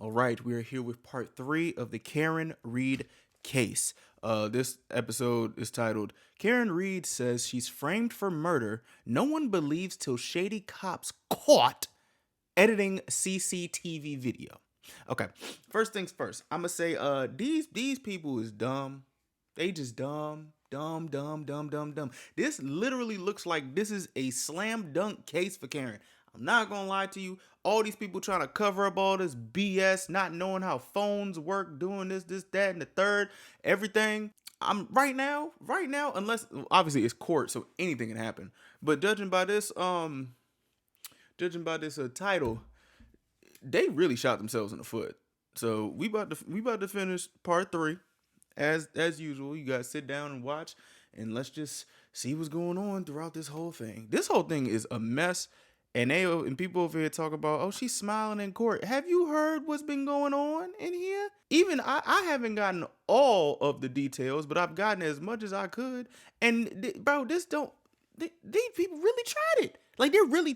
All right, we are here with part 3 of the Karen Reed case. This episode is titled, Karen Reed says she's framed for murder. No one believes till shady cops caught editing CCTV video. Okay, first things first. I'm gonna say these people is dumb. They just dumb. This literally looks like this is a slam dunk case for Karen. I'm not gonna lie to you. All these people trying to cover up all this BS, not knowing how phones work, doing this, that, and the third, everything. I'm right now, unless obviously it's court, so anything can happen. But judging by this title, they really shot themselves in the foot. So we about to finish part 3. As usual, you guys sit down and watch, and let's just see what's going on throughout this whole thing. This whole thing is a mess, and people over here talk about, oh, she's smiling in court. Have you heard what's been going on in here? Even I haven't gotten all of the details, but I've gotten as much as I could. And bro, these people really tried it. Like, they're really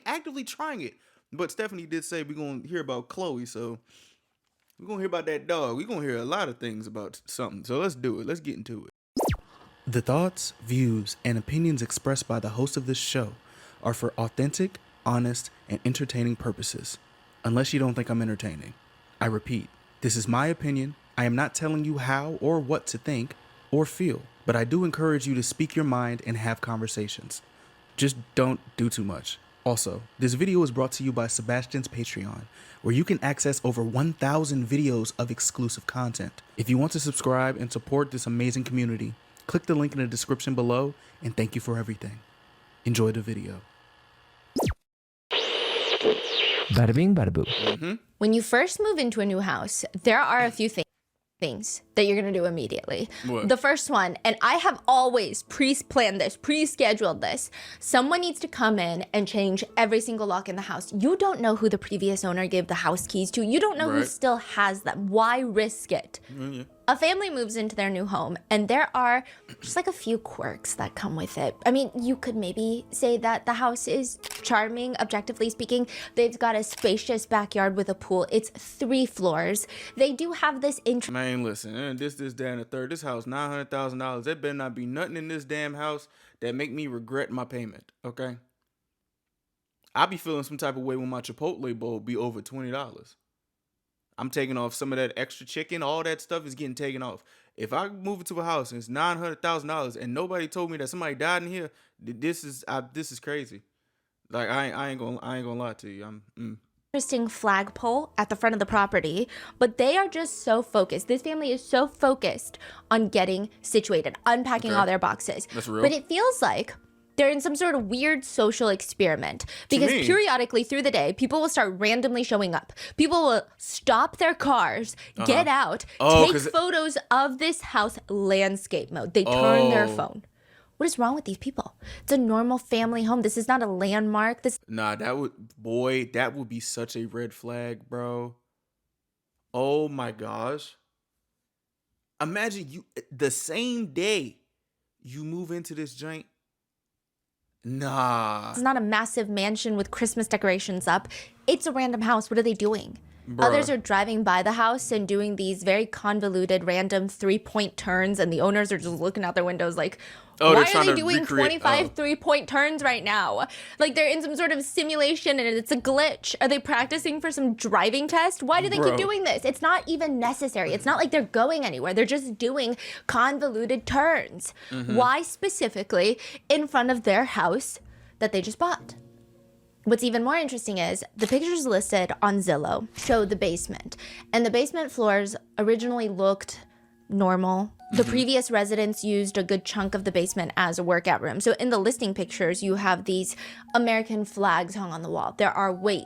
actively trying it. But Stephanie did say we're gonna hear about Chloe, so we're going to hear about that dog. We're going to hear a lot of things about something. So let's do it. Let's get into it. The thoughts, views, and opinions expressed by the host of this show are for authentic, honest, and entertaining purposes. Unless you don't think I'm entertaining. I repeat, this is my opinion. I am not telling you how or what to think or feel, but I do encourage you to speak your mind and have conversations. Just don't do too much. Also, this video is brought to you by Sebastine's Patreon, where you can access over 1,000 videos of exclusive content. If you want to subscribe and support this amazing community, click the link in the description below, and thank you for everything. Enjoy the video. Bada bing, bada boo. When you first move into a new house, there are a few things that you're going to do immediately. What? The first one, and I have always pre-planned this, pre-scheduled this, someone needs to come in and change every single lock in the house. You don't know who the previous owner gave the house keys to. You don't know who still has them. Why risk it? A family moves into their new home, and there are just like a few quirks that come with it. I mean, you could maybe say that the house is charming, objectively speaking. They've got a spacious backyard with a pool. It's 3 floors. They do have this Man, listen, this, that, and the third. This house, $900,000. There better not be nothing in this damn house that make me regret my payment, okay? I'll be feeling some type of way when my Chipotle bowl be over $20. I'm taking off some of that extra chicken. All that stuff is getting taken off. If I move into a house and it's $900,000 and nobody told me that somebody died in here, this is crazy. Like, I ain't gonna lie to you. interesting flagpole at the front of the property, but they are just so focused. This family is so focused on getting situated, unpacking all their boxes. That's real. But it feels like they're in some sort of weird social experiment, because periodically through the day, people will start randomly showing up. People will stop their cars, get out, take photos of this house landscape mode. They turn their phone. What is wrong with these people? It's a normal family home. This is not a landmark. Nah, that would be such a red flag, bro. Oh my gosh. Imagine the same day you move into this joint. Nah. It's not a massive mansion with Christmas decorations up. It's a random house. What are they doing? Bruh. Others are driving by the house and doing these very convoluted, random 3-point turns, and the owners are just looking out their windows like, why are they doing 25 3-point turns right now? Like, they're in some sort of simulation and it's a glitch. Are they practicing for some driving test? Why do they keep doing this? It's not even necessary. It's not like they're going anywhere. They're just doing convoluted turns. Why specifically in front of their house that they just bought? What's even more interesting is the pictures listed on Zillow show the basement, and the basement floors originally looked normal. The previous residents used a good chunk of the basement as a workout room. So in the listing pictures, you have these American flags hung on the wall. There are weight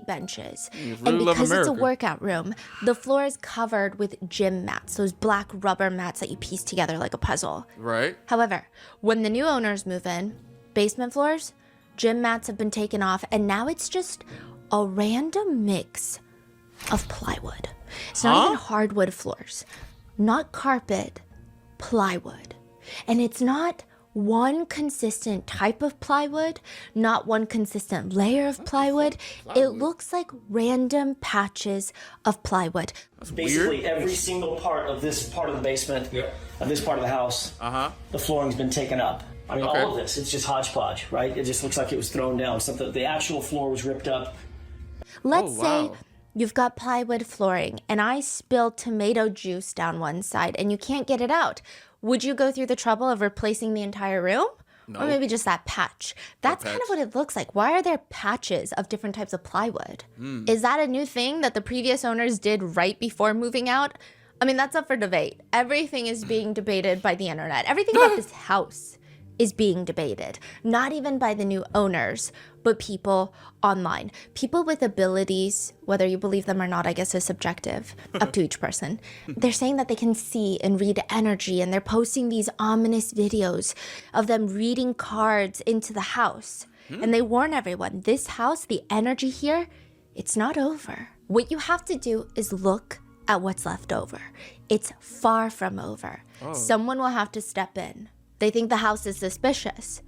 benches. And because it's a workout room, the floor is covered with gym mats, those black rubber mats that you piece together like a puzzle. Right. However, when the new owners move in, basement floors, gym mats have been taken off, and now it's just a random mix of plywood. It's not even hardwood floors, not carpet, plywood. And it's not one consistent type of plywood, not one consistent layer of plywood. It looks like random patches of plywood. Basically, every single part of this part of the basement, of this part of the house, the flooring's been taken up. I mean, all of this, it's just hodgepodge, right? It just looks like it was thrown down. Something, the actual floor was ripped up. Let's say you've got plywood flooring and I spilled tomato juice down one side and you can't get it out. Would you go through the trouble of replacing the entire room? No. Or maybe just that patch? That's kind of what it looks like. Why are there patches of different types of plywood? Is that a new thing that the previous owners did right before moving out? I mean, that's up for debate. Everything is being debated by the internet. Everything about this house is being debated. Not even by the new owners, but people online. People with abilities, whether you believe them or not, I guess is subjective, up to each person. They're saying that they can see and read energy, and they're posting these ominous videos of them reading cards into the house. And they warn everyone, this house, the energy here, it's not over. What you have to do is look at what's left over. It's far from over. Someone will have to step in. They think the house is suspicious.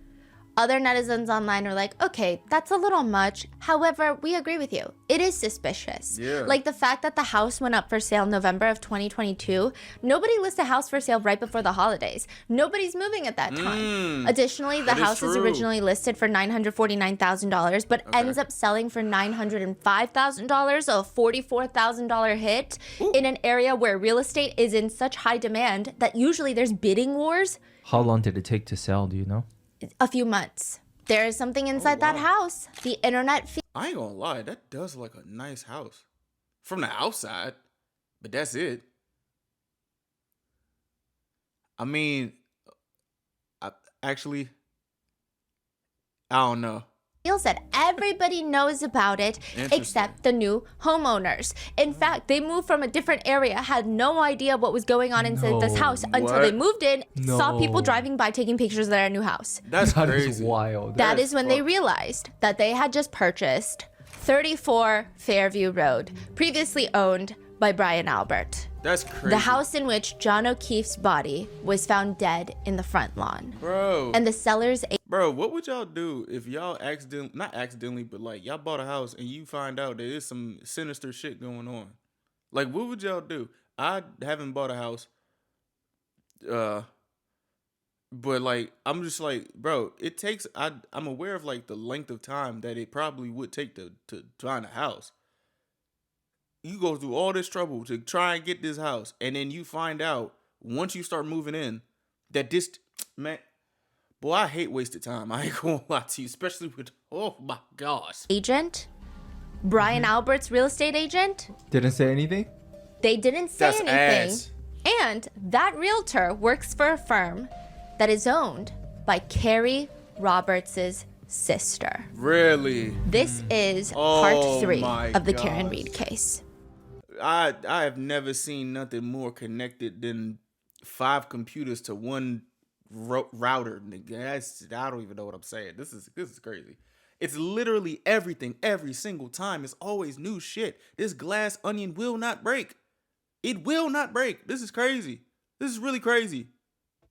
Other netizens online are like, okay, that's a little much. However, we agree with you. It is suspicious. Like the fact that the house went up for sale November of 2022. Nobody lists a house for sale right before the holidays. Nobody's moving at that time. Additionally, the house was originally listed for $949,000, but ends up selling for $905,000, a $44,000 hit in an area where real estate is in such high demand that usually there's bidding wars. How long did it take to sell? Do you know? A few months. There is something inside that house. The internet. I ain't gonna lie, that does look like a nice house from the outside, but that's it. I mean, I don't know. Feels that everybody knows about it except the new homeowners. In fact, they moved from a different area, had no idea what was going on inside this house until they moved in, saw people driving by taking pictures of their new house. That's That crazy. is wild. That is when they realized that they had just purchased 34 Fairview Road, previously owned by Brian Albert. That's crazy. The house in which John O'Keefe's body was found dead in the front lawn. Bro. And the sellers... Bro, what would y'all do if y'all not accidentally, but like y'all bought a house and you find out there is some sinister shit going on? Like, what would y'all do? I haven't bought a house, but like, I'm just like, bro, it takes, I'm aware of like the length of time that it probably would take to find a house. You go through all this trouble to try and get this house, and then you find out once you start moving in that this, man, boy, I hate wasted time. I ain't gonna lie to you, especially with, oh my gosh. Agent, Brian Albert's real estate agent, Didn't say anything? they didn't say That's anything. ass. And that realtor works for a firm that is owned by Carrie Roberts' sister. Really? This is Oh part 3 my of the Karen gosh. Reed case. I have never seen nothing more connected than 5 computers to one router. Nigga. I don't even know what I'm saying. This is crazy. It's literally everything every single time. It's always new shit. This glass onion will not break. It will not break. This is crazy. This is really crazy.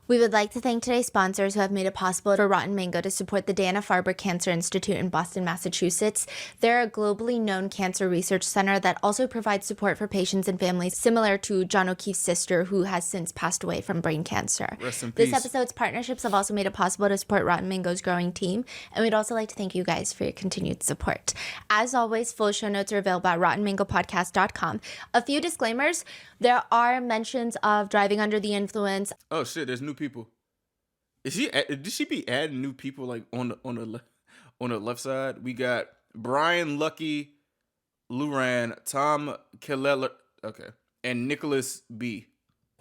We would like to thank today's sponsors who have made it possible for Rotten Mango to support the Dana-Farber Cancer Institute in Boston, Massachusetts. They're a globally known cancer research center that also provides support for patients and families similar to John O'Keefe's sister, who has since passed away from brain cancer. Rest in This peace. episode's partnerships have also made it possible to support Rotten Mango's growing team, and we'd also like to thank you guys for your continued support. As always, full show notes are available at rottenmangopodcast.com. A few disclaimers. There are mentions of driving under the influence. Oh shit, there's new people. Did she be adding new people like on the left side? We got Brian Lucky, Luran, Tom Kelleller, okay, and Nicholas B.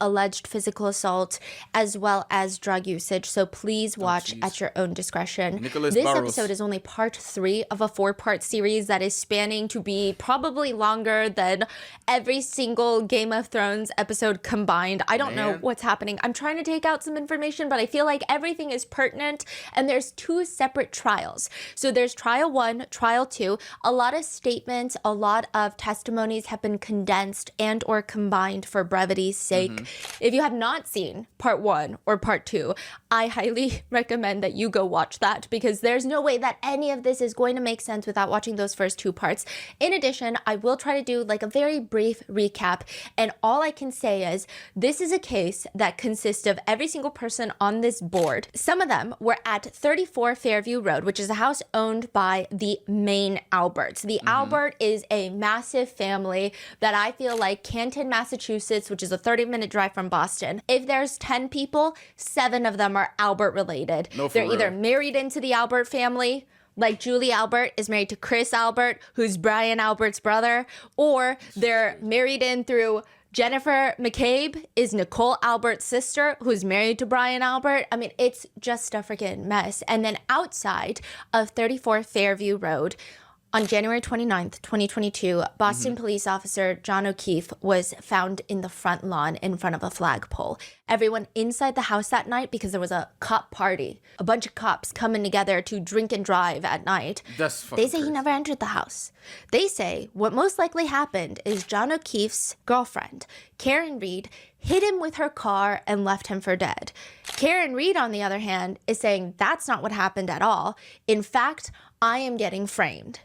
Alleged physical assault as well as drug usage, so please watch jeez. at your own discretion. Nicholas This Barros. episode is only part 3 of a 4-part series that is spanning to be probably longer than every single Game of Thrones episode combined. I don't know Man. what's happening. I'm trying to take out some information, but I feel like everything is pertinent, and there's 2 separate trials. So there's trial 1, trial 2. A lot of statements, a lot of testimonies have been condensed and or combined for brevity's sake. If you have not seen part 1 or part 2, I highly recommend that you go watch that because there's no way that any of this is going to make sense without watching those first 2 parts. In addition, I will try to do like a very brief recap, and all I can say is this is a case that consists of every single person on this board. Some of them were at 34 Fairview Road, which is a house owned by the Maine Alberts. The Albert is a massive family that I feel like Canton, Massachusetts, which is a 30-minute drive from Boston. If there's 10 people, 7 of them are Albert related. No, for They're real. either married into the Albert family, like Julie Albert is married to Chris Albert, who's Brian Albert's brother, or they're married in through Jennifer McCabe is Nicole Albert's sister, who's married to Brian Albert. I mean, it's just a freaking mess. And then outside of 34 Fairview Road, on January 29th, 2022, Boston police officer John O'Keefe was found in the front lawn in front of a flagpole. Everyone inside the house that night, because there was a cop party, a bunch of cops coming together to drink and drive at night. That's fucking They say crazy. he never entered the house. They say what most likely happened is John O'Keefe's girlfriend, Karen Reed, hit him with her car and left him for dead. Karen Reed, on the other hand, is saying that's not what happened at all. In fact, I am getting framed.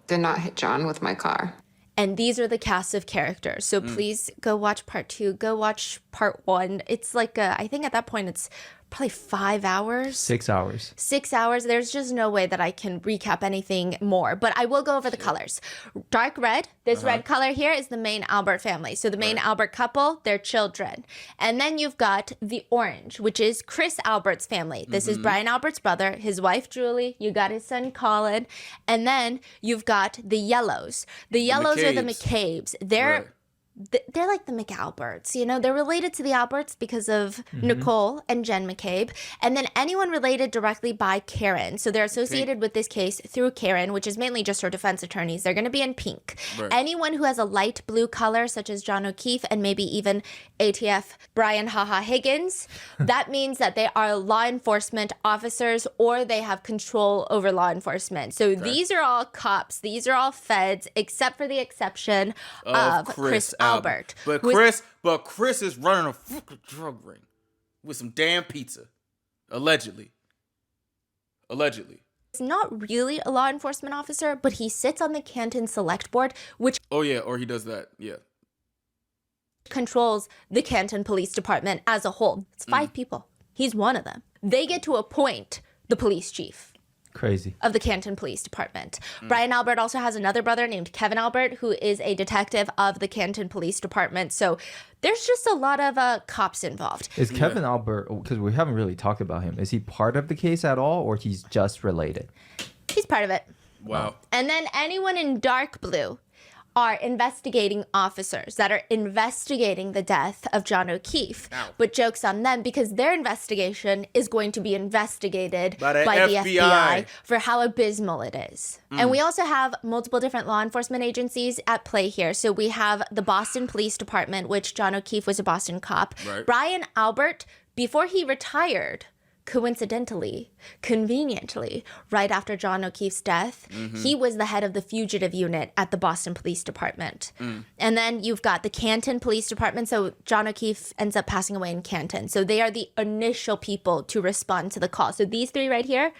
Did not hit John with my car. And these are the cast of characters. So please go watch part 2. Go watch part 1. It's like, I think at that point it's probably 5 hours. 6 hours. 6 hours. There's just no way that I can recap anything more. But I will go over the colors. Dark red. This red color here is the Maine Albert family. So the Maine Albert couple, their children. And then you've got the orange, which is Chris Albert's family. This is Brian Albert's brother, his wife Julie. You got his son Colin. And then you've got the yellows. The yellows are the McCabe's. They're like the McAlberts, you know, they're related to the Alberts because of Nicole and Jen McCabe, and then anyone related directly by Karen. So they're associated with this case through Karen, which is mainly just her defense attorneys. They're going to be in pink. Right. Anyone who has a light blue color, such as John O'Keefe and maybe even ATF Brian Haha Higgins, that means that they are law enforcement officers or they have control over law enforcement. So these are all cops. These are all feds, except for the exception of Chris Albert. But Chris is running a fucking drug ring with some damn pizza. Allegedly. He's not really a law enforcement officer, but he sits on the Canton Select Board, which Oh yeah, or he does that. Yeah. controls the Canton Police Department as a whole. It's 5 people. He's one of them. They get to appoint the police chief Crazy. of the Canton Police Department. Brian Albert also has another brother named Kevin Albert, who is a detective of the Canton Police Department. So there's just a lot of cops involved. Is Kevin Albert, because we haven't really talked about him, is he part of the case at all or he's just related? He's part of it. Wow. And then anyone in dark blue are investigating officers that are investigating the death of John O'Keefe. Ow. But joke's on them because their investigation is going to be investigated By the the FBI. FBI for how abysmal it is. And we also have multiple different law enforcement agencies at play here. So we have the Boston Police Department, which John O'Keefe was a Boston cop. Right. Brian Albert, before he retired, coincidentally, conveniently, right after John O'Keefe's death, he was the head of the fugitive unit at the Boston Police Department. And then you've got the Canton Police Department. So John O'Keefe ends up passing away in Canton. So they are the initial people to respond to the call. So these 3 right here,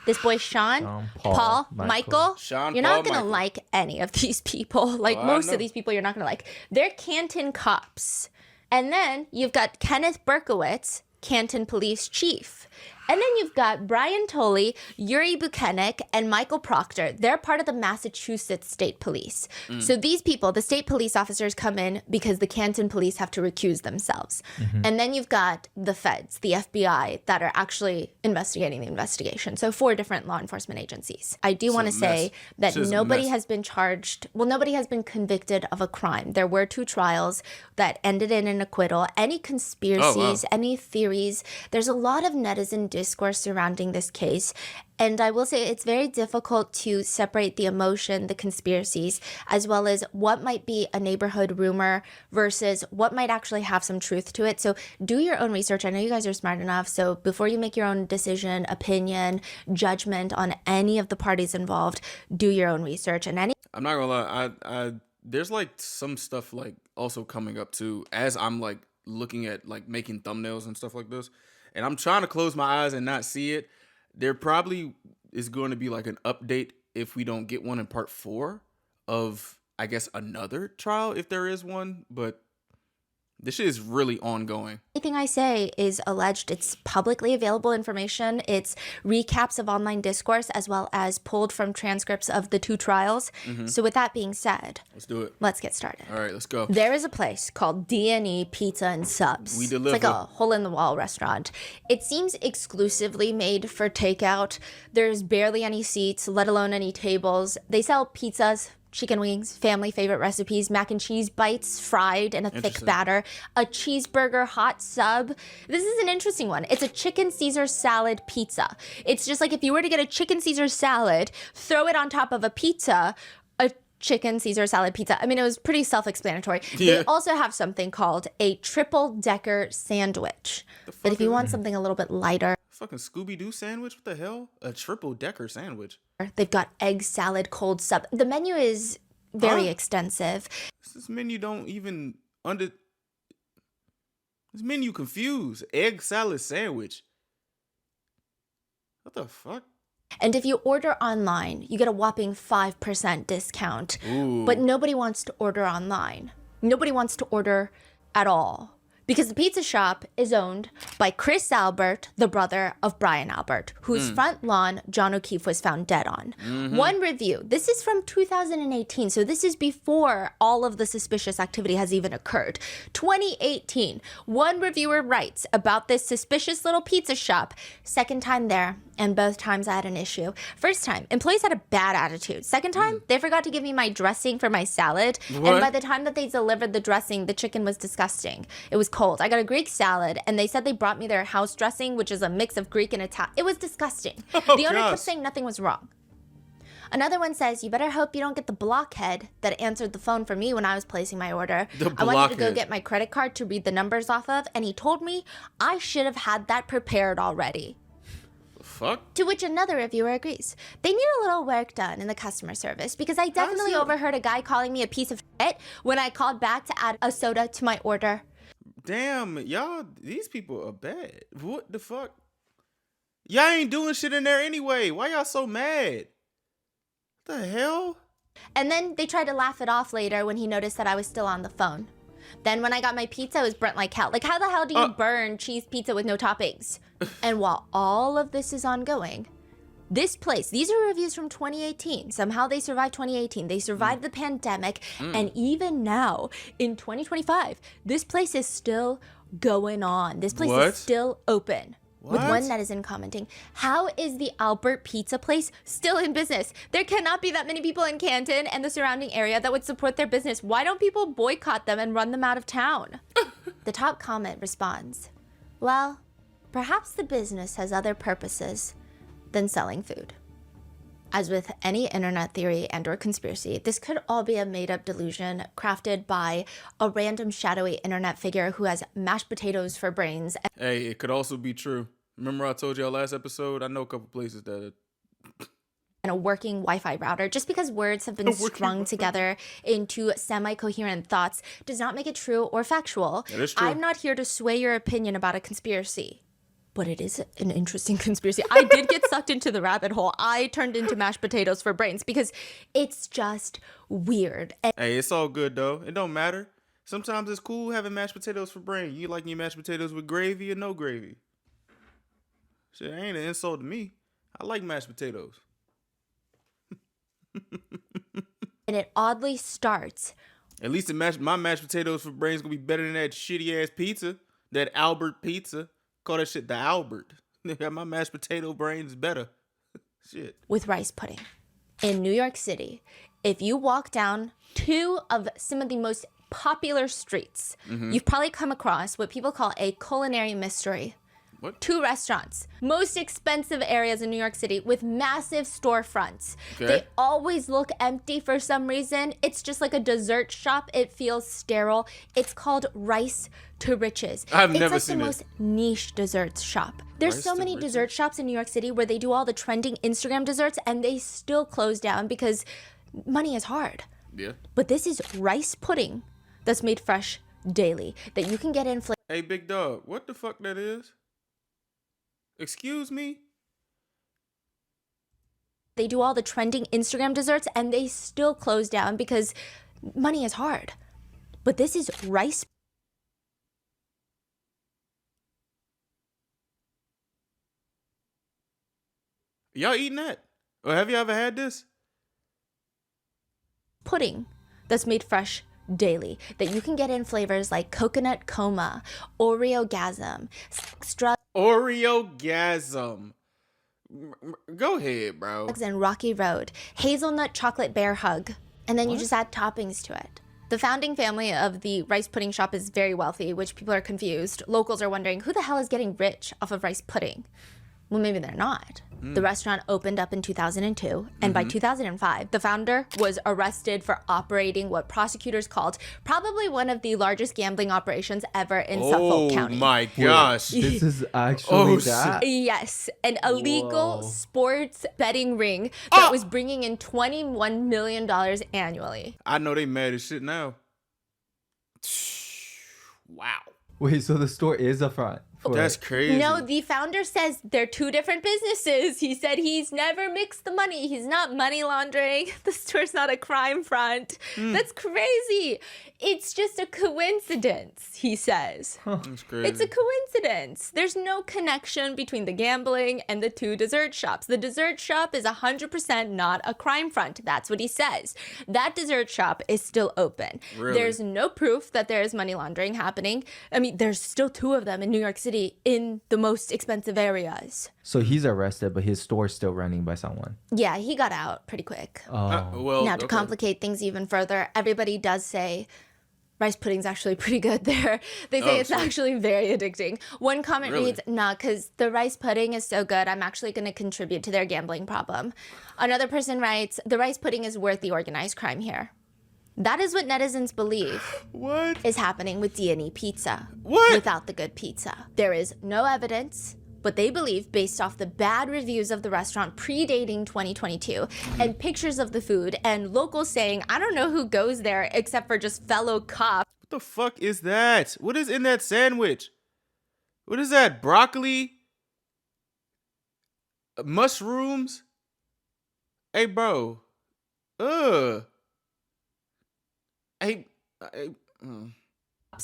this boy Sean, Paul, Michael, Sean, you're Paul, not going to Michael. like any of these people. Like I most know. of these people you're not going to like. They're Canton cops. And then you've got Kenneth Berkowitz, Canton Police Chief. And then you've got Brian Tolley, Yuri Buchanek, and Michael Proctor. They're part of the Massachusetts State Police. So these people, the state police officers, come in because the Canton police have to recuse themselves. And then you've got the feds, the FBI, that are actually investigating the investigation. So 4 different law enforcement agencies. I do want to a say mess. that It's just a nobody mess. has been charged. Well, nobody has been convicted of a crime. There were 2 trials that ended in an acquittal. Any conspiracies, any theories, there's a lot of netizen discourse surrounding this case. And I will say it's very difficult to separate the emotion, the conspiracies, as well as what might be a neighborhood rumor versus what might actually have some truth to it. So do your own research. I know you guys are smart enough. So before you make your own decision, opinion, judgment on any of the parties involved, do your own research. And any I'm not gonna lie, I there's like some stuff like also coming up too as I'm like looking at like making thumbnails and stuff like this. and I'm trying to close my eyes and not see it. There probably is going to be like an update if we don't get one in part 4 of, I guess, another trial if there is one. But this shit is really ongoing. Anything I say is alleged. It's publicly available information. It's recaps of online discourse as well as pulled from transcripts of the 2 trials. So with that being said, Let's do it. let's get started. All right, let's go. There is a place called D&E Pizza and Subs. We deliver. It's like a hole-in-the-wall restaurant. It seems exclusively made for takeout. There's barely any seats, let alone any tables. They sell pizzas, chicken wings, family favorite recipes, mac and cheese bites fried in a thick batter, a cheeseburger hot sub. This is an interesting one. It's a chicken Caesar salad pizza. It's just like if you were to get a chicken Caesar salad, throw it on top of a pizza, a chicken Caesar salad pizza. I mean, it was pretty self-explanatory. Yeah. They also have something called a triple-decker sandwich. But if you want something a little bit lighter, Fucking Scooby-Doo sandwich? What the hell? A triple-decker sandwich? they've got egg salad, cold sub. The menu is very extensive. This menu don't even under... This menu confused. Egg salad sandwich. What the fuck? And if you order online, you get a whopping 5% discount. Ooh. But nobody wants to order online. Nobody wants to order at all. Because the pizza shop is owned by Chris Albert, the brother of Brian Albert, whose front lawn John O'Keefe was found dead on. One review, this is from 2018, so this is before all of the suspicious activity has even occurred. 2018, one reviewer writes about this suspicious little pizza shop. Second time there, and both times I had an issue. First time, employees had a bad attitude. Second time, they forgot to give me my dressing for my salad. What? And by the time that they delivered the dressing, the chicken was disgusting. It was cold. I got a Greek salad, and they said they brought me their house dressing, which is a mix of Greek and Italian. It was disgusting. The owner gosh. kept saying nothing was wrong. Another one says, you better hope you don't get the blockhead that answered the phone for me when I was placing my order. The I wanted to go blockhead. get my credit card to read the numbers off of, and he told me I should have had that prepared already. Fuck? To which another reviewer agrees. They need a little work done in the customer service because I definitely it? overheard a guy calling me a piece of shit when I called back to add a soda to my order. Damn, y'all, these people are bad. What the fuck? Y'all ain't doing shit in there anyway. Why y'all so mad? What the hell? And then they tried to laugh it off later when he noticed that I was still on the phone. Then when I got my pizza, it was burnt like hell. Like, how the hell do you burn cheese pizza with no toppings? And while all of this is ongoing, this place, these are reviews from 2018. Somehow they survived 2018. They survived the pandemic. And even now, in 2025, this place is still going on. This place What? is still open. With What? one netizen commenting, how is the Albert Pizza place still in business? There cannot be that many people in Canton and the surrounding area that would support their business. Why don't people boycott them and run them out of town? The top comment responds, well, perhaps the business has other purposes than selling food. As with any internet theory and or conspiracy, this could all be a made-up delusion crafted by a random shadowy internet figure who has mashed potatoes for brains. Hey, it could also be true. Remember I told y'all last episode? I know a couple places that... And a working Wi-Fi router. Just because words have been strung together into semi-coherent thoughts does not make it true or factual. That is true. I'm not here to sway your opinion about a conspiracy. But it is an interesting conspiracy. I did get sucked into the rabbit hole. I turned into mashed potatoes for brains because it's just weird. And Hey, it's all good, though. It don't matter. Sometimes it's cool having mashed potatoes for brain. You like your mashed potatoes with gravy or no gravy? Shit, ain't an insult to me. I like mashed potatoes. it oddly starts At least my mashed potatoes for brains gonna be better than that shitty ass pizza, that Albert pizza. Call that shit the Albert. My mashed potato brains better. Shit. with rice pudding. In New York City, if you walk down two of some of the most popular streets, you've probably come across what people call a culinary mystery. What? Two restaurants, most expensive areas in New York City with massive storefronts. Okay. They always look empty for some reason. It's just like a dessert shop. It feels sterile. It's called Rice to Riches. I've it's never like seen the it. most niche desserts shop. There's Rice so to many Riches? dessert shops in New York City where they do all the trending Instagram desserts and they still close down because money is hard. Yeah. But this is rice pudding that's made fresh daily that you can get in Hey, big dog, what the fuck that is? Excuse me? They do all the trending Instagram desserts and they still close down because money is hard. But this is rice. Y'all eating that? Or have you ever had this? Pudding that's made fresh daily that you can get in flavors like coconut coma, Oreo gasm, Oreo-gasm. Go ahead, bro. and Rocky Road, hazelnut chocolate bear hug, and then you just add toppings to it. The founding family of the rice pudding shop is very wealthy, which people are confused. Locals are wondering who the hell is getting rich off of rice pudding. Well, maybe they're not. The restaurant opened up in 2002, and by 2005, the founder was arrested for operating what prosecutors called probably one of the largest gambling operations ever in Suffolk County. Oh my gosh. This is actually that. Yes, an illegal sports betting ring that was bringing in $21 million annually. I know they mad as shit now. Wow. Wait, so the store is a front. That's crazy. No, the founder says they're two different businesses. He said he's never mixed the money. He's not money laundering. The store's not a crime front. That's crazy. It's just a coincidence, he says. That's crazy. It's a coincidence. There's no connection between the gambling and the two dessert shops. The dessert shop is 100% not a crime front. That's what he says. That dessert shop is still open. Really? There's no proof that there is money laundering happening. I mean, there's still two of them in New York City in the most expensive areas. So he's arrested, but his store's still running by someone. Yeah, he got out pretty quick. Well, Now, to okay. complicate things even further, everybody does say rice pudding's actually pretty good there. They say it's actually very addicting. One comment Really? reads, nah, because the rice pudding is so good, I'm actually going to contribute to their gambling problem. Another person writes, the rice pudding is worth the organized crime here. That is what netizens believe What? is happening with D&E Pizza. What? Without the good pizza. There is no evidence, but they believe based off the bad reviews of the restaurant predating 2022 and pictures of the food and locals saying, I don't know who goes there except for just fellow cops. What the fuck is that? What is in that sandwich? What is that? Broccoli? Mushrooms? Hey, bro. Hey.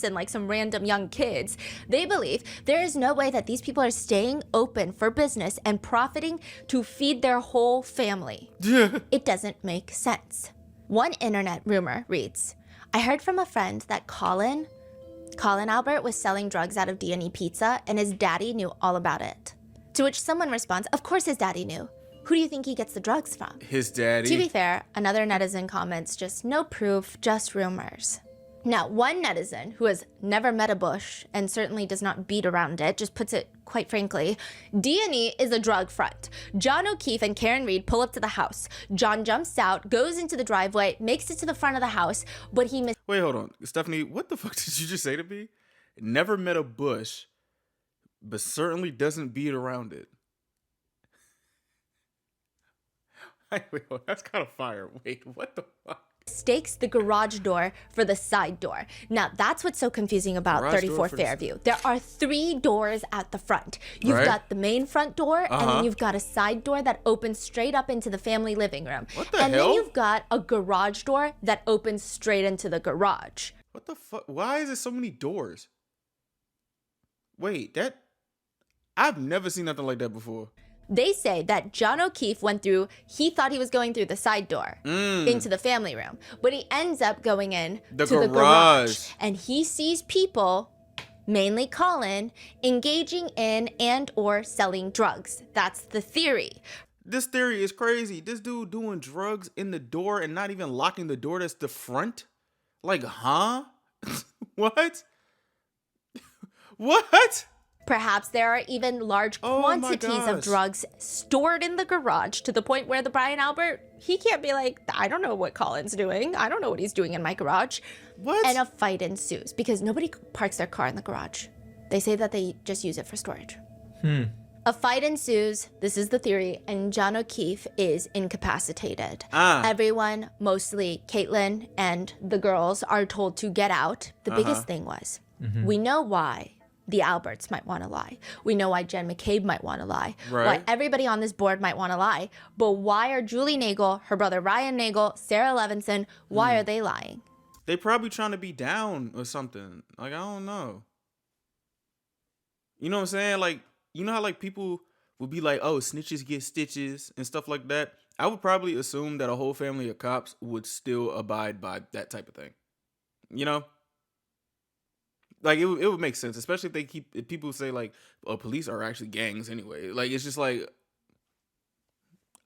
And like some random young kids, they believe there is no way that these people are staying open for business and profiting to feed their whole family. It doesn't make sense. One internet rumor reads, I heard from a friend that Colin Albert was selling drugs out of D&E Pizza and his daddy knew all about it. To which someone responds, of course his daddy knew. Who do you think he gets the drugs from? His daddy. To be fair, another netizen comments, just no proof, just rumors. Now, one netizen who has never met a bush and certainly does not beat around it, just puts it quite frankly, D&E is a drug front. John O'Keefe and Karen Reed pull up to the house. John jumps out, goes into the driveway, makes it to the front of the house, but he Wait, hold on. Stephanie, what the fuck did you just say to me? Never met a bush, but certainly doesn't beat around it. Wait, hold on. That's kind of fire. Wait, what the fuck? mistakes the garage door for the side door. Now, that's what's so confusing about Garage door 34 for the- Fairview. There are 3 doors at the front. You've Right. got the main front door, and Uh-huh. then you've got a side door that opens straight up into the family living room. What the and hell? then you've got a garage door that opens straight into the garage. What the fuck? Why is there so many doors? Wait, I've never seen nothing like that before. They say that John O'Keefe he thought he was going through the side door into the family room, but he ends up going in The to the garage. garage. And he sees people, mainly Colin, engaging in and or selling drugs. That's the theory. This theory is crazy. This dude doing drugs in the door and not even locking the door that's the front? Like, huh? What? What? Perhaps there are even large Oh my quantities of gosh. drugs stored in the garage to the point where the Brian Albert, he can't be like, I don't know what Colin's doing. I don't know what he's doing in my garage. What? And a fight ensues because nobody parks their car in the garage. They say that they just use it for storage. A fight ensues, this is the theory, and John O'Keefe is incapacitated. Everyone, mostly Caitlin and the girls, are told to get out. The biggest thing was, we know why the Alberts might want to lie. We know why Jen McCabe might want to lie. Right. Why everybody on this board might want to lie. But why are Julie Nagel, her brother Ryan Nagel, Sarah Levinson, why are they lying? They probably trying to be down or something. Like, I don't know. You know what I'm saying? Like, you know how like people would be like, oh, snitches get stitches and stuff like that? I would probably assume that a whole family of cops would still abide by that type of thing. You know? Like, it would make sense, especially if people say, like, oh, police are actually gangs anyway. Like, it's just like,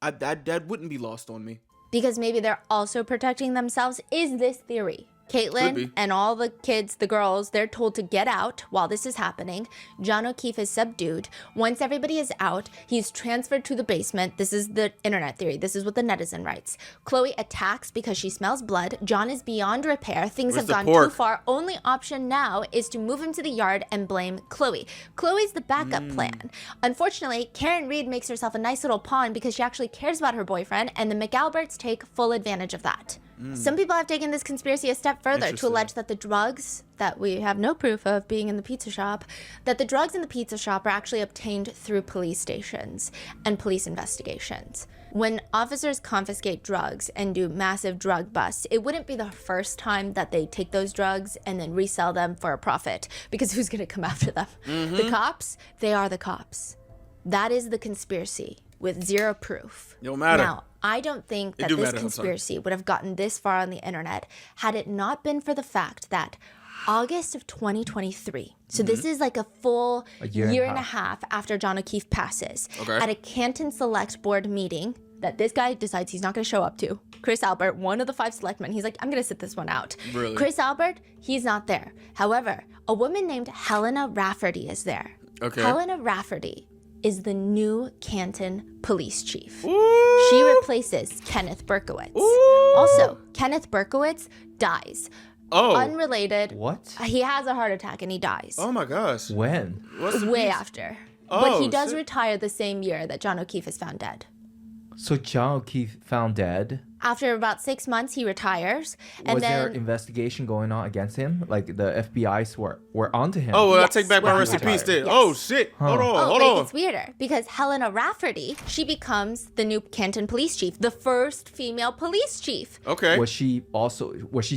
that wouldn't be lost on me. Because maybe they're also protecting themselves, is this theory. Caitlyn and all the kids, the girls, they're told to get out while this is happening. John O'Keefe is subdued. Once everybody is out, he's transferred to the basement. This is the internet theory. This is what the netizen writes. Chloe attacks because she smells blood. John is beyond repair. Things have gone too far. Only option now is to move him to the yard and blame Chloe. Chloe's the backup plan. Unfortunately, Karen Reed makes herself a nice little pawn because she actually cares about her boyfriend, and the McAlberts take full advantage of that. Some people have taken this conspiracy a step further to allege that the drugs that we have no proof of being in the pizza shop, that the drugs in the pizza shop are actually obtained through police stations and police investigations. When officers confiscate drugs and do massive drug busts, it wouldn't be the first time that they take those drugs and then resell them for a profit, because who's going to come after them? The cops, they are the cops. That is the conspiracy with zero proof. No matter. Now, I don't think that this conspiracy would have gotten this far on the internet had it not been for the fact that August of 2023, so this is like a full year and a half after John O'Keefe passes, at a Canton Select Board meeting that this guy decides he's not going to show up to. Chris Albert, one of the 5 selectmen, he's like, I'm going to sit this one out. Really? Chris Albert, he's not there. However, a woman named Helena Rafferty is there. Helena Rafferty is the new Canton police chief. Ooh. She replaces Kenneth Berkowitz. Ooh. Also, Kenneth Berkowitz dies. Oh. Unrelated. What? He has a heart attack and he dies. Oh my gosh. When? Way after. But he does retire the same year that John O'Keefe is found dead. So John O'Keefe found dead. After about 6 months, he retires. And Was there then investigation going on against him? Like the FBI's were onto him. Oh, well, Yes, I take back my when he rest in peace retired. then. Yes. Oh, shit. Hold but it on. gets weirder because Helena Rafferty, she becomes the new Canton police chief, the first female police chief. Okay. Was she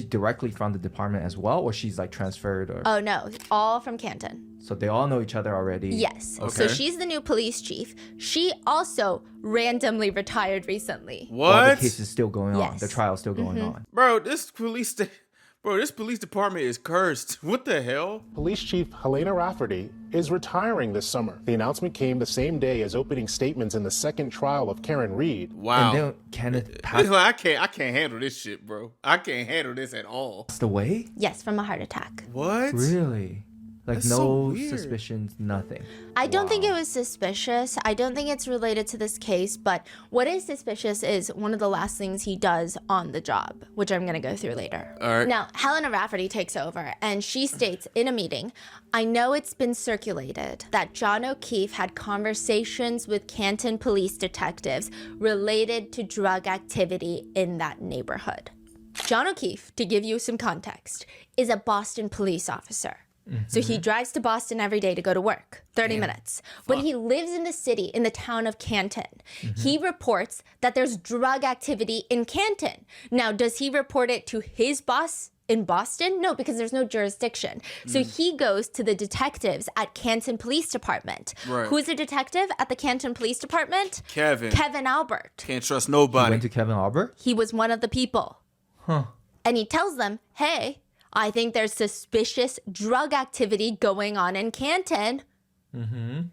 directly from the department as well, or she's like transferred? Or Oh no, all from Canton. so they all know each other already. Yes. So Okay. she's the new police chief. She also randomly retired recently. While What? the case is still going on. Yes. The trial's still going on. Bro, this police department is cursed. What the hell? Police Chief Helena Rafferty is retiring this summer. The announcement came the same day as opening statements in the second trial of Karen Reed. Wow. And then Kenneth It's passed like, I can't handle this shit, bro. I can't handle this at all. away? Yes, from a heart attack. What? Really? Like That's so no weird. suspicions, nothing. I don't think it was suspicious. I don't think it's related to this case, but what is suspicious is one of the last things he does on the job, which I'm going to go through later. All right. Now, Helena Rafferty takes over, and she states in a meeting, I know it's been circulated that John O'Keefe had conversations with Canton police detectives related to drug activity in that neighborhood. John O'Keefe, to give you some context, is a Boston police officer. So he drives to Boston every day to go to work, 30 minutes. But he lives in the city, in the town of Canton. He reports that there's drug activity in Canton. Now, does he report it to his boss in Boston? No, because there's no jurisdiction. So he goes to the detectives at Canton Police Department. Right. Who's the detective at the Canton Police Department? Kevin. Kevin Albert. Can't trust He nobody. went to Kevin Albert? He was one of the people. And he tells them, hey, I think there's suspicious drug activity going on in Canton. And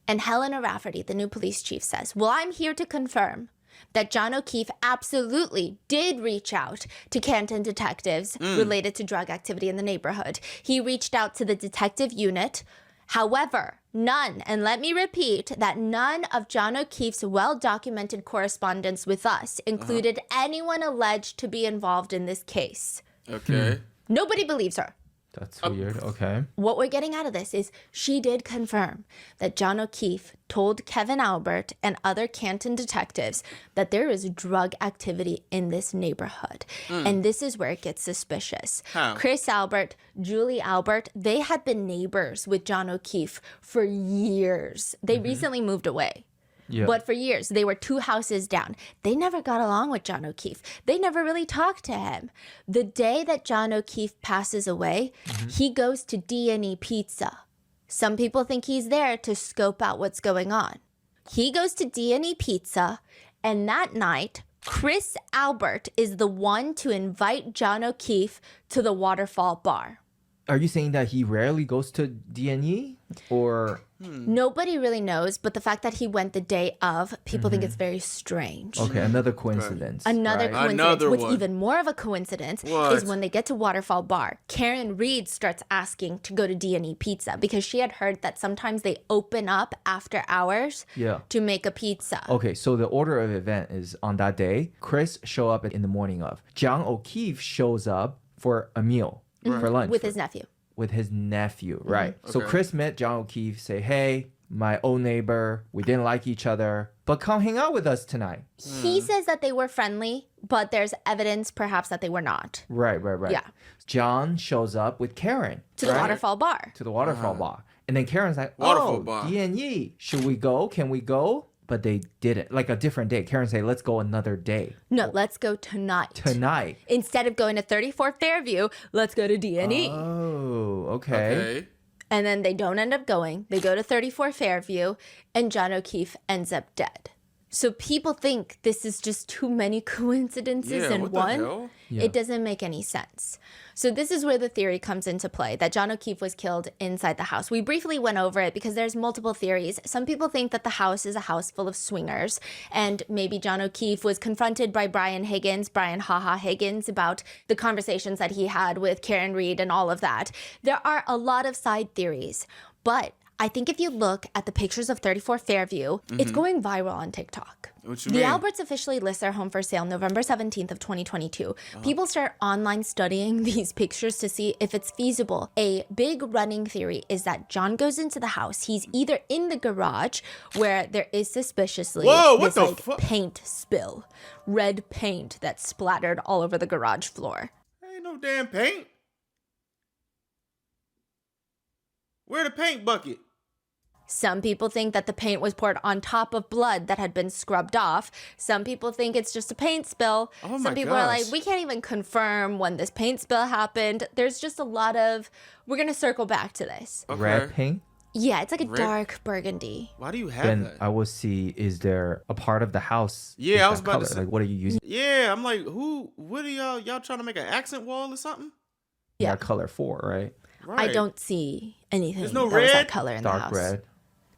Helena Rafferty, the new police chief, says, well, I'm here to confirm that John O'Keefe absolutely did reach out to Canton detectives related to drug activity in the neighborhood. He reached out to the detective unit. However, none, and let me repeat that none of John O'Keefe's well-documented correspondence with us included anyone alleged to be involved in this case. Okay. Nobody believes her. That's weird. Okay. What we're getting out of this is she did confirm that John O'Keefe told Kevin Albert and other Canton detectives that there is drug activity in this neighborhood. And this is where it gets suspicious. How? Chris Albert, Julie Albert, they had been neighbors with John O'Keefe for years. They recently moved away. Yeah. But for years, they were 2 houses down. They never got along with John O'Keefe. They never really talked to him. The day that John O'Keefe passes away, he goes to D&E Pizza. Some people think he's there to scope out what's going on. He goes to D&E Pizza, and that night, Chris Albert is the one to invite John O'Keefe to the Waterfall Bar. Are you saying that he rarely goes to D&E or? Nobody really knows, but the fact that he went the day of, people think it's very strange. Okay, another coincidence. Another right? coincidence. Another What's one. even more of a coincidence What? is when they get to Waterfall Bar, Karen Reed starts asking to go to D&E Pizza because she had heard that sometimes they open up after hours Yeah. to make a pizza. Okay, so the order of event is on that day, Chris show up in the morning of. John O'Keefe shows up for a meal, for lunch. With his nephew. With his nephew, right. So Okay. Chris met John O'Keefe, say, hey, my old neighbor, we didn't like each other, but come hang out with us tonight. He says that they were friendly, but there's evidence perhaps that they were not. Right. Yeah. John shows up with Karen. To the right? Waterfall Bar. To the Waterfall Bar. And then Karen's like, Waterfall oh, Bar. D&E, should we go? Can we go? But they didn't. Like a different day. Karen say, let's go another day. No, let's go tonight. Tonight. Instead of going to 34 Fairview, let's go to D&E. Oh, okay. Okay. And then they don't end up going. They go to 34 Fairview, and John O'Keefe ends up dead. So people think this is just too many coincidences Yeah, in what the one. hell? Yeah. It doesn't make any sense. So this is where the theory comes into play, that John O'Keefe was killed inside the house. We briefly went over it because there's multiple theories. Some people think that the house is a house full of swingers, and maybe John O'Keefe was confronted by Brian Haha Higgins, about the conversations that he had with Karen Reed and all of that. There are a lot of side theories, but I think if you look at the pictures of 34 Fairview, it's going viral on TikTok. What you The mean? Alberts officially list their home for sale November 17th of 2022. People start online studying these pictures to see if it's feasible. A big running theory is that John goes into the house. He's either in the garage where there is suspiciously Whoa, what this the like fuck? paint spill, red paint that's splattered all over the garage floor. Ain't no damn paint. Where the paint bucket? Some people think that the paint was poured on top of blood that had been scrubbed off. Some people think it's just a paint spill. Oh my Some people are like, gosh. we can't even confirm when this paint spill happened. There's just a lot of, we're going to circle back to this. Okay. Red paint. Yeah, it's like a Red- dark burgundy. Why do you have Then that? I will see, is there a part of the house? Yeah, is I was that about to color? say- Like, what are you using Yeah, I'm like, what are y'all trying to make an accent wall or something? Yeah. that color for, right? Right. I don't see anything There's no that was that red? color in the Dark house. red.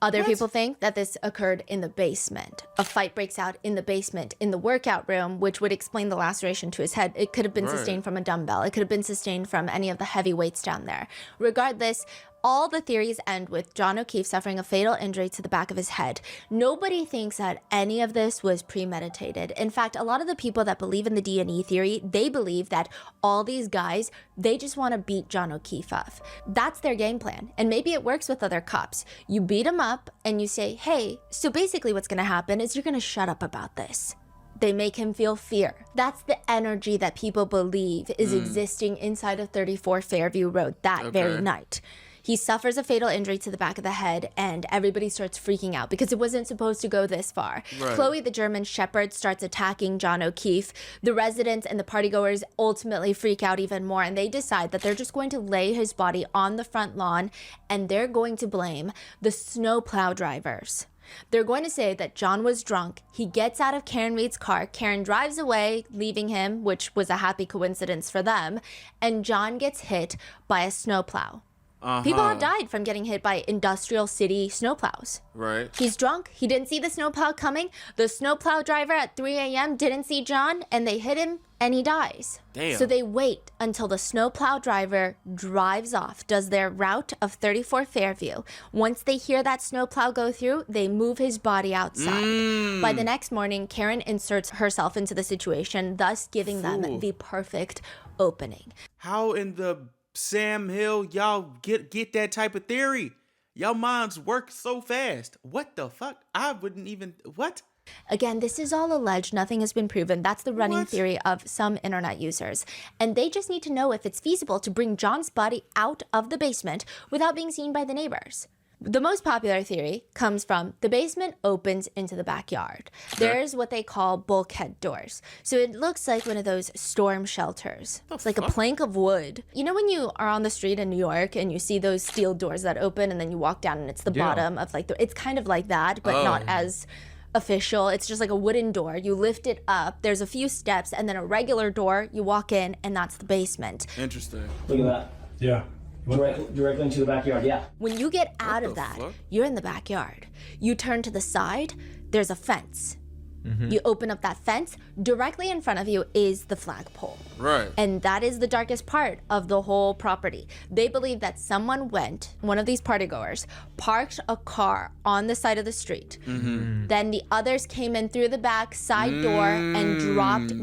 Other What? people think that this occurred in the basement. A fight breaks out in the basement, in the workout room, which would explain the laceration to his head. It could have been Right. sustained from a dumbbell. It could have been sustained from any of the heavy weights down there. Regardless, all the theories end with John O'Keefe suffering a fatal injury to the back of his head. Nobody thinks that any of this was premeditated. In fact, a lot of the people that believe in the D&E theory, they believe that all these guys, they just want to beat John O'Keefe up. That's their game plan. And maybe it works with other cops. You beat him up and you say, hey, so basically what's going to happen is you're going to shut up about this. They make him feel fear. That's the energy that people believe is existing inside of 34 Fairview Road that very Okay. night. He suffers a fatal injury to the back of the head, and everybody starts freaking out because it wasn't supposed to go this far. Right. Chloe, the German Shepherd, starts attacking John O'Keefe. The residents and the partygoers ultimately freak out even more, and they decide that they're just going to lay his body on the front lawn, and they're going to blame the snowplow drivers. They're going to say that John was drunk. He gets out of Karen Reed's car. Karen drives away, leaving him, which was a happy coincidence for them, and John gets hit by a snowplow. People have died from getting hit by industrial city snowplows. Right. He's drunk. He didn't see the snowplow coming. The snowplow driver at 3 a.m. didn't see John, and they hit him, and he dies. Damn. So they wait until the snowplow driver drives off, does their route of 34 Fairview. Once they hear that snowplow go through, they move his body outside. By the next morning, Karen inserts herself into the situation, thus giving them Fool. the perfect opening. How in the Sam Hill, y'all get that type of theory. Y'all minds work so fast. What the fuck? I wouldn't even, what? Again, this is all alleged. Nothing has been proven. That's the running What? theory of some internet users. And they just need to know if it's feasible to bring John's body out of the basement without being seen by the neighbors. The most popular theory comes from the basement opens into the backyard. There's what they call bulkhead doors. So it looks like one of those storm shelters. It's like a plank of wood. You know when you are on the street in New York and you see those steel doors that open and then you walk down and it's the bottom of like, it's kind of like that, but not as official. It's just like a wooden door. You lift it up. There's a few steps and then a regular door. You walk in and that's the basement. Interesting. Look at that. Yeah. Directly into the backyard, yeah. When you get out of the that, fuck? you're in the backyard. You turn to the side, there's a fence. You open up that fence, directly in front of you is the flagpole. Right. And that is the darkest part of the whole property. They believe that someone went, one of these partygoers, parked a car on the side of the street. Then the others came in through the back side door and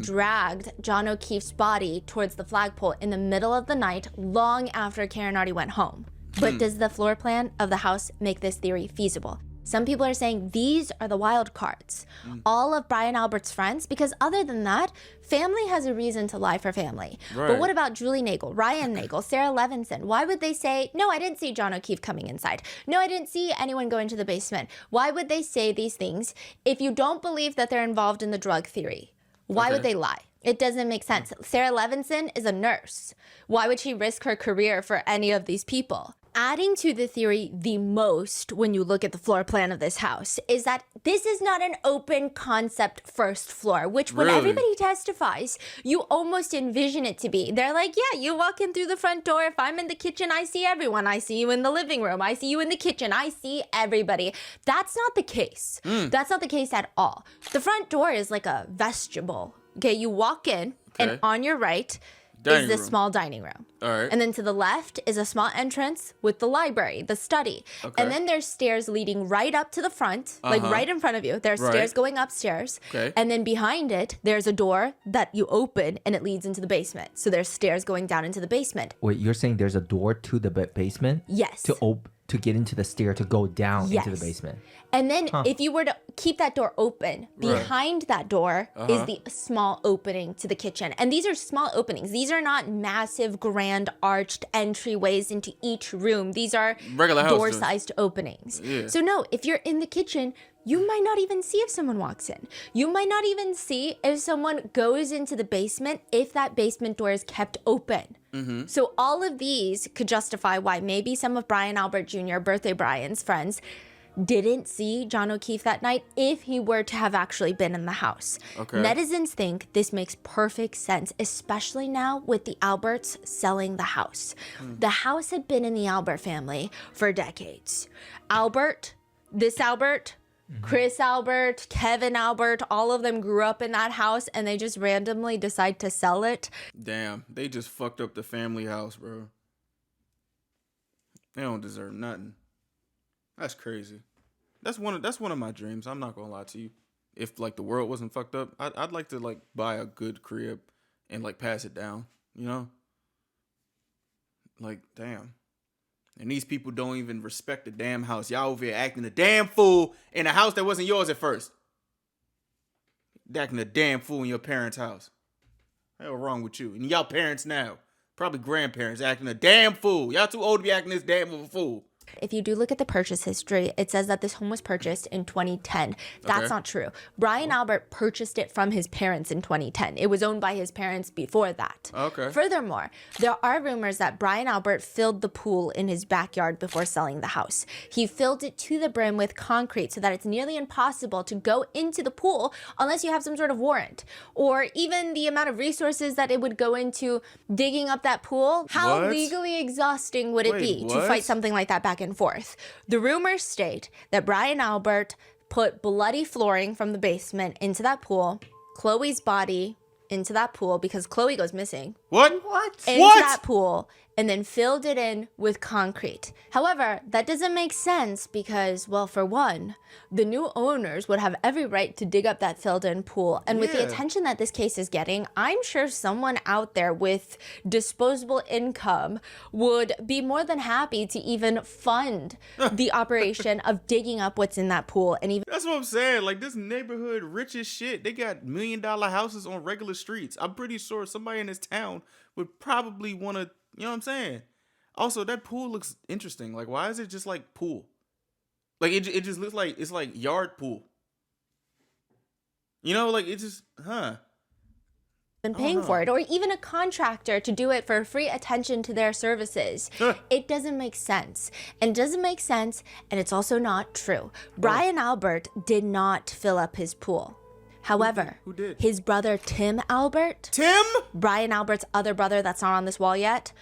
dragged John O'Keefe's body towards the flagpole in the middle of the night, long after Karen already went home. But does the floor plan of the house make this theory feasible? Some people are saying these are the wild cards. All of Brian Albert's friends, because other than that, family has a reason to lie for family. Right. But what about Julie Nagel, Ryan Nagel, Sarah Levinson? Why would they say, no, I didn't see John O'Keefe coming inside. No, I didn't see anyone go into the basement. Why would they say these things if you don't believe that they're involved in the drug theory? Why would they lie? It doesn't make sense. Sarah Levinson is a nurse. Why would she risk her career for any of these people? Adding to the theory the most when you look at the floor plan of this house is that this is not an open concept first floor, which when Really? everybody testifies, you almost envision it to be. They're like, yeah, you walk in through the front door. If I'm in the kitchen, I see everyone. I see you in the living room. I see you in the kitchen. I see everybody. That's not the case. That's not the case at all. The front door is like a vestibule. Okay, you walk in and on your right Dining is the room. small dining room. All right. And then to the left is a small entrance with the library, the study. Okay. And then there's stairs leading right up to the front, like right in front of you. There's Right. stairs going upstairs. Okay. And then behind it, there's a door that you open and it leads into the basement. So there's stairs going down into the basement. Wait, you're saying there's a door to the basement? Yes. To get into the stair to go down into Yes. the basement. And then if you were to keep that door open, behind that door is the small opening to the kitchen. And these are small openings. These are not massive, grand, arched entryways into each room. These are Regular house door-sized openings. Yeah. So no, if you're in the kitchen, you might not even see if someone walks in. You might not even see if someone goes into the basement if that basement door is kept open. So all of these could justify why maybe some of Brian Albert Jr., Birthday Brian's friends, didn't see John O'Keefe that night if he were to have actually been in the house. Okay. Netizens think this makes perfect sense, especially now with the Alberts selling the house. The house had been in the Albert family for decades. Albert, this Albert, Chris Albert, Kevin Albert, all of them grew up in that house and they just randomly decide to sell it. Damn, they just fucked up the family house, bro. They don't deserve nothing. That's crazy. That's one of my dreams. I'm not gonna lie to you. If like the world wasn't fucked up, I'd like to like buy a good crib and like pass it down. You know, like damn. And these people don't even respect the damn house. Y'all over here acting a damn fool in a house that wasn't yours at first. Acting a damn fool in your parents' house. Hell wrong with you? And y'all parents now, probably grandparents, acting a damn fool. Y'all too old to be acting this damn of a fool. If you do look at the purchase history, it says that this home was purchased in 2010. That's Okay. not true. Brian Albert purchased it from his parents in 2010. It was owned by his parents before that. Okay. Furthermore, there are rumors that Brian Albert filled the pool in his backyard before selling the house. He filled it to the brim with concrete so that it's nearly impossible to go into the pool unless you have some sort of warrant. Or even the amount of resources that it would go into digging up that pool. How What? legally exhausting would it Wait, be to what? fight something like that back and forth? The rumors state that Brian Albert put bloody flooring from the basement into that pool, Chloe's body into that pool because Chloe goes missing, What? What? into What? that pool, and then filled it in with concrete. However, that doesn't make sense because, well, for one, the new owners would have every right to dig up that filled in pool. And with the attention that this case is getting, I'm sure someone out there with disposable income would be more than happy to even fund the operation of digging up what's in that pool. And even That's what I'm saying. Like, this neighborhood rich as shit. They got $1 million houses on regular streets. I'm pretty sure somebody in this town would probably want to, you know what I'm saying? Also, that pool looks interesting. Like, why is it just like pool? Like, it just looks like it's like yard pool. You know, like it just, been paying for it, or even a contractor to do it for free attention to their services. It doesn't make sense. And it doesn't make sense, and it's also not true. Brian Albert did not fill up his pool. However, Who did? his brother Tim Albert, Tim? Brian Albert's other brother that's not on this wall yet,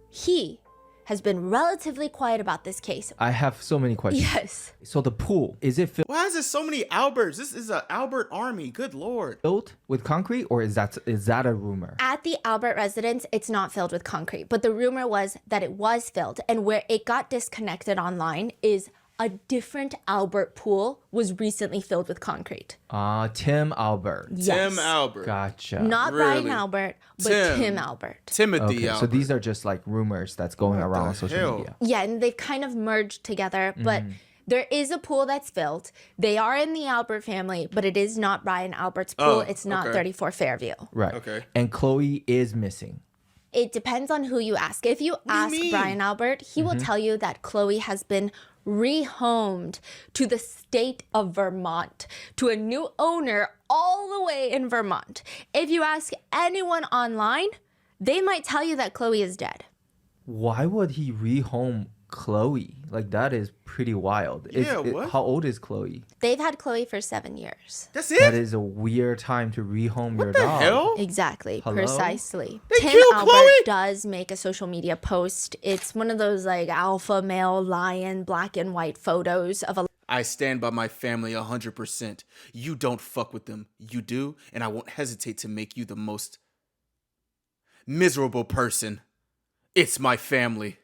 he has been relatively quiet about this case. I have so many questions. Yes. So the pool, is it Why is there so many Alberts? This is an Albert army. Good Lord. filled with concrete, or is that a rumor? At the Albert residence, it's not filled with concrete, but the rumor was that it was filled. And where it got disconnected online is a different Albert pool was recently filled with concrete. Tim Albert. Yes. Tim Albert. Gotcha. Not Brian Really? Albert, but Tim. Tim Albert. Timothy Okay, Albert. so these are just like rumors that's going around on social hell? media. Yeah, and they've kind of merged together, but there is a pool that's filled. They are in the Albert family, but it is not Brian Albert's pool. Oh, it's not okay. 34 Fairview. Right. Okay. And Chloe is missing. It depends on who you ask. If you ask mean? Brian Albert, he will tell you that Chloe has been rehomed to the state of Vermont, to a new owner all the way in Vermont. If you ask anyone online, they might tell you that Chloe is dead. Why would he rehome Chloe? Like, that is pretty wild. Yeah, what? How old is Chloe? They've had Chloe for 7 years. That's That it? is a weird time to rehome your What the dog. hell? Exactly, Hello? precisely. They Tim killed Albert Chloe? does make a social media post. It's one of those like alpha male lion black and white photos of a I stand by my family 100%. You don't fuck with them. You do, and I won't hesitate to make you the most miserable person. It's my family.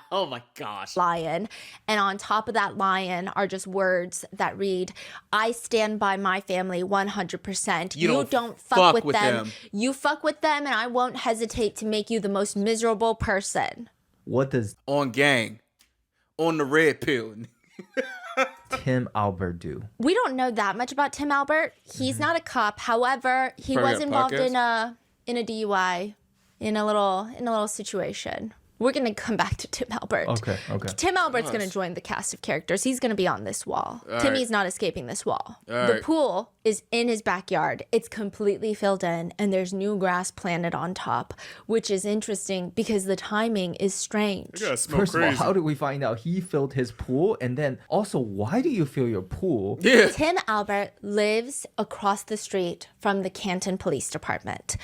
Oh my gosh. lion, and on top of that lion are just words that read, I stand by my family 100%. You don't fuck fuck with with them. them. You fuck with them, and I won't hesitate to make you the most miserable person. What does On gang. On the red pill. Tim Albert do? We don't know that much about Tim Albert. He's not a cop. However, he Probably was got involved podcast. in a DUI in a little situation. We're going to come back to Tim Albert. Okay. Tim Albert's going to join the cast of characters. He's going to be on this wall. Timmy's not escaping this wall. The right. pool is in his backyard. It's completely filled in, and there's new grass planted on top, which is interesting because the timing is strange. First of all, how did we find out he filled his pool? And then also, why do you fill your pool? Yeah. Tim Albert lives across the street from the Canton Police Department.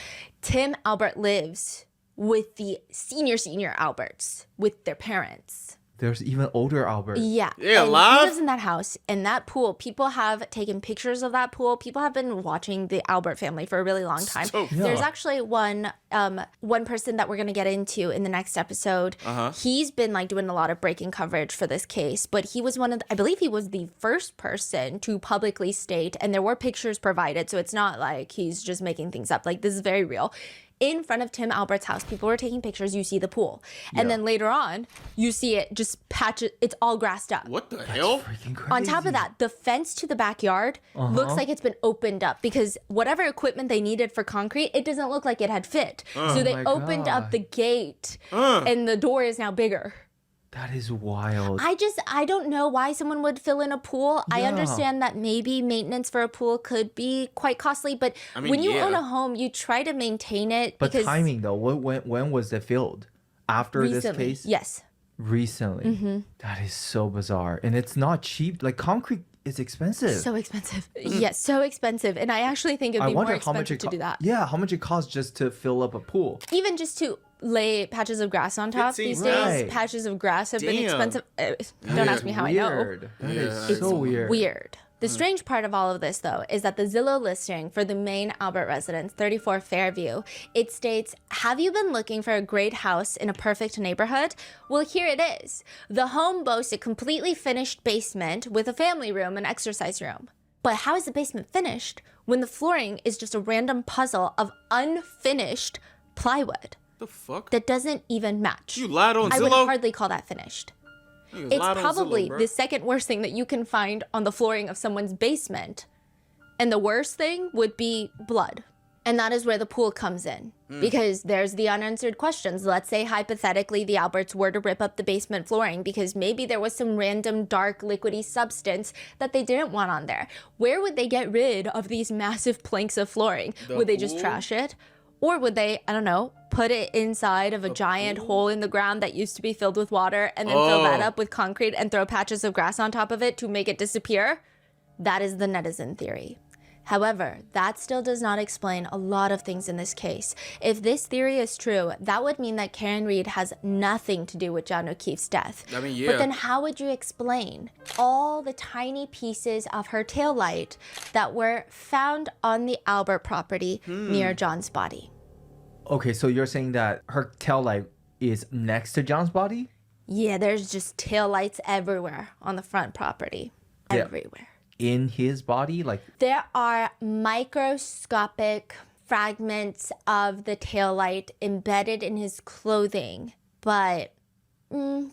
Tim Albert lives with the senior Alberts, with their parents. There's even older Albert. Yeah. Yeah, and alive? he lives in that house. And that pool, people have taken pictures of that pool. People have been watching the Albert family for a really long time. So- There's Yeah. actually one person that we're going to get into in the next episode. He's been like doing a lot of breaking coverage for this case, but he was I believe he was the first person to publicly state, and there were pictures provided, so it's not like he's just making things up. Like, this is very real. In front of Tim Albert's house, people were taking pictures. You see the pool. And then later on, you see it just patches. It's all grassed up. What the hell? Freaking crazy. On top of that, the fence to the backyard looks like it's been opened up because whatever equipment they needed for concrete, it doesn't look like it had fit. So they my opened up God. the gate and the door is now bigger. That is wild. I don't know why someone would fill in a pool. I Yeah. understand that maybe maintenance for a pool could be quite costly, but I mean, when you yeah. own a home, you try to maintain it But because timing though, when was it filled? After recently, this case? yes. Recently. That is so bizarre. And it's not cheap. Like, concrete is expensive. So expensive. Yes, so expensive. And I actually think it'd I be more wonder how much expensive it to do that. Yeah, how much it costs just to fill up a pool. Even just to lay patches of grass on top 15 these days, Right. patches of grass have been Damn. expensive. Don't ask me how I know. Weird. That is Yeah. so weird. Weird. The strange part of all of this, though, is that the Zillow listing for the main Albert residence, 34 Fairview, it states, have you been looking for a great house in a perfect neighborhood? Well, here it is. The home boasts a completely finished basement with a family room and exercise room. But how is the basement finished when the flooring is just a random puzzle of unfinished plywood The fuck? that doesn't even match? You lied on I would Zillow? hardly call that finished. Niggas It's lied on probably Zillow, bro. the second worst thing that you can find on the flooring of someone's basement. And the worst thing would be blood. And that is where the pool comes in. Because there's the unanswered questions. Let's say hypothetically the Alberts were to rip up the basement flooring because maybe there was some random dark liquidy substance that they didn't want on there. Where would they get rid of these massive planks of flooring? Would they just pool? trash it? Or would they, I don't know, put it inside of a giant hole in the ground that used to be filled with water and then fill that up with concrete and throw patches of grass on top of it to make it disappear? That is the netizen theory. However, that still does not explain a lot of things in this case. If this theory is true, that would mean that Karen Reed has nothing to do with John O'Keefe's death. I mean, yeah. But then how would you explain all the tiny pieces of her taillight that were found on the Albert property near John's body? Okay, so you're saying that her tail light is next to John's body? Yeah, there's just taillights everywhere on the front property. Yeah. Everywhere. In his body? Like, There are microscopic fragments of the taillight embedded in his clothing, but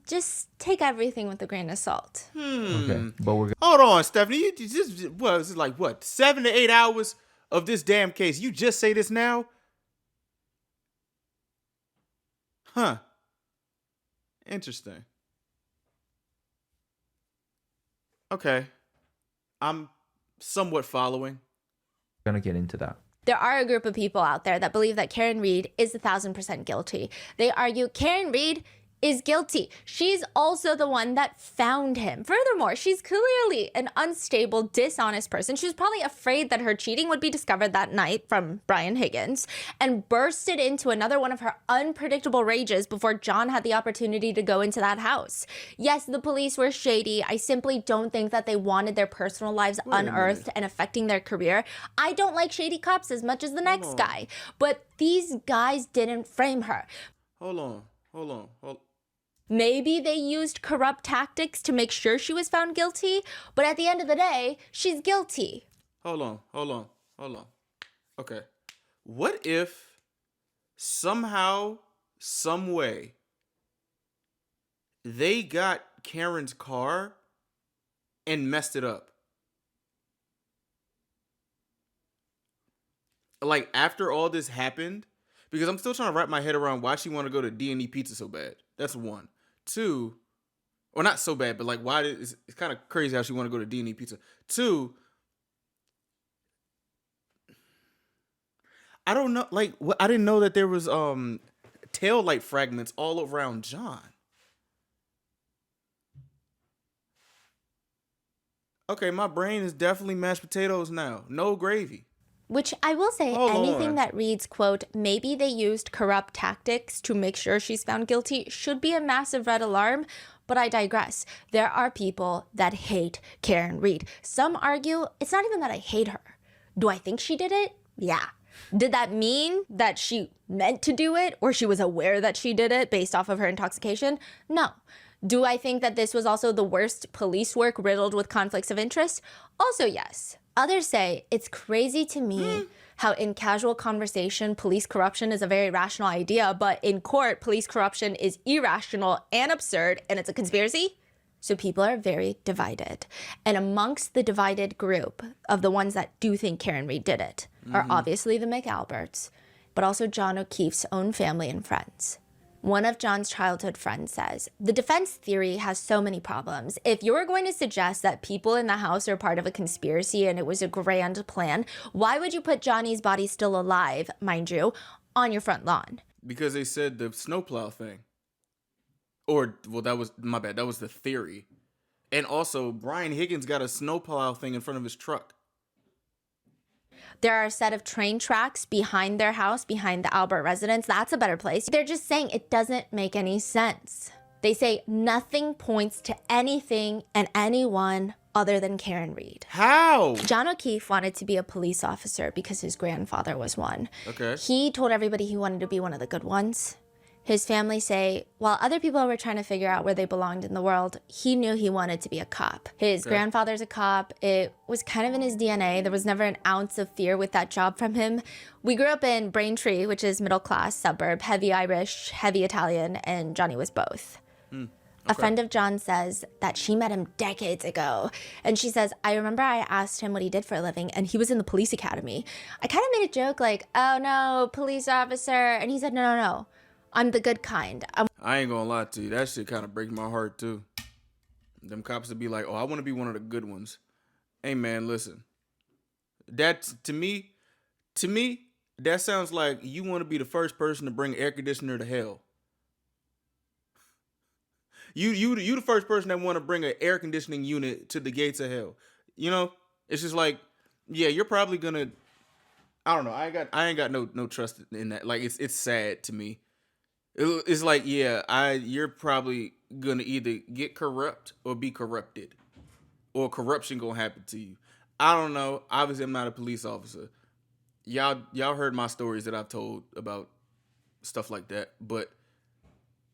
just take everything with a grain of salt. okay. But we're Hold on, Stephanie. You just, what, is it like, what, 7 to 8 hours of this damn case? You just say this now? Huh. Interesting. Okay. I'm somewhat following. gonna get into that. There are a group of people out there that believe that Karen Reed is 1,000% guilty. They argue Karen Reed is guilty. She's also the one that found him. Furthermore, she's clearly an unstable, dishonest person. She was probably afraid that her cheating would be discovered that night from Brian Higgins and bursted into another one of her unpredictable rages before John had the opportunity to go into that house. Yes, the police were shady. I simply don't think that they wanted their personal lives unearthed and affecting their career. I don't like shady cops as much as the next guy, but these guys didn't frame her. Hold on. Maybe they used corrupt tactics to make sure she was found guilty, but at the end of the day, she's guilty. Hold on. Okay. What if somehow, some way, they got Karen's car and messed it up? Like, after all this happened, because I'm still trying to wrap my head around why she want to go to D&E Pizza so bad. That's one. Two, or not so bad, but like, why it's kind of crazy how she want to go to D&E Pizza. Two, I don't know, like, I didn't know that there was tail light fragments all around John. Okay, my brain is definitely mashed potatoes now. No gravy. Which I will say, Hold anything on. that reads, quote, maybe they used corrupt tactics to make sure she's found guilty should be a massive red alarm. But I digress. There are people that hate Karen Reed. Some argue it's not even that I hate her. Do I think she did it? Yeah. Did that mean that she meant to do it or she was aware that she did it based off of her intoxication? No. Do I think that this was also the worst police work riddled with conflicts of interest? Also, yes. Others say it's crazy to me how in casual conversation, police corruption is a very rational idea, but in court, police corruption is irrational and absurd, and it's a conspiracy. So people are very divided. And amongst the divided group of the ones that do think Karen Reed did it are obviously the McAlberts, but also John O'Keefe's own family and friends. One of John's childhood friends says, the defense theory has so many problems. If you're going to suggest that people in the house are part of a conspiracy and it was a grand plan, why would you put Johnny's body still alive, mind you, on your front lawn? Because they said the snowplow thing. Or, well, that was, my bad, that was the theory. And also, Brian Higgins got a snowplow thing in front of his truck. There are a set of train tracks behind their house, behind the Albert residence. That's a better place. They're just saying it doesn't make any sense. They say nothing points to anything and anyone other than Karen Reed. How? John O'Keefe wanted to be a police officer because his grandfather was one. Okay. He told everybody he wanted to be one of the good ones. His family say, while other people were trying to figure out where they belonged in the world, he knew he wanted to be a cop. His grandfather's a cop. It was kind of in his DNA. There was never an ounce of fear with that job from him. We grew up in Braintree, which is middle class suburb, heavy Irish, heavy Italian, and Johnny was both. A friend of John says that she met him decades ago. And she says, I remember I asked him what he did for a living, and he was in the police academy. I kind of made a joke like, oh no, police officer. And he said, no. I'm the good kind. I ain't gonna lie to you. That shit kind of breaks my heart too. Them cops would be like, oh, I want to be one of the good ones. Hey man, listen. That to me, that sounds like you want to be the first person to bring air conditioner to hell. You the first person that want to bring an air conditioning unit to the gates of hell. You know, it's just like, yeah, you're probably gonna. I don't know. I ain't got no trust in that. Like it's sad to me. It's like, yeah, you're probably gonna either get corrupt or be corrupted, or corruption gonna happen to you. I don't know. Obviously, I'm not a police officer. Y'all heard my stories that I've told about stuff like that, but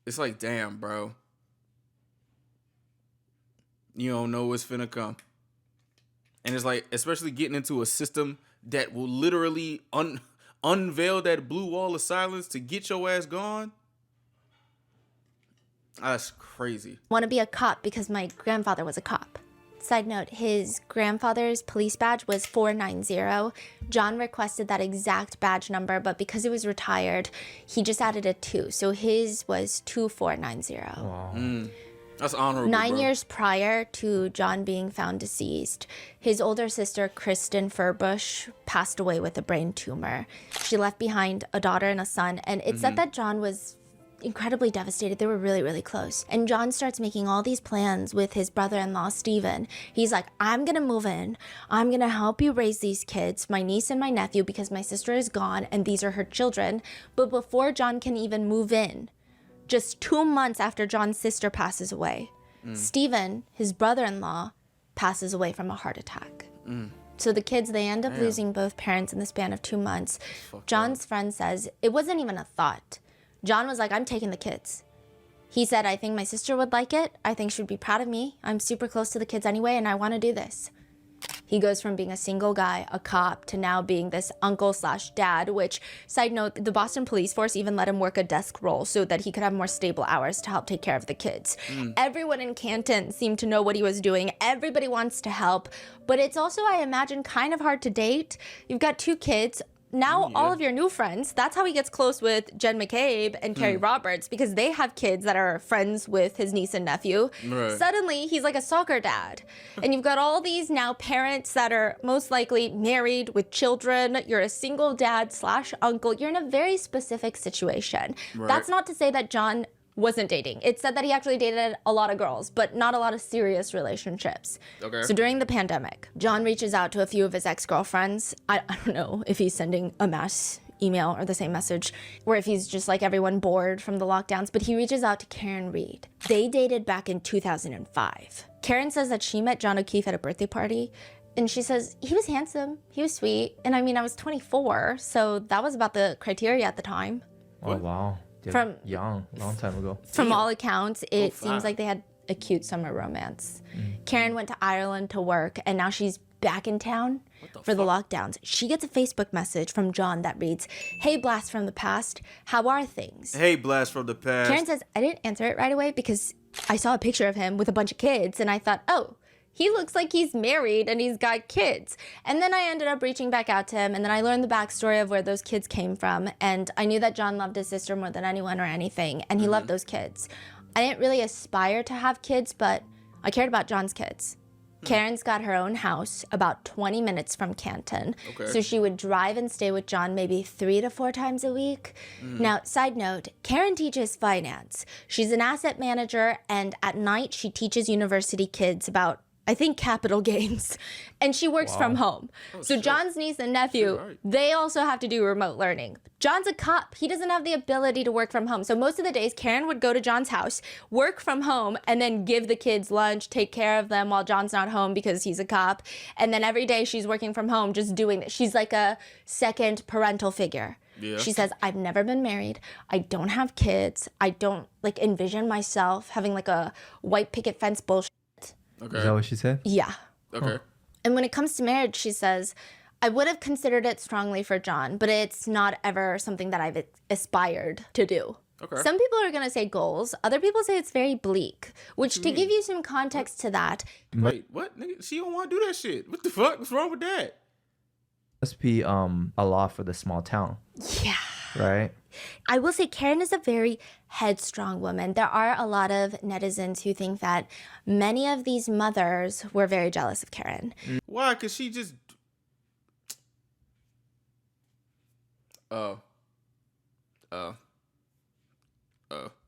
it's like, damn, bro. You don't know what's finna come. And it's like, especially getting into a system that will literally unveil that blue wall of silence to get your ass gone. That's crazy. Want to be a cop because my grandfather was a cop. Side note, his grandfather's police badge was 490. John requested that exact badge number, but because he was retired, he just added a 2. So his was 2490. Wow. That's honorable. 9 bro. years prior to John being found deceased, his older sister, Kristen Furbush, passed away with a brain tumor. She left behind a daughter and a son, and it said that John was incredibly devastated. They were really, really close. And John starts making all these plans with his brother-in-law, Stephen. He's like, I'm gonna move in. I'm gonna help you raise these kids, my niece and my nephew, because my sister is gone and these are her children. But before John can even move in, just 2 months after John's sister passes away, Stephen, his brother-in-law, passes away from a heart attack. So the kids, they end up losing both parents in the span of 2 months. John's friend says it wasn't even a thought. John was like, I'm taking the kids. He said, I think my sister would like it. I think she would be proud of me. I'm super close to the kids anyway, and I want to do this. He goes from being a single guy, a cop, to now being this uncle/dad, which, side note, the Boston police force even let him work a desk role so that he could have more stable hours to help take care of the kids. Everyone in Canton seemed to know what he was doing. Everybody wants to help. But it's also, I imagine, kind of hard to date. You've got 2 kids. Now all of your new friends, that's how he gets close with Jen McCabe and Carrie Roberts, because they have kids that are friends with his niece and nephew. Right. Suddenly, he's like a soccer dad. And you've got all these now parents that are most likely married with children. You're a single dad/uncle. You're in a very specific situation. Right. That's not to say that John wasn't dating. It said that he actually dated a lot of girls, but not a lot of serious relationships. Okay. So during the pandemic, John reaches out to a few of his ex-girlfriends. I don't know if he's sending a mass email or the same message, or if he's just like everyone bored from the lockdowns, but he reaches out to Karen Reed. They dated back in 2005. Karen says that she met John O'Keefe at a birthday party, and she says, he was handsome, he was sweet, and I mean, I was 24, so that was about the criteria at the time. Oh, wow. They're From- young, long time ago. From all accounts, it wow. seems like they had a cute summer romance. Karen went to Ireland to work, and now she's back in town for the lockdowns. She gets a Facebook message from John that reads, hey, blast from the past, how are things? Hey, blast from the past. Karen says, I didn't answer it right away because I saw a picture of him with a bunch of kids, and I thought, oh, he looks like he's married and he's got kids. And then I ended up reaching back out to him, and then I learned the backstory of where those kids came from. And I knew that John loved his sister more than anyone or anything, and he loved those kids. I didn't really aspire to have kids, but I cared about John's kids. Karen's got her own house about 20 minutes from Canton. Okay. So she would drive and stay with John maybe 3 to 4 times a week. Now, side note, Karen teaches finance. She's an asset manager, and at night she teaches university kids about I think capital gains, and she works from home. So John's niece and nephew, they also have to do remote learning. John's a cop. He doesn't have the ability to work from home. So most of the days, Karen would go to John's house, work from home, and then give the kids lunch, take care of them while John's not home because he's a cop. And then every day she's working from home, just doing this. She's like a second parental figure. Yeah. She says, I've never been married. I don't have kids. I don't like envision myself having like a white picket fence bullshit. Okay. Is that what she said? Yeah. Okay. And when it comes to marriage, she says, I would have considered it strongly for John, but it's not ever something that I've aspired to do. Okay. Some people are going to say goals. Other people say it's very bleak, which to give you some context to that. Wait, what? Nigga, she don't want to do that shit. What the fuck? What's wrong with that? Must be a lot for the small town. Yeah. Right? I will say Karen is a very headstrong woman. There are a lot of netizens who think that many of these mothers were very jealous of Karen. Why? Because she just...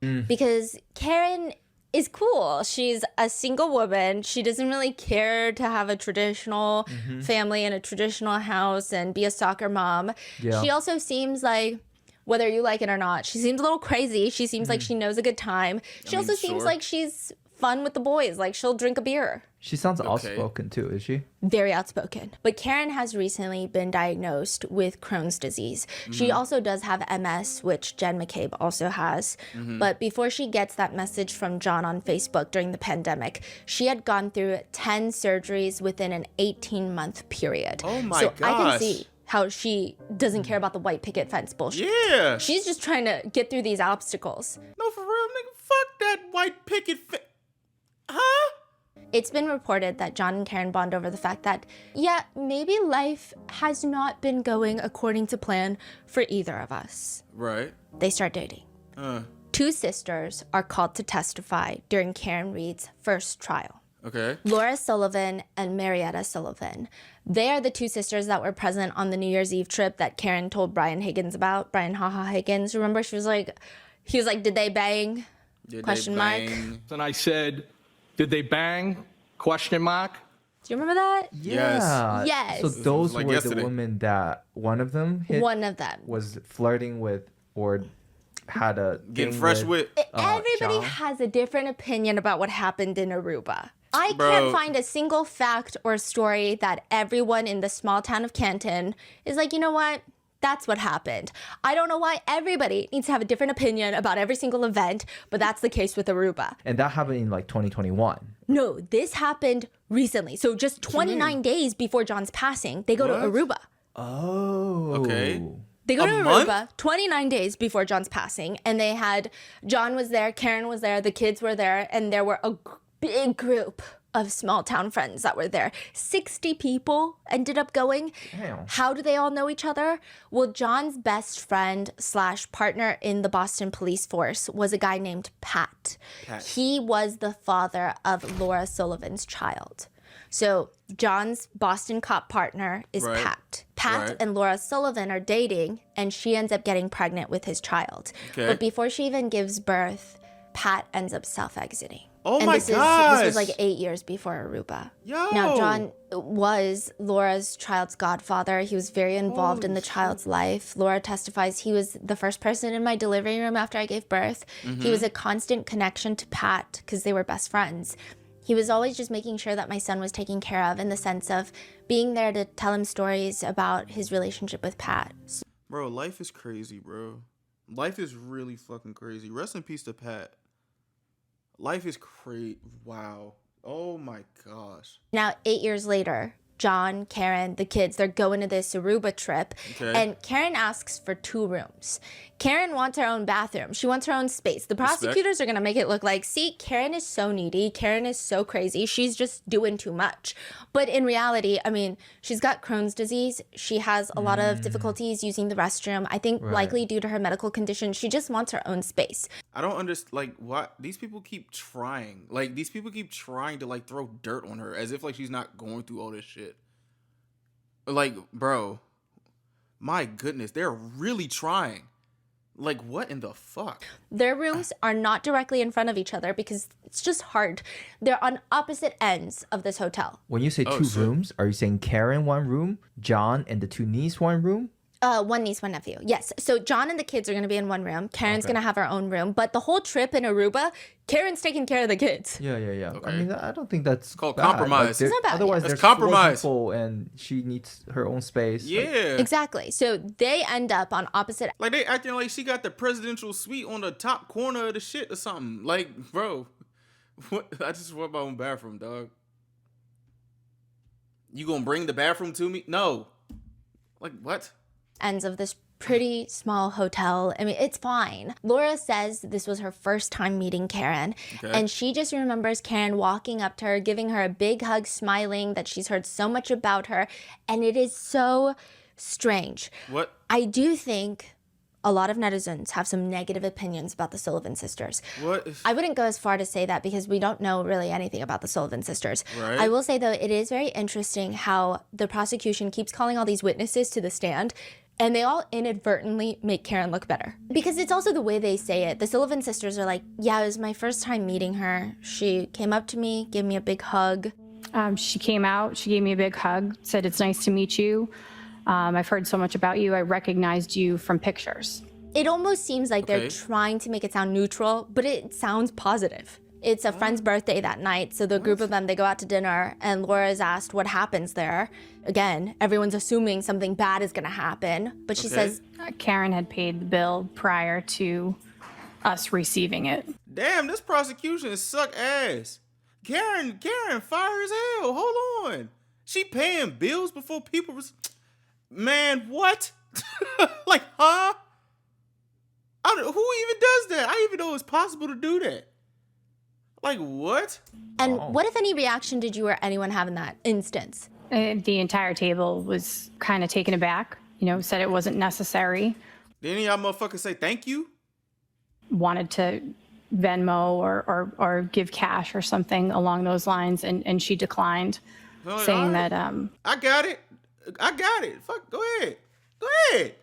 Because Karen is cool. She's a single woman. She doesn't really care to have a traditional family in a traditional house and be a soccer mom. Yeah. She also seems like, whether you like it or not, she seems a little crazy. She seems like she knows a good time. She also seems like she's fun with the boys. Like she'll drink a beer. She sounds outspoken too, is she? Very outspoken. But Karen has recently been diagnosed with Crohn's disease. She also does have MS, which Jen McCabe also has. But before she gets that message from John on Facebook during the pandemic, she had gone through 10 surgeries within an 18-month period. Oh my so gosh. I can see how she doesn't care about the white picket fence bullshit. Yeah. She's just trying to get through these obstacles. No, for real, nigga. Fuck that white picket fence. Huh? It's been reported that John and Karen bond over the fact that, yeah, maybe life has not been going according to plan for either of us. Right. They start dating. Two sisters are called to testify during Karen Reed's first trial. Okay. Laura Sullivan and Marietta Sullivan. They are the two sisters that were present on the New Year's Eve trip that Karen told Brian Higgins about. Brian Haha Higgins. Remember, he was like, did they bang? Question mark. And I said, did they bang? Question mark. Do you remember that? Yeah. Yes. So those like were yesterday. the women that one of them hit. One of them was flirting with or had a Getting thing fresh with. Everybody John. has a different opinion about what happened in Aruba. I Bro. can't find a single fact or story that everyone in the small town of Canton is like, you know what? That's what happened. I don't know why everybody needs to have a different opinion about every single event, but that's the case with Aruba. And that happened in like 2021. No, this happened recently. So just 29 days before John's passing, they go to Aruba. Oh. Okay. They go A to month? Aruba 29 days before John's passing, and they had, John was there, Karen was there, the kids were there, and there were a big group of small town friends that were there. 60 people ended up going. Damn. How do they all know each other? Well, John's best friend / partner in the Boston police force was a guy named Pat. He was the father of Laura Sullivan's child. So John's Boston cop partner is Pat. Pat and Laura Sullivan are dating, and she ends up getting pregnant with his child. Okay. But before she even gives birth, Pat ends up self-exiting. Oh and my gosh. This was like 8 years before Aruba. Yo. Now, John was Laura's child's godfather. He was very involved in the child's life. Laura testifies he was the first person in my delivery room after I gave birth. He was a constant connection to Pat because they were best friends. He was always just making sure that my son was taken care of in the sense of being there to tell him stories about his relationship with Pat. Bro, life is crazy, bro. Life is really fucking crazy. Rest in peace to Pat. Life is crazy. Wow. Oh my gosh. Now, 8 years later, John, Karen, the kids, they're going to this Aruba trip. Okay. And Karen asks for 2 rooms. Karen wants her own bathroom. She wants her own space. The prosecutors are going to make it look like, see, Karen is so needy. Karen is so crazy. She's just doing too much. But in reality, I mean, she's got Crohn's disease. She has a lot of difficulties using the restroom. I think likely due to her medical condition, she just wants her own space. I don't understand, like, what these people keep trying. Like, these people keep trying to, like, throw dirt on her as if, like, she's not going through all this shit. Like, bro, my goodness, they're really trying. Like, what in the fuck? Their rooms are not directly in front of each other because it's just hard. They're on opposite ends of this hotel. When you say two shit. rooms, are you saying Karen one room, John and the two nieces one room? One niece, one nephew. Yes. So John and the kids are going to be in one room. Karen's going to have her own room. But the whole trip in Aruba, Karen's taking care of the kids. Yeah. Okay. I mean, I don't think that's called bad. compromise. Like, It's not bad, Otherwise, yeah. there's That's compromise. 4 people and she needs her own space. Yeah. Exactly. So they end up on opposite. Like, they acting like she got the presidential suite on the top corner of the shit or something. Like, bro, what? I just want my own bathroom, dog. You gonna bring the bathroom to me? No. Like, what? Ends of this pretty small hotel. I mean, it's fine. Laura says this was her first time meeting Karen. Okay. And she just remembers Karen walking up to her, giving her a big hug, smiling that she's heard so much about her. And it is so strange. What? I do think a lot of netizens have some negative opinions about the Sullivan sisters. What? I wouldn't go as far to say that because we don't know really anything about the Sullivan sisters. Right. I will say, though, it is very interesting how the prosecution keeps calling all these witnesses to the stand, and they all inadvertently make Karen look better. Because it's also the way they say it. The Sullivan sisters are like, yeah, it was my first time meeting her. She came up to me, gave me a big hug. She came out, she gave me a big hug, said, "It's nice to meet you. I've heard so much about you. I recognized you from pictures." It almost seems like Okay. they're trying to make it sound neutral, but it sounds positive. It's a friend's birthday that night, so the group of them, they go out to dinner, and Laura is asked what happens there. Again, everyone's assuming something bad is gonna happen, but she Okay. says, Karen had paid the bill prior to us receiving it. Damn, this prosecution suck ass. Karen, fire as hell. Hold on. She paying bills before people was. Man, what? Like, huh? Who even does that? I didn't even know it was possible to do that. Like, what? and what, if any, reaction did you or anyone have in that instance? The entire table was kind of taken aback, said it wasn't necessary, Did any of y'all motherfuckers say thank you? wanted to Venmo or give cash or something along those lines, and she declined, No, saying alright. that I got it. Fuck, go ahead. Go ahead.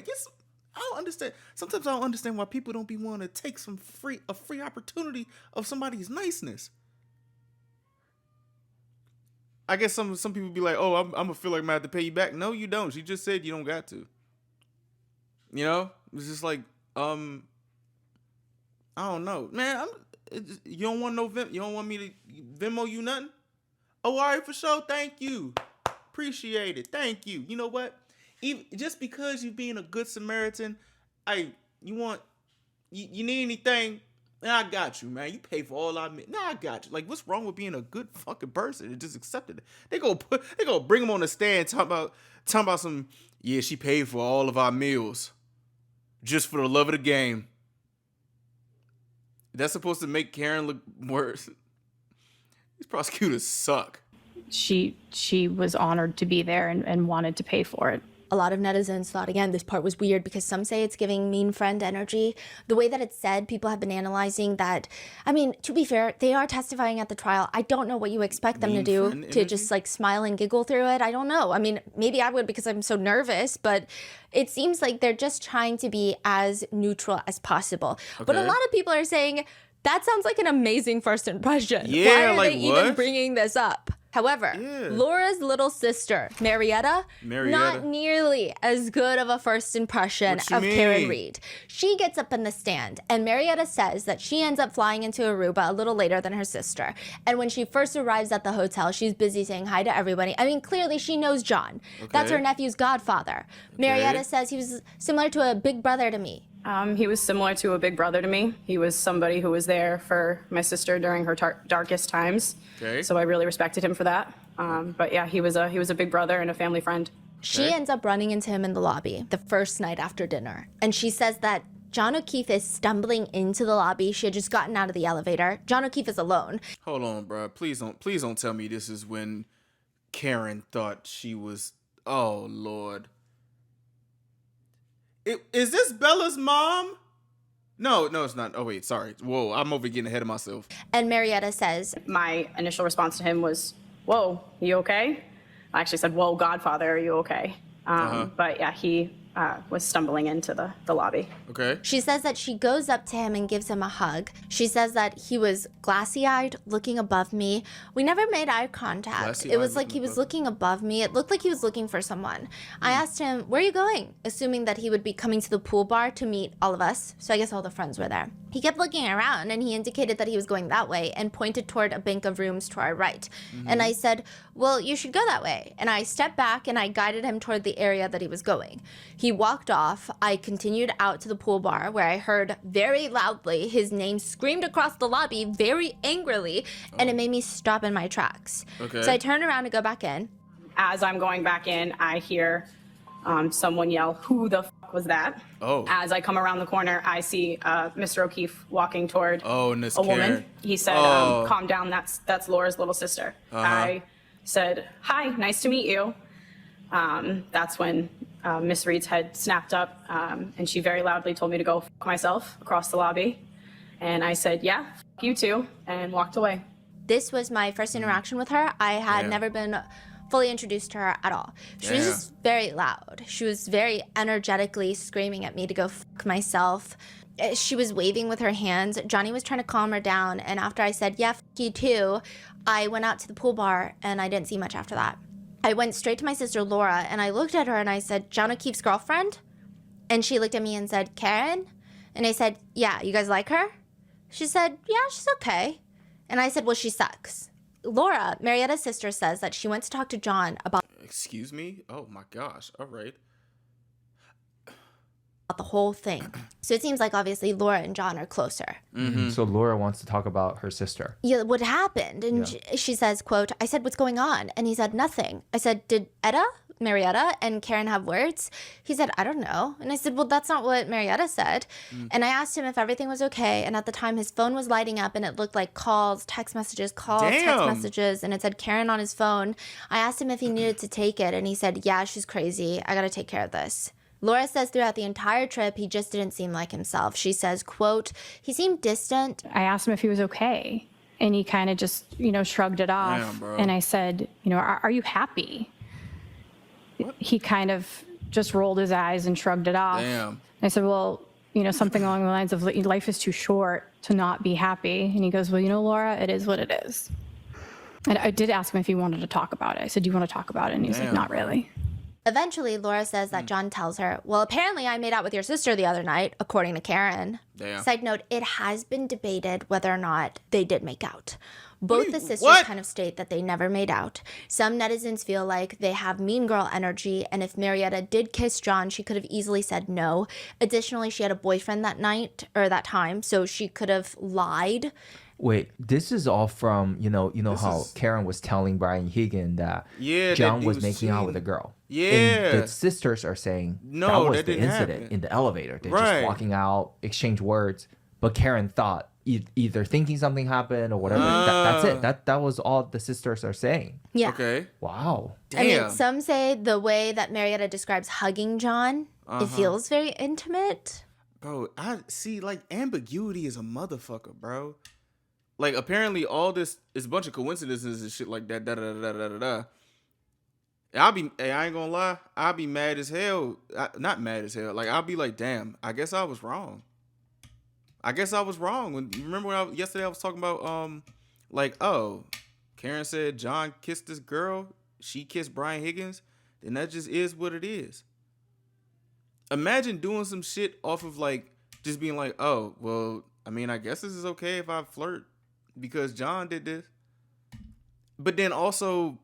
Get some. I don't understand. Sometimes I don't understand why people don't be wanting to take a free opportunity of somebody's niceness. I guess some people be like, oh, I'm gonna feel like I'm gonna have to pay you back. No, you don't. She just said you don't got to. It's just like, I don't know, man. You don't want no you don't want me to Venmo you nothing? Oh, all right, for sure. Thank you. Appreciate it. Thank you. You know what? Even just because you being a good Samaritan, you need anything, and I got you, man. You pay for all I mean. Nah, I got you. Like, what's wrong with being a good fucking person and just accepted it? They go bring him on the stand talking about some, yeah, she paid for all of our meals just for the love of the game. That's supposed to make Karen look worse. These prosecutors suck. she was honored to be there and wanted to pay for it. A lot of netizens thought, again, this part was weird because some say it's giving mean friend energy. The way that it's said, people have been analyzing that. I mean, to be fair, they are testifying at the trial. I don't know what you expect them to Mean do, friend to energy? just like smile and giggle through it. I don't know. I mean, maybe I would because I'm so nervous, but it seems like they're just trying to be as neutral as possible. But a Okay. lot of people are saying, that sounds like an amazing first impression. Why Yeah, are like they even what? bringing this up? However, Yeah. Laura's little sister, Marietta, not nearly as good of a first impression What you of Karen mean? Reed. She gets up in the stand, and Marietta says that she ends up flying into Aruba a little later than her sister. And when she first arrives at the hotel, she's busy saying hi to everybody. I mean, clearly she knows John. That's her Okay. nephew's godfather. Marietta says he was similar to a big brother to me. He was similar to a big brother to me. He was somebody who was there for my sister during her darkest times. Okay. So I really respected him for that. But yeah, he was a big brother and a family friend. She ends up running into him in the lobby the first night after dinner. And she says that John O'Keefe is stumbling into the lobby. She had just gotten out of the elevator. John O'Keefe is alone. Hold on, bro. Please don't tell me this is when Karen thought she was. Oh Lord. Is this Bella's mom? No, it's not. Oh wait, sorry. Whoa, I'm over getting ahead of myself. And Marietta says, My initial response to him was, "Whoa, you okay?" I actually said, "Whoa, Godfather, are you okay?" But yeah, he was stumbling into the lobby. Okay. She says that she goes up to him and gives him a hug. She says that he was glassy-eyed, looking above me. We never made eye contact. Glassy-eyed, It was like looking he was above. looking above me. It looked like he was looking for someone. I asked him, "Where are you going?" Assuming that he would be coming to the pool bar to meet all of us. So I guess all the friends were there. He kept looking around and he indicated that he was going that way and pointed toward a bank of rooms to our right. And I said, "Well, you should go that way." And I stepped back and I guided him toward the area that he was going. He walked off. I continued out to the pool bar where I heard very loudly his name screamed across the lobby very angrily, and it made me stop in my tracks. Okay. So I turned around to go back in. As I'm going back in, I hear someone yell, "Who the fuck was that?" Oh. As I come around the corner, I see Mr. O'Keefe walking toward Oh, and it's a woman. Karen. He said, Oh. "Calm down, that's Laura's little sister." I said, "Hi, nice to meet you." That's when Miss Reed's head snapped up, and she very loudly told me to go fuck myself across the lobby. And I said, "Yeah, fuck you too," and walked away. This was my first interaction with her. I had Damn. never been fully introduced to her at all. She was Damn. just very loud. She was very energetically screaming at me to go fuck myself. She was waving with her hands. Johnny was trying to calm her down. And after I said, "Yeah, fuck you too," I went out to the pool bar and I didn't see much after that. I went straight to my sister Laura and I looked at her and I said, "John O'Keefe's girlfriend?" And she looked at me and said, "Karen?" And I said, "Yeah, you guys like her?" She said, "Yeah, she's okay." And I said, "Well, she sucks." Laura, Marietta's sister, says that she went to talk to John about Excuse me? Oh my gosh. All right. the whole thing. So it seems like obviously Laura and John are closer. So Laura wants to talk about her sister. Yeah, what happened? And she says, quote, "I said, 'What's going on?' And he said, 'Nothing.' I said, 'Did Marietta and Karen have words?' He said, 'I don't know.' And I said, 'Well, that's not what Marietta said.' And I asked him if everything was okay. And at the time, his phone was lighting up and it looked like calls, text messages, text Damn. messages. And it said Karen on his phone. I asked him if he needed to take it. And he said, 'Yeah, she's crazy. I got to take care of this.' Laura says throughout the entire trip, he just didn't seem like himself. She says, quote, 'He seemed distant.' I asked him if he was okay, and he kind of just, shrugged it off. Damn, bro. And I said, are you happy? He kind of just rolled his eyes and shrugged it off. Damn. I said, well, something along the lines of life is too short to not be happy. And he goes, well, Laura, it is what it is. And I did ask him if he wanted to talk about it. I said, do you want to talk about it? And he's like, Damn, not bro. really. Eventually, Laura says that John tells her, "Well, apparently I made out with your sister the other night," according to Karen. Damn. Side note, it has been debated whether or not they did make out. Both the sisters what? kind of state that they never made out. Some netizens feel like they have mean girl energy, and if Marietta did kiss John, she could have easily said no. Additionally, she had a boyfriend that night, or that time, so she could have lied. Wait, this is all from, how is- Karen was telling Brian Higgin that Yeah, that John he was was making out with a cheating. girl. Yeah. And the sisters are saying No, that was that the didn't incident happen. in the elevator. They're Right. just walking out, exchange words. But Karen thought either thinking something happened or whatever. That's it. That was all the sisters are saying. Yeah. Okay. Wow. I mean, Damn. some say the way that Marietta describes hugging John, it feels very intimate. Bro, I see, like, ambiguity is a motherfucker, bro. Like, apparently all this is a bunch of coincidences and shit like that, da-da-da-da-da-da-da. And I ain't gonna lie, I'll be mad as hell. Not mad as hell. Like, I'll be like, damn, I guess I was wrong. Remember yesterday I was talking about, Karen said John kissed this girl, she kissed Brian Higgins, then that just is what it is. Imagine doing some shit off of, like, just being like, oh, well, I mean, I guess this is okay if I flirt because John did this. But then also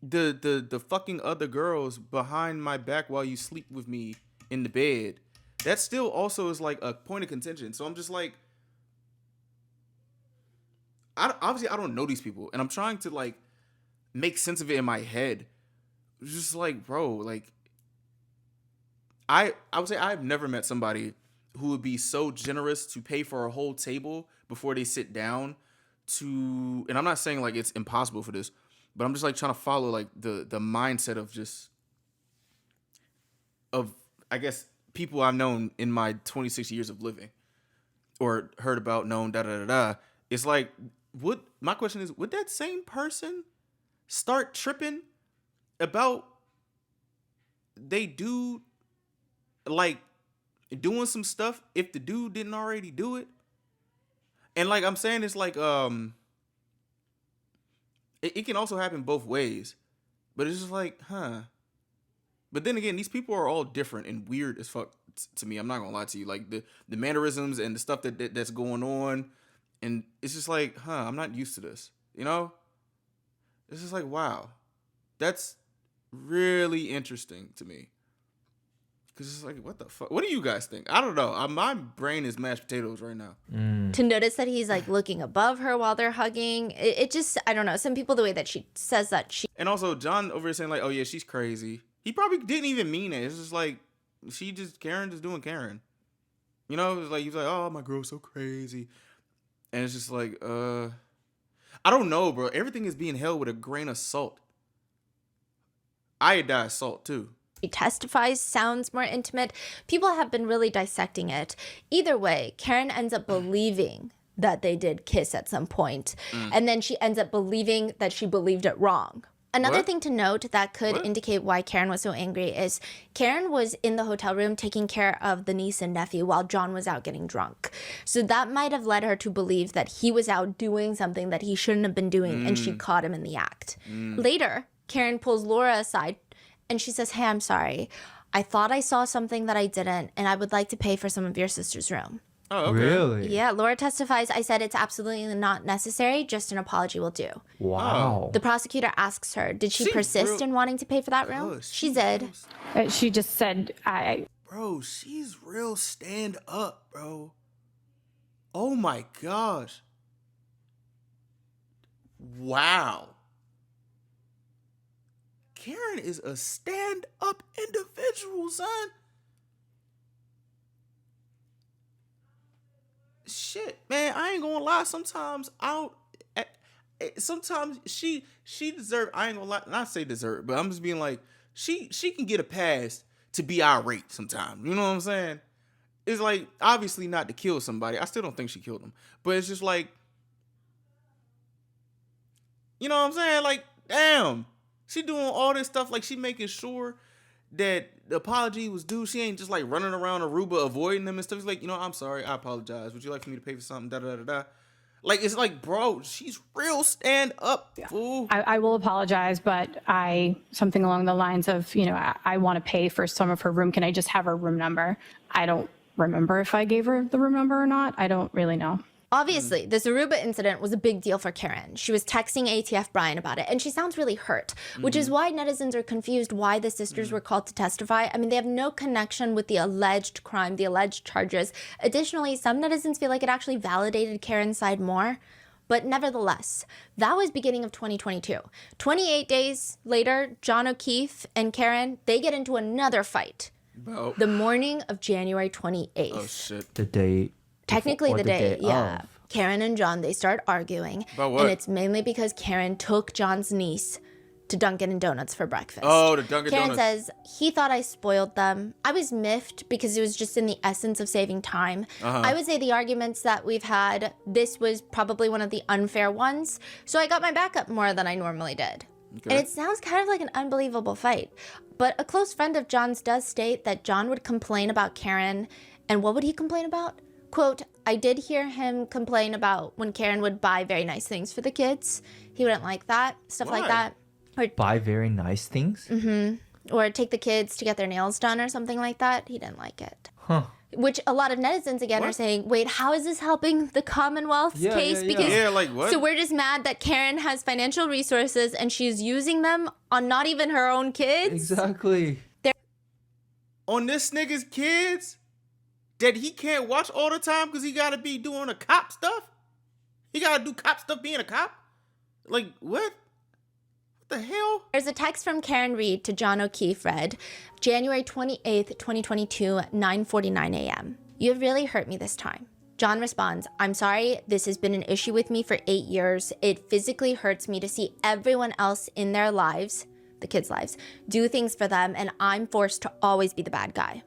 the fucking other girls behind my back while you sleep with me in the bed, that still also is like a point of contention. So I'm just like, obviously I don't know these people, and I'm trying to, like, make sense of it in my head. It's just like, bro, like, I would say I've never met somebody who would be so generous to pay for a whole table before they sit down to, and I'm not saying like it's impossible for this, but I'm just like trying to follow like the mindset of I guess people I've known in my 26 years of living or heard about, known, da-da-da-da. It's like, my question is, would that same person start tripping about they dude like doing some stuff if the dude didn't already do it. And like I'm saying, it's like it can also happen both ways. But it's just like, huh. But then again, these people are all different and weird as fuck to me. I'm not gonna lie to you. Like the mannerisms and the stuff that's going on, and it's just like, huh, I'm not used to this. You know? It's just like, wow. That's really interesting to me. Cause it's like, what the fuck? What do you guys think? I don't know. My brain is mashed potatoes right now. To notice that he's like looking above her while they're hugging, it just, I don't know. Some people, the way that she says that And also, John over here saying like, oh yeah, she's crazy. He probably didn't even mean it. It's just like, Karen just doing Karen. You know, it's like, he's like, oh, my girl's so crazy. And it's just like, I don't know, bro. Everything is being held with a grain of salt. Iodized salt too. she testifies sounds more intimate. People have been really dissecting it. Either way, Karen ends up believing that they did kiss at some point. And then she ends up believing that she believed it wrong. Another What? thing to note that could What? indicate why Karen was so angry is Karen was in the hotel room taking care of the niece and nephew while John was out getting drunk. So that might have led her to believe that he was out doing something that he shouldn't have been doing and she caught him in the act. Later, Karen pulls Laura aside and she says, hey, I'm sorry. I thought I saw something that I didn't and I would like to pay for some of your sister's room. Oh, okay. Really? Yeah, Laura testifies, I said it's absolutely not necessary, just an apology will do. Wow. The prosecutor asks her, did she She's persist real- in wanting to pay for that room? Cuz She she's did. real- She just said, Bro, she's real stand up, bro. Oh my gosh. Wow. Karen is a stand up individual, son. Shit, man, I ain't gonna lie. Sometimes sometimes she deserve. I ain't gonna lie, not say deserve, but I'm just being like she can get a pass to be irate sometimes. You know what I'm saying? It's like obviously not to kill somebody. I still don't think she killed him, but it's just like, you know what I'm saying? Like, damn, she doing all this stuff. Like she making sure that the apology was due. She ain't just like running around Aruba avoiding them and stuff. It's like, you know, I'm sorry, I apologize. Would you like for me to pay for something? Da da da da. Like it's like, bro, she's real stand up, fool. I will apologize, but something along the lines of, I want to pay for some of her room. Can I just have her room number? I don't remember if I gave her the room number or not. I don't really know. Obviously, this Aruba incident was a big deal for Karen. She was texting ATF Brian about it, and she sounds really hurt, which is why netizens are confused why the sisters were called to testify. I mean, they have no connection with the alleged crime, the alleged charges. Additionally, some netizens feel like it actually validated Karen's side more. But nevertheless, that was beginning of 2022. 28 days later, John O'Keefe and Karen, they get into another fight. Bro. The morning of January 28th. Oh shit. The day. Technically or the day, yeah. of. Karen and John, they start arguing. About what? And it's mainly because Karen took John's niece to Dunkin' Donuts for breakfast. Oh, the Dunkin' Karen Donuts. says, he thought I spoiled them. I was miffed because it was just in the essence of saving time. I would say the arguments that we've had, this was probably one of the unfair ones. So I got my back up more than I normally did. Okay. And it sounds kind of like an unbelievable fight. But a close friend of John's does state that John would complain about Karen. And what would he complain about? Quote, I did hear him complain about when Karen would buy very nice things for the kids. He wouldn't like that, stuff like Why? that. Buy very nice things? Or take the kids to get their nails done or something like that. He didn't like it. Huh. Which a lot of netizens, again, are What? saying, wait, how is this helping the Commonwealth's Yeah, case? yeah, yeah. Because Yeah, like what? So we're just mad that Karen has financial resources and she's using them on not even her own kids? Exactly. On this nigga's kids that he can't watch all the time because he gotta be doing a cop stuff? He gotta do cop stuff being a cop? Like, what? What the hell? There's a text from Karen Reed to John O'Keefe read, January 28th, 2022, 9:49 a.m. You have really hurt me this time. John responds, I'm sorry, this has been an issue with me for 8 years. It physically hurts me to see everyone else in their lives, the kids' lives, do things for them, and I'm forced to always be the bad guy.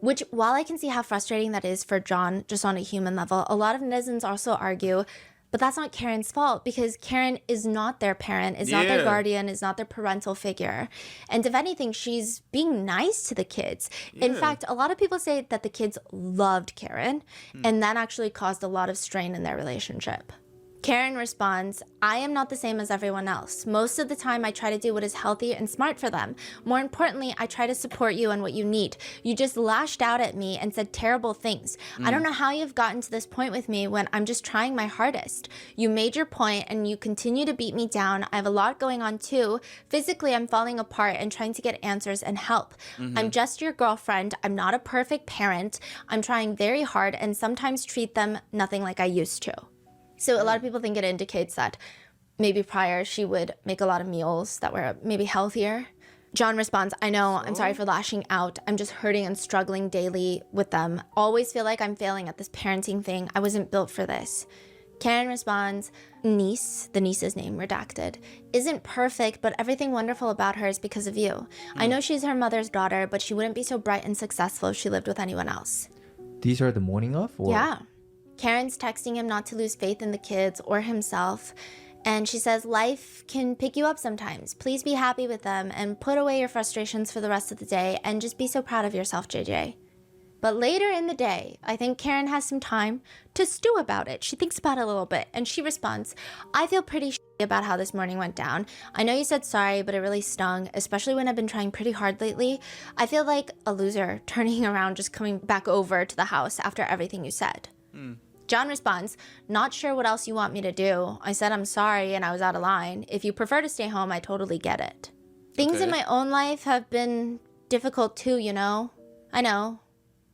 Which, while I can see how frustrating that is for John, just on a human level, a lot of netizens also argue But that's not Karen's fault because Karen is not their parent, is not their Yeah. guardian, is not their parental figure. And if anything, she's being nice to the kids. In Yeah. fact, a lot of people say that the kids loved Karen, and that actually caused a lot of strain in their relationship. Karen responds, I am not the same as everyone else. Most of the time, I try to do what is healthy and smart for them. More importantly, I try to support you and what you need. You just lashed out at me and said terrible things. I don't know how you've gotten to this point with me when I'm just trying my hardest. You made your point and you continue to beat me down. I have a lot going on too. Physically, I'm falling apart and trying to get answers and help. I'm just your girlfriend. I'm not a perfect parent. I'm trying very hard and sometimes treat them nothing like I used to. So a lot of people think it indicates that maybe prior she would make a lot of meals that were maybe healthier. John responds, I know, I'm sorry for lashing out. I'm just hurting and struggling daily with them. Always feel like I'm failing at this parenting thing. I wasn't built for this. Karen responds, niece, the niece's name redacted, isn't perfect, but everything wonderful about her is because of you. I know she's her mother's daughter, but she wouldn't be so bright and successful if she lived with anyone else. These are the morning of? Or? Yeah. Karen's texting him not to lose faith in the kids or himself. And she says, life can pick you up sometimes. Please be happy with them and put away your frustrations for the rest of the day and just be so proud of yourself, JJ. But later in the day, I think Karen has some time to stew about it. She thinks about it a little bit and she responds, I feel pretty shitty about how this morning went down. I know you said sorry, but it really stung, especially when I've been trying pretty hard lately. I feel like a loser turning around, just coming back over to the house after everything you said. John responds, not sure what else you want me to do. I said I'm sorry and I was out of line. If you prefer to stay home, I totally get it. Things in my own life have been difficult too, you know? I know.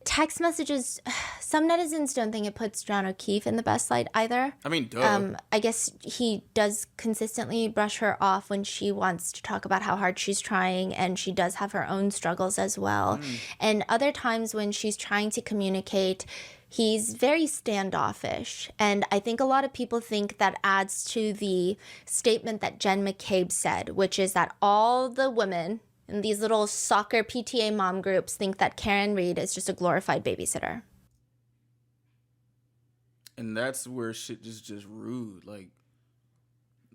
Text messages, some netizens don't think it puts John O'Keefe in the best light either. I mean, duh. I guess he does consistently brush her off when she wants to talk about how hard she's trying, and she does have her own struggles as well. And other times when she's trying to communicate, he's very standoffish. And I think a lot of people think that adds to the statement that Jen McCabe said, which is that all the women in these little soccer PTA mom groups think that Karen Reed is just a glorified babysitter. And that's where shit just rude. Like,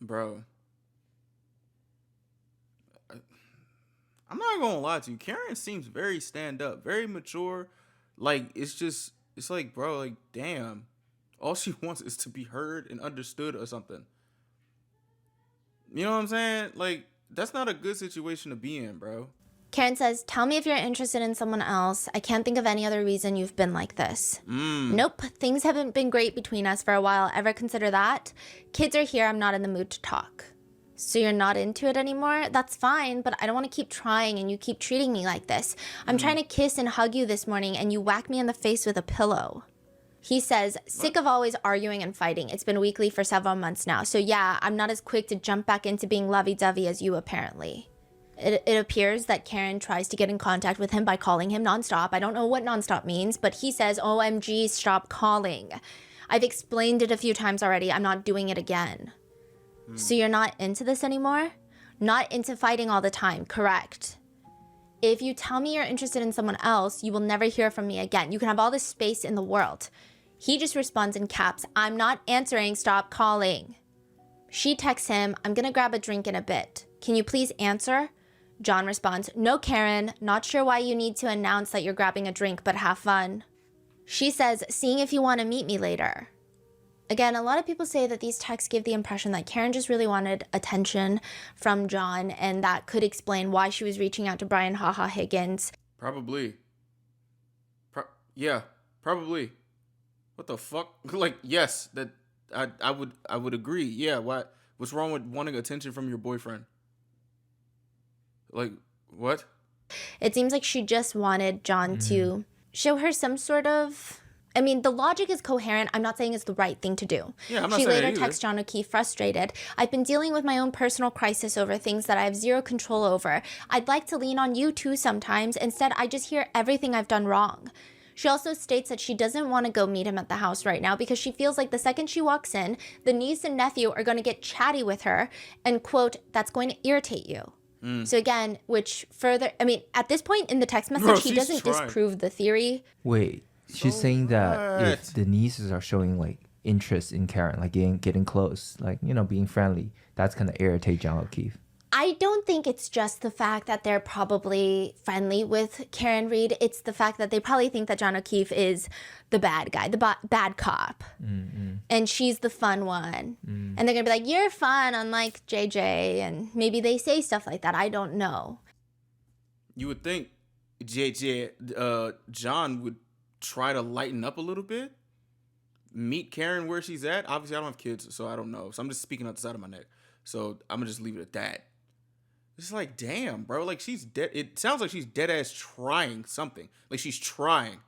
bro. I'm not gonna lie to you. Karen seems very stand up, very mature. Like, it's like, bro, like, damn. All she wants is to be heard and understood or something. You know what I'm saying? Like, that's not a good situation to be in, bro. Karen says, tell me if you're interested in someone else. I can't think of any other reason you've been like this. Nope, things haven't been great between us for a while. Ever consider that? Kids are here. I'm not in the mood to talk. So you're not into it anymore? That's fine, but I don't want to keep trying and you keep treating me like this. I'm trying to kiss and hug you this morning and you whack me in the face with a pillow. He says, sick of always arguing and fighting. It's been weekly for several months now. So yeah, I'm not as quick to jump back into being lovey-dovey as you apparently. It appears that Karen tries to get in contact with him by calling him nonstop. I don't know what nonstop means, but he says, OMG, stop calling. I've explained it a few times already. I'm not doing it again. So you're not into this anymore? Not into fighting all the time, correct? If you tell me you're interested in someone else, you will never hear from me again. You can have all the space in the world. He just responds in caps, I'm not answering, stop calling. She texts him, I'm gonna grab a drink in a bit. Can you please answer? John responds, no, Karen, not sure why you need to announce that you're grabbing a drink, but have fun. She says, seeing if you want to meet me later. Again, a lot of people say that these texts give the impression that Karen just really wanted attention from John, and that could explain why she was reaching out to Brian Haha Higgins. Probably. Yeah, probably. What the fuck? Like, yes, that I would agree. Yeah, what's wrong with wanting attention from your boyfriend? Like, what? It seems like she just wanted John to show her some sort of... I mean, the logic is coherent. I'm not saying it's the right thing to do. Yeah, I'm not she saying later it either. texts John O'Keefe frustrated. I've been dealing with my own personal crisis over things that I have zero control over. I'd like to lean on you too sometimes. Instead, I just hear everything I've done wrong. She also states that she doesn't want to go meet him at the house right now because she feels like the second she walks in, the niece and nephew are going to get chatty with her and, quote, that's going to irritate you. So again, which further, I mean, at this point in the text message, Bro, he doesn't disprove the theory. Wait, she's saying that what? if the nieces are showing like interest in Karen, like getting close, like, being friendly. That's gonna irritate John O'Keefe. I don't think it's just the fact that they're probably friendly with Karen Reed. It's the fact that they probably think that John O'Keefe is the bad guy, the bad cop. And she's the fun one. And they're going to be like, you're fun, unlike JJ. And maybe they say stuff like that. I don't know. You would think John would try to lighten up a little bit. Meet Karen where she's at. Obviously, I don't have kids, so I don't know. So I'm just speaking out the side of my neck. So I'm going to just leave it at that. It's like, damn, bro. Like, she's dead. It sounds like she's dead ass trying something. Like, she's trying.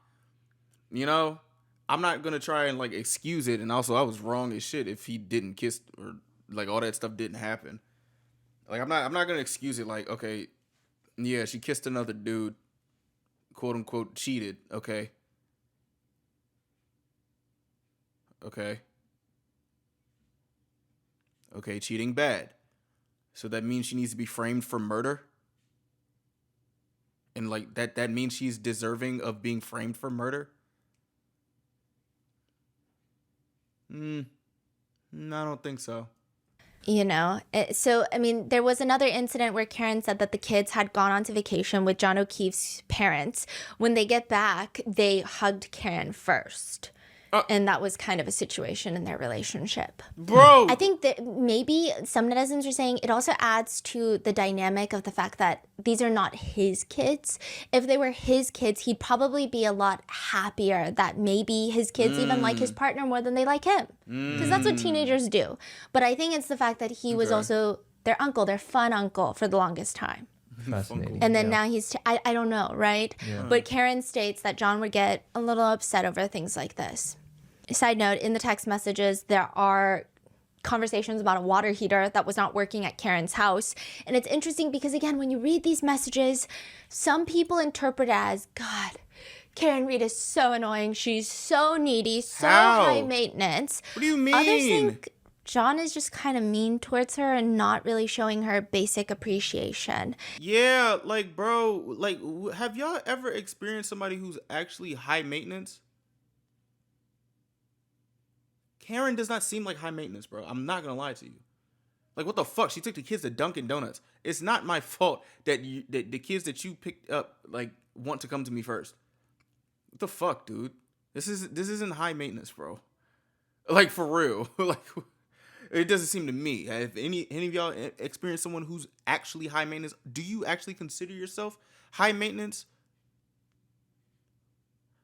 I'm not going to try and, like, excuse it. And also, I was wrong as shit if he didn't kiss or, like, all that stuff didn't happen. Like, I'm not going to excuse it. Like, okay, yeah, she kissed another dude. Quote, unquote, cheated. Okay. Okay, cheating bad. So that means she needs to be framed for murder? And like that means she's deserving of being framed for murder? I don't think so. So, I mean, there was another incident where Karen said that the kids had gone on to vacation with John O'Keefe's parents. When they get back, they hugged Karen first. And that was kind of a situation in their relationship. Bro! I think that maybe some netizens are saying it also adds to the dynamic of the fact that these are not his kids. If they were his kids, he'd probably be a lot happier that maybe his kids even like his partner more than they like him. Because that's what teenagers do. But I think it's the fact that he was also their uncle, their fun uncle for the longest time. Fascinating. And then now he's, I don't know, right? Yeah. But Karen states that John would get a little upset over things like this. Side note, in the text messages, there are conversations about a water heater that was not working at Karen's house. And it's interesting because, again, when you read these messages, some people interpret it as, God, Karen Reed is so annoying. She's so needy, so high maintenance. What do you mean? Others think John is just kind of mean towards her and not really showing her basic appreciation. Yeah, like, bro, like, have y'all ever experienced somebody who's actually high maintenance? Karen does not seem like high maintenance, bro. I'm not gonna lie to you. Like, what the fuck? She took the kids to Dunkin' Donuts. It's not my fault that the kids that you picked up, like, want to come to me first. What the fuck, dude? This isn't high maintenance, bro. Like, for real. Like, it doesn't seem to me. If any of y'all experience someone who's actually high maintenance, do you actually consider yourself high maintenance?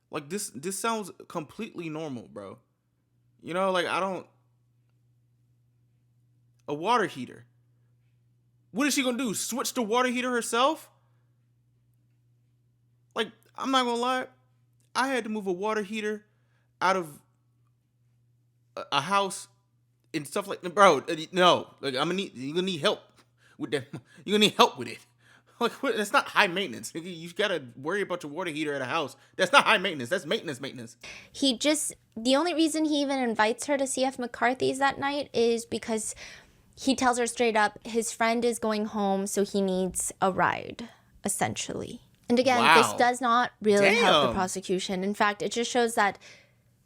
Like, this sounds completely normal, bro. Like, a water heater. What is she gonna do? Switch the water heater herself? Like, I'm not gonna lie. I had to move a water heater out of a house and stuff like that. Bro, no. Like, you're gonna need help with that. You're gonna need help with it. Like, that's not high maintenance. You gotta worry about your water heater at a house. That's not high maintenance. That's maintenance. The only reason he even invites her to CF McCarthy's that night is because he tells her straight up his friend is going home, so he needs a ride, essentially. And again, this does not really help the prosecution. In fact, it just shows that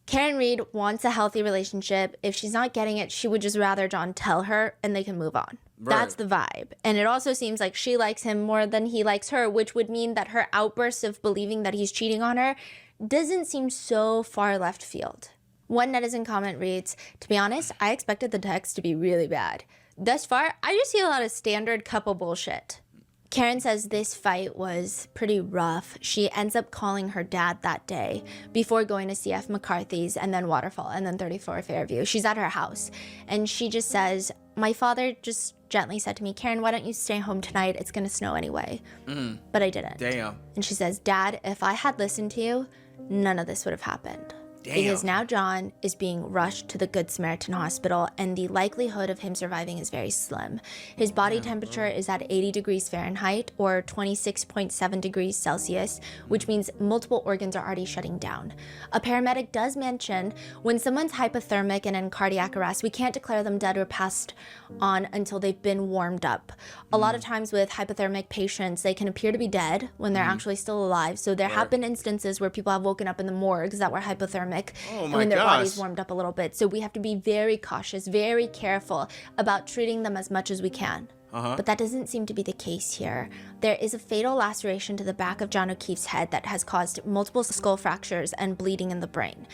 Karen Reed wants a healthy relationship. If she's not getting it, she would just rather John tell her and they can move on. Right. That's the vibe. And it also seems like she likes him more than he likes her, which would mean that her outbursts of believing that he's cheating on her doesn't seem so far left field. One netizen comment reads, "To be honest, I expected the text to be really bad. Thus far, I just see a lot of standard couple bullshit." Karen says this fight was pretty rough. She ends up calling her dad that day before going to CF McCarthy's and then Waterfall and then 34 Fairview. She's at her house and she just says, "My father just gently said to me, Karen, why don't you stay home tonight? It's going to snow anyway." But I didn't. Damn. And she says, "Dad, if I had listened to you, none of this would have happened." Because now John is being rushed to the Good Samaritan Hospital and the likelihood of him surviving is very slim. His body temperature is at 80 degrees Fahrenheit or 26.7 degrees Celsius, which means multiple organs are already shutting down. A paramedic does mention when someone's hypothermic and in cardiac arrest, we can't declare them dead or passed on until they've been warmed up. A lot of times with hypothermic patients, they can appear to be dead when they're actually still alive. So there have been instances where people have woken up in the morgues that were hypothermic stomach Oh and my when their body's gosh. warmed up a little bit. So we have to be very cautious, very careful about treating them as much as we can. But that doesn't seem to be the case here. There is a fatal laceration to the back of John O'Keefe's head that has caused multiple skull fractures and bleeding in the brain.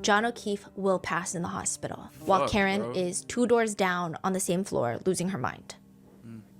John O'Keefe will pass in the hospital, while Fuck, Karen bro. is 2 doors down on the same floor, losing her mind.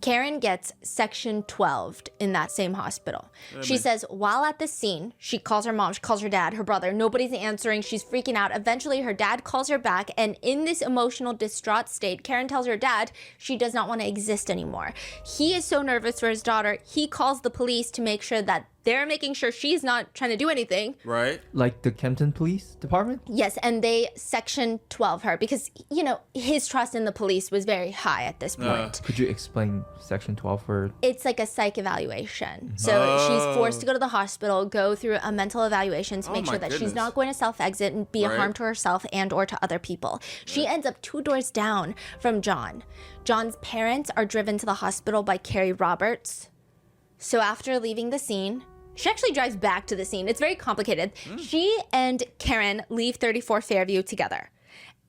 Karen gets section 12 in that same hospital. She says while at the scene, she calls her mom, she calls her dad, her brother. Nobody's answering. She's freaking out. Eventually, her dad calls her back. And in this emotional, distraught state, Karen tells her dad she does not want to exist anymore. He is so nervous for his daughter. He calls the police to make sure that they're making sure she's not trying to do anything. Right? Like the Kempton Police Department? Yes, and they section 12 her because, you know, his trust in the police was very high at this point. Could you explain Section 12 for... It's like a psych evaluation. So she's forced to go to the hospital, go through a mental evaluation to make my sure that she's goodness. not going to self-exit and be a Right. harm to herself and or to other people. She ends up 2 doors down from John. John's parents are driven to the hospital by Carrie Roberts. So after leaving the scene, she actually drives back to the scene. It's very complicated. She and Karen leave 34 Fairview together.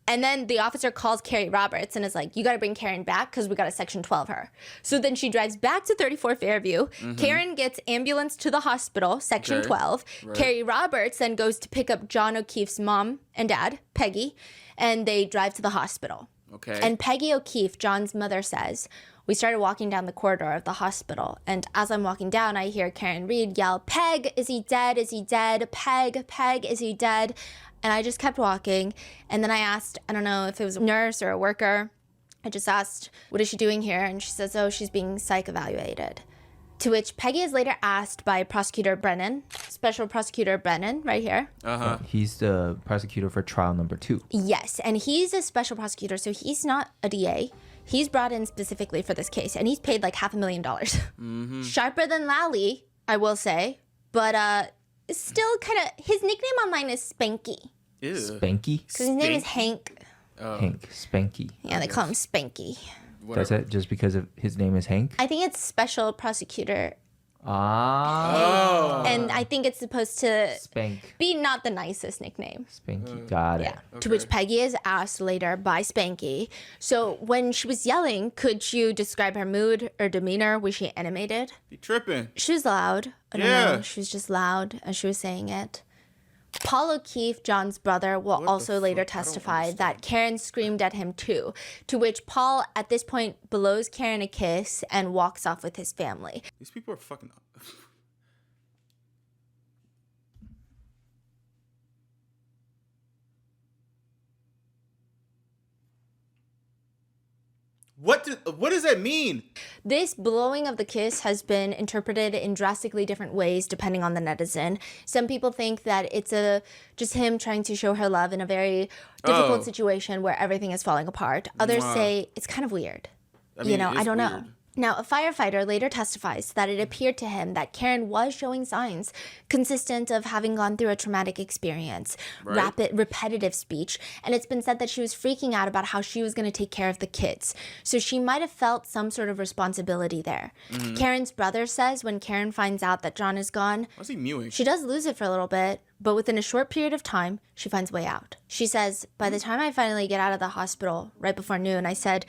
And then the officer calls Carrie Roberts and is like, you got to bring Karen back because we got to section 12 her. So then she drives back to 34 Fairview. Karen gets ambulance to the hospital, section Okay. 12. Carrie Roberts then goes to pick up John O'Keefe's mom and dad, Peggy, and they drive to the hospital. Okay. And Peggy O'Keefe, John's mother, says, we started walking down the corridor of the hospital. And as I'm walking down, I hear Karen Reed yell, Peg, is he dead? Is he dead? Peg, Peg, is he dead? And I just kept walking. And then I asked, I don't know if it was a nurse or a worker. I just asked, what is she doing here? And she says, oh, she's being psych evaluated. To which Peggy is later asked by Prosecutor Brennan, Special Prosecutor Brennan, right here. He's the prosecutor for trial number 2. Yes, and he's a special prosecutor, so he's not a DA. He's brought in specifically for this case, and he's paid like $500,000. Sharper than Lally, I will say, but still kind of, his nickname online is Spanky. Ew. Spanky? Because his name is Hank. Hank. Spanky. Yeah, they call him Spanky. That's it? Just because of his name is Hank? I think it's Special Prosecutor, Ah. and I think it's supposed to Spank. be not the nicest nickname. Spanky. Got it. Yeah. To which Peggy is asked later by Spanky, so when she was yelling, could you describe her mood or demeanor? Was she animated? Be tripping. She was loud. I don't Yeah. know. She was just loud as she was saying it. Paul O'Keefe, John's brother, will also later testify that Karen screamed at him too, to which Paul at this point blows Karen a kiss and walks off with his family. These people are fucking. What does that mean? This blowing of the kiss has been interpreted in drastically different ways depending on the netizen. Some people think that it's just him trying to show her love in a very difficult situation where everything is falling apart. Others say it's kind of weird. I mean, I it's don't know. weird. Now, a firefighter later testifies that it appeared to him that Karen was showing signs consistent of having gone through a traumatic experience, rapid, repetitive speech, and it's been said that she was freaking out about how she was going to take care of the kids. So she might have felt some sort of responsibility there. Karen's brother says when Karen finds out that John is gone, Why's he mewing? she does lose it for a little bit, but within a short period of time, she finds a way out. She says, by the time I finally get out of the hospital, right before noon, I said,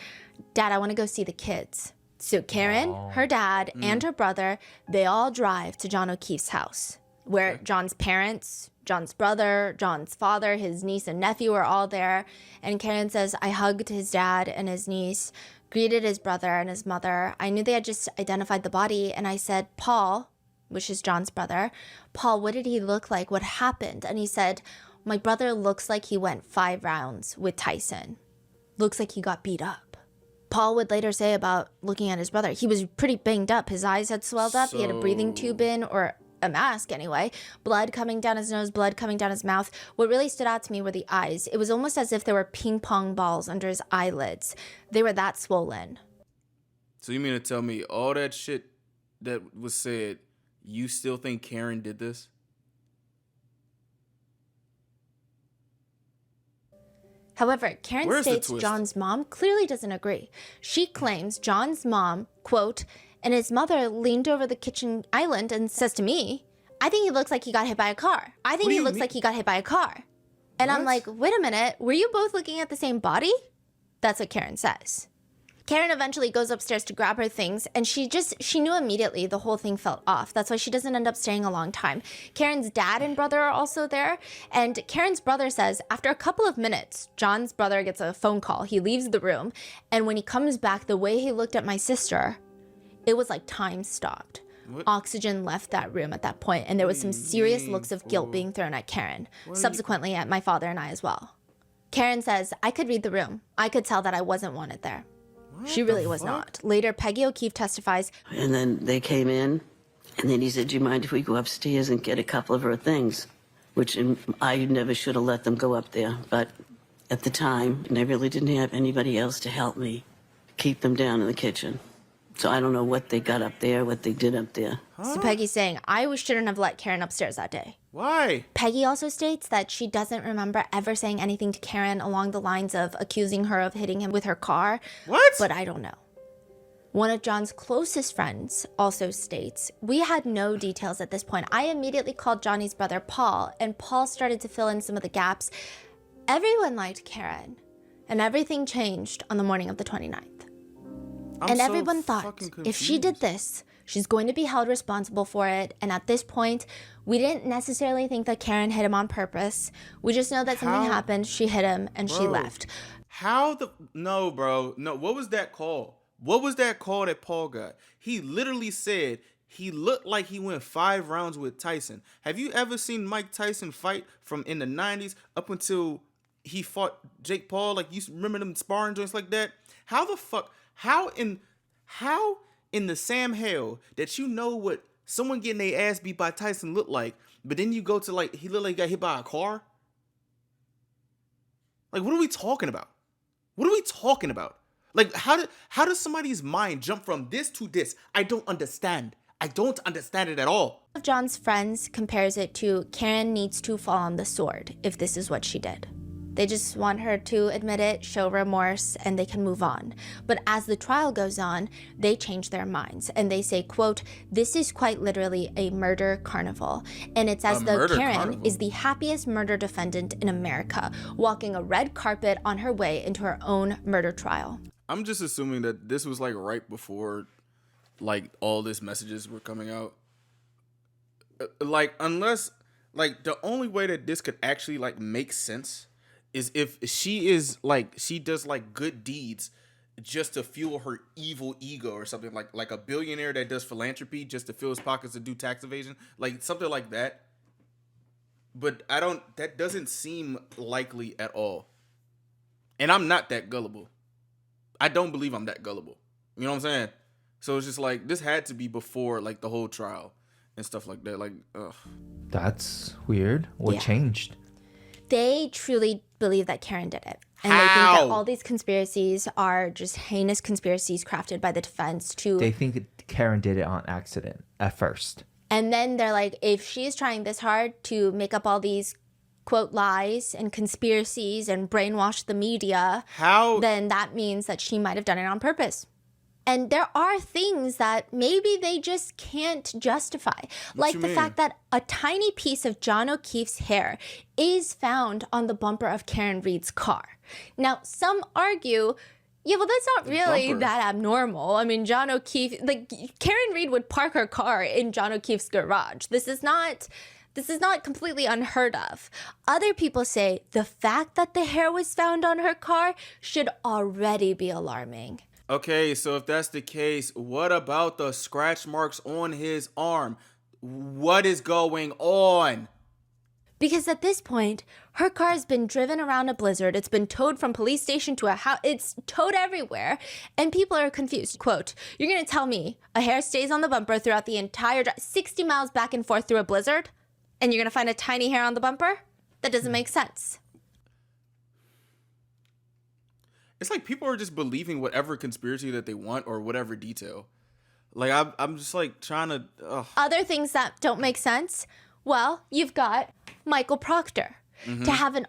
Dad, I want to go see the kids. So Karen, her dad, and her brother, they all drive to John O'Keefe's house, where John's parents, John's brother, John's father, his niece and nephew are all there. And Karen says, I hugged his dad and his niece, greeted his brother and his mother. I knew they had just identified the body, and I said, Paul, which is John's brother, Paul, what did he look like? What happened? And he said, my brother looks like he went 5 rounds with Tyson. Looks like he got beat up. Paul would later say about looking at his brother, he was pretty banged up. His eyes had swelled up. He had a breathing tube in, or a mask anyway. Blood coming down his nose, blood coming down his mouth. What really stood out to me were the eyes. It was almost as if there were ping pong balls under his eyelids. They were that swollen. So you mean to tell me all that shit that was said, you still think Karen did this? However, Karen Where's the states twist? John's mom clearly doesn't agree. She claims John's mom, quote, and his mother leaned over the kitchen island and says to me, I think he looks like he got hit by a car. I think What do he you looks mean? like he got hit by a car. And I'm like, wait a minute, were you both looking at the same body? That's what Karen says. Karen eventually goes upstairs to grab her things, and she knew immediately the whole thing felt off. That's why she doesn't end up staying a long time. Karen's dad and brother are also there, and Karen's brother says after a couple of minutes, John's brother gets a phone call. He leaves the room, and when he comes back, the way he looked at my sister, it was like time stopped. What? Oxygen left that room at that point, and there was some serious looks of guilt being thrown at Karen, subsequently at my father and I as well. Karen says, I could read the room. I could tell that I wasn't wanted there. She really was not. Later, Peggy O'Keefe testifies. And then they came in, and then he said, do you mind if we go upstairs and get a couple of her things? Which I never should have let them go up there. But at the time, and I really didn't have anybody else to help me keep them down in the kitchen. So I don't know what they got up there, what they did up there. So Peggy's saying, I shouldn't have let Karen upstairs that day. Why? Peggy also states that she doesn't remember ever saying anything to Karen along the lines of accusing her of hitting him with her car. What? But I don't know. One of John's closest friends also states, we had no details at this point. I immediately called Johnny's brother, Paul, and Paul started to fill in some of the gaps. Everyone liked Karen, and everything changed on the morning of the 29th. And everyone thought, if she did this, she's going to be held responsible for it. And at this point, we didn't necessarily think that Karen hit him on purpose. We just know that something happened. She hit him and she left. No, bro. No, what was that call? What was that call that Paul got? He literally said he looked like he went 5 rounds with Tyson. Have you ever seen Mike Tyson fight from in the 90s up until he fought Jake Paul? Like, you remember them sparring joints like that? How in the Sam hell that you know what someone getting their ass beat by Tyson looked like, but then you go to like, he looked like he got hit by a car? Like, what are we talking about? What are we talking about? Like, how does somebody's mind jump from this to this? I don't understand. I don't understand it at all. One of John's friends compares it to Karen needs to fall on the sword if this is what she did. They just want her to admit it, show remorse, and they can move on. But as the trial goes on, they change their minds. And they say, quote, this is quite literally a murder carnival. And it's as though Karen is the happiest murder defendant in America, walking a red carpet on her way into her own murder trial. I'm just assuming that this was like right before like all these messages were coming out. Like, unless, like, the only way that this could actually like make sense is if she does like good deeds just to fuel her evil ego or something, like a billionaire that does philanthropy just to fill his pockets to do tax evasion, like something like that. But that doesn't seem likely at all. And I'm not that gullible. I don't believe I'm that gullible. You know what I'm saying? So it's just like, this had to be before like the whole trial and stuff like that. Like, ugh. That's weird. What changed? They truly believe that Karen did it. And How? They think that all these conspiracies are just heinous conspiracies crafted by the defense to... They think Karen did it on accident at first. And then they're like, if she's trying this hard to make up all these, quote, lies and conspiracies and brainwash the media, then that means that she might have done it on purpose. And there are things that maybe they just can't justify. Like the fact that a tiny piece of John O'Keefe's hair is found on the bumper of Karen Reed's car. Now, some argue, yeah, well, that's not really that abnormal. I mean, John O'Keefe, like, Karen Reed would park her car in John O'Keefe's garage. This is not completely unheard of. Other people say the fact that the hair was found on her car should already be alarming. Okay, so if that's the case, what about the scratch marks on his arm? What is going on? Because at this point, her car has been driven around a blizzard. It's been towed from police station to a house. It's towed everywhere. And people are confused. Quote, you're going to tell me a hair stays on the bumper throughout the entire drive, 60 miles back and forth through a blizzard? And you're going to find a tiny hair on the bumper? That doesn't make sense. It's like people are just believing whatever conspiracy that they want or whatever detail. Like, I'm just like trying to... Other things that don't make sense? Well, you've got Michael Proctor. Mm-hmm. To have an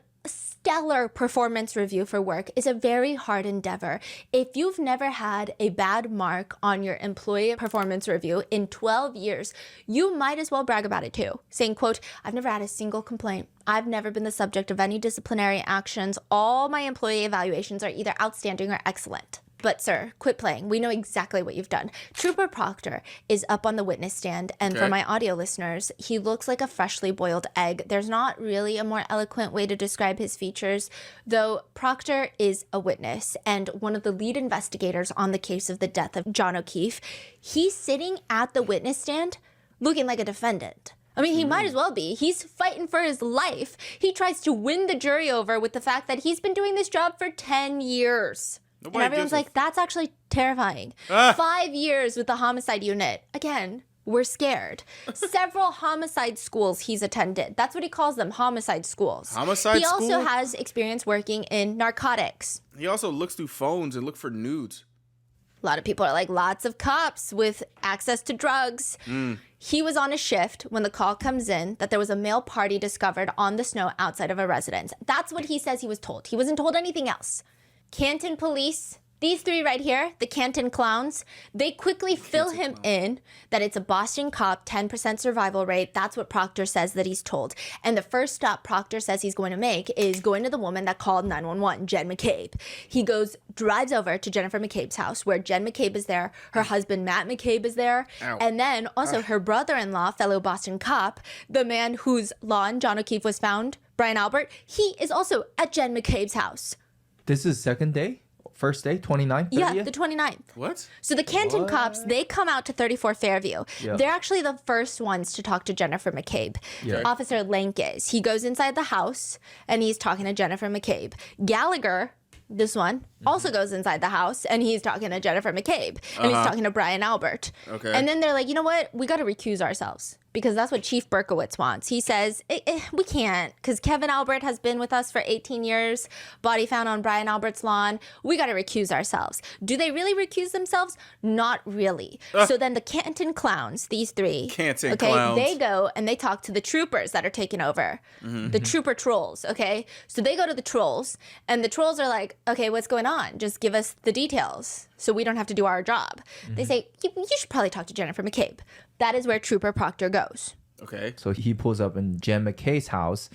stellar performance review for work is a very hard endeavor. If you've never had a bad mark on your employee performance review in 12 years, you might as well brag about it too, saying, quote, I've never had a single complaint. I've never been the subject of any disciplinary actions. All my employee evaluations are either outstanding or excellent. But sir, quit playing. We know exactly what you've done. Trooper Proctor is up on the witness stand, and for my audio listeners, he looks like a freshly boiled egg. There's not really a more eloquent way to describe his features, though Proctor is a witness and one of the lead investigators on the case of the death of John O'Keefe. He's sitting at the witness stand looking like a defendant. I mean, he might as well be. He's fighting for his life. He tries to win the jury over with the fact that he's been doing this job for 10 years. And everyone's like, that's actually terrifying. 5 years with the homicide unit. Again, we're scared. Several homicide schools he's attended. That's what he calls them, homicide schools. Homicide school? He also has experience working in narcotics. He also looks through phones and look for nudes. A lot of people are like, lots of cops with access to drugs. He was on a shift when the call comes in that there was a male party discovered on the snow outside of a residence. That's what he says he was told. He wasn't told anything else. Canton police, these three right here, the Canton clowns, they quickly fill him in that it's a Boston cop, 10% survival rate. That's what Proctor says that he's told. And the first stop Proctor says he's going to make is going to the woman that called 911, Jen McCabe. He drives over to Jennifer McCabe's house where Jen McCabe is there. Her husband, Matt McCabe, is there. Ow. And then also her brother-in-law, fellow Boston cop, the man whose lawn John O'Keefe was found, Brian Albert, he is also at Jen McCabe's house. This is second day? First day? 29th? 30th? Yeah, the 29th. What? So the Canton cops, they come out to 34 Fairview. Yeah. They're actually the first ones to talk to Jennifer McCabe. Yeah. Officer Lank is. He goes inside the house and he's talking to Jennifer McCabe. Gallagher, this one, also goes inside the house and he's talking to Jennifer McCabe. And he's talking to Brian Albert. Okay. And then they're like, you know what? We got to recuse ourselves. Because that's what Chief Berkowitz wants. He says, we can't, because Kevin Albert has been with us for 18 years, body found on Brian Albert's lawn. We got to recuse ourselves. Do they really recuse themselves? Not really. So then the Canton clowns, these three, clowns. they go and they talk to the troopers that are taking over, the trooper trolls, okay? So they go to the trolls, and the trolls are like, okay, what's going on? Just give us the details so we don't have to do our job. They say, you should probably talk to Jennifer McCabe. That is where Trooper Proctor goes. Okay. So he pulls up in Jen McKay's house,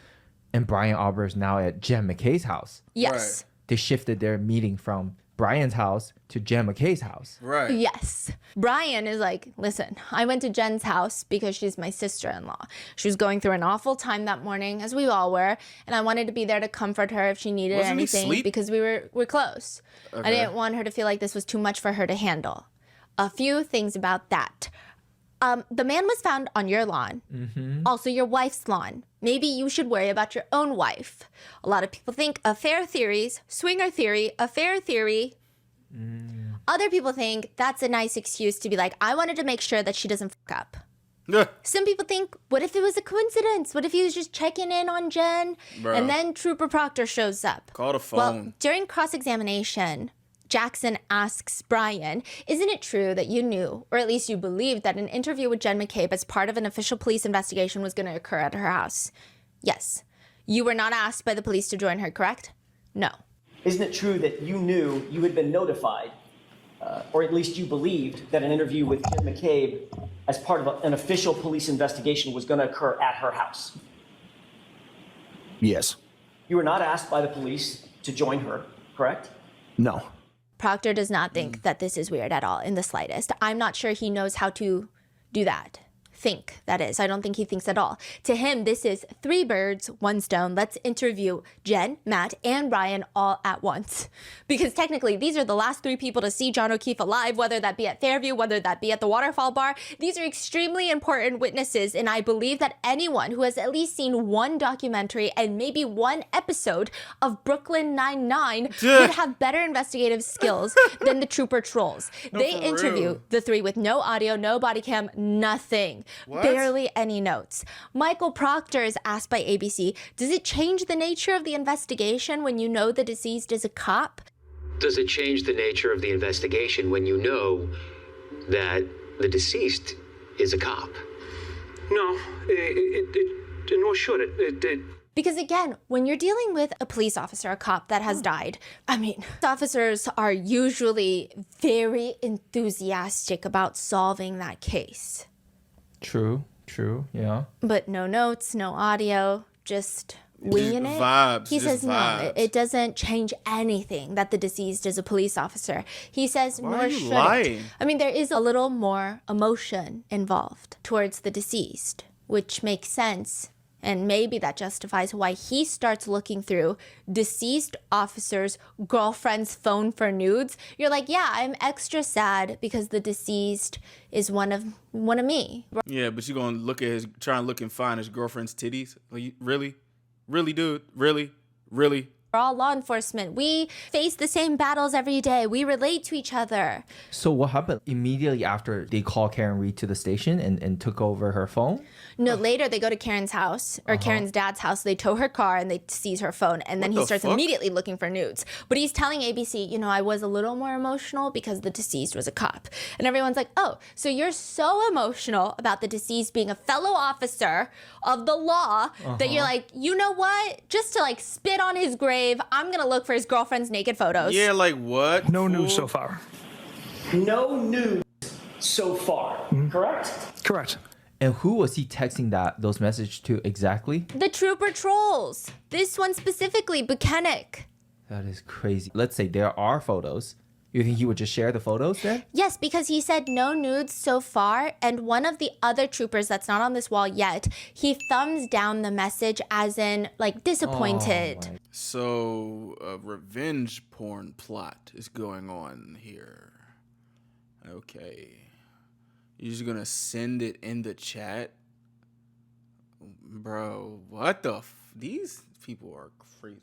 and Brian Albert's now at Jen McKay's house. Yes. They shifted their meeting from Brian's house to Jen McKay's house. Right. Yes. Brian is like, listen, I went to Jen's house because she's my sister-in-law. She was going through an awful time that morning, as we all were, and I wanted to be there to comfort her if she needed Wasn't he anything asleep? because we're close. Okay. I didn't want her to feel like this was too much for her to handle. A few things about that. The man was found on your lawn, also your wife's lawn. Maybe you should worry about your own wife. A lot of people think affair theories, swinger theory, affair theory. Other people think that's a nice excuse to be like, I wanted to make sure that she doesn't fuck up. Some people think, what if it was a coincidence? What if he was just checking in on Jen? Bro. And then Trooper Proctor shows up. Call the phone. Well, during cross-examination, Jackson asks Brian, isn't it true that you knew, or at least you believed, that an interview with Jen McCabe as part of an official police investigation was going to occur at her house? Yes. You were not asked by the police to join her, correct? No. Isn't it true that you knew you had been notified, or at least you believed, that an interview with Jen McCabe as part of an official police investigation was going to occur at her house? Yes. You were not asked by the police to join her, correct? No. Proctor does not think that this is weird at all in the slightest. I'm not sure he knows how to do that. Think, that is. I don't think he thinks at all. To him, this is 3 birds, 1 stone. Let's interview Jen, Matt, and Brian all at once. Because technically, these are the last 3 people to see John O'Keefe alive, whether that be at Fairview, whether that be at the Waterfall Bar. These are extremely important witnesses, and I believe that anyone who has at least seen 1 documentary and maybe 1 episode of Brooklyn Nine-Nine would have better investigative skills than the Trooper Trolls. They for interview real. the 3 with no audio, no body cam, nothing. What? Barely any notes. Michael Proctor is asked by ABC, does it change the nature of the investigation when you know the deceased is a cop? Does it change the nature of the investigation when you know that the deceased is a cop? No, nor should it. Because again, when you're dealing with a police officer, a cop that has died, I mean, officers are usually very enthusiastic about solving that case. True, yeah. But no notes, no audio, just winging it. Vibes. He says vibes. no, it doesn't change anything that the deceased is a police officer. He says Why nor are you should lying? it. I mean, there is a little more emotion involved towards the deceased, which makes sense. And maybe that justifies why he starts looking through deceased officer's girlfriend's phone for nudes. You're like, yeah, I'm extra sad because the deceased is one of me. Yeah, but you gonna try and look and find his girlfriend's titties? Really, dude? Really? We're all law enforcement. We face the same battles every day. We relate to each other. So what happened immediately after they called Karen Reed to the station and took over her phone? No, later they go to Karen's house or Karen's dad's house. They tow her car and they seize her phone. And then he starts immediately looking for nudes. But he's telling ABC, I was a little more emotional because the deceased was a cop. And everyone's like, oh, so you're so emotional about the deceased being a fellow officer of the law that you're like, you know what? Just to like spit on his grave, I'm going to look for his girlfriend's naked photos. Yeah, like what? No news so far. No news so far, correct? Correct. And who was he texting those messages to exactly? The trooper trolls. This one specifically, Buchanan. That is crazy. Let's say there are photos. You think he would just share the photos then? Yes, because he said no nudes so far, and one of the other troopers that's not on this wall yet, he thumbs down the message as in, like, disappointed. So, a revenge porn plot is going on here. Okay. You're just gonna send it in the chat? Bro, what the these people are crazy.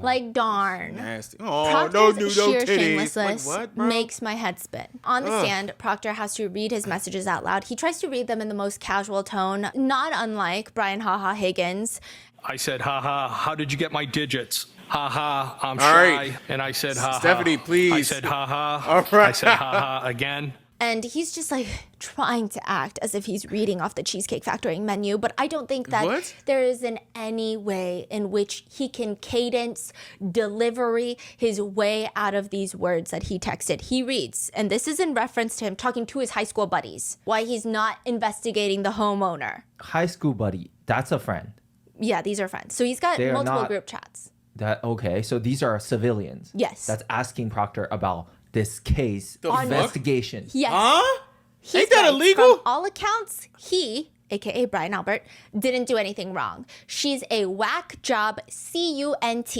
Like, darn. Nasty. Oh, Proctor's no sheer titties. shamelessness Like, what, bro? makes my head spin. On the stand, Proctor has to read his messages out loud. He tries to read them in the most casual tone, not unlike Brian Haha Higgins. I said, haha, how did you get my digits? Haha, I'm All shy. right. And I said, haha. Stephanie, please. I said, haha. All right. I said, haha again. And he's just like trying to act as if he's reading off the Cheesecake Factory menu. But I don't think that there is in any way in which he can cadence delivery his way out of these words that he texted. He reads, and this is in reference to him talking to his high school buddies, why he's not investigating the homeowner. High school buddy, that's a friend. Yeah, these are friends. So he's got multiple group chats. Okay, so these are civilians. Yes. That's asking Proctor about this case investigation. Yes. Huh? He's Ain't that right. illegal? From all accounts, he, aka Brian Albert, didn't do anything wrong. She's a whack job, CUNT.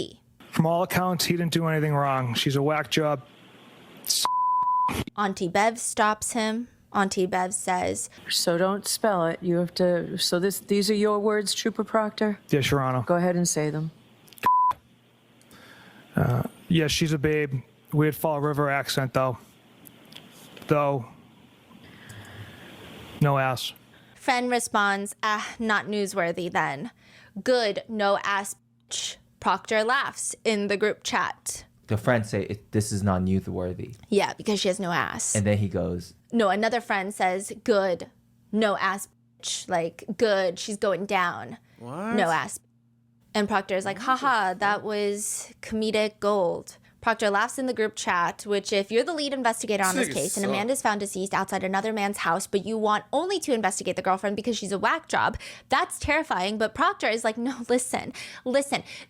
From all accounts, he didn't do anything wrong. She's a whack job. Auntie Bev stops him. Auntie Bev says, So don't spell it. You have to. So these are your words, Trooper Proctor? Yes, Your Honor. Go ahead and say them. Yes, she's a babe. Weird Fall River accent, though. No ass. friend responds, not newsworthy then. Good, no ass bitch. Proctor laughs in the group chat. The friend say, this is not newsworthy. Yeah, because she has no ass. And then he goes, No, another friend says, good, no ass bitch. Like, good, she's going down. What? No ass. And Proctor's like, haha, that was comedic gold. Proctor laughs in the group chat, which if you're the lead investigator on this case and Amanda's found deceased outside another man's house, but you want only to investigate the girlfriend because she's a whack job, that's terrifying. But Proctor is like, no, listen.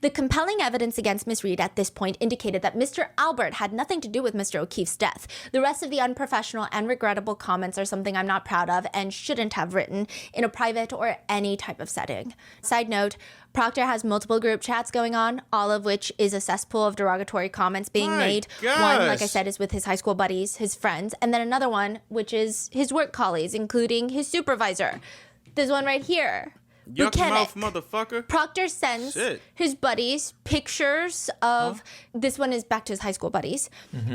The compelling evidence against Miss Reed at this point indicated that Mr. Albert had nothing to do with Mr. O'Keefe's death. The rest of the unprofessional and regrettable comments are something I'm not proud of and shouldn't have written in a private or any type of setting. Side note, Proctor has multiple group chats going on, all of which is a cesspool of derogatory comments being made. Gosh. One, like I said, is with his high school buddies, his friends, and then another one, which is his work colleagues, including his supervisor. This one right here. Yuck Buchanan. mouth motherfucker. Proctor sends his buddies pictures of, this one is back to his high school buddies,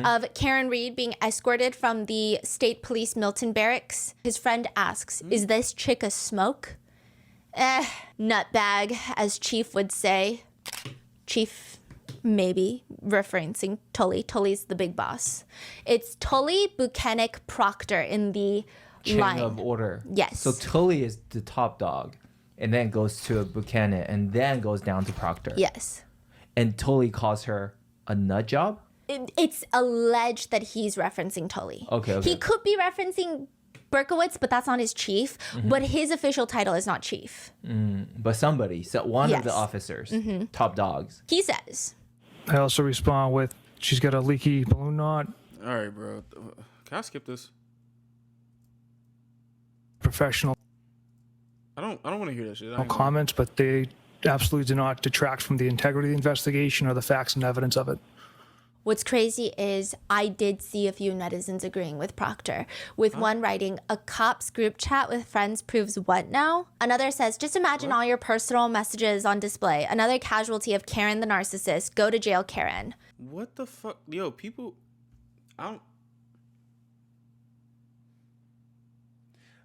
of Karen Reed being escorted from the State Police Milton Barracks. His friend asks, is this chick a smoke? Nutbag, as Chief would say. Chief, maybe, referencing Tully. Tully's the big boss. It's Tully, Buchanan, Proctor in the chain line. of order. Yes. So Tully is the top dog. and then goes to Buchanan, and then goes down to Proctor. Yes. And Tully calls her a nut job? It's alleged that he's referencing Tully. Okay. He could be referencing Berkowitz, but that's not his chief. But his official title is not chief. But somebody, so one of the Yes. officers, top dogs. He says, I also respond with, she's got a leaky balloon knot. All right, bro. Can I skip this? Professional I don't want to hear that shit. I ain't gonna- comments, but they absolutely do not detract from the integrity of the investigation or the facts and evidence of it. what's crazy is I did see a few netizens agreeing with Proctor, with one writing, a cops group chat with friends proves what now? Another says, just imagine all your personal messages on display. Another casualty of Karen the narcissist. Go to jail, Karen. What the fuck? Yo, people, I don't.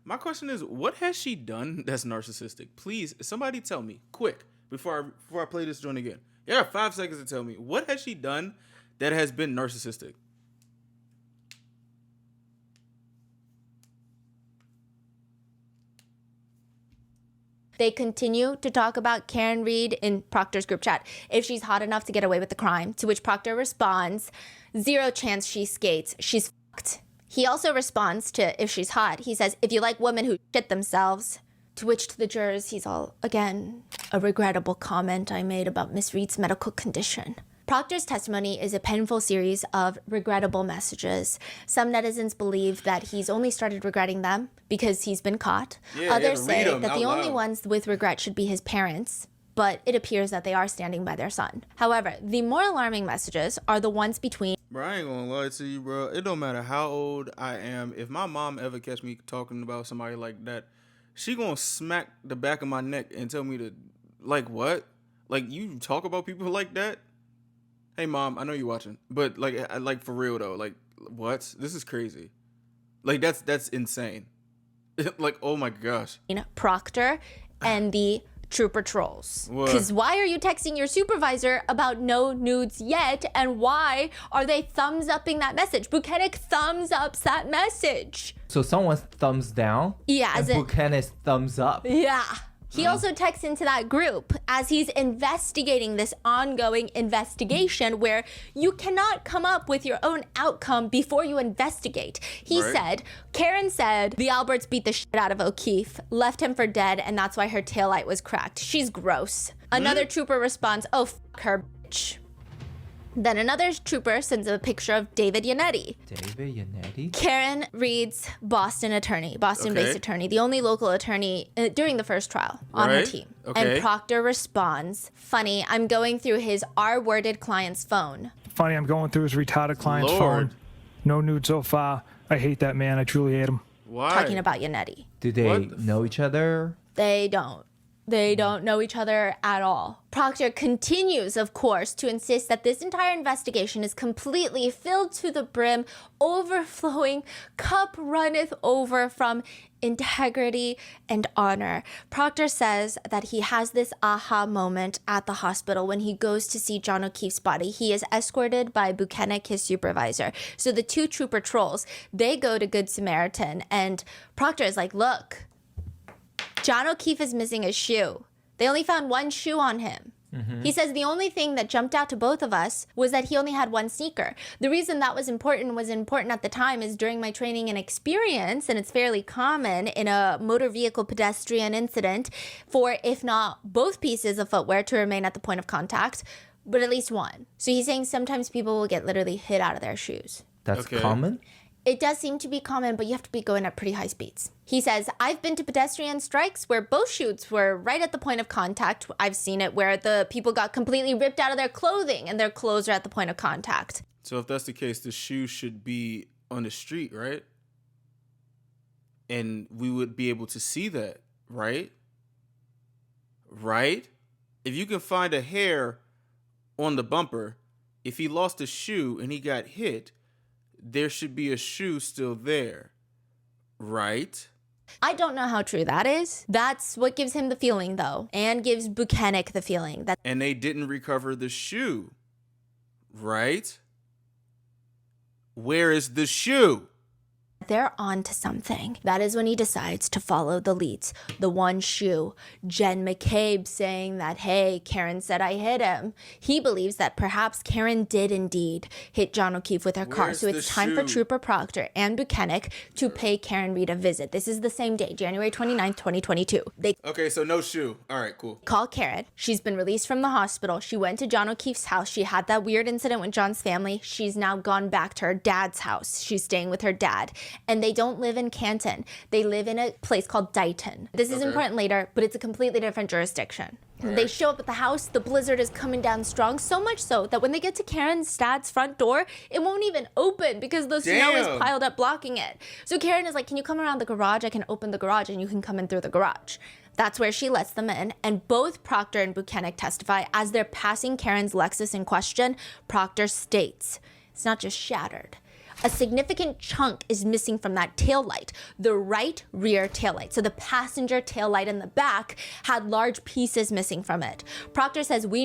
My question is, what has she done that's narcissistic? Please, somebody tell me, quick, before I play this joint again. You got 5 seconds to tell me, what has she done that has been narcissistic? They continue to talk about Karen Reed in Proctor's group chat, if she's hot enough to get away with the crime, to which Proctor responds, 0 chance she skates, she's fucked. He also responds to if she's hot. He says, if you like women who shit themselves, to which to the jurors, he's all, again, a regrettable comment I made about Miss Reed's medical condition. Proctor's testimony is a painful series of regrettable messages. Some netizens believe that he's only started regretting them because he's been caught. Others say that the only ones with regret should be his parents, but it appears that they are standing by their son. However, the more alarming messages are the ones between... Bro, I ain't gonna lie to you, bro. It don't matter how old I am. If my mom ever catch me talking about somebody like that, she gonna smack the back of my neck and tell me to, like, what? Like, you talk about people like that? Hey, Mom, I know you're watching, but, like for real, though, like, what? This is crazy. Like, that's insane. Like, oh, my gosh. Proctor and the trooper trolls. What? Because why are you texting your supervisor about no nudes yet? And why are they thumbs upping that message? Buchanan thumbs ups that message. So someone's thumbs down. Yeah, and Buchanan's thumbs up. Yeah. He also texts into that group as he's investigating this ongoing investigation where you cannot come up with your own outcome before you investigate. He said, Karen said the Alberts beat the shit out of O'Keefe, left him for dead, and that's why her taillight was cracked. She's gross. Another trooper responds, oh, fuck her, bitch. Then another trooper sends a picture of David Yannetti. David Yannetti? Karen Reed's Boston-based attorney, the only local attorney during the first trial on her team. Okay. And Proctor responds, funny, I'm going through his R-worded client's phone. Funny, I'm going through his retarded client's phone. No nude so far. I hate that man. I truly hate him. Why? Talking about Yannetti. Do they know each other? They don't. They don't know each other at all. Proctor continues, of course, to insist that this entire investigation is completely filled to the brim, overflowing, cup runneth over from integrity and honor. Proctor says that he has this aha moment at the hospital when he goes to see John O'Keefe's body. He is escorted by Buchanan, his supervisor. So the two trooper trolls, they go to Good Samaritan, and Proctor is like, look, John O'Keefe is missing a shoe. They only found one shoe on him. He says the only thing that jumped out to both of us was that he only had one sneaker. The reason that was important at the time is during my training and experience, and it's fairly common in a motor vehicle pedestrian incident for, if not both pieces of footwear to remain at the point of contact, but at least one. So he's saying sometimes people will get literally hit out of their shoes. That's common? It does seem to be common, but you have to be going at pretty high speeds. He says, I've been to pedestrian strikes where both shoes were right at the point of contact. I've seen it where the people got completely ripped out of their clothing and their clothes are at the point of contact. So if that's the case, the shoe should be on the street, right? And we would be able to see that, right? Right? If you can find a hair on the bumper, if he lost a shoe and he got hit, there should be a shoe still there, right? I don't know how true that is. That's what gives him the feeling, though, and gives Buchanan the feeling that... And they didn't recover the shoe, right? Where is the shoe? they're on to something. That is when he decides to follow the leads. The one shoe, Jen McCabe saying that, hey, Karen said I hit him. He believes that perhaps Karen did indeed hit John O'Keefe with her car. So it's time for Trooper Proctor and Buchanan to pay Karen Reed a visit. This is the same day, January 29th, 2022. Okay, so no shoe. All right, cool. Call Karen. She's been released from the hospital. She went to John O'Keefe's house. She had that weird incident with John's family. She's now gone back to her dad's house. She's staying with her dad. And they don't live in Canton. They live in a place called Dighton. This is important later, but it's a completely different jurisdiction. They show up at the house. The blizzard is coming down strong, so much so that when they get to Karen's dad's front door, it won't even open because the snow is piled up blocking it. So Karen is like, can you come around the garage? I can open the garage and you can come in through the garage. That's where she lets them in, and both Proctor and Buchanan testify. As they're passing Karen's Lexus in question, Proctor states, it's not just shattered. A significant chunk is missing from that taillight, the right rear taillight. So the passenger taillight in the back had large pieces missing from it. Proctor says, we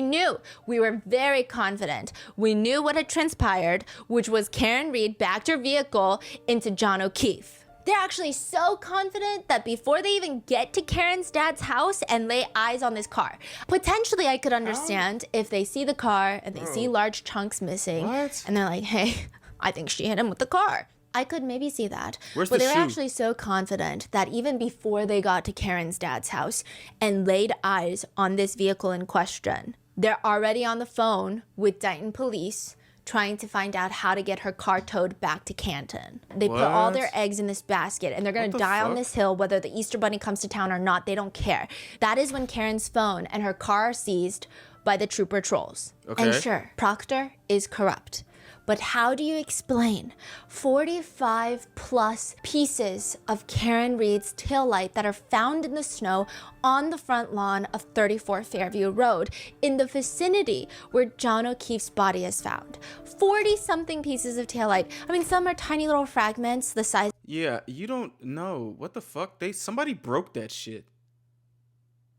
were very confident. We knew what had transpired, which was Karen Reed backed her vehicle into John O'Keefe. They're actually so confident that before they even get to Karen's dad's house and lay eyes on this car, potentially I could understand if they see the car and they see large chunks missing and they're like, hey, I think she hit him with the car. I could maybe see that. But they were actually so confident that even before they got to Karen's dad's house and laid eyes on this vehicle in question, they're already on the phone with Dighton police trying to find out how to get her car towed back to Canton. They put all their eggs in this basket and they're going to die on this hill whether the Easter Bunny comes to town or not. They don't care. That is when Karen's phone and her car are seized by the trooper trolls. And sure, Proctor is corrupt. But how do you explain 45 plus pieces of Karen Reed's taillight that are found in the snow on the front lawn of 34 Fairview Road in the vicinity where John O'Keefe's body is found? 40 something pieces of taillight. I mean, some are tiny little fragments the size. Yeah, you don't know. What the fuck? Somebody broke that shit.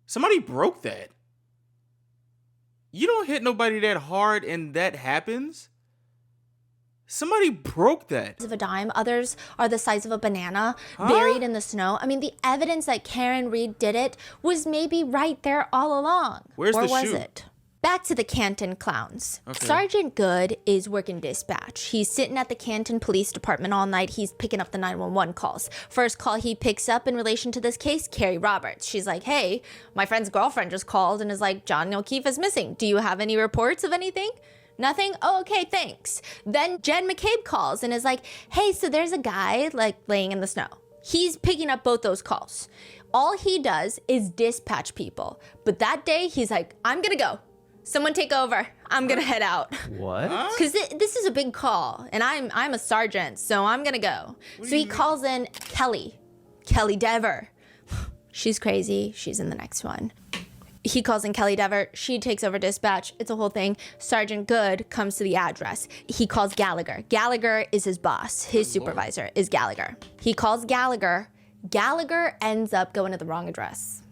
Somebody broke that. You don't hit nobody that hard and that happens. Somebody broke that. Of a dime. Others are the size of a banana buried in the snow. I mean, the evidence that Karen Reed did it was maybe right there all along. Where's or the was shoe? It? Back to the Canton clowns. Sergeant Good is working dispatch. He's sitting at the Canton Police Department all night. He's picking up the 911 calls. First call he picks up in relation to this case, Carrie Roberts. She's like, hey, my friend's girlfriend just called and is like, John O'Keefe is missing. Do you have any reports of anything? Nothing? Oh, okay, thanks. Then Jen McCabe calls and is like, hey, so there's a guy like laying in the snow. He's picking up both those calls. All he does is dispatch people. But that day he's like, I'm gonna go. Someone take over. I'm gonna head out. What? Because this is a big call and I'm a sergeant, so I'm gonna go. So he calls in Kelly Dever. She's crazy. She's in the next one. He calls in Kelly Dever. She takes over dispatch. It's a whole thing. Sergeant Good comes to the address. He calls Gallagher. Gallagher is his boss. His supervisor is Gallagher. He calls Gallagher. Gallagher ends up going to the wrong address.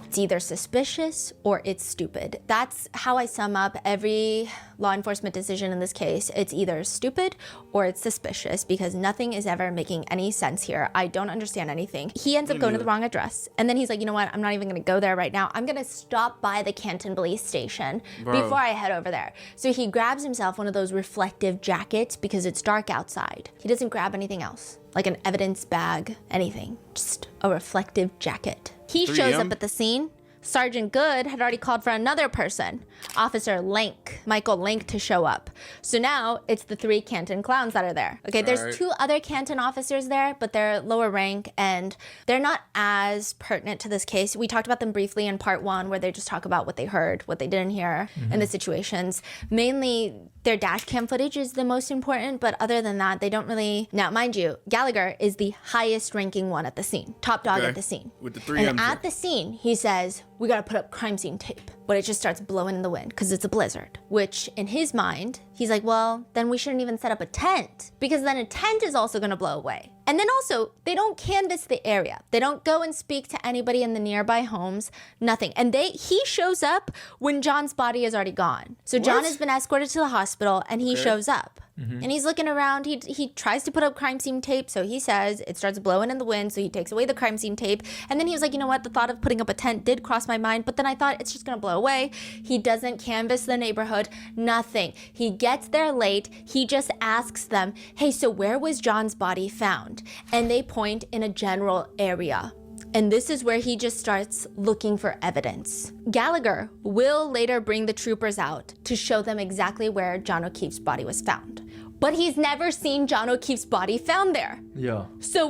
It's either suspicious or it's stupid. That's how I sum up every law enforcement decision in this case. It's either stupid or it's suspicious because nothing is ever making any sense here. I don't understand anything. He ends up going to the wrong address. And then he's like, you know what? I'm not even gonna go there right now. I'm gonna stop by the Canton Police Station before I head over there. So he grabs himself one of those reflective jackets because it's dark outside. He doesn't grab anything else, like an evidence bag, anything. Just a reflective jacket. He shows up at the scene. Sergeant Good had already called for another person, Officer Link, Michael Link, to show up. So now it's the 3 Canton clowns that are there. Okay, there's 2 other Canton officers there, but they're lower rank and they're not as pertinent to this case. We talked about them briefly in part 1 where they just talk about what they heard, what they didn't hear, and the situations. Mainly their dash cam footage is the most important, but other than that, they don't really... Now, mind you, Gallagher is the highest ranking one at the scene, top dog at the scene. With the 3 And at the scene, he says, we gotta put up crime scene tape. But it just starts blowing in the wind because it's a blizzard, which in his mind, he's like, well, then we shouldn't even set up a tent because then a tent is also gonna blow away. And then also, they don't canvass the area. They don't go and speak to anybody in the nearby homes, nothing. And he shows up when John's body is already gone. So John has been escorted to the hospital, and he shows up. And he's looking around. He tries to put up crime scene tape, so he says it starts blowing in the wind, so he takes away the crime scene tape. And then he was like, you know what, the thought of putting up a tent did cross my mind, but then I thought it's just gonna blow away. He doesn't canvass the neighborhood, nothing. He gets there late. He just asks them, hey, so where was John's body found? And they point in a general area. And this is where he just starts looking for evidence. Gallagher will later bring the troopers out to show them exactly where John O'Keefe's body was found. But he's never seen John O'Keefe's body found there. Yeah. So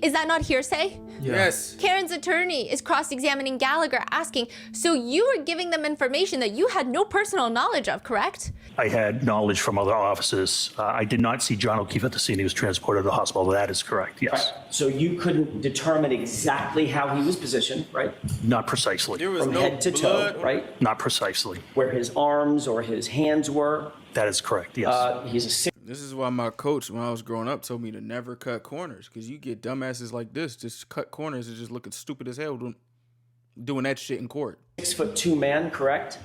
is that not hearsay? Yeah. Yes. Karen's attorney is cross-examining Gallagher, asking, so you were giving them information that you had no personal knowledge of, correct? I had knowledge from other offices. I did not see John O'Keefe at the scene. He was transported to the hospital. That is correct, yes. Right. So you couldn't determine exactly how he was positioned, right? Not precisely. There was From no head to blood. toe, right? Not precisely. Where his arms or his hands were. That is correct, yes. He's a This is why my coach, when I was growing up, told me to never cut corners, because you get dumbasses like this just cut corners and just looking stupid as hell doing that shit in court. 6'2" man, correct?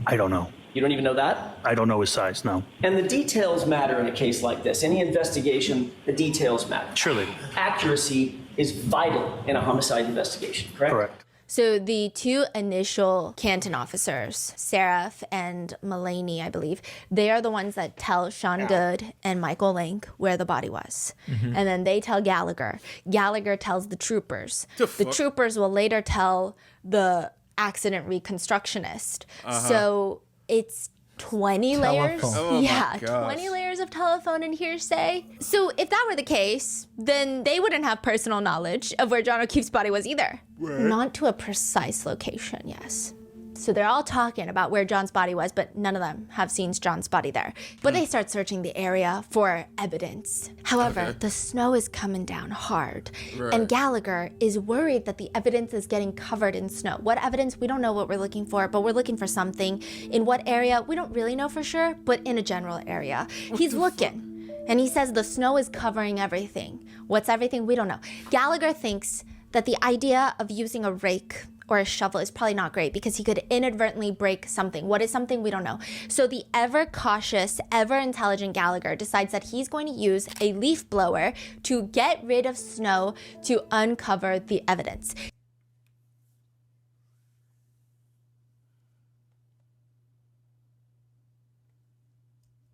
I don't know. You don't even know that? I don't know his size, no. And the details matter in a case like this. Any investigation, the details matter. Surely. Accuracy is vital in a homicide investigation, correct? Correct. So the two initial Canton officers, Seraph and Mulaney, I believe, they are the ones that tell Sean Good and Michael Link where the body was. And then they tell Gallagher. Gallagher tells the troopers. The troopers will later tell the accident reconstructionist. So it's 20 layers. Oh yeah, my gosh. 20 layers of telephone and hearsay. So if that were the case, then they wouldn't have personal knowledge of where John O'Keefe's body was either. Right. Not to a precise location, yes. So they're all talking about where John's body was, but none of them have seen John's body there. But they start searching the area for evidence. However, the snow is coming down hard. Right. And Gallagher is worried that the evidence is getting covered in snow. What evidence? We don't know what we're looking for, but we're looking for something. In what area? We don't really know for sure, but in a general area. He's looking. And he says the snow is covering everything. What's everything? We don't know. Gallagher thinks that the idea of using a rake or a shovel is probably not great because he could inadvertently break something. What is something? We don't know. So the ever cautious, ever intelligent Gallagher decides that he's going to use a leaf blower to get rid of snow to uncover the evidence.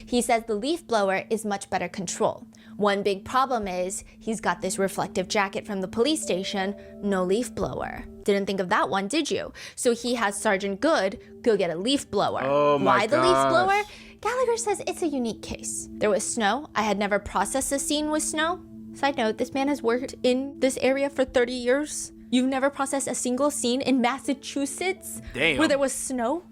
He says the leaf blower is much better control. One big problem is he's got this reflective jacket from the police station, no leaf blower. Didn't think of that one, did you? So he has Sergeant Good go get a leaf blower. Oh my Why the leaf gosh. blower? Gallagher says it's a unique case. There was snow. I had never processed a scene with snow. Side note, this man has worked in this area for 30 years. You've never processed a single scene in Massachusetts where there was snow?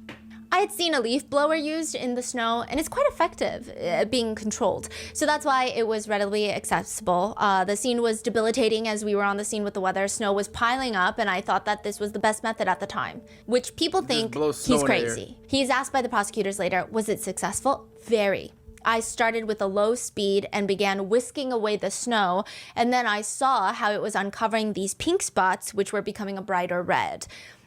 I had seen a leaf blower used in the snow, and it's quite effective at being controlled. So that's why it was readily accessible. The scene was debilitating as we were on the scene with the weather. Snow was piling up, and I thought that this was the best method at the time, which people think he's crazy. He's asked by the prosecutors later, was it successful? Very. I started with a low speed and began whisking away the snow, and then I saw how it was uncovering these pink spots, which were becoming a brighter red.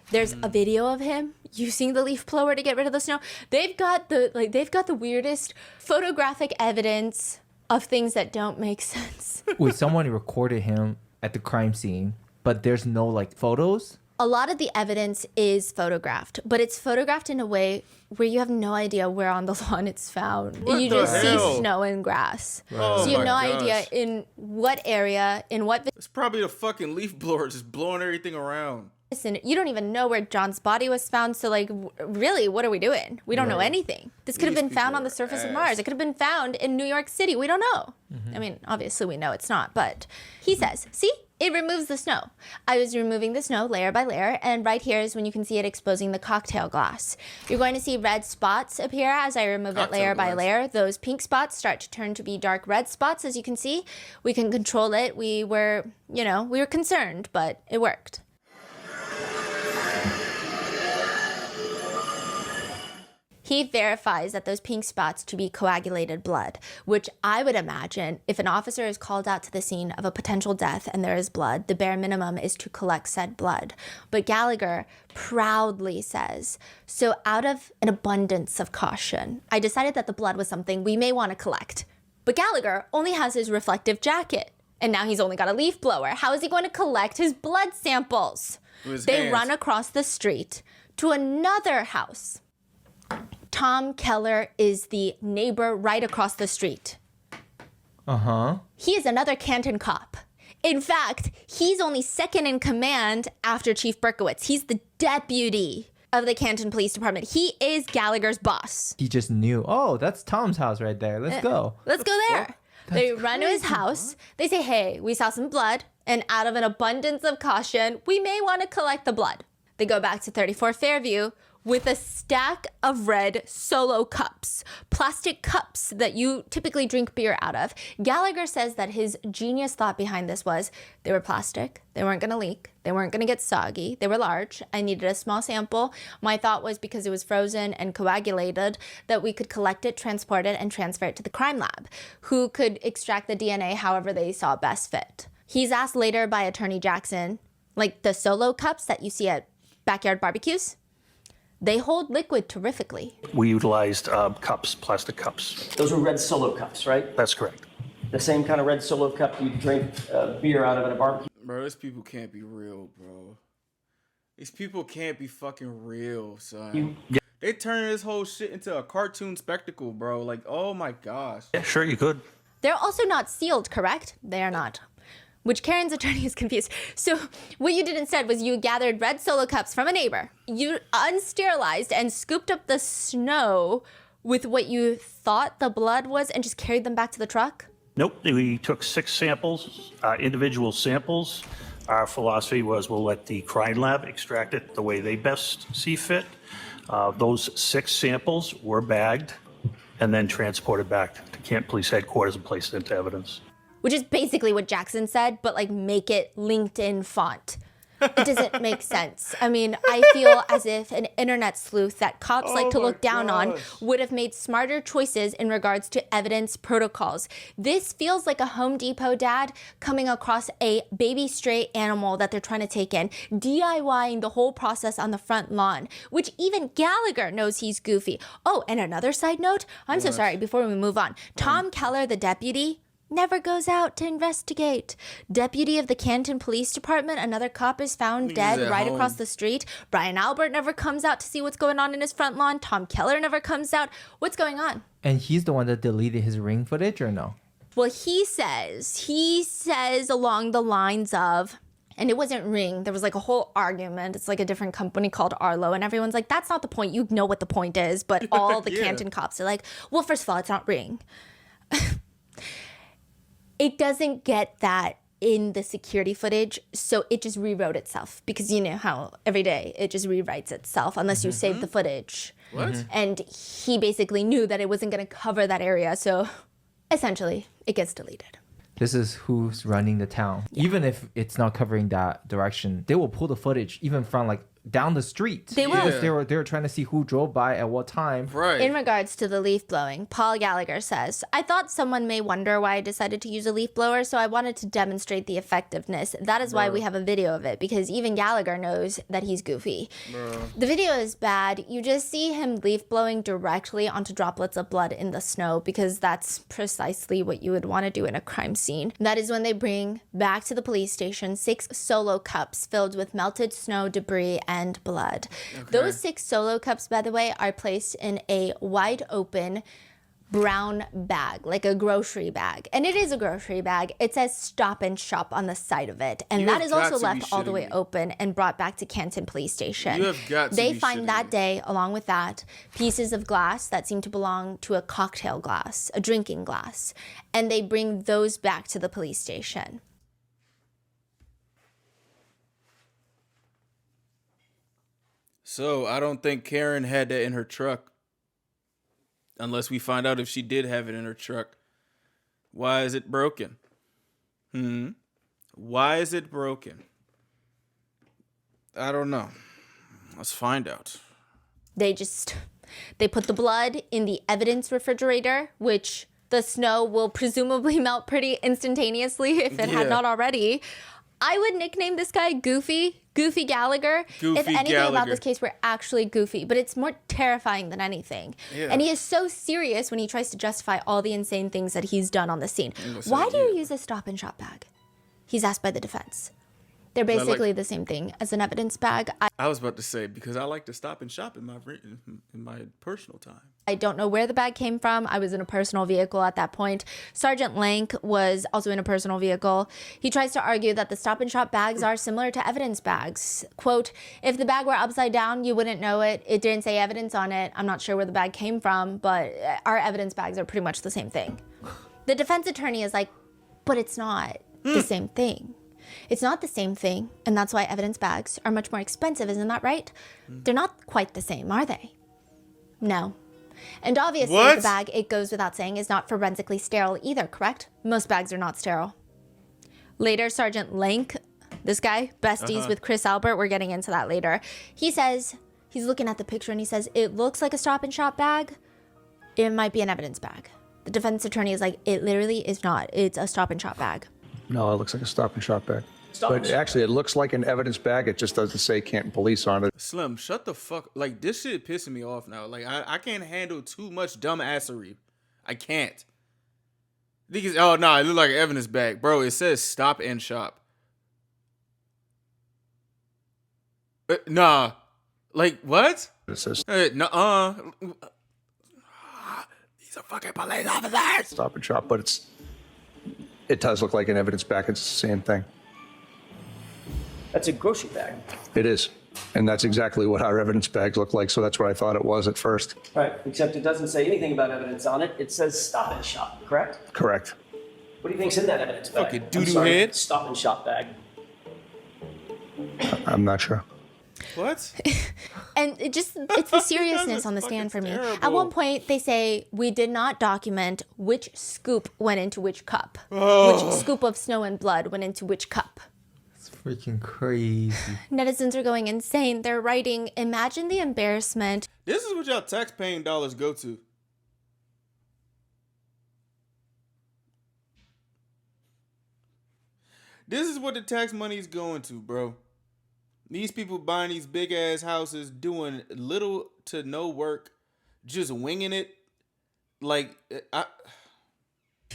There's a video of him using the leaf blower to get rid of the snow. They've got the weirdest photographic evidence of things that don't make sense. Wait, someone recorded him at the crime scene, but there's no photos? A lot of the evidence is photographed, but it's photographed in a way where you have no idea where on the lawn it's found. You just see snow and grass. Right. So you have no Oh my idea gosh. in what area, in what... It's probably the fucking leaf blower just blowing everything around. Listen, you don't even know where John's body was found, so really, what are we doing? We don't know anything. This could have been found on the surface of Mars. It could have been found in New York City. We don't know. I mean, obviously we know it's not, but he says, see, it removes the snow. I was removing the snow layer by layer, and right here is when you can see it exposing the cocktail glass. You're going to see red spots appear as I remove it layer by layer. Those pink spots start to turn to be dark red spots, as you can see. We can control it. We were concerned, but it worked. He verifies that those pink spots to be coagulated blood, which I would imagine if an officer is called out to the scene of a potential death and there is blood, the bare minimum is to collect said blood. But Gallagher proudly says, so out of an abundance of caution, I decided that the blood was something we may want to collect. But Gallagher only has his reflective jacket, and now he's only got a leaf blower. How is he going to collect his blood samples? They run across the street to another house. Tom Keller is the neighbor right across the street. He is another Canton cop. In fact, he's only second in command after Chief Berkowitz. He's the deputy of the Canton Police Department. He is Gallagher's boss. He just knew, oh, that's Tom's house right there. Let's go. Let's go there. They run to his house. They say, hey, we saw some blood, and out of an abundance of caution, we may want to collect the blood. They go back to 34 Fairview with a stack of red Solo cups, plastic cups that you typically drink beer out of. Gallagher says that his genius thought behind this was they were plastic, they weren't going to leak, they weren't going to get soggy, they were large, I needed a small sample. My thought was because it was frozen and coagulated that we could collect it, transport it, and transfer it to the crime lab, who could extract the DNA however they saw best fit. He's asked later by Attorney Jackson, like the Solo cups that you see at backyard barbecues, they hold liquid terrifically. We utilized cups, plastic cups. Those were red Solo cups, right? That's correct. The same kind of red Solo cup you drink beer out of at a barbecue. Bro, these people can't be real, bro. These people can't be fucking real, son. They turn this whole shit into a cartoon spectacle, bro. Like, oh my gosh. Yeah, sure, you could. They're also not sealed, correct? They are not. Which Karen's attorney is confused. So what you did instead was you gathered red Solo cups from a neighbor. You unsterilized and scooped up the snow with what you thought the blood was and just carried them back to the truck? Nope, we took 6 samples, individual samples. Our philosophy was we'll let the crime lab extract it the way they best see fit. Those 6 samples were bagged and then transported back to Camp Police Headquarters and placed into evidence. Which is basically what Jackson said, but like make it LinkedIn font. It doesn't make sense. I mean, I feel as if an internet sleuth that cops like to look down on would have made smarter choices in regards to evidence protocols. This feels like a Home Depot dad coming across a baby stray animal that they're trying to take in, DIYing the whole process on the front lawn, which even Gallagher knows he's goofy. Oh, and another side note, I'm so sorry, before we move on. Tom Keller, the deputy, never goes out to investigate. Deputy of the Canton Police Department, another cop is found dead right across the street. Brian Albert never comes out to see what's going on in his front lawn. Tom Keller never comes out. What's going on? And he's the one that deleted his Ring footage, or no? Well, he says along the lines of, and it wasn't Ring, there was like a whole argument. It's like a different company called Arlo, and everyone's like, that's not the point. You know what the point is. But all the Canton cops are like, well, first of all, it's not Ring. It doesn't get that in the security footage, so it just rewrote itself. Because you know how every day it just rewrites itself unless you save the footage. What? And he basically knew that it wasn't going to cover that area, so essentially it gets deleted. This is who's running the town. Yeah. Even if it's not covering that direction, they will pull the footage even from like down the street. They will. Because they were trying to see who drove by at what time. Right. In regards to the leaf blowing, Paul Gallagher says, I thought someone may wonder why I decided to use a leaf blower, so I wanted to demonstrate the effectiveness. That is why we have a video of it, because even Gallagher knows that he's goofy. The video is bad. You just see him leaf blowing directly onto droplets of blood in the snow, because that's precisely what you would want to do in a crime scene. That is when they bring back to the police station 6 Solo cups filled with melted snow, debris, and blood. Okay. Those 6 Solo cups, by the way, are placed in a wide open brown bag, like a grocery bag. And it is a grocery bag. It says Stop and Shop on the side of it. And that is also left all the way open and brought back to Canton Police Station. You have got to They be find that me. day, along with that, pieces of glass that seem to belong to a cocktail glass, a drinking glass. And they bring those back to the police station. So I don't think Karen had that in her truck. Unless we find out if she did have it in her truck. Why is it broken? Why is it broken? I don't know. Let's find out. They just They put the blood in the evidence refrigerator, which the snow will presumably melt pretty instantaneously if it had not already. I would nickname this guy Goofy Gallagher. If anything about this case were actually goofy, but it's more terrifying than anything. Yeah. And he is so serious when he tries to justify all the insane things that he's done on the scene. Why do you use a Stop and Shop bag? He's asked by the defense. They're basically the same thing as an evidence bag. I was about to say, because I like to stop and shop in my personal time. I don't know where the bag came from. I was in a personal vehicle at that point. Sergeant Lank was also in a personal vehicle. He tries to argue that the Stop and Shop bags are similar to evidence bags. Quote, if the bag were upside down, you wouldn't know it. It didn't say evidence on it. I'm not sure where the bag came from, but our evidence bags are pretty much the same thing. The defense attorney is like, but it's not the same thing. It's not the same thing, and that's why evidence bags are much more expensive, isn't that right? They're not quite the same, are they? No. And obviously, the bag, it goes without saying, is not forensically sterile either, correct? Most bags are not sterile. Later, Sergeant Lank, this guy, besties with Chris Albert, we're getting into that later. He says, he's looking at the picture and he says, it looks like a Stop and Shop bag. It might be an evidence bag. The defense attorney is like, it literally is not. It's a Stop and Shop bag. No, it looks like a Stop and Shop bag. But actually, it looks like an evidence bag. It just doesn't say Canton Police on it. Slim, shut the fuck. Like, this shit pissing me off now. Like, I can't handle too much dumbassery. I can't. Niggas, oh, nah, it look like an evidence bag. Bro, it says Stop and Shop. Nah. Like, what? It says... nuh-uh. These are fucking police officers. Stop and Shop, but it does look like an evidence bag. It's the same thing. That's a grocery bag. It is. And that's exactly what our evidence bags look like. So that's what I thought it was at first. Right, except it doesn't say anything about evidence on it. It says Stop and Shop, correct? Correct. What do you think's in that evidence bag? Fucking doo-doo head. Stop and Shop bag. I'm not sure. What? And it's the seriousness on the stand for me. Terrible. At one point, they say, we did not document which scoop went into which cup. Which scoop of snow and blood went into which cup. It's freaking crazy. Netizens are going insane. They're writing, imagine the embarrassment. This is what y'all tax-paying dollars go to. This is what the tax money is going to, bro. These people buying these big ass houses, doing little to no work, just winging it. Like,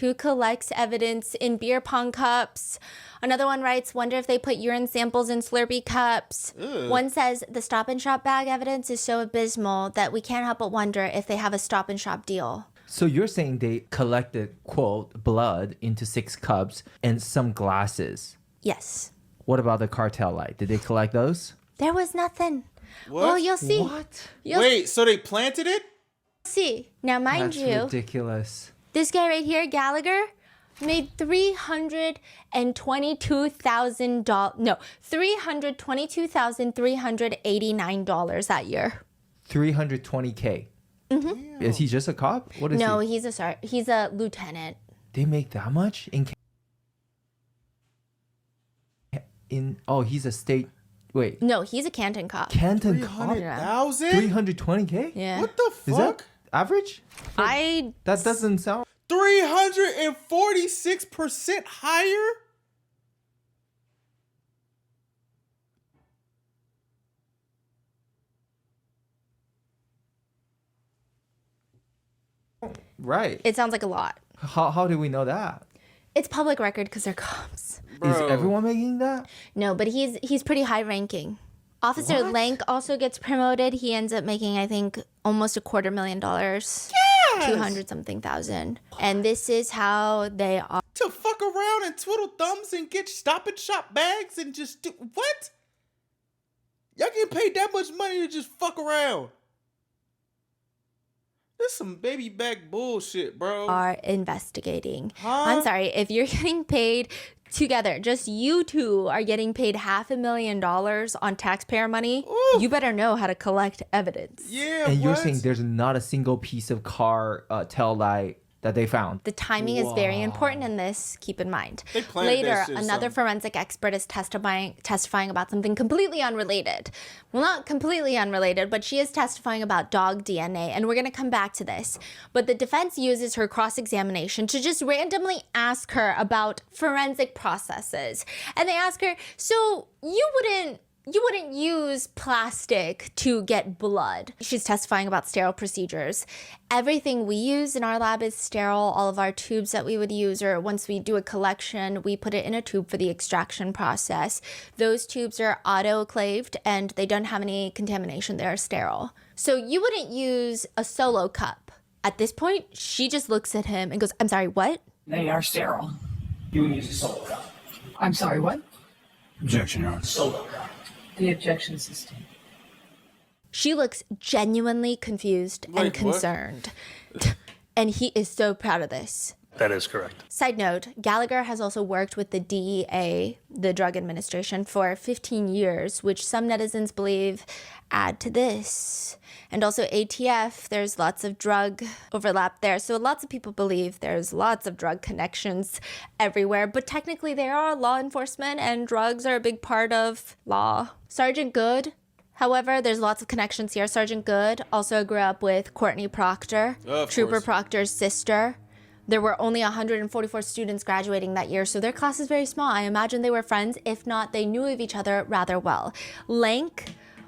Who collects evidence in beer pong cups? Another one writes, wonder if they put urine samples in Slurpee cups. Ugh. One says, the Stop and Shop bag evidence is so abysmal that we can't help but wonder if they have a Stop and Shop deal. So you're saying they collected, quote, blood into 6 cups and some glasses? Yes. What about the cartel light? Did they collect those? There was nothing. What? Well, you'll see. What? Wait, so they planted it? See. Now, mind That's you, ridiculous. this guy right here, Gallagher, made $322,389 that year. $320K. Mm-hmm. Is he just a cop? What is No, he? he's a lieutenant. They make that much he's a state. Wait. No, he's a Canton cop. Canton cop. 300,000? 320K? Yeah. What the fuck? Is that average? I That doesn't sound. 346% higher? Right. It sounds like a lot. How do we know that? It's public record because they're cops. Bro. Is everyone making that? No, but he's pretty high ranking. Officer What? Lank also gets promoted. He ends up making, I think, almost $250,000. Yes! 200-something thousand. And this is how they are. To fuck around and twiddle thumbs and get Stop and Shop bags and just do what? Y'all getting paid that much money to just fuck around? This some baby back bullshit, bro. Are investigating. Huh? I'm sorry, if you're getting paid together, just you two are getting paid $500,000 on taxpayer money, Ooh. you better know how to collect evidence. Yeah, And you're what? saying there's not a single piece of car tail light that they found. The timing is very important in this, keep in mind. planted Later, that shit another some- forensic expert is testifying about something completely unrelated. Well, not completely unrelated, but she is testifying about dog DNA, and we're going to come back to this. But the defense uses her cross-examination to just randomly ask her about forensic processes. And they ask her, so you wouldn't use plastic to get blood. She's testifying about sterile procedures. Everything we use in our lab is sterile. All of our tubes that we would use, or once we do a collection, we put it in a tube for the extraction process. Those tubes are autoclaved and they don't have any contamination. They're sterile. So you wouldn't use a solo cup. At this point, she just looks at him and goes, I'm sorry, what? They are sterile. You would use a solo cup. I'm sorry, what? Objection, Your Honor. Solo cup. The objection is sustained. She looks genuinely confused and Wait, what? concerned. And he is so proud of this. That is correct. Side note, Gallagher has also worked with the DEA, the Drug Administration, for 15 years, which some netizens believe add to this. And also ATF, there's lots of drug overlap there. So lots of people believe there's lots of drug connections everywhere. But technically they are law enforcement and drugs are a big part of law. Sergeant Good, however, there's lots of connections here. Sergeant Good also grew up with Courtney Proctor, Of Trooper course. Proctor's sister. There were only 144 students graduating that year, so their class is very small. I imagine they were friends. If not, they knew of each other rather well. Lank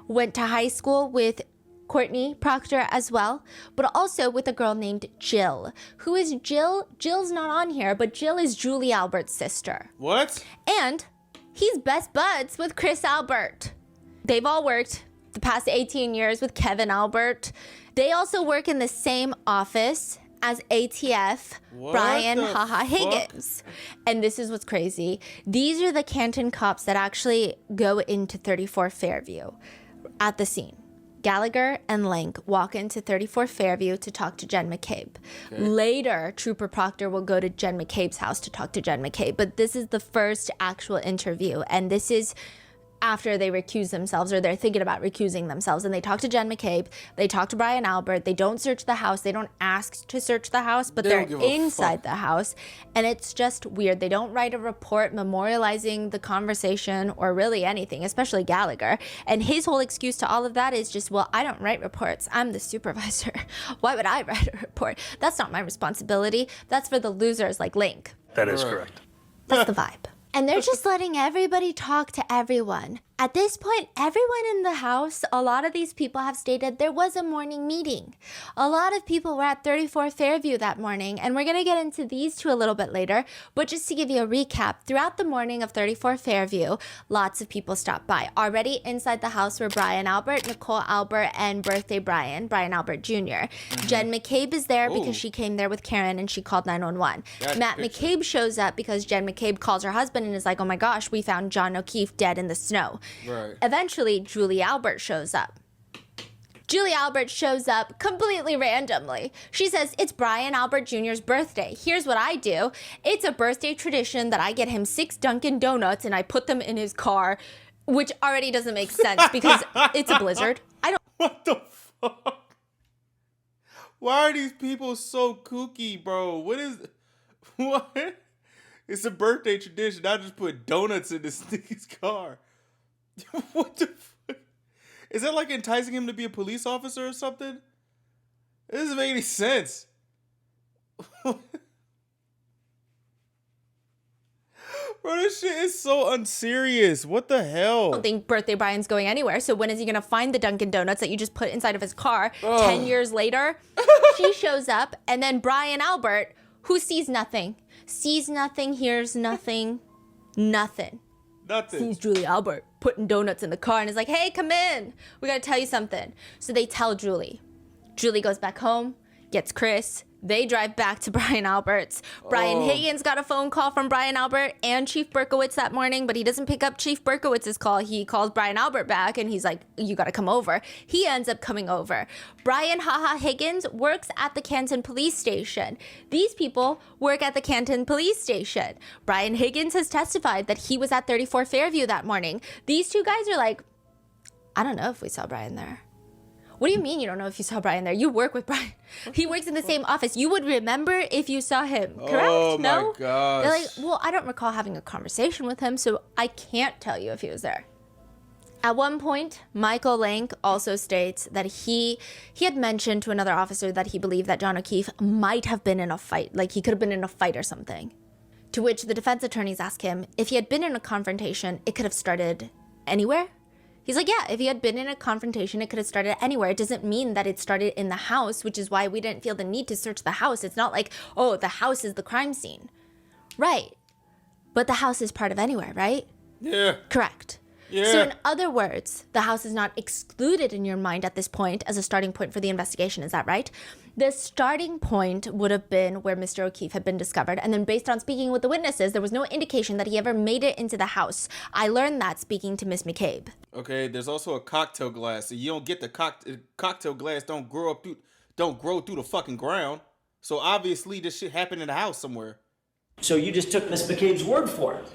went to high school with Courtney Proctor as well, but also with a girl named Jill. Who is Jill? Jill's not on here, but Jill is Julie Albert's sister. What? And he's best buds with Chris Albert. They've all worked the past 18 years with Kevin Albert. They also work in the same office as ATF, What Brian the Haha fuck? Higgins. And this is what's crazy. These are the Canton cops that actually go into 34 Fairview at the scene. Gallagher and Lank walk into 34 Fairview to talk to Jen McCabe. Later, Trooper Proctor will go to Jen McCabe's house to talk to Jen McCabe. But this is the first actual interview. And this is after they recuse themselves, or they're thinking about recusing themselves. And they talk to Jen McCabe. They talk to Brian Albert. They don't search the house. They don't ask to search the house, but They they're don't give a inside fuck. the house. And it's just weird. They don't write a report memorializing the conversation or really anything, especially Gallagher. And his whole excuse to all of that is just, well, I don't write reports. I'm the supervisor. Why would I write a report? That's not my responsibility. That's for the losers like Link. That is correct. That's the vibe. And they're just letting everybody talk to everyone. At this point, everyone in the house, a lot of these people have stated there was a morning meeting. A lot of people were at 34 Fairview that morning, and we're going to get into these two a little bit later. But just to give you a recap, throughout the morning of 34 Fairview, lots of people stopped by. Already inside the house were Brian Albert, Nicole Albert, and birthday Brian Albert Jr. Jen McCabe is there because she came there with Karen and she called 911. That Matt picture. McCabe shows up because Jen McCabe calls her husband and is like, oh my gosh, we found John O'Keefe dead in the snow. Right. Eventually, Julie Albert shows up. Julie Albert shows up completely randomly. She says, it's Brian Albert Jr.'s birthday. Here's what I do. It's a birthday tradition that I get him 6 Dunkin' Donuts and I put them in his car, which already doesn't make sense because it's a blizzard. I don't. What the fuck? Why are these people so kooky, bro? What? It's a birthday tradition. I just put donuts in this nigga's car. What the fuck? Is that like enticing him to be a police officer or something? It doesn't make any sense. Bro, this shit is so unserious. What the hell? I don't think birthday Brian's going anywhere. So when is he going to find the Dunkin' Donuts that you just put inside of his car? 10 years later, she shows up, and then Brian Albert, who sees nothing, hears nothing, nothing. Sees Julie Albert putting donuts in the car and is like, hey, come in. We got to tell you something. So they tell Julie. Julie goes back home, gets Chris. They drive back to Brian Albert's. Brian Higgins got a phone call from Brian Albert and Chief Berkowitz that morning, but he doesn't pick up Chief Berkowitz's call. He calls Brian Albert back and he's like, you got to come over. He ends up coming over. Brian Haha Higgins works at the Canton Police Station. These people work at the Canton Police Station. Brian Higgins has testified that he was at 34 Fairview that morning. These two guys are like, I don't know if we saw Brian there. What do you mean you don't know if you saw Brian there? You work with Brian. He works in the same office. You would remember if you saw him, correct? Oh my No? gosh. They're like, well, I don't recall having a conversation with him, so I can't tell you if he was there. At one point, Michael Lank also states that he had mentioned to another officer that he believed that John O'Keefe might have been in a fight, like he could have been in a fight or something. To which the defense attorneys ask him if he had been in a confrontation, it could have started anywhere. He's like, yeah, if he had been in a confrontation, it could have started anywhere. It doesn't mean that it started in the house, which is why we didn't feel the need to search the house. It's not like, oh, the house is the crime scene. Right. But the house is part of anywhere, right? Yeah. Correct. Yeah. So in other words, the house is not excluded in your mind at this point as a starting point for the investigation. Is that right? The starting point would have been where Mr. O'Keefe had been discovered. And then based on speaking with the witnesses, there was no indication that he ever made it into the house. I learned that speaking to Miss McCabe. Okay, there's also a cocktail glass. So you don't get the cocktail glass don't grow through the fucking ground. So obviously this shit happened in the house somewhere. So you just took Miss McCabe's word for it.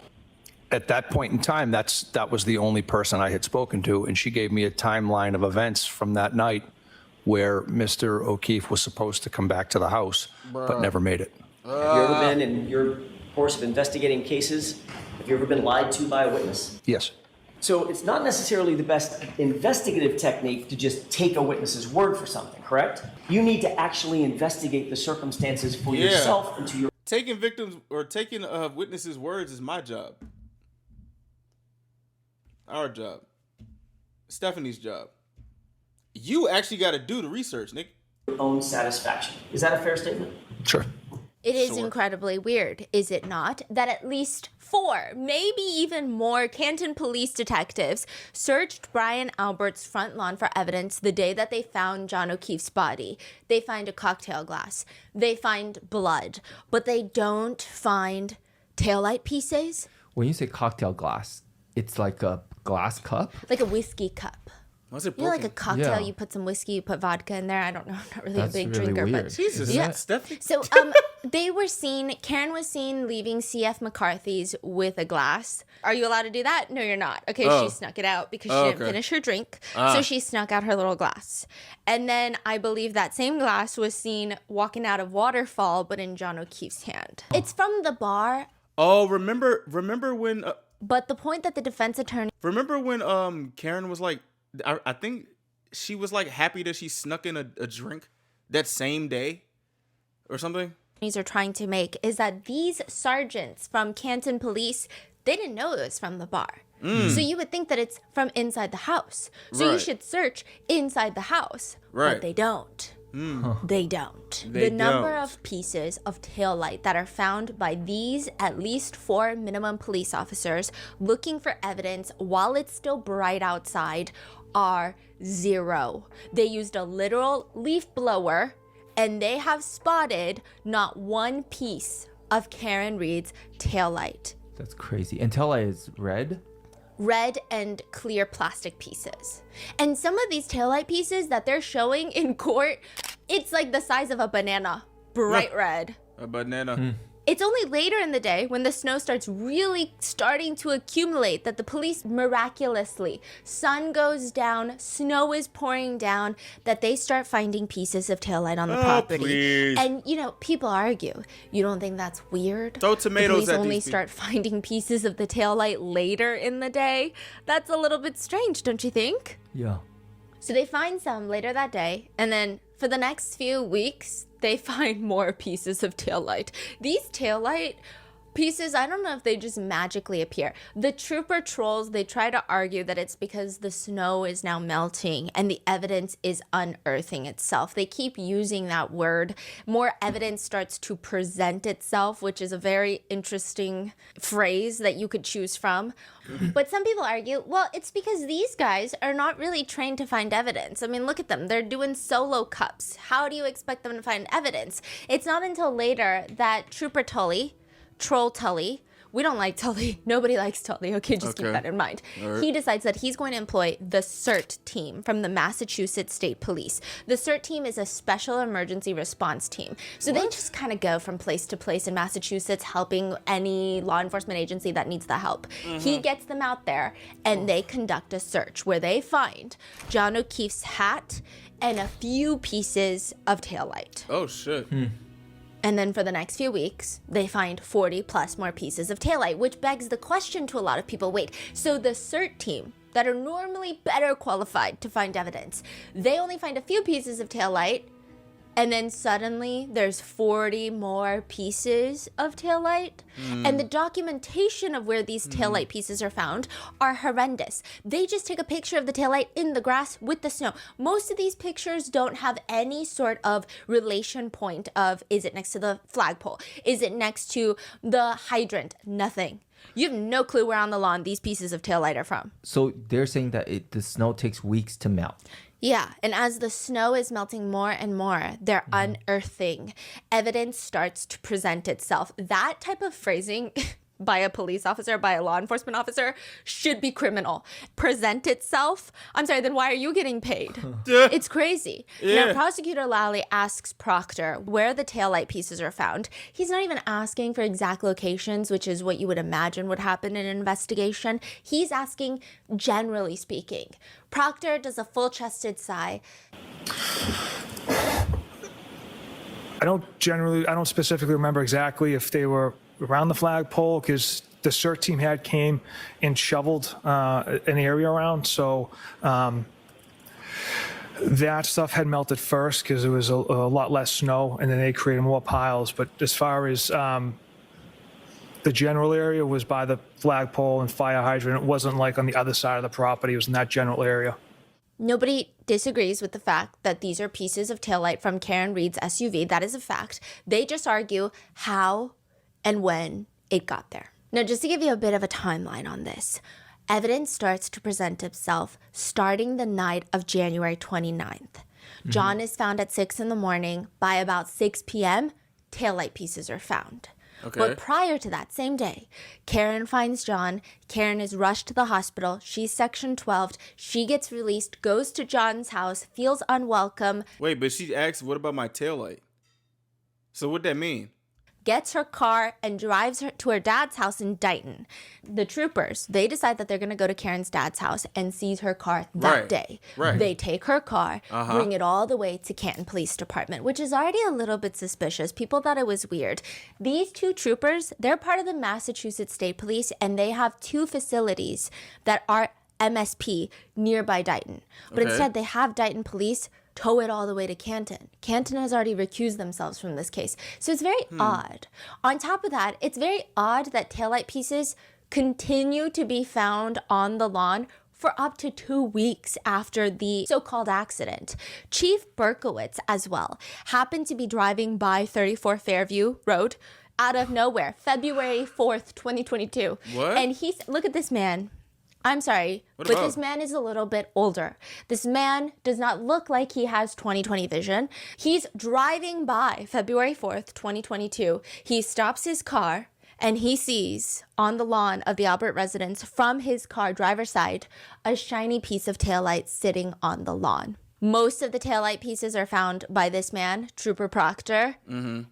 At that point in time, that was the only person I had spoken to, and she gave me a timeline of events from that night where Mr. O'Keefe was supposed to come back to the house, but never made it. Have you ever been, in your course of investigating cases, have you ever been lied to by a witness? Yes. So it's not necessarily the best investigative technique to just take a witness's word for something, correct? You need to actually investigate the circumstances for yourself and to your... Taking victims or taking witnesses' words is my job. Our job. Stephanie's job. You actually got to do the research, Nick. Your own satisfaction. Is that a fair statement? Sure. It is incredibly weird, is it not, that at least 4, maybe even more Canton police detectives searched Brian Albert's front lawn for evidence the day that they found John O'Keefe's body. They find a cocktail glass. They find blood. But they don't find taillight pieces. When you say cocktail glass, it's like a glass cup? Like a whiskey cup. Was it You know, like a cocktail, Yeah. you put some whiskey, you put vodka in there. I don't know. I'm not really That's a big really drinker, weird. but Jesus, yeah. Stephanie. So they were seen, Karen was seen leaving CF McCarthy's with a glass. Are you allowed to do that? No, you're not. Okay, Oh. she snuck it out because she Oh, didn't okay. finish her drink. So she snuck out her little glass. And then I believe that same glass was seen walking out of Waterfall, but in John O'Keefe's hand. It's from the bar, Oh, remember when but the point that the defense attorney Karen was like, I think she was like happy that she snuck in a drink that same day or something. are trying to make is that these sergeants from Canton Police, they didn't know it was from the bar. So you would think that it's from inside the house. So you Right. should search inside the house. Right. But they don't. They don't. They The number don't. of pieces of taillight that are found by these at least 4 minimum police officers looking for evidence while it's still bright outside are 0. They used a literal leaf blower and they have spotted not one piece of Karen Reed's taillight. That's crazy. And taillight is red? Red and clear plastic pieces. And some of these taillight pieces that they're showing in court, it's like the size of a banana, bright red. A banana. It's only later in the day when the snow starts really starting to accumulate that the police miraculously, sun goes down, snow is pouring down, that they start finding pieces of taillight on the property. Please. And, you know, people argue. You don't think that's weird? Throw tomatoes the police at only these people. start finding pieces of the taillight later in the day. That's a little bit strange, don't you think? Yeah. So they find some later that day, and then for the next few weeks, they find more pieces of taillight. These taillight pieces, I don't know if they just magically appear. The trooper trolls, they try to argue that it's because the snow is now melting and the evidence is unearthing itself. They keep using that word. More evidence starts to present itself, which is a very interesting phrase that you could choose from. But some people argue, well, it's because these guys are not really trained to find evidence. I mean, look at them. They're doing solo cups. How do you expect them to find evidence? It's not until later that Trooper Tully, Troll Tully, we don't like Tully. Nobody likes Tully. Okay, just keep Okay. that in mind. All right. He decides that he's going to employ the CERT team from the Massachusetts State Police. The CERT team is a special emergency response team. So they just kind of go from place to place in Massachusetts, helping any law enforcement agency that needs the help. He gets them out there, and they conduct a search where they find John O'Keefe's hat and a few pieces of taillight. Oh shit. And then for the next few weeks, they find 40 plus more pieces of taillight, which begs the question to a lot of people, wait, so the CERT team that are normally better qualified to find evidence, they only find a few pieces of taillight, and then suddenly there's 40 more pieces of taillight? And the documentation of where these taillight pieces are found are horrendous. They just take a picture of the taillight in the grass with the snow. Most of these pictures don't have any sort of relation point of, is it next to the flagpole? Is it next to the hydrant? Nothing. You have no clue where on the lawn these pieces of taillight are from. So they're saying that the snow takes weeks to melt. Yeah, and as the snow is melting more and more, they're unearthing. Evidence starts to present itself. That type of phrasing by a police officer, by a law enforcement officer, should be criminal. Present itself? I'm sorry, then why are you getting paid? It's crazy. Yeah. Now, Prosecutor Lally asks Proctor where the taillight pieces are found. He's not even asking for exact locations, which is what you would imagine would happen in an investigation. He's asking generally speaking. Proctor does a full-chested sigh. I don't specifically remember exactly if they were around the flagpole, because the CERT team came and shoveled an area around. So that stuff had melted first because there was a lot less snow, and then they created more piles. But as far as the general area was by the flagpole and fire hydrant, it wasn't like on the other side of the property. It was in that general area. Nobody disagrees with the fact that these are pieces of taillight from Karen Reed's SUV. That is a fact. They just argue how and when it got there. Now, just to give you a bit of a timeline on this, evidence starts to present itself starting the night of January 29th. John is found at 6 in the morning. By about 6 p.m., taillight pieces are found. Okay. But prior to that same day, Karen finds John. Karen is rushed to the hospital. She's Section 12'd. She gets released, goes to John's house, feels unwelcome, Wait, but she asked, what about my taillight? So what that mean? gets her car, and drives her to her dad's house in Dighton. The troopers, they decide that they're going to go to Karen's dad's house and seize her car that day. Right. They take her car, bring it all the way to Canton Police Department, which is already a little bit suspicious. People thought it was weird. These two troopers, they're part of the Massachusetts State Police, and they have two facilities that are MSP nearby Dighton. But instead, they have Dighton Police tow it all the way to Canton. Canton has already recused themselves from this case. So it's very odd. On top of that, it's very odd that taillight pieces continue to be found on the lawn for up to 2 weeks after the so-called accident. Chief Berkowitz, as well, happened to be driving by 34 Fairview Road out of nowhere, February 4th, 2022. What? And he's, look at this man. I'm sorry, What but about? this man is a little bit older. This man does not look like he has 20/20 vision. He's driving by February 4th, 2022. He stops his car and he sees on the lawn of the Albert residence from his car driver's side a shiny piece of taillight sitting on the lawn. Most of the taillight pieces are found by this man, Trooper Proctor.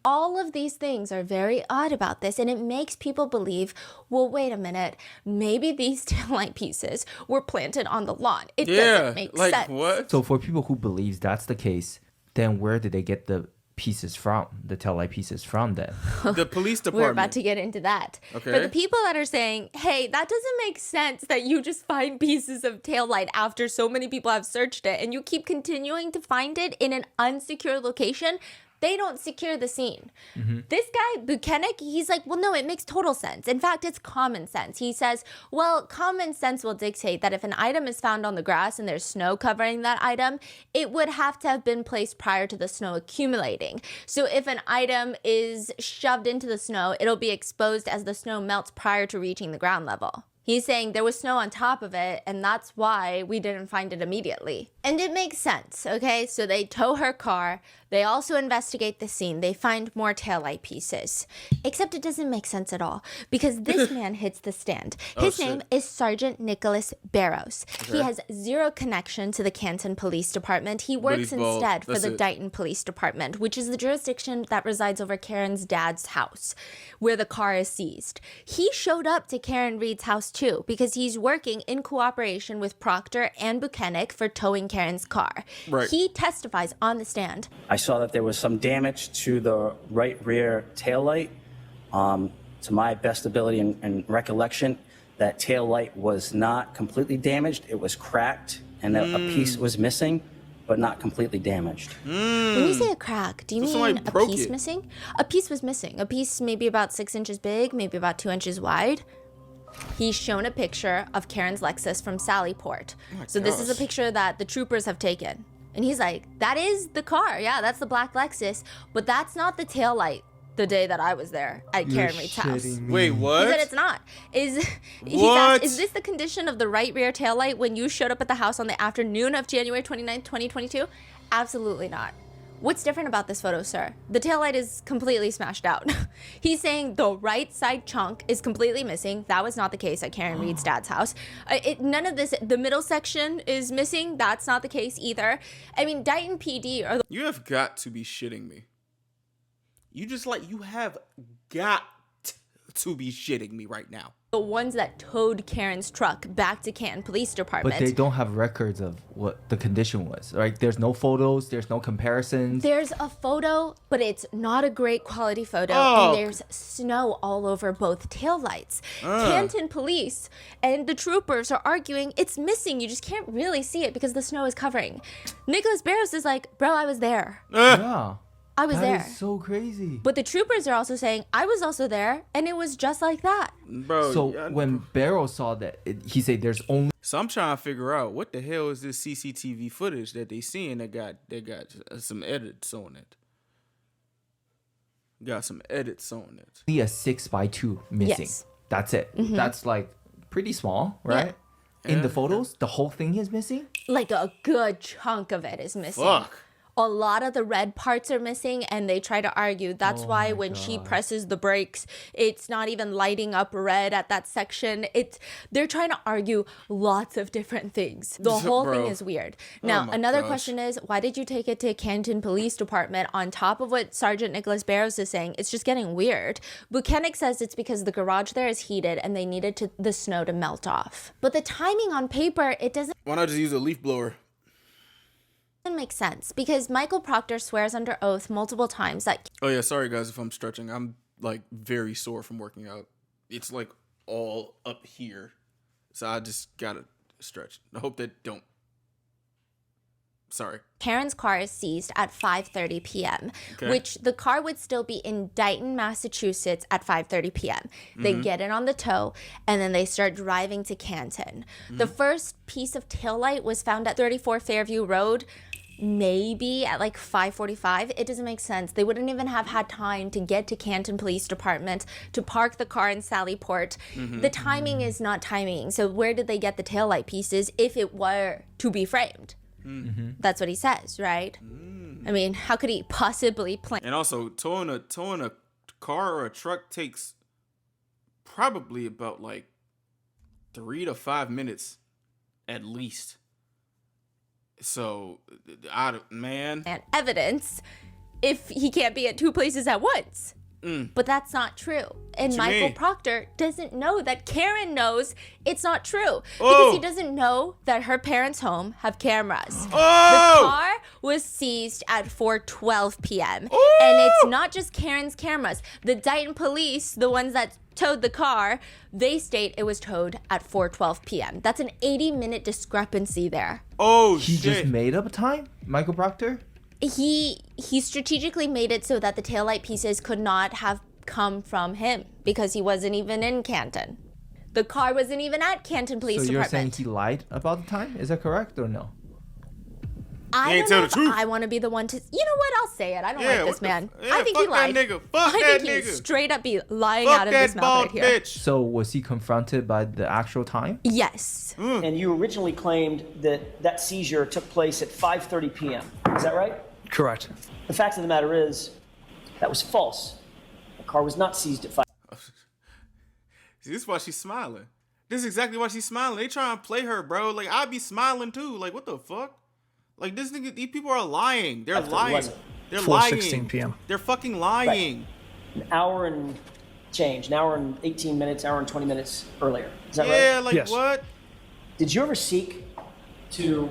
All of these things are very odd about this, and it makes people believe, well, wait a minute, maybe these taillight pieces were planted on the lawn. It doesn't make like sense. what? So for people who believes that's the case, then where did they get the pieces from, the taillight pieces from then? The police department. We're about to get into that. Okay. For the people that are saying, hey, that doesn't make sense that you just find pieces of taillight after so many people have searched it and you keep continuing to find it in an unsecured location, they don't secure the scene. This guy, Buchanan, he's like, well, no, it makes total sense. In fact, it's common sense. He says, well, common sense will dictate that if an item is found on the grass and there's snow covering that item, it would have to have been placed prior to the snow accumulating. So if an item is shoved into the snow, it'll be exposed as the snow melts prior to reaching the ground level. He's saying there was snow on top of it, and that's why we didn't find it immediately. And it makes sense, okay? So they tow her car. They also investigate the scene. They find more taillight pieces. Except it doesn't make sense at all because this man hits the stand. His name is Sergeant Nicholas Barrows. He has zero connection to the Canton Police Department. He works instead for the Dighton Police Department, which is the jurisdiction that resides over Karen's dad's house, where the car is seized. He showed up to Karen Reed's house too because he's working in cooperation with Proctor and Buchanan for towing Karen's car. Right. He testifies on the stand. I saw that there was some damage to the right rear taillight. To my best ability and recollection, that taillight was not completely damaged. It was cracked, and a piece was missing, but not completely damaged. When you say a crack, do you mean a piece missing? A piece was missing. A piece maybe about 6 inches big, maybe about 2 inches wide. He's shown a picture of Karen's Lexus from Sallyport. So this is a picture that the troopers have taken. And he's like, that is the car. Yeah, that's the black Lexus. But that's not the taillight the day that I was there at Karen Reed's house. Wait, what? He said it's not. He's asked, is this the condition of the right rear taillight when you showed up at the house on the afternoon of January 29th, 2022? Absolutely not. What's different about this photo, sir? The taillight is completely smashed out. He's saying the right side chunk is completely missing. That was not the case at Karen Reed's dad's house. None of this, the middle section is missing. That's not the case either. I mean, Dighton PD are the... You have got to be shitting me. You have got to be shitting me right now. The ones that towed Karen's truck back to Canton Police Department. But they don't have records of what the condition was, right? There's no photos, there's no comparisons. There's a photo, but it's not a great quality photo. And there's snow all over both taillights. Canton Police and the troopers are arguing it's missing. You just can't really see it because the snow is covering. Nicholas Barrows is like, bro, I was there. Yeah. I was there. That is so crazy. But the troopers are also saying, I was also there, and it was just like that. Bro, so when Barrows saw that, he said there's only... So I'm trying to figure out what the hell is this CCTV footage that they seeing that got some edits on it. Got some edits on it. Only a 6x2 missing. Yes. That's it. That's like pretty small, right? Yeah. In the photos, the whole thing is missing? Like a good chunk of it is missing. Fuck. A lot of the red parts are missing, and they try to argue that's why when she presses the brakes, it's not even lighting up red at that section. They're trying to argue lots of different things. The whole thing is weird. Now, another question is, why did you take it to Canton Police Department on top of what Sergeant Nicholas Barrows is saying? It's just getting weird. Buchanan says it's because the garage there is heated and they needed the snow to melt off. But the timing on paper, it doesn't... Why not just use a leaf blower? Doesn't make sense because Michael Proctor swears under oath multiple times that... Oh yeah, sorry guys if I'm stretching. I'm like very sore from working out. It's like all up here. So I just gotta stretch. I hope that don't... Sorry. Karen's car is seized at 5:30 p.m., which the car would still be in Dighton, Massachusetts at 5:30 p.m. They get it on the tow, and then they start driving to Canton. The first piece of taillight was found at 34 Fairview Road, maybe at like 5:45. It doesn't make sense. They wouldn't even have had time to get to Canton Police Department to park the car in Sallyport. The timing is not timing. So where did they get the taillight pieces if it were to be framed? That's what he says, right? I mean, how could he possibly plan? And also, towing a car or a truck takes probably about like 3 to 5 minutes at least. So, man. And evidence if he can't be at two places at once. But that's not true. And Michael Proctor doesn't know that Karen knows it's not true. Because he doesn't know that her parents' home have cameras. The car was seized at 4:12 p.m. And it's not just Karen's cameras. The Dighton police, the ones that towed the car, they state it was towed at 4:12 p.m. That's an 80-minute discrepancy there. He just made up a time? Michael Proctor? He strategically made it so that the taillight pieces could not have come from him because he wasn't even in Canton. The car wasn't even at Canton Police Department. So you're saying he lied about the time? Is that correct or no? I don't know if I want to be the one to... You know what? I'll say it. I don't like this man. I think he lied. I think he straight up be lying out of his mouth right here. So was he confronted by the actual time? Yes. And you originally claimed that seizure took place at 5:30 p.m. Is that right? Correct. The fact of the matter is, that was false. The car was not seized at 5. See, this is why she's smiling. This is exactly why she's smiling. They trying to play her, bro. Like, I'd be smiling too. Like, what the fuck? Like, these people are lying. They're lying. They're lying. 4:16 p.m. They're fucking lying. Right. An hour and change, an hour and 18 minutes, hour and 20 minutes earlier. Is that right? Yeah, like what? Did you ever seek to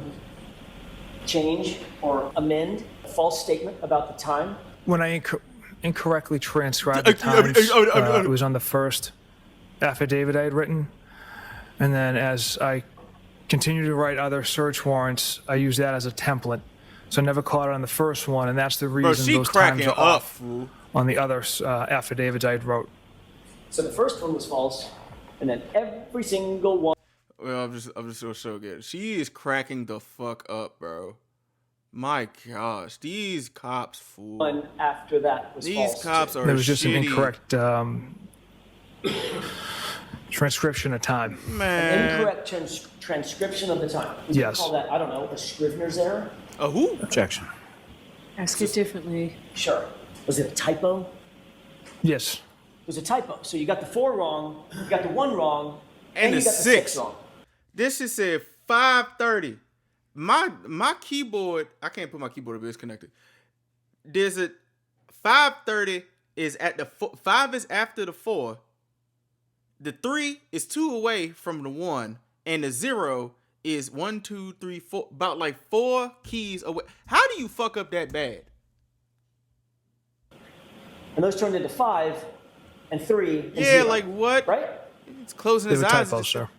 change or amend a false statement about the time? When I incorrectly transcribed the times, it was on the first affidavit I had written. And then as I continued to write other search warrants, I used that as a template. So I never caught it on the first one, and that's the reason those times are off on the other affidavits I wrote. So the first one was false, and then every single one. Well, I'm just gonna show again. She is cracking the fuck up, bro. My gosh, these cops, fool. One after that was false. These cops are There was just shitty. an incorrect transcription of time. Man. An incorrect transcription of the time. Would Yes. you call that, I don't know, a Scrivener's error? A who? Objection. Ask it differently. Sure. Was it a typo? Yes. It was a typo. So you got the 4 wrong, you got the 1 wrong, And you the got the 6 wrong. This shit said 5:30. My keyboard, I can't put my keyboard if it's connected. There's a 5:30 is at the 5 is after the 4. The 3 is 2 away from the 1, and the 0 is 1, 2, 3, 4, about like 4 keys away. How do you fuck up that bad? And those turned into 5 and 3 and Yeah, 0. like what? Right? It's closing They his were eyes. typos, sir.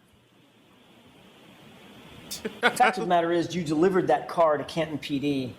The fact of the matter is, you delivered that car to Canton PD,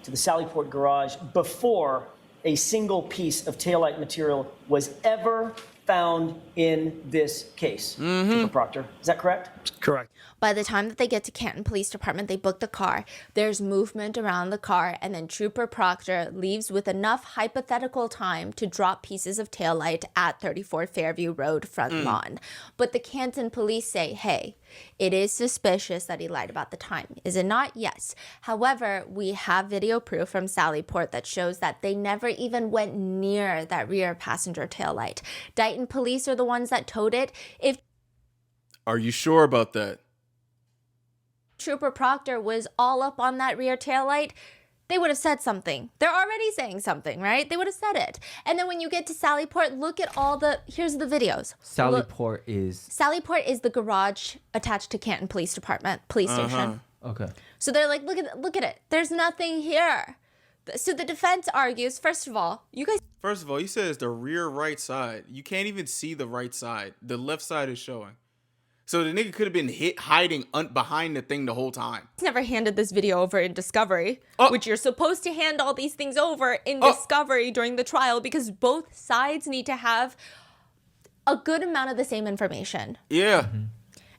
to the Sallyport garage, before a single piece of taillight material was ever found in this case. Trooper Proctor, is that correct? Correct. By the time that they get to Canton Police Department, they book the car. There's movement around the car, and then Trooper Proctor leaves with enough hypothetical time to drop pieces of taillight at 34 Fairview Road front lawn. But the Canton police say, hey, it is suspicious that he lied about the time. Is it not? Yes. However, we have video proof from Sallyport that shows that they never even went near that rear passenger taillight. Dighton police are the ones that towed it. If Are you sure about that? Trooper Proctor was all up on that rear taillight, they would have said something. They're already saying something, right? They would have said it. And then when you get to Sallyport, look at all the, here's the videos. Sallyport is the garage attached to Canton Police Department, police station. Okay. So they're like, look at it. There's nothing here. So the defense argues, first of all, you said it's the rear right side. You can't even see the right side. The left side is showing. So the nigga could have been hiding behind the thing the whole time. never handed this video over in discovery, which you're supposed to hand all these things over in discovery during the trial because both sides need to have a good amount of the same information. Yeah. Mm-hmm.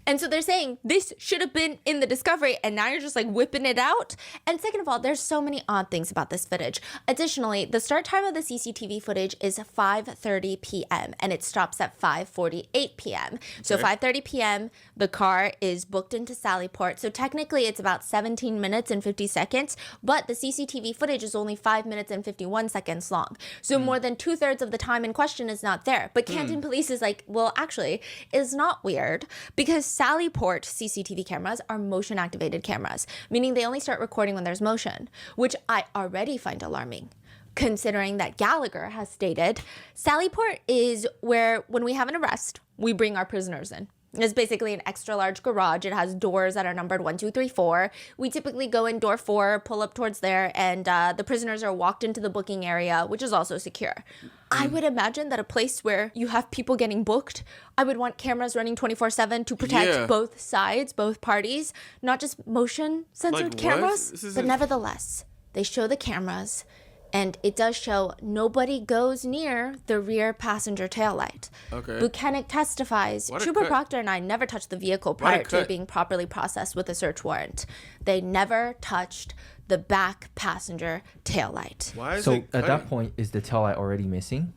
And so they're saying this should have been in the discovery and now you're just like whipping it out. And second of all, there's so many odd things about this footage. Additionally, the start time of the CCTV footage is 5:30 p.m. and it stops at 5:48 p.m. So 5:30 p.m., the car is booked into Sallyport. So technically it's about 17 minutes and 50 seconds, but the CCTV footage is only 5 minutes and 51 seconds long. So more than 2/3 of the time in question is not there. But Canton Police is like, well, actually, it's not weird because Sallyport CCTV cameras are motion activated cameras, meaning they only start recording when there's motion, which I already find alarming, considering that Gallagher has stated Sallyport is where when we have an arrest, we bring our prisoners in. It's basically an extra large garage. It has doors that are numbered 1, 2, 3, 4. We typically go in door 4, pull up towards there, and the prisoners are walked into the booking area, which is also secure. I would imagine that a place where you have people getting booked, I would want cameras running 24/7 to protect both sides, both parties, not just motion censored cameras. But nevertheless, they show the cameras. And it does show nobody goes near the rear passenger taillight. Okay. Buchanan testifies, Trooper Proctor and I never touched the vehicle prior to it being properly processed with a search warrant. They never touched the back passenger taillight. Why is so it at that point, is the taillight already missing?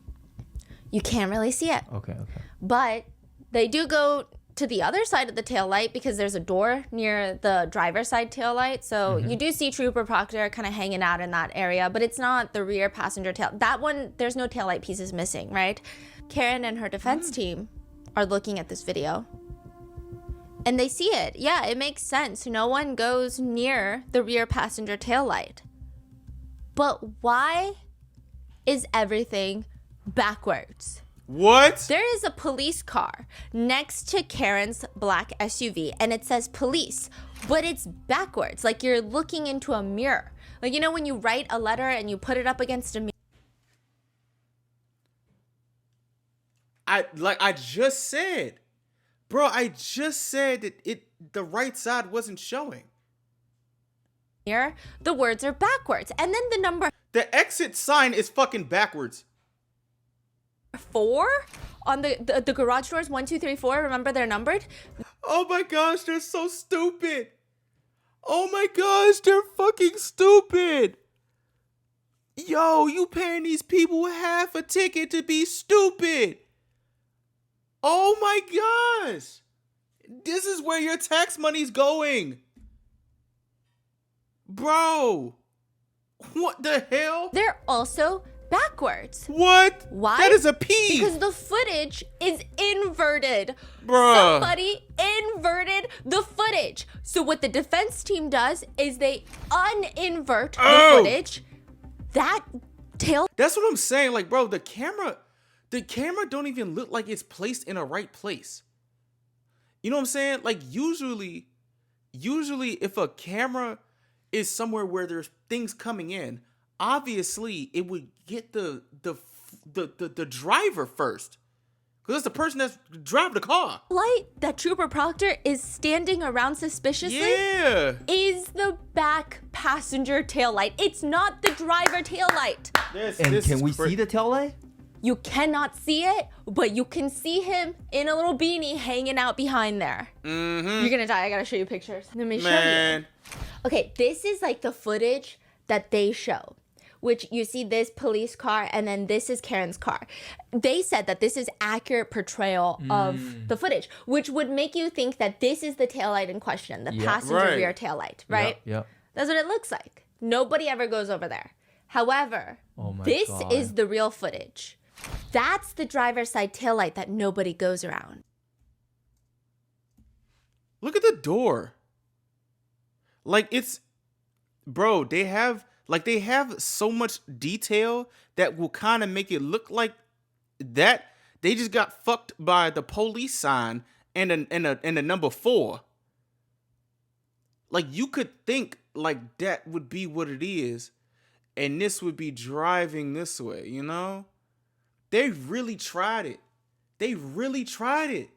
You can't really see it. Okay. But they do go to the other side of the taillight because there's a door near the driver's side taillight. So you do see Trooper Proctor kind of hanging out in that area, but it's not the rear passenger tail. That one, there's no taillight pieces missing, right? Karen and her defense team are looking at this video and they see it. Yeah, it makes sense. No one goes near the rear passenger taillight. But why is everything backwards? What? There is a police car next to Karen's black SUV and it says police, but it's backwards. Like you're looking into a mirror. Like, you know, when you write a letter and you put it up against a mirror. I just said, bro, I just said that the right side wasn't showing. The words are backwards. And then the number The exit sign is fucking backwards. 4 on the garage doors, 1, 2, 3, 4. Remember they're numbered. Oh my gosh, they're so stupid. Oh my gosh, they're fucking stupid. Yo, you paying these people half a ticket to be stupid. Oh my gosh. This is where your tax money's going. Bro. What the hell? They're also backwards. What? Why? That is a P. Because the footage is inverted. Bruh. Somebody inverted the footage. So what the defense team does is they uninvert the footage. That tail. That's what I'm saying. Like, bro, the camera don't even look like it's placed in a right place. You know what I'm saying? Like, usually if a camera is somewhere where there's things coming in, obviously it would get the driver first, because that's the person that's driving the car. Light that Trooper Proctor is standing around suspiciously is the back passenger taillight. It's not the driver taillight. And can we see the taillight? You cannot see it, but you can see him in a little beanie hanging out behind there. You're gonna die. I gotta show you pictures. Let me show you. Okay, this is like the footage that they show, which you see this police car and then this is Karen's car. They said that this is accurate portrayal of the footage, which would make you think that this is the taillight in question, the passenger rear taillight, right? Yep. That's what it looks like. Nobody ever goes over there. However, this is the real footage. That's the driver's side taillight that nobody goes around. Look at the door. Like, it's, bro, they have so much detail that will kind of make it look like that they just got fucked by the police sign and a number 4. Like, you could think like that would be what it is, and this would be driving this way, you know? They really tried it. They really tried it.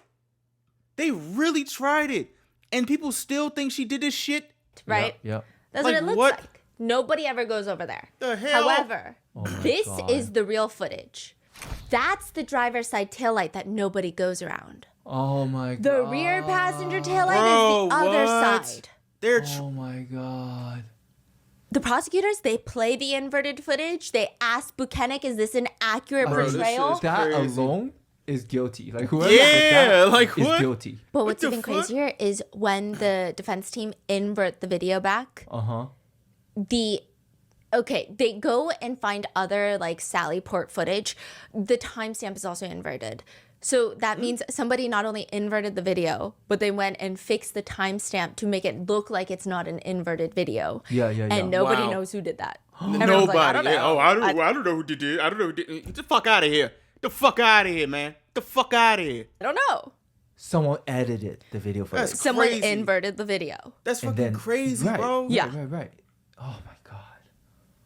They really tried it. And people still think she did this shit. Right? Yep. That's Like, what it looks what? like. Nobody ever goes over there. The hell? However, this is the real footage. That's the driver's side taillight that nobody goes around. Oh my god. The rear passenger taillight is the other side. Oh my god. The prosecutors, they play the inverted footage. They ask Buchanan, is this an accurate portrayal? That alone is guilty. Like whoever is guilty. But what's even crazier is when the defense team invert the video back. They go and find other like Sally Port footage. The timestamp is also inverted. So that means somebody not only inverted the video, but they went and fixed the timestamp to make it look like it's not an inverted video. Yeah. And nobody knows who did that. Nobody. Like, I don't know. I don't know who did it. I don't know who did it. Get the fuck out of here. Get the fuck out of here, man. Get the fuck out of here. I don't know. Someone edited the video for us. Someone inverted the video. That's fucking crazy, bro. Yeah. Right. Oh my god.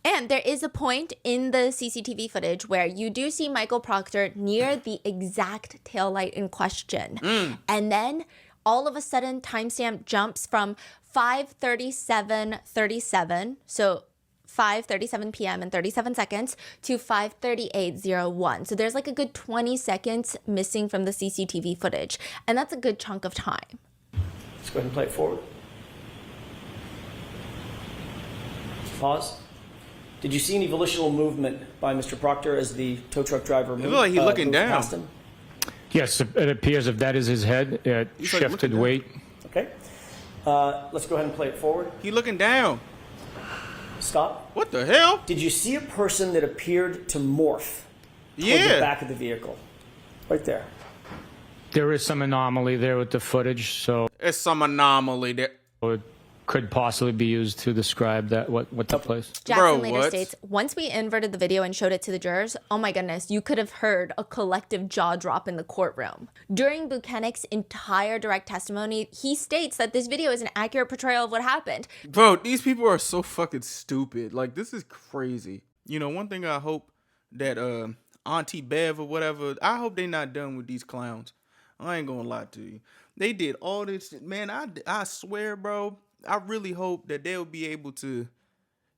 And there is a point in the CCTV footage where you do see Michael Proctor near the exact taillight in question. And then all of a sudden timestamp jumps from 5:37:37, so 5:37 p.m. and 37 seconds to 5:38:01. So there's like a good 20 seconds missing from the CCTV footage. And that's a good chunk of time. Let's go ahead and play it forward. Pause. Did you see any volitional movement by Mr. Proctor as the tow truck driver moved? It looked like he's looking down. Past him? Yes, it appears if that is his head, it He's like shifted looking weight. Okay. Let's go ahead and play it forward. He looking down. Stop. What the hell? Did you see a person that appeared to morph toward Yeah. the back of the vehicle? Right there. There is some anomaly there with the footage, so It's some anomaly there. it could possibly be used to describe that what took place. Jackson later states, once we inverted the video and showed it to the jurors, oh my goodness, you could have heard a collective jaw drop in the courtroom. During Buchanan's entire direct testimony, he states that this video is an accurate portrayal of what happened. Bro, these people are so fucking stupid. Like, this is crazy. You know, one thing I hope that Auntie Bev or whatever, I hope they not done with these clowns. I ain't gonna lie to you. They did all this shit. Man, I swear, bro, I really hope that they'll be able to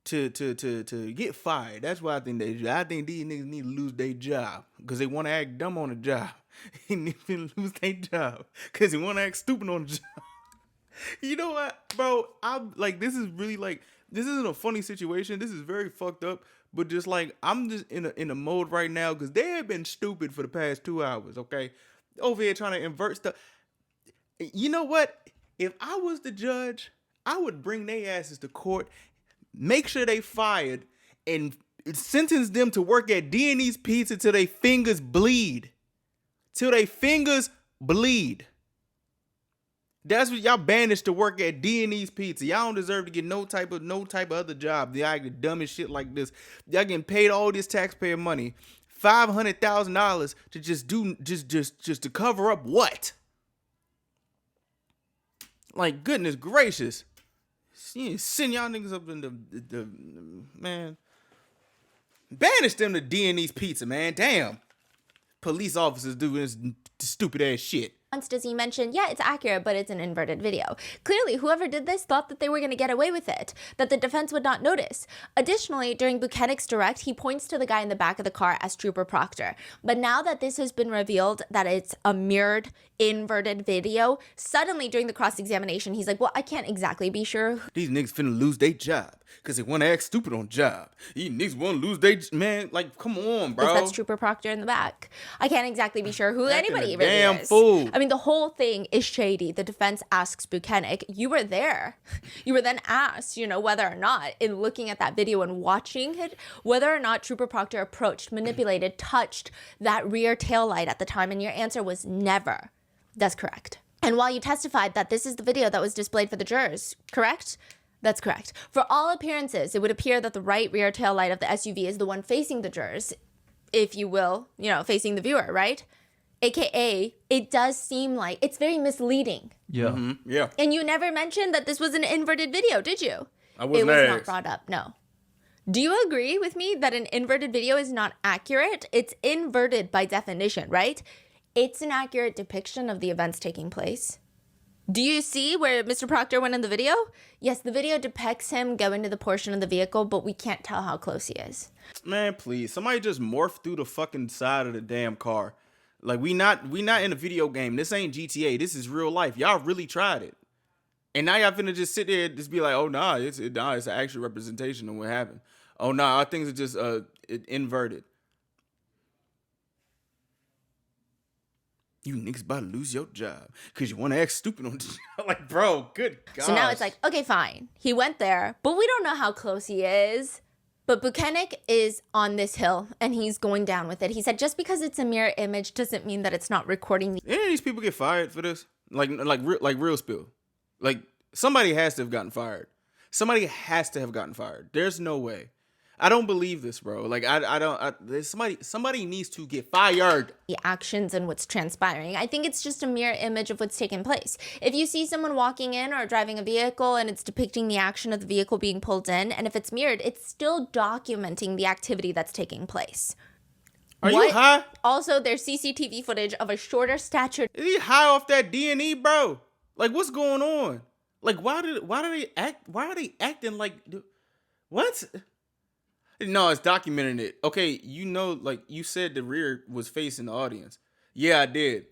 get fired. That's what I think they do. I think these niggas need to lose their job because they want to act dumb on the job. They need to lose their job because they want to act stupid on the job. You know what, bro? I'm like, this is really like, this isn't a funny situation. This is very fucked up. But just like, I'm just in a mode right now because they have been stupid for the past 2 hours. Okay, over here trying to invert stuff. You know what? If I was the judge, I would bring their asses to court, make sure they fired, and sentence them to work at D&E's Pizza till their fingers bleed. Till their fingers bleed. That's what y'all banished to work at D&E's Pizza. Y'all don't deserve to get no type of other job. Y'all get dumb as shit like this. Y'all getting paid all this taxpayer money, $500,000 to just to cover up what? Like, goodness gracious. Send y'all niggas up in the man. Banish them to D&E's Pizza, man. Damn. Police officers doing this stupid ass shit. Once does he mention, yeah, it's accurate, but it's an inverted video. Clearly, whoever did this thought that they were going to get away with it, that the defense would not notice. Additionally, during Buchanan's direct, he points to the guy in the back of the car as Trooper Proctor. But now that this has been revealed that it's a mirrored, inverted video, suddenly during the cross-examination, he's like, well, I can't exactly be sure. These niggas finna lose their job because they want to act stupid on job. These niggas want to lose their, man, like, come on, bro. That's Trooper Proctor in the back. I can't exactly be sure who anybody really damn is. Fool. I mean, the whole thing is shady. The defense asks Buchanan, you were there. You were then asked, whether or not, in looking at that video and watching it, whether or not Trooper Proctor approached, manipulated, touched that rear taillight at the time, and your answer was never. That's correct. And while you testified that this is the video that was displayed for the jurors, correct? That's correct. For all appearances, it would appear that the right rear taillight of the SUV is the one facing the jurors, if you will, facing the viewer, right? AKA, it does seem like it's very misleading. Yeah. Mm-hmm. Yeah. And you never mentioned that this was an inverted video, did you? I wasn't It was asked. not brought up, no. Do you agree with me that an inverted video is not accurate? It's inverted by definition, right? It's an accurate depiction of the events taking place. Do you see where Mr. Proctor went in the video? Yes, the video depicts him going to the portion of the vehicle, but we can't tell how close he is. Man, please, somebody just morph through the fucking side of the damn car. Like, we not in a video game. This ain't GTA. This is real life. Y'all really tried it. And now y'all finna just sit there and just be like, oh, nah, it's an actual representation of what happened. Oh, nah, our things are just inverted. You niggas about to lose your job because you want to act stupid on the job. Like, bro, good God. So now it's like, okay, fine. He went there, but we don't know how close he is. But Buchanan is on this hill and he's going down with it. He said just because it's a mirror image doesn't mean that it's not recording the. Any of these people get fired for this? Like real spill. Like, somebody has to have gotten fired. Somebody has to have gotten fired. There's no way. I don't believe this, bro. Like, there's somebody needs to get fired. The actions and what's transpiring. I think it's just a mirror image of what's taken place. If you see someone walking in or driving a vehicle and it's depicting the action of the vehicle being pulled in, and if it's mirrored, it's still documenting the activity that's taking place. Are you high? Also, there's CCTV footage of a shorter statured. Is he high off that D&E, bro? Like, what's going on? Like, why are they acting like what? No, it's documenting it. Okay, like you said the rear was facing the audience. Yeah, I did.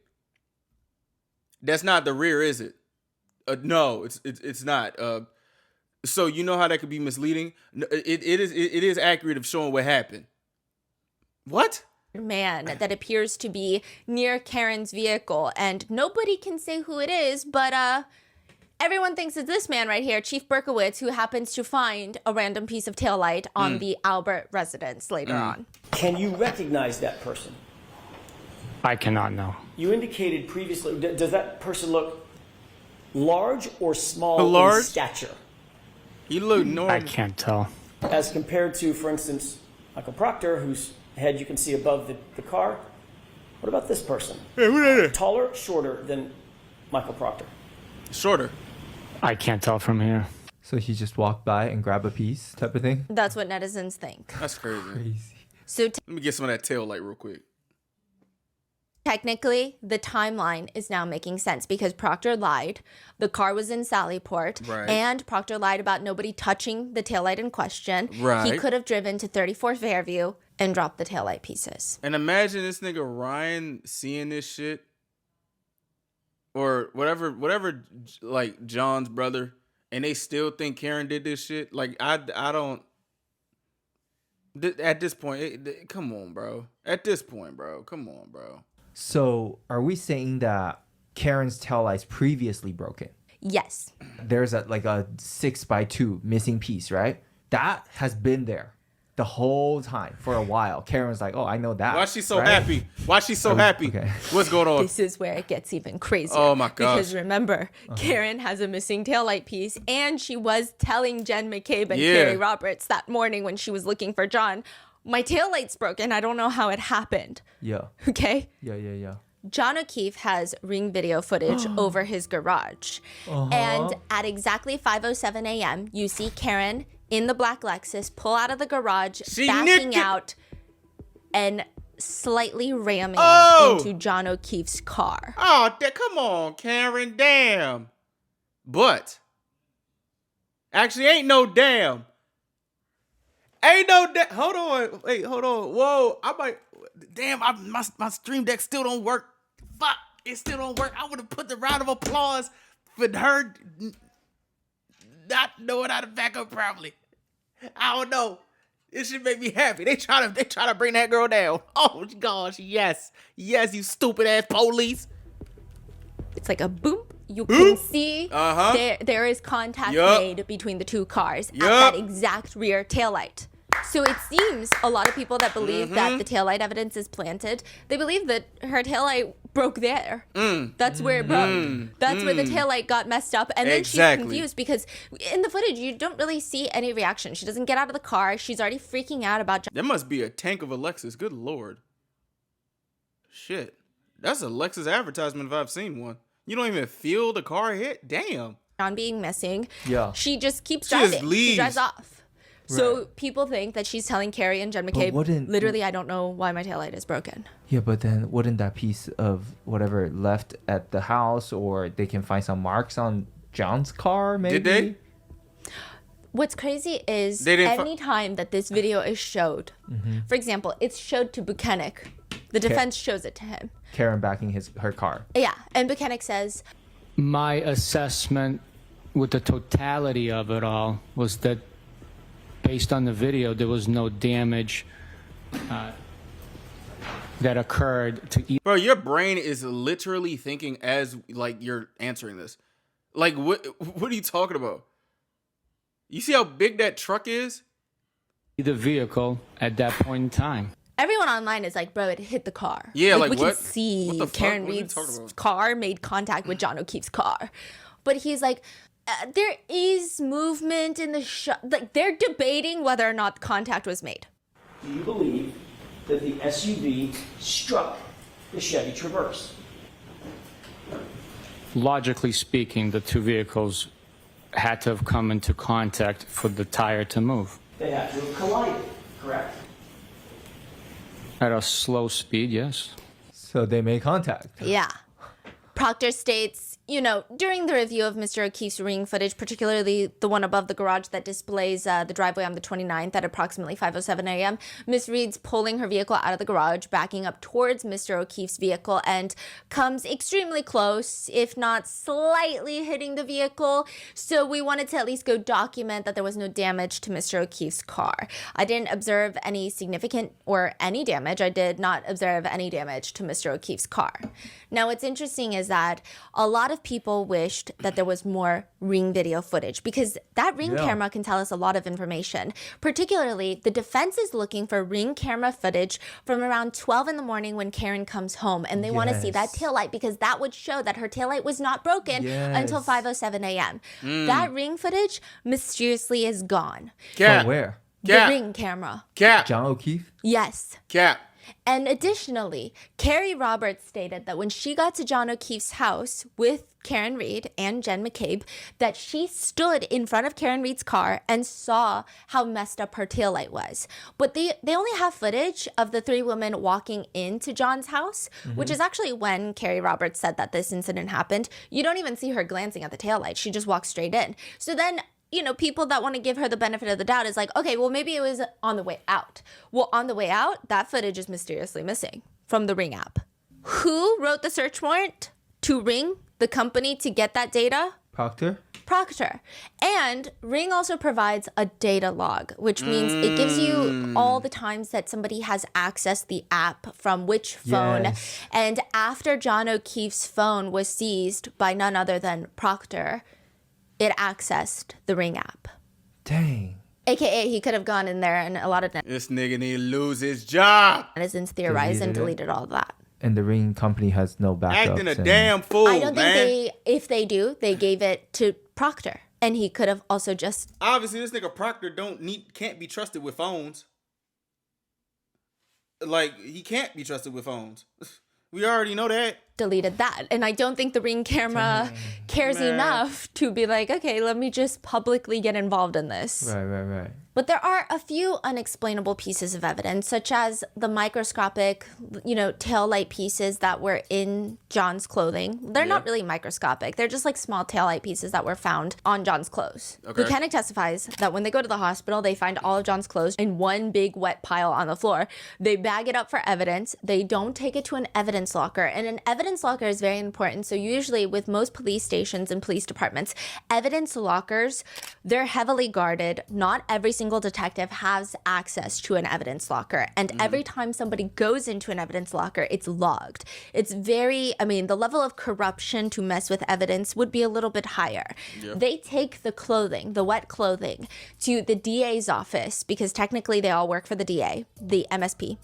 That's not the rear, is it? No, it's not. So you know how that could be misleading? It is accurate of showing what happened. What? man that appears to be near Karen's vehicle, and nobody can say who it is, but everyone thinks it's this man right here, Chief Berkowitz, who happens to find a random piece of taillight on the Albert residence later on. Can you recognize that person? I cannot know. You indicated previously, does that person look large or small Large? in stature? He looked normal. I can't tell. As compared to, for instance, Michael Proctor, whose head you can see above the car. What about this person? Hey, who that is? Taller, shorter than Michael Proctor? Shorter. I can't tell from here. So he just walked by and grabbed a piece type of thing? That's what netizens think. That's crazy. So Let me get some of that tail light real quick. technically, the timeline is now making sense because Proctor lied. The car was in Sallyport. Right. And Proctor lied about nobody touching the taillight in question. Right. He could have driven to 34th Fairview and dropped the taillight pieces. And imagine this nigga Ryan seeing this shit. Or whatever, like John's brother, and they still think Karen did this shit. Like I don't. At this point, come on, bro. At this point, bro, come on, bro. So are we saying that Karen's taillight's previously broken? Yes. There's a 6x2 missing piece, right? That has been there the whole time for a while. Karen's like, oh, I know that. Why she so right? happy? Why she so happy? Okay. What's going on? This is where it gets even crazier. Oh my gosh. Because remember, Karen has a missing taillight piece, and she was telling Jen McCabe and Carrie Roberts that morning when she was looking for John, my taillight's broken. I don't know how it happened. Yeah. Okay? Yeah. John O'Keefe has ring video footage over his garage. And at exactly 5:07 a.m., you see Karen in the black Lexus pull out of the garage, backing out and slightly ramming into John O'Keefe's car. Oh, come on, Karen, damn. But actually, ain't no damn. Hold on, wait, hold on. Whoa, I might. Damn, my stream deck still don't work. Fuck, it still don't work. I would have put the round of applause for her not knowing how to back up properly. I don't know. It should make me happy. They try to bring that girl down. Oh gosh, yes, you stupid ass police. It's like a boom. You can see there is contact made between the two cars at that exact rear taillight. So it seems a lot of people that believe that the taillight evidence is planted, they believe that her taillight broke there. That's where it broke. That's where the taillight got messed up. And then she's confused because in the footage, you don't really see any reaction. She doesn't get out of the car. She's already freaking out about John. There must be a tank of a Lexus. Good Lord. Shit. That's a Lexus advertisement if I've seen one. You don't even feel the car hit? Damn. John being missing. Yeah. She just keeps She just driving. leaves. She drives off. So people think that she's telling Carrie and Jen McCabe, literally, I don't know why my taillight is broken. Yeah, but then wouldn't that piece of whatever left at the house, or they can find some marks on John's car, maybe? Did they? What's crazy is any time that this video is showed, for example, it's showed to Buchanan. The defense shows it to him. Karen backing her car. Yeah, and Buchanan says, my assessment with the totality of it all was that based on the video, there was no damage that occurred to Bro, your brain is literally thinking as like you're answering this. Like what are you talking about? You see how big that truck is? the vehicle at that point in time. everyone online is like, bro, it hit the car. Yeah, like we what? can see What the fuck? Karen What are you Reed's talking about? car made contact with John O'Keefe's car. But he's like, there is movement in the shot. Like, they're debating whether or not contact was made. Do you believe that the SUV struck the Chevy Traverse? Logically speaking, the two vehicles had to have come into contact for the tire to move. They had to have collided, correct? At a slow speed, yes. So they made contact. Yeah. Proctor states during the review of Mr. O'Keefe's ring footage, particularly the one above the garage that displays the driveway on the 29th at approximately 5:07 a.m., Miss Reed's pulling her vehicle out of the garage, backing up towards Mr. O'Keefe's vehicle, and comes extremely close, if not slightly hitting the vehicle. So we wanted to at least go document that there was no damage to Mr. O'Keefe's car. I didn't observe any significant or any damage. I did not observe any damage to Mr. O'Keefe's car. Now, what's interesting is that a lot of people wished that there was more ring video footage because that ring camera can tell us a lot of information. Particularly, the defense is looking for ring camera footage from around 12 in the morning when Karen comes home, and they want to see that taillight because that would show that her taillight was not broken until 5:07 a.m. That ring footage mysteriously is gone. From where? The ring camera. John O'Keefe? Yes. And additionally, Carrie Roberts stated that when she got to John O'Keefe's house with Karen Reed and Jen McCabe, that she stood in front of Karen Reed's car and saw how messed up her taillight was. But they only have footage of the three women walking into John's house, which is actually when Carrie Roberts said that this incident happened. You don't even see her glancing at the taillight. She just walks straight in. So then, people that want to give her the benefit of the doubt is like, okay, well, maybe it was on the way out. Well, on the way out, that footage is mysteriously missing from the Ring app. Who wrote the search warrant to Ring, the company, to get that data? Proctor. And Ring also provides a data log, which means it gives you all the times that somebody has accessed the app from which phone. And after John O'Keefe's phone was seized by none other than Proctor, it accessed the Ring app. Dang. AKA, he could have gone in there and a lot of this nigga need to lose his job. Netizens theorized and deleted all of that. And the Ring company has no backup. Acting a damn fool, I don't think if they do, they gave it to Proctor. And he could have also just... Obviously, this nigga Proctor can't be trusted with phones. Like, he can't be trusted with phones. We already know that. Deleted that. And I don't think the Ring camera cares enough to be like, okay, let me just publicly get involved in this. Right. But there are a few unexplainable pieces of evidence, such as the microscopic, tail light pieces that were in John's clothing. They're not really microscopic. They're just like small tail light pieces that were found on John's clothes. Okay. Mechanic testifies that when they go to the hospital, they find all of John's clothes in one big wet pile on the floor. They bag it up for evidence. They don't take it to an evidence locker. And an evidence locker is very important. So usually with most police stations and police departments, evidence lockers, they're heavily guarded. Not every single detective has access to an evidence locker. And every time somebody goes into an evidence locker, it's logged. It's the level of corruption to mess with evidence would be a little bit higher. Yeah. They take the clothing, the wet clothing, to the DA's office because technically they all work for the DA, the MSP,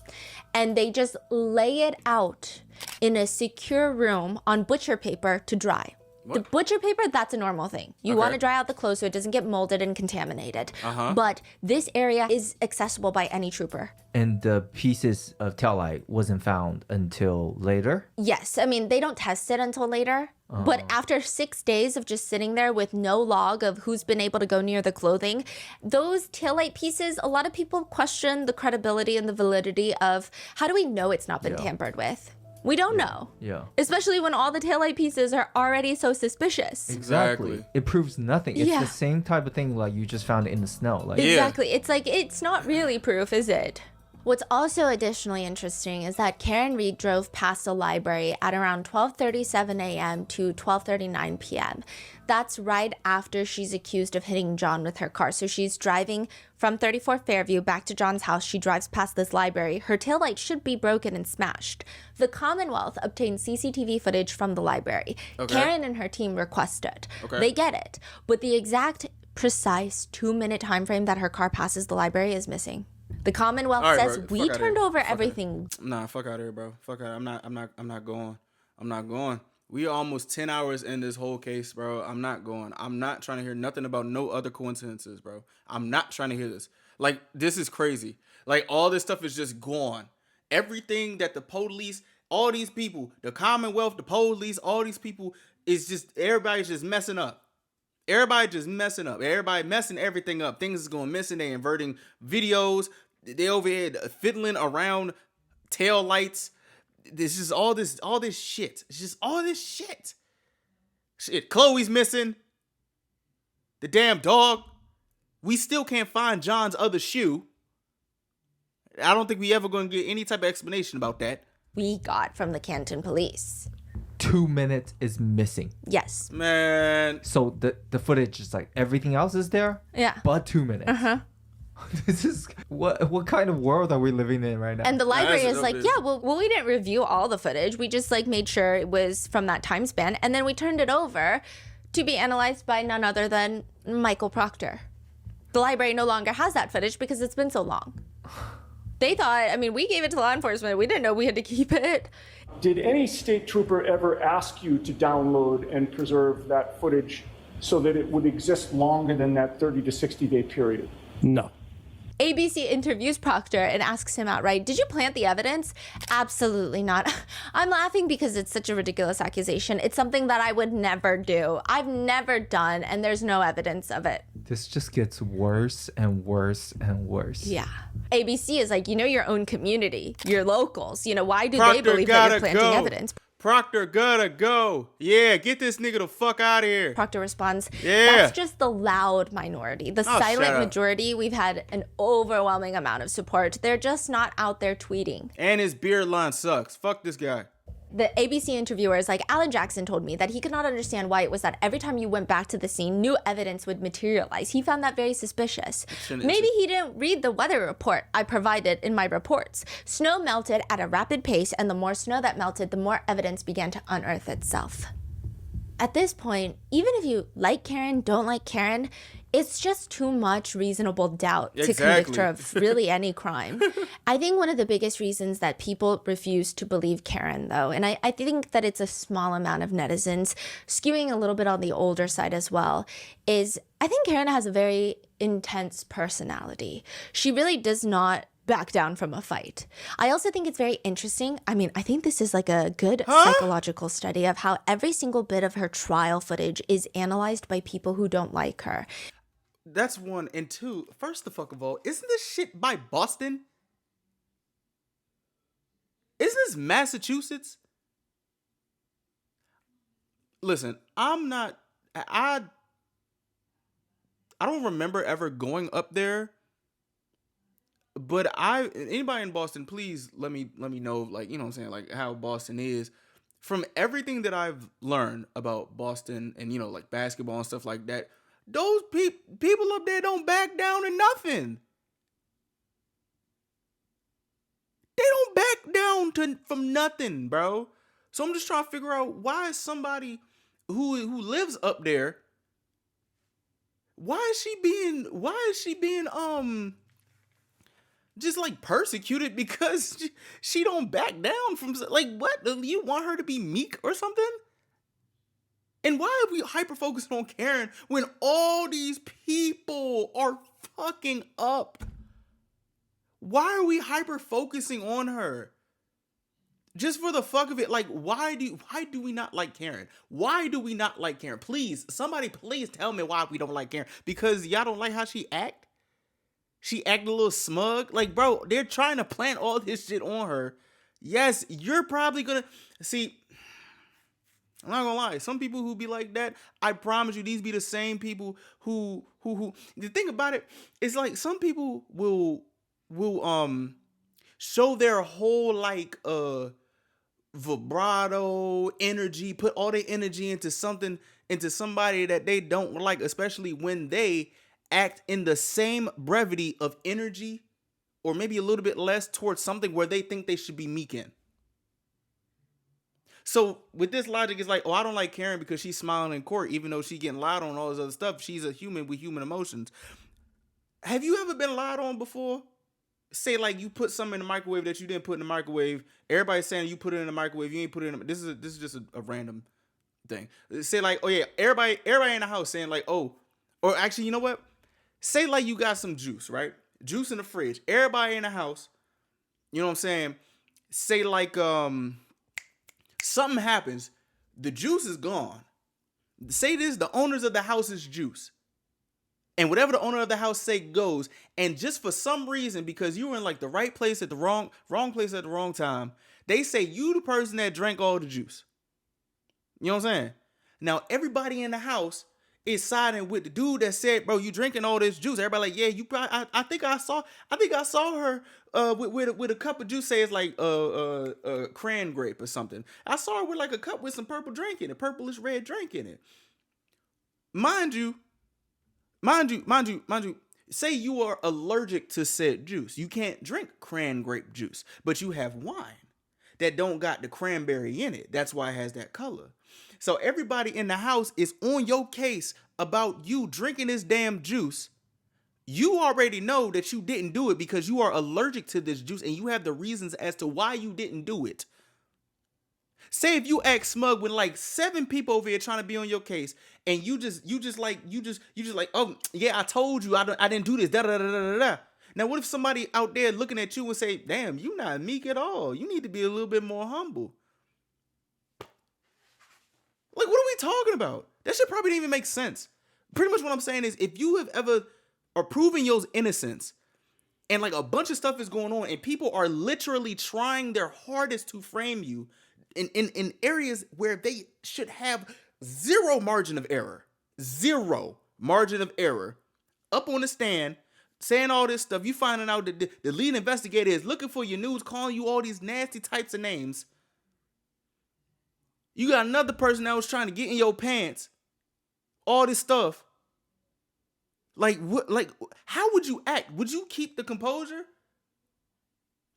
and they just lay it out in a secure room on butcher paper to dry. What? The butcher paper, that's a normal thing. You want to dry out the clothes so it doesn't get molded and contaminated. But this area is accessible by any trooper. And the pieces of tail light wasn't found until later? Yes. They don't test it until later. But after 6 days of just sitting there with no log of who's been able to go near the clothing, those taillight pieces, a lot of people question the credibility and the validity of how do we know it's not been tampered with? We don't know. Yeah. Especially when all the taillight pieces are already so suspicious. Exactly. It proves nothing. It's the same type of thing like you just found it in the snow. Exactly. It's like, it's not really proof, is it? What's also additionally interesting is that Karen Reed drove past the library at around 12:37 a.m. to 12:39 p.m. That's right after she's accused of hitting John with her car. So she's driving from 34 Fairview back to John's house. She drives past this library. Her taillight should be broken and smashed. The Commonwealth obtained CCTV footage from the library. Karen and her team requested. They get it. But the exact precise 2-minute time frame that her car passes the library is missing. The Commonwealth says we turned over everything. Nah, fuck out of here, bro. Fuck out. I'm not going. We are almost 10 hours in this whole case, bro. I'm not going. I'm not trying to hear nothing about no other coincidences, bro. I'm not trying to hear this. Like, this is crazy. Like, all this stuff is just gone. Everything that the police, all these people, the Commonwealth, the police, all these people, is just, everybody's just messing up. Everybody just messing up. Everybody messing everything up. Things is going missing. They inverting videos. They over here fiddling around tail lights. This is all this shit. It's just all this shit. Shit, Chloe's missing. The damn dog. We still can't find John's other shoe. I don't think we ever going to get any type of explanation about that. We got from the Canton police. 2 minutes is missing. Yes. Man. So the footage is like everything else is there. Yeah. But 2 minutes. This is what kind of world are we living in right now? And the library is like, yeah, well, we didn't review all the footage. We just like made sure it was from that time span, and then we turned it over to be analyzed by none other than Michael Proctor. The library no longer has that footage because it's been so long. They thought, I mean, we gave it to law enforcement. We didn't know we had to keep it. Did any state trooper ever ask you to download and preserve that footage so that it would exist longer than that 30 to 60 day period? No. ABC interviews Proctor and asks him outright, did you plant the evidence? Absolutely not. I'm laughing because it's such a ridiculous accusation. It's something that I would never do. I've never done, and there's no evidence of it. This just gets worse and worse and worse. Yeah. ABC is like, your own community, your locals. Why do Proctor they believe that you're gotta planting go. evidence? Proctor gotta go. Yeah, get this nigga the fuck out of here. Proctor responds, Yeah. that's just the loud minority. The Oh, silent shut up. majority, we've had an overwhelming amount of support. They're just not out there tweeting. And his beard line sucks. Fuck this guy. The ABC interviewer is like, Alan Jackson told me that he could not understand why it was that every time you went back to the scene, new evidence would materialize. He found that very suspicious. Maybe he didn't read the weather report I provided in my reports. Snow melted at a rapid pace, and the more snow that melted, the more evidence began to unearth itself. At this point, even if you like Karen, don't like Karen, it's just too much reasonable doubt to convict her of really any crime. I think one of the biggest reasons that people refuse to believe Karen, though, and I think that it's a small amount of netizens skewing a little bit on the older side as well, is I think Karen has a very intense personality. She really does not back down from a fight. I also think it's very interesting. I mean, I think this is like a good psychological study of how every single bit of her trial footage is analyzed by people who don't like her. That's one. And two, first of all, isn't this shit by Boston? Isn't this Massachusetts? Listen, I don't remember ever going up there. But anybody in Boston, please let me know, like, what I'm saying, like how Boston is. From everything that I've learned about Boston and, like basketball and stuff like that, those people up there don't back down to nothing. They don't back down from nothing, bro. So I'm just trying to figure out, why is somebody who lives up there, why is she being just like persecuted because she don't back down from, like, what? You want her to be meek or something? And why are we hyper focused on Karen when all these people are fucking up? Why are we hyper focusing on her? Just for the fuck of it, like, why do we not like Karen? Why do we not like Karen? Somebody please tell me why we don't like Karen. Because y'all don't like how she act? She acted a little smug. Like, bro, they're trying to plant all this shit on her. Yes, you're probably gonna see. I'm not gonna lie. Some people who be like that, I promise you, these be the same people who. The thing about it is, like, some people will show their whole like vibrato energy, put all their energy into somebody that they don't like, especially when they act in the same brevity of energy, or maybe a little bit less, towards something where they think they should be meek in. So with this logic, it's like, oh, I don't like Karen because she's smiling in court, even though she's getting lied on all this other stuff. She's a human with human emotions. Have you ever been lied on before? Say, like, you put something in the microwave that you didn't put in the microwave. Everybody's saying you put it in the microwave. You ain't put it in. This is just a random thing. Say, like, oh yeah, everybody in the house saying, like, oh, or actually, you know what? Say, like, you got some juice, right? Juice in the fridge. Everybody in the house, you know what I'm saying? Say, like, something happens. The juice is gone. Say this, the owners of the house's juice. And whatever the owner of the house say goes. And just for some reason, because you were in, like, the right place at the wrong place at the wrong time, they say you the person that drank all the juice. You know what I'm saying? Now everybody in the house is siding with the dude that said, "Bro, you drinking all this juice?" Everybody like, "Yeah, you probably." I think I saw her with a cup of juice. Say it's like cran grape or something. I saw her with like a cup with some purple drink in it, purplish red drink in it. Mind you. Say you are allergic to said juice. You can't drink cran grape juice, but you have wine that don't got the cranberry in it. That's why it has that color. So everybody in the house is on your case about you drinking this damn juice. You already know that you didn't do it because you are allergic to this juice and you have the reasons as to why you didn't do it. Say if you act smug with like 7 people over here trying to be on your case, and you just like, oh yeah, I told you I didn't do this. Da da da da da da. Now what if somebody out there looking at you and say, damn, you not meek at all. You need to be a little bit more humble. Like, what are we talking about? That shit probably didn't even make sense. Pretty much what I'm saying is, if you have ever are proving your innocence, and like a bunch of stuff is going on, and people are literally trying their hardest to frame you in areas where they should have zero margin of error, up on the stand, saying all this stuff, you finding out that the lead investigator is looking for your news, calling you all these nasty types of names. You got another person that was trying to get in your pants. All this stuff. Like, what? Like, how would you act? Would you keep the composure?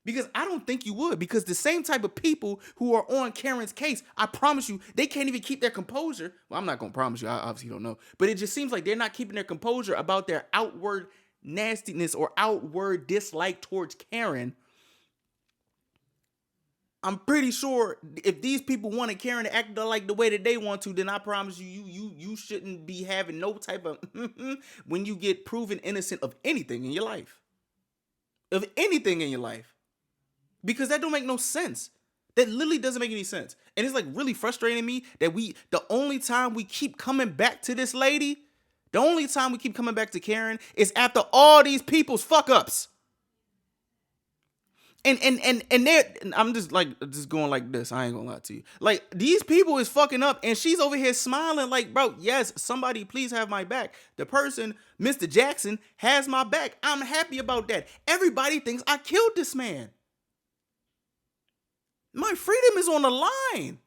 Because I don't think you would. Because the same type of people who are on Karen's case, I promise you, they can't even keep their composure. Well, I'm not going to promise you. I obviously don't know. But it just seems like they're not keeping their composure about their outward nastiness or outward dislike towards Karen. I'm pretty sure if these people wanted Karen to act like the way that they want to, then I promise you shouldn't be having no type of when you get proven innocent of anything in your life. Of anything in your life. Because that don't make no sense. That literally doesn't make any sense. And it's like really frustrating me that the only time we keep coming back to this lady, the only time we keep coming back to Karen is after all these people's fuck ups. And I'm just going like this. I ain't gonna lie to you. Like, these people is fucking up and she's over here smiling like, bro, yes, somebody please have my back. The person, Mr. Jackson, has my back. I'm happy about that. Everybody thinks I killed this man. My freedom is on the line.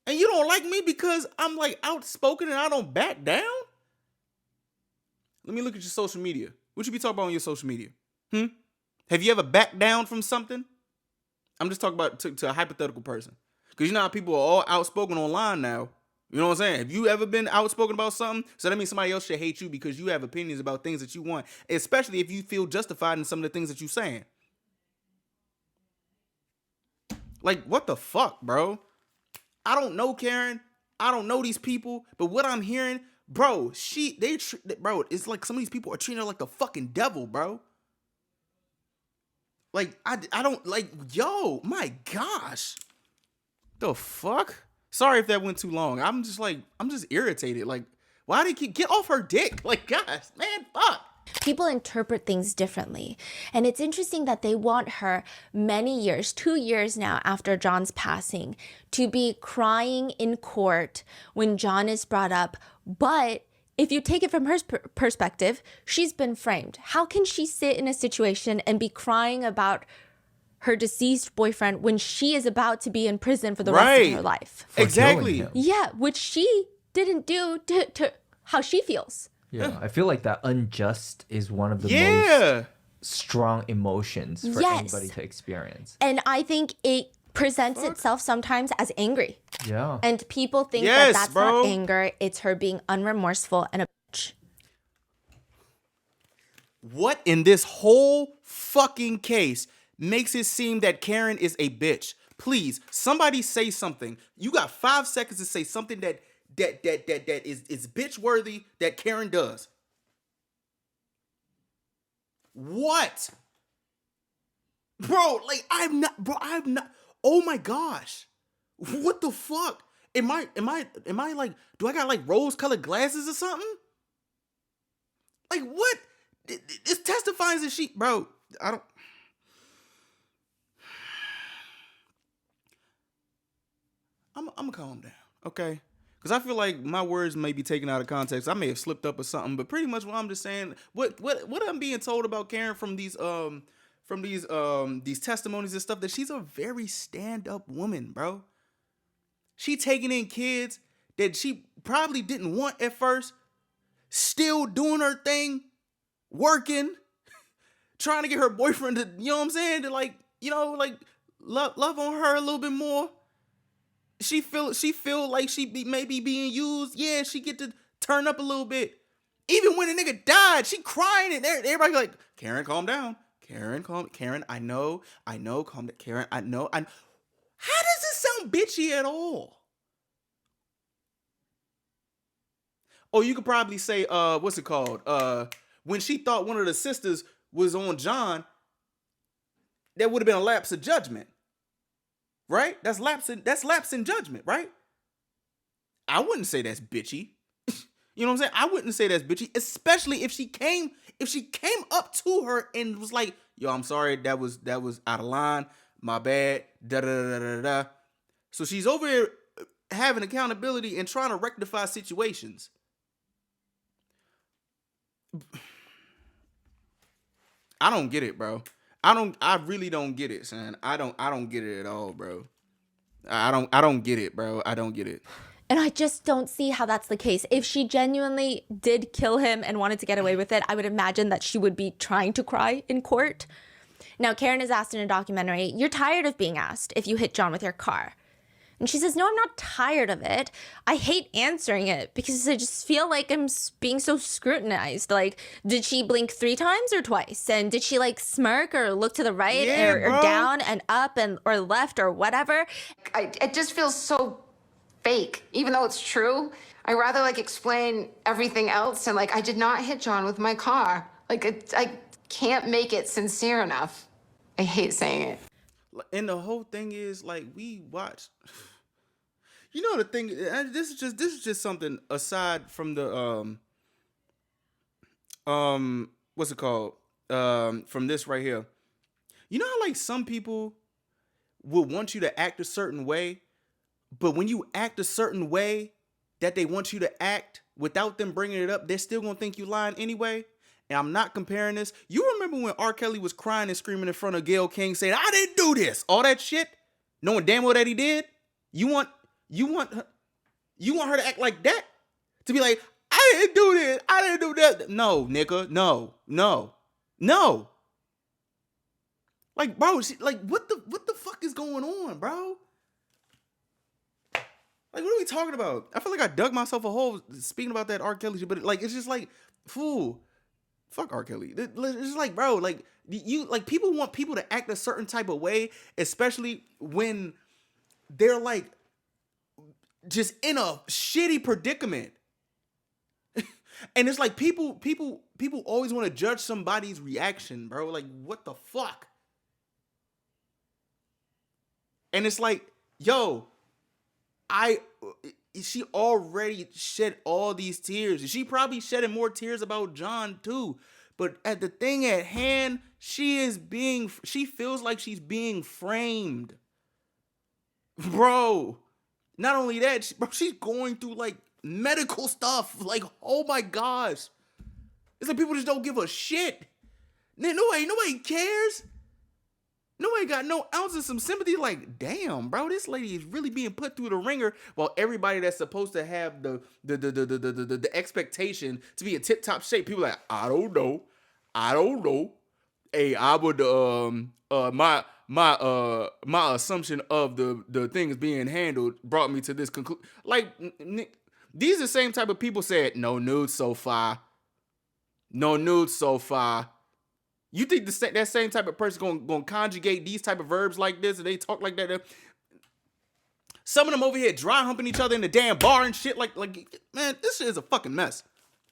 And you don't like me because I'm like outspoken and I don't back down? Let me look at your social media. What you be talking about on your social media? Have you ever backed down from something? I'm just talking about to a hypothetical person. Because you know how people are all outspoken online now. You know what I'm saying? Have you ever been outspoken about something? So that means somebody else should hate you because you have opinions about things that you want. Especially if you feel justified in some of the things that you're saying. Like, what the fuck, bro? I don't know Karen. I don't know these people. But what I'm hearing, bro, it's like some of these people are treating her like the fucking devil, bro. Like, I don't, like, yo, my gosh. The fuck? Sorry if that went too long. I'm just irritated. Like, why did he get off her dick? Like, gosh, man, fuck. People interpret things differently. And it's interesting that they want her many years, 2 years now after John's passing, to be crying in court when John is brought up. But if you take it from her perspective, she's been framed. How can she sit in a situation and be crying about her deceased boyfriend when she is about to be in prison for the rest of her life? Exactly. Yeah, which she didn't do to how she feels. Yeah, I feel like that unjust is one of the most strong emotions for anybody to experience. And I think it presents itself sometimes as angry. Yeah. And people think that that's not anger. It's her being unremorseful and a bitch. What in this whole fucking case makes it seem that Karen is a bitch? Please, somebody say something. You got 5 seconds to say something that is bitch worthy that Karen does. What? Bro, like I'm not oh my gosh. What the fuck? Am I like, do I got like rose-colored glasses or something? Like what? It's testifying that she, bro, I don't. I'm gonna calm down, okay? Because I feel like my words may be taken out of context. I may have slipped up or something, but pretty much what I'm just saying, what I'm being told about Karen from these testimonies and stuff, that she's a very stand-up woman, bro. She taking in kids that she probably didn't want at first, still doing her thing, working, trying to get her boyfriend to, you know what I'm saying, to like, you know, like love on her a little bit more. She feel like maybe being used. Yeah, she get to turn up a little bit. Even when a nigga died, she crying and everybody like, Karen, calm down. Karen, I know, calm down. Karen, I know. How does this sound bitchy at all? Oh, you could probably say, what's it called? When she thought one of the sisters was on John, that would have been a lapse of judgment. Right? That's lapse in judgment, right? I wouldn't say that's bitchy. You know what I'm saying? I wouldn't say that's bitchy, especially if she came up to her and was like, "Yo, I'm sorry, that was out of line. My bad." Da da da da da. So she's over here having accountability and trying to rectify situations. I don't get it, bro. I really don't get it, son. I don't get it at all, bro. I don't get it, bro. I don't get it. And I just don't see how that's the case. If she genuinely did kill him and wanted to get away with it, I would imagine that she would be trying to cry in court. Now, Karen is asked in a documentary, "You're tired of being asked if you hit John with your car?" And she says, "No, I'm not tired of it. I hate answering it because I just feel like I'm being so scrutinized. Like, did she blink 3 times or twice? And did she like smirk or look to the right or down and up and or left or whatever?" It just feels so fake, even though it's true. I rather like explain everything else and like I did not hit John with my car. Like I can't make it sincere enough. I hate saying it. And the whole thing is like we watch. You know the thing. This is just something aside from the what's it called from this right here. You know how like some people will want you to act a certain way, but when you act a certain way that they want you to act without them bringing it up, they're still gonna think you lying anyway. And I'm not comparing this. You remember when R. Kelly was crying and screaming in front of Gayle King saying, "I didn't do this," all that shit, knowing damn well that he did. You want her to act like that? To be like, "I didn't do this, I didn't do that." No, nigga, no. Like, bro, like what the fuck is going on, bro? Like, what are we talking about? I feel like I dug myself a hole speaking about that R. Kelly shit, but like, it's just like, fool. Fuck R. Kelly. It's just like, bro, like you, like people want people to act a certain type of way, especially when they're like just in a shitty predicament. And it's like people always want to judge somebody's reaction, bro. Like, what the fuck? And it's like, yo, she already shed all these tears. She probably shedding more tears about John too. But at the thing at hand, she feels like she's being framed. Bro, not only that, she's going through like medical stuff. Like, oh my gosh. It's like people just don't give a shit. Nobody cares. Nobody got no ounce of some sympathy. Like, damn, bro, this lady is really being put through the ringer while everybody that's supposed to have the expectation to be in tip-top shape, people like, I don't know. Hey, I would my assumption of the things being handled brought me to this conclusion. Like, these are the same type of people said, "No nudes so far. No nudes so far." You think that same type of person gonna conjugate these type of verbs like this and they talk like that? Some of them over here dry humping each other in the damn bar and shit. Like, man, this shit is a fucking mess.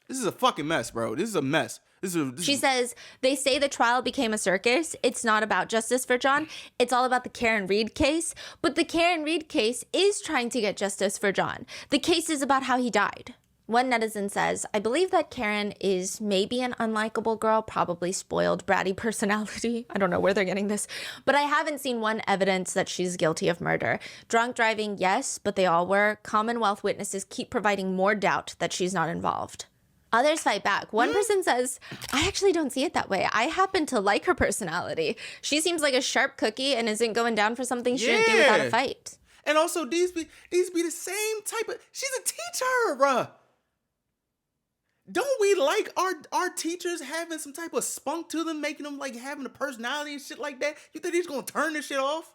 This is a fucking mess, bro. This is a mess. She says, "They say the trial became a circus. It's not about justice for John. It's all about the Karen Reed case. But the Karen Reed case is trying to get justice for John. The case is about how he died. One netizen says, I believe that Karen is maybe an unlikable girl, probably spoiled, bratty personality. I don't know where they're getting this, but I haven't seen one evidence that she's guilty of murder. Drunk driving, yes, but they all were. Commonwealth witnesses keep providing more doubt that she's not involved. Others fight back. One person says, I actually don't see it that way. I happen to like her personality. She seems like a sharp cookie and isn't going down for something she didn't do without a fight. And also, these be the same type of... She's a teacher, bruh. Don't we like our teachers having some type of spunk to them, making them like having a personality and shit like that? You think he's gonna turn this shit off?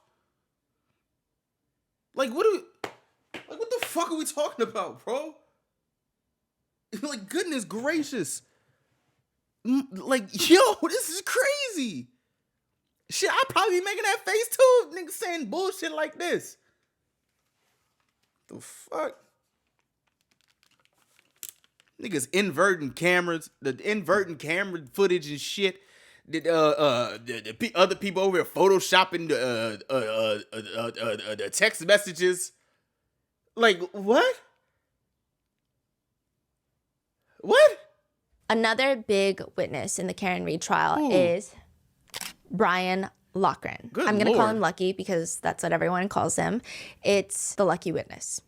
Like, what the fuck are we talking about, bro? Like, goodness gracious. Like, yo, this is crazy. Shit, I'd probably be making that face too, niggas saying bullshit like this. The fuck? Niggas inverting cameras, the inverting camera footage and shit. The other people over here photoshopping the text messages. Like, what? What? Another big witness in the Karen Reed trial is Brian Loughran. I'm going to call him Lucky because that's what everyone calls him. It's the lucky witness.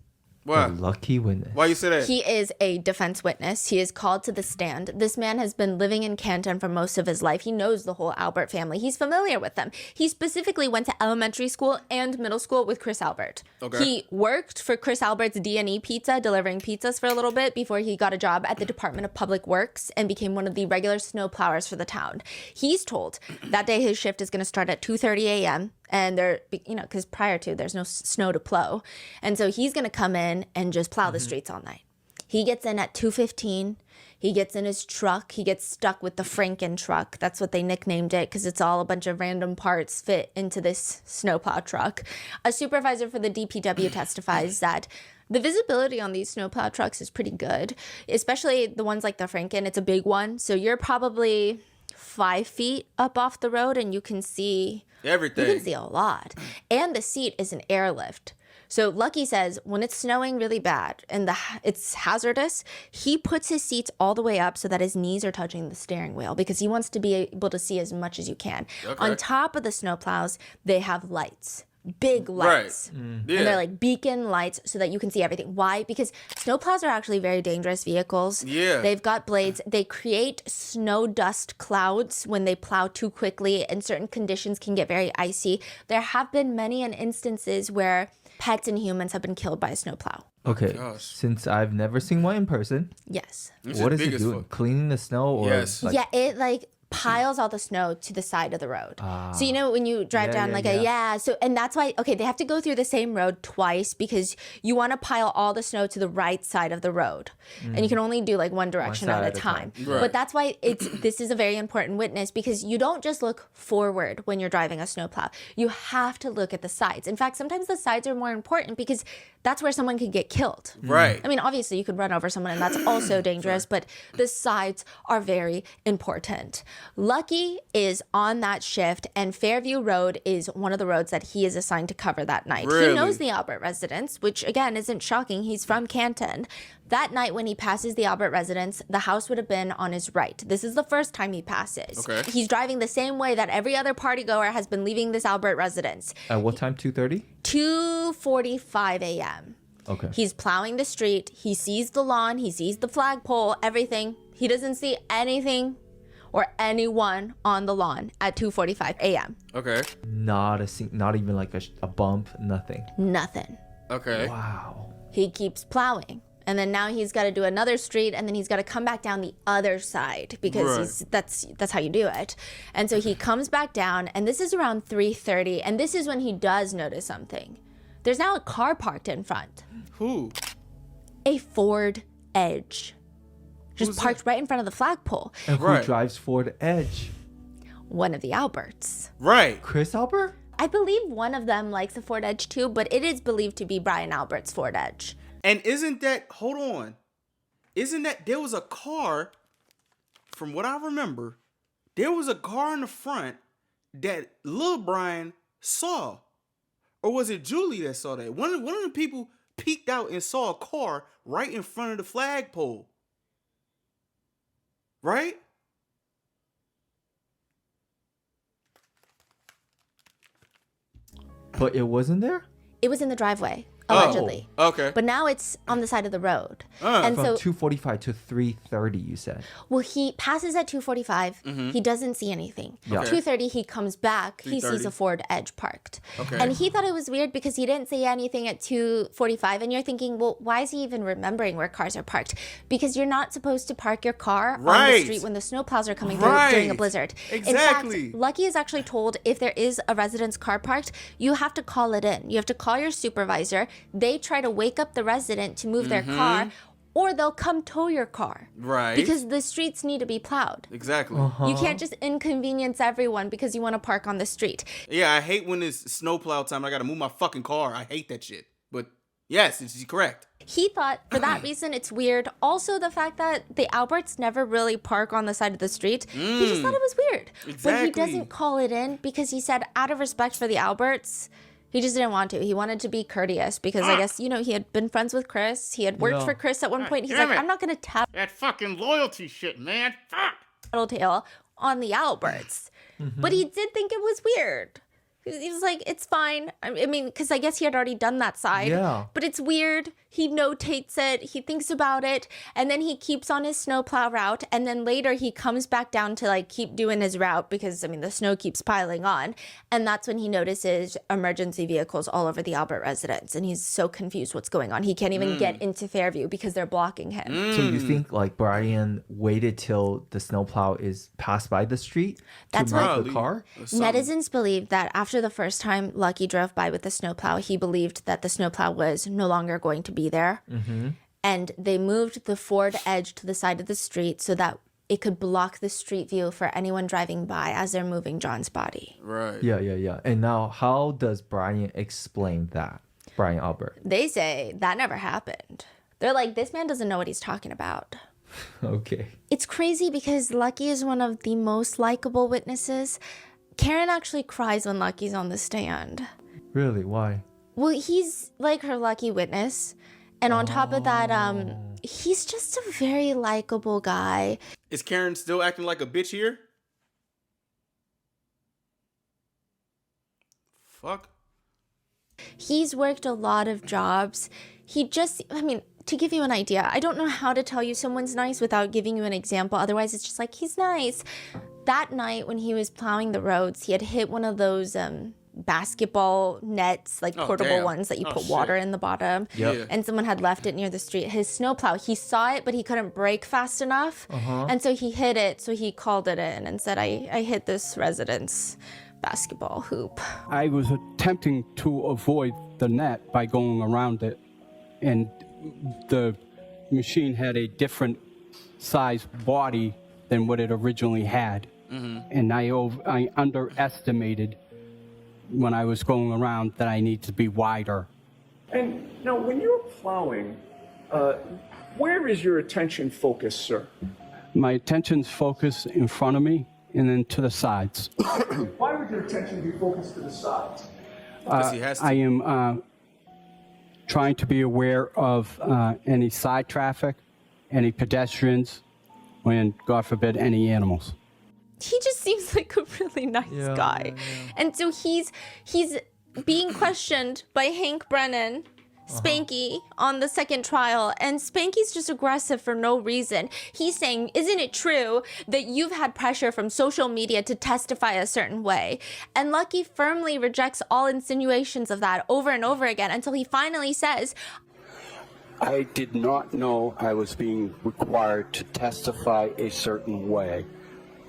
Wow. The lucky witness. Why you say that? He is a defense witness. He is called to the stand. This man has been living in Canton for most of his life. He knows the whole Albert family. He's familiar with them. He specifically went to elementary school and middle school with Chris Albert. Okay. He worked for Chris Albert's D&E Pizza, delivering pizzas for a little bit before he got a job at the Department of Public Works and became one of the regular snow plowers for the town. He's told that day his shift is going to start at 2:30 a.m. And they're, because prior to, there's no snow to plow. And so he's going to come in and just plow the streets all night. He gets in at 2:15. He gets in his truck. He gets stuck with the Franken truck. That's what they nicknamed it because it's all a bunch of random parts fit into this snowplow truck. A supervisor for the DPW testifies that the visibility on these snowplow trucks is pretty good, especially the ones like the Franken. It's a big one. So you're probably 5 feet up off the road and you can see everything. You can see a lot. And the seat is an airlift. So Lucky says when it's snowing really bad and it's hazardous, he puts his seats all the way up so that his knees are touching the steering wheel because he wants to be able to see as much as you can. Okay. On top of the snowplows, they have lights. Big lights. Right. And they're like beacon lights so that you can see everything. Why? Because snowplows are actually very dangerous vehicles. Yeah. They've got blades. They create snow dust clouds when they plow too quickly, and certain conditions can get very icy. There have been many instances where pets and humans have been killed by a snowplow. Okay, since I've never seen one in person. Yes. What is it doing? Cleaning the snow? Or yes. Yeah, it piles all the snow to the side of the road. So when you drive down and that's why they have to go through the same road twice because you want to pile all the snow to the right side of the road. And you can only do one direction at a time. Right. But that's why this is a very important witness because you don't just look forward when you're driving a snowplow. You have to look at the sides. In fact, sometimes the sides are more important because that's where someone could get killed. Right. I mean, obviously you could run over someone and that's also dangerous, but the sides are very important. Lucky is on that shift, and Fairview Road is one of the roads that he is assigned to cover that night. Really? He knows the Albert residence, which again isn't shocking. He's from Canton. That night when he passes the Albert residence, the house would have been on his right. This is the first time he passes. Okay. He's driving the same way that every other partygoer has been leaving this Albert residence. At what time? 2:30? 2:45 a.m. Okay. He's plowing the street. He sees the lawn. He sees the flagpole, everything. He doesn't see anything or anyone on the lawn at 2:45 a.m. Okay. Not even like a bump, nothing. Nothing. Okay. Wow. He keeps plowing. And then now he's got to do another street, and then he's got to come back down the other side because that's how you do it. And so he comes back down, and this is around 3:30, and this is when he does notice something. There's now a car parked in front. Who? A Ford Edge. Just parked right in front of the flagpole. And who drives Ford Edge? One of the Alberts. Right. Chris Albert? I believe one of them likes a Ford Edge too, but it is believed to be Brian Albert's Ford Edge. And isn't that there was a car, from what I remember, there was a car in the front that Lil Brian saw. Or was it Julie that saw that? One of the people peeked out and saw a car right in front of the flagpole. Right? But it wasn't there? It was in the driveway, allegedly. Oh, okay. But now it's on the side of the road. From so 2:45 to 3:30, you said. Well, he passes at 2:45. He doesn't see anything. Yeah. Okay. 2:30, he comes back. He sees a 3:30. Ford Edge parked. Okay. And he thought it was weird because he didn't say anything at 2:45. And you're thinking, well, why is he even remembering where cars are parked? Because you're not supposed to park your car on the Right. street when the snowplows are coming through during a Right. blizzard. Exactly. In fact, Lucky is actually told if there is a resident's car parked, you have to call it in. You have to call your supervisor. They try to wake up the resident to move their car, or they'll come tow your car. Right. Because the streets need to be plowed. Exactly. You can't just inconvenience everyone because you want to park on the street. Yeah, I hate when it's snowplow time. I gotta move my fucking car. I hate that shit. But yes, it's correct. He thought for that reason it's weird. Also, the fact that the Alberts never really park on the side of the street. He just thought it was weird. But he Exactly. doesn't call it in because he said, out of respect for the Alberts, he just didn't want to. He wanted to be courteous because I guess, he had been friends with Chris. He had worked Yeah. for Chris at one point. He's damn like, it. I'm not going to tap That fucking loyalty shit, man. Fuck. tail on the Alberts. But he did think it was weird. He was like, it's fine. I mean, because I guess he had already done that side. Yeah. But it's weird. He notates it. He thinks about it. And then he keeps on his snowplow route. And then later he comes back down to like keep doing his route because, the snow keeps piling on. And that's when he notices emergency vehicles all over the Albert residence. And he's so confused what's going on. He can't even get into Fairview because they're blocking him. So you think like Brian waited till the snowplow is passed by the street That's to what- move the car? Netizens believe that after the first time Lucky drove by with the snowplow, he believed that the snowplow was no longer going to be there. And they moved the Ford Edge to the side of the street so that it could block the street view for anyone driving by as they're moving John's body. Right. Yeah. And now how does Brian explain that? Brian Albert. They say that never happened. They're like, this man doesn't know what he's talking about. Okay. It's crazy because Lucky is one of the most likable witnesses. Karen actually cries when Lucky's on the stand. Really? Why? Well, he's like her lucky witness. And on top of that, he's just a very likable guy. Is Karen still acting like a bitch here? Fuck. He's worked a lot of jobs. To give you an idea, I don't know how to tell you someone's nice without giving you an example. Otherwise, it's just like, he's nice. That night when he was plowing the roads, he had hit one of those basketball nets, like portable ones that you put water in the bottom. Yep. And someone had left it near the street. His snowplow, he saw it, but he couldn't brake fast enough. And so he hit it. So he called it in and said, I hit this resident's basketball hoop. I was attempting to avoid the net by going around it, and the machine had a different size body than what it originally had. And I underestimated when I was going around that I need to be wider. And now, when you're plowing, where is your attention focused, sir? My attention's focused in front of me and then to the sides. Why would your attention be focused to the sides? He has to. I am trying to be aware of any side traffic, any pedestrians, and God forbid, any animals. He just seems like a really nice guy. And so he's being questioned by Hank Brennan, Spanky, on the second trial, and Spanky's just aggressive for no reason. He's saying, isn't it true that you've had pressure from social media to testify a certain way? And Lucky firmly rejects all insinuations of that over and over again until he finally says, I did not know I was being required to testify a certain way.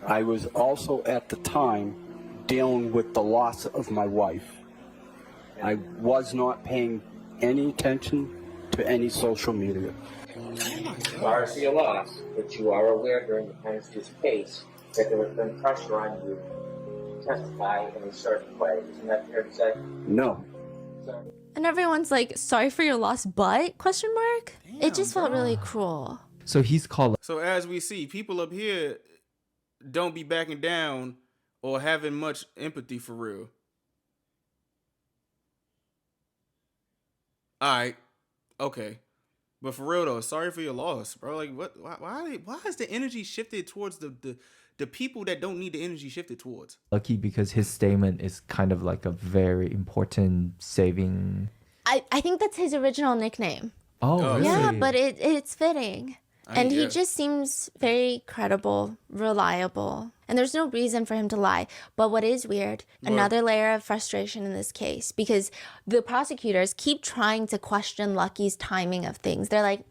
I was also at the time dealing with the loss of my wife. I was not paying any attention to any social media. Sorry for your loss, but you are aware during the Penske case that there has been pressure on you to testify in a certain way. Isn't that fair to say? No. and everyone's like, sorry for your loss, but? Question mark? It just felt really cruel. So he's called. So as we see, people up here don't be backing down or having much empathy for real. All right. Okay. But for real though, sorry for your loss, bro. Like, what? Why is the energy shifted towards the people that don't need the energy shifted towards? Lucky because his statement is kind of like a very important saving. I think that's his original nickname. Oh, really? Yeah, but it's fitting. And he yeah. just seems very credible, reliable. And there's no reason for him to lie. But what is weird, another layer of frustration in this case, because the prosecutors keep trying to question Lucky's timing of things. They're like,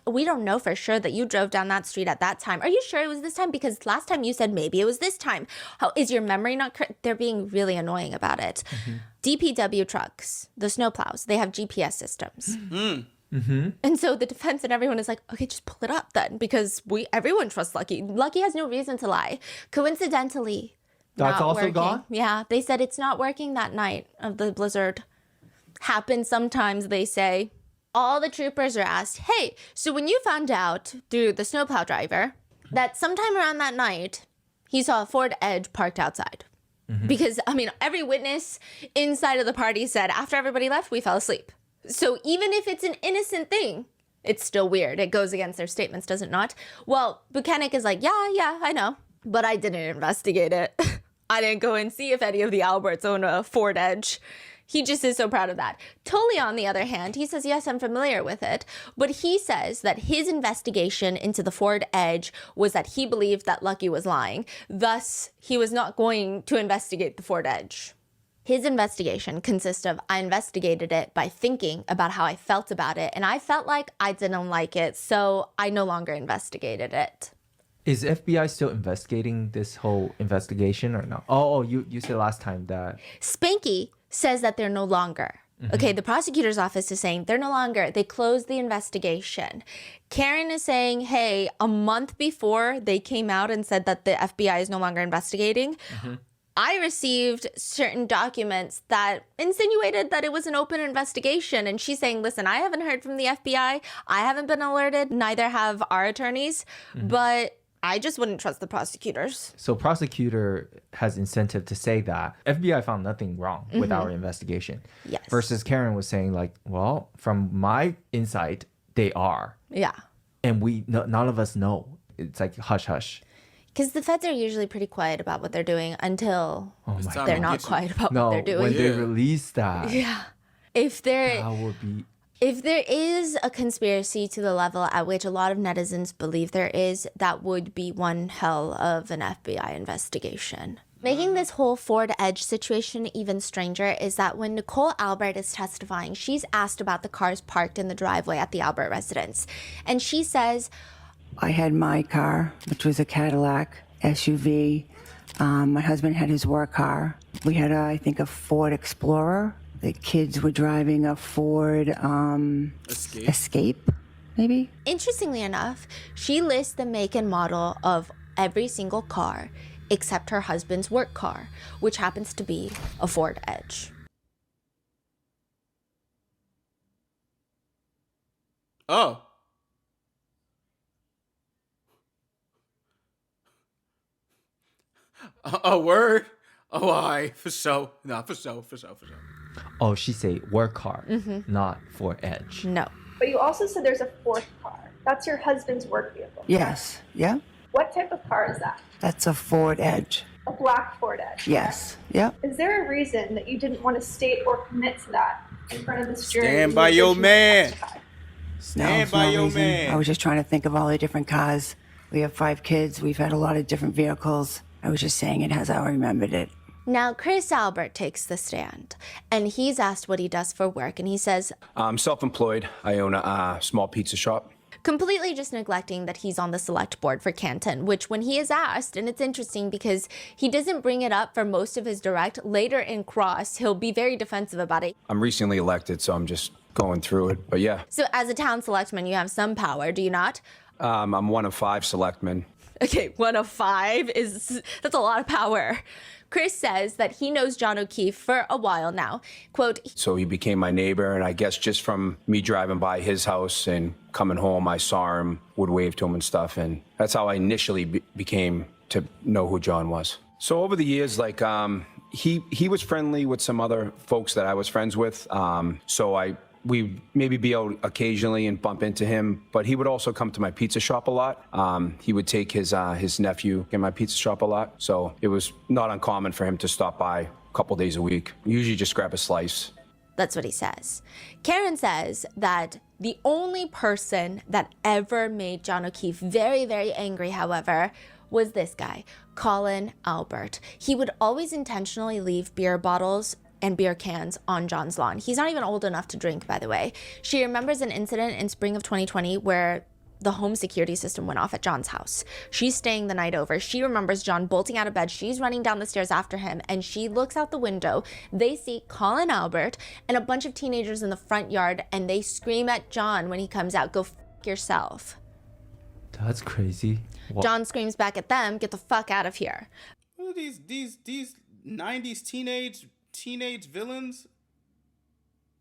we don't know for sure that you drove down that street at that time. Are you sure it was this time? Because last time you said maybe it was this time. How is your memory not correct? They're being really annoying about it. DPW trucks, the snowplows, they have GPS systems. And so the defense and everyone is like, okay, just pull it up then, because everyone trusts Lucky. Lucky has no reason to lie. Coincidentally, that's not also working. gone? Yeah, they said it's not working that night of the blizzard. Happens sometimes, they say. All the troopers are asked, hey, so when you found out through the snowplow driver that sometime around that night, he saw a Ford Edge parked outside. Because, I mean, every witness inside of the party said after everybody left, we fell asleep. So even if it's an innocent thing, it's still weird. It goes against their statements, does it not? Well, Buchanan is like, yeah, I know. But I didn't investigate it. I didn't go and see if any of the Alberts own a Ford Edge. He just is so proud of that. Tully, on the other hand, he says, yes, I'm familiar with it. But he says that his investigation into the Ford Edge was that he believed that Lucky was lying. Thus, he was not going to investigate the Ford Edge. His investigation consists of, I investigated it by thinking about how I felt about it, and I felt like I didn't like it, so I no longer investigated it. Is FBI still investigating this whole investigation or not? Oh, you said last time that... Spanky says that they're no longer. Okay, the prosecutor's office is saying they're no longer. They closed the investigation. Karen is saying, hey, a month before they came out and said that the FBI is no longer investigating, I received certain documents that insinuated that it was an open investigation. And she's saying, listen, I haven't heard from the FBI. I haven't been alerted. Neither have our attorneys. But I just wouldn't trust the prosecutors. So prosecutor has incentive to say that FBI found nothing wrong with our investigation. Yes. Versus Karen was saying like, well, from my insight, they are. Yeah. And none of us know. It's like hush hush. Because the feds are usually pretty quiet about what they're doing until they're not quiet about what they're doing. When they release that. Yeah. If there is a conspiracy to the level at which a lot of netizens believe there is, that would be one hell of an FBI investigation. Making this whole Ford Edge situation even stranger is that when Nicole Albert is testifying, she's asked about the cars parked in the driveway at the Albert residence. And she says, I had my car, which was a Cadillac SUV. My husband had his work car. We had, I think, a Ford Explorer. The kids were driving a Ford Escape, maybe? Interestingly enough, she lists the make and model of every single car except her husband's work car, which happens to be a Ford Edge. Oh. A word? Oh, aye, for sure. Nah, for sure. Oh, she say work car, not for Edge. No. But you also said there's a fourth car. That's your husband's work vehicle. Yes, yeah. What type of car is that? That's a Ford Edge. A black Ford Edge. Yes, yep. Is there a reason that you didn't want to state or commit to that in front of this jury? Stand by your man. No, Stand it's by no your reason. man. I was just trying to think of all the different cars. We have 5 kids. We've had a lot of different vehicles. I was just saying it as I remembered it. Now, Chris Albert takes the stand, and he's asked what he does for work, and he says, I'm self-employed. I own a small pizza shop. completely just neglecting that he's on the select board for Canton, which when he is asked, and it's interesting because he doesn't bring it up for most of his direct, later in cross, he'll be very defensive about it. I'm recently elected, so I'm just going through it, but yeah. So as a town selectman, you have some power, do you not? I'm one of 5 selectmen. Okay, 1 of 5 that's a lot of power. Chris says that he knows John O'Keefe for a while now. Quote, So he became my neighbor, and I guess just from me driving by his house and coming home, I saw him, would wave to him and stuff, and that's how I initially became to know who John was. So over the years, he was friendly with some other folks that I was friends with, so I we'd maybe be out occasionally and bump into him, but he would also come to my pizza shop a lot. He would take his nephew in my pizza shop a lot, so it was not uncommon for him to stop by a couple days a week. Usually just grab a slice. That's what he says. Karen says that the only person that ever made John O'Keefe very, very angry, however, was this guy, Colin Albert. He would always intentionally leave beer bottles and beer cans on John's lawn. He's not even old enough to drink, by the way. She remembers an incident in spring of 2020 where the home security system went off at John's house. She's staying the night over. She remembers John bolting out of bed. She's running down the stairs after him, and she looks out the window. They see Colin Albert and a bunch of teenagers in the front yard, and they scream at John when he comes out, "Go f*** yourself." That's crazy. What? John screams back at them, "Get the fuck out of here." What are these 90s teenage villains?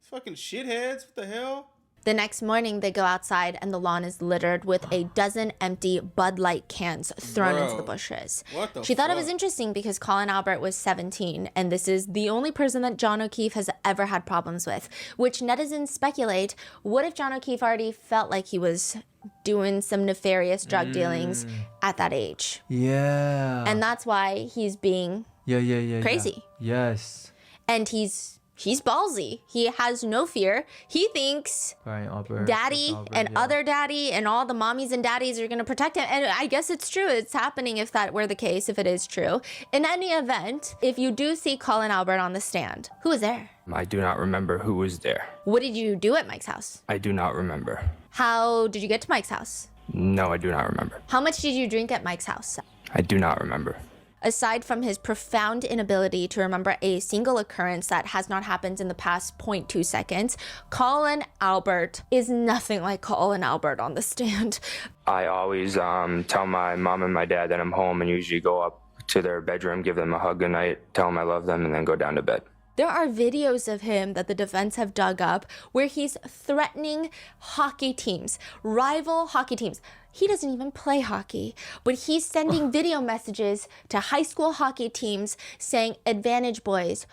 Fucking shitheads. What the hell? The next morning, they go outside and the lawn is littered with a dozen empty Bud Light cans thrown into the bushes. What the She thought it was fuck? interesting because Colin Albert was 17, and this is the only person that John O'Keefe has ever had problems with, which netizens speculate, what if John O'Keefe already felt like he was doing some nefarious drug dealings at that age? Yeah. And that's why he's being yeah. crazy. Yes. And he's ballsy. He has no fear. He thinks Brian Albert, daddy Albert, and yeah. other daddy and all the mommies and daddies are going to protect him. And I guess it's true. It's happening if that were the case, if it is true. In any event, if you do see Colin Albert on the stand, who was there? I do not remember who was there. What did you do at Mike's house? I do not remember. How did you get to Mike's house? No, I do not remember. How much did you drink at Mike's house? I do not remember. Aside from his profound inability to remember a single occurrence that has not happened in the past 0.2 seconds, Colin Albert is nothing like Colin Albert on the stand. I always tell my mom and my dad that I'm home and usually go up to their bedroom, give them a hug goodnight, tell them I love them, and then go down to bed. There are videos of him that the defense have dug up where he's threatening hockey teams, rival hockey teams. He doesn't even play hockey, but he's sending video messages to high school hockey teams saying, "Advantage boys."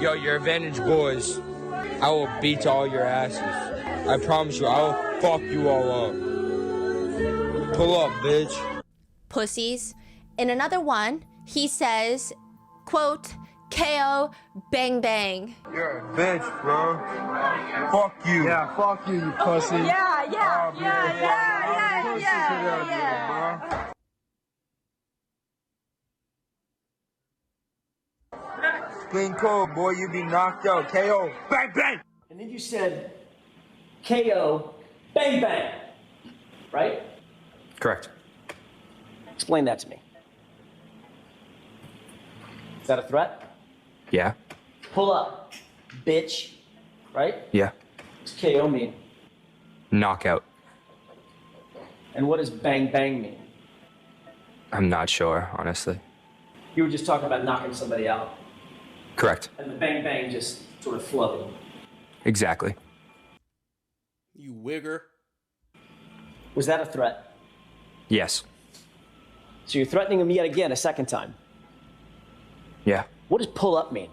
Yo, your advantage boys. I will beat all your asses. I promise you, I will fuck you all up. Pull up, bitch. Pussies. In another one, he says, quote, "KO, bang bang." You're a bitch, bro. Fuck you. Yeah, fuck you, you pussy. Clean cold, boy. You be knocked out. KO, bang bang. And then you said KO, bang bang, right? Correct. Explain that to me. Is that a threat? Yeah. Pull up, bitch, right? Yeah. What's KO mean? Knockout. And what does bang bang mean? I'm not sure, honestly. You were just talking about knocking somebody out, Correct. and the bang bang just sort of flowed. Exactly. You wigger. Was that a threat? Yes. So you're threatening him yet again a second time. Yeah. What does pull up mean?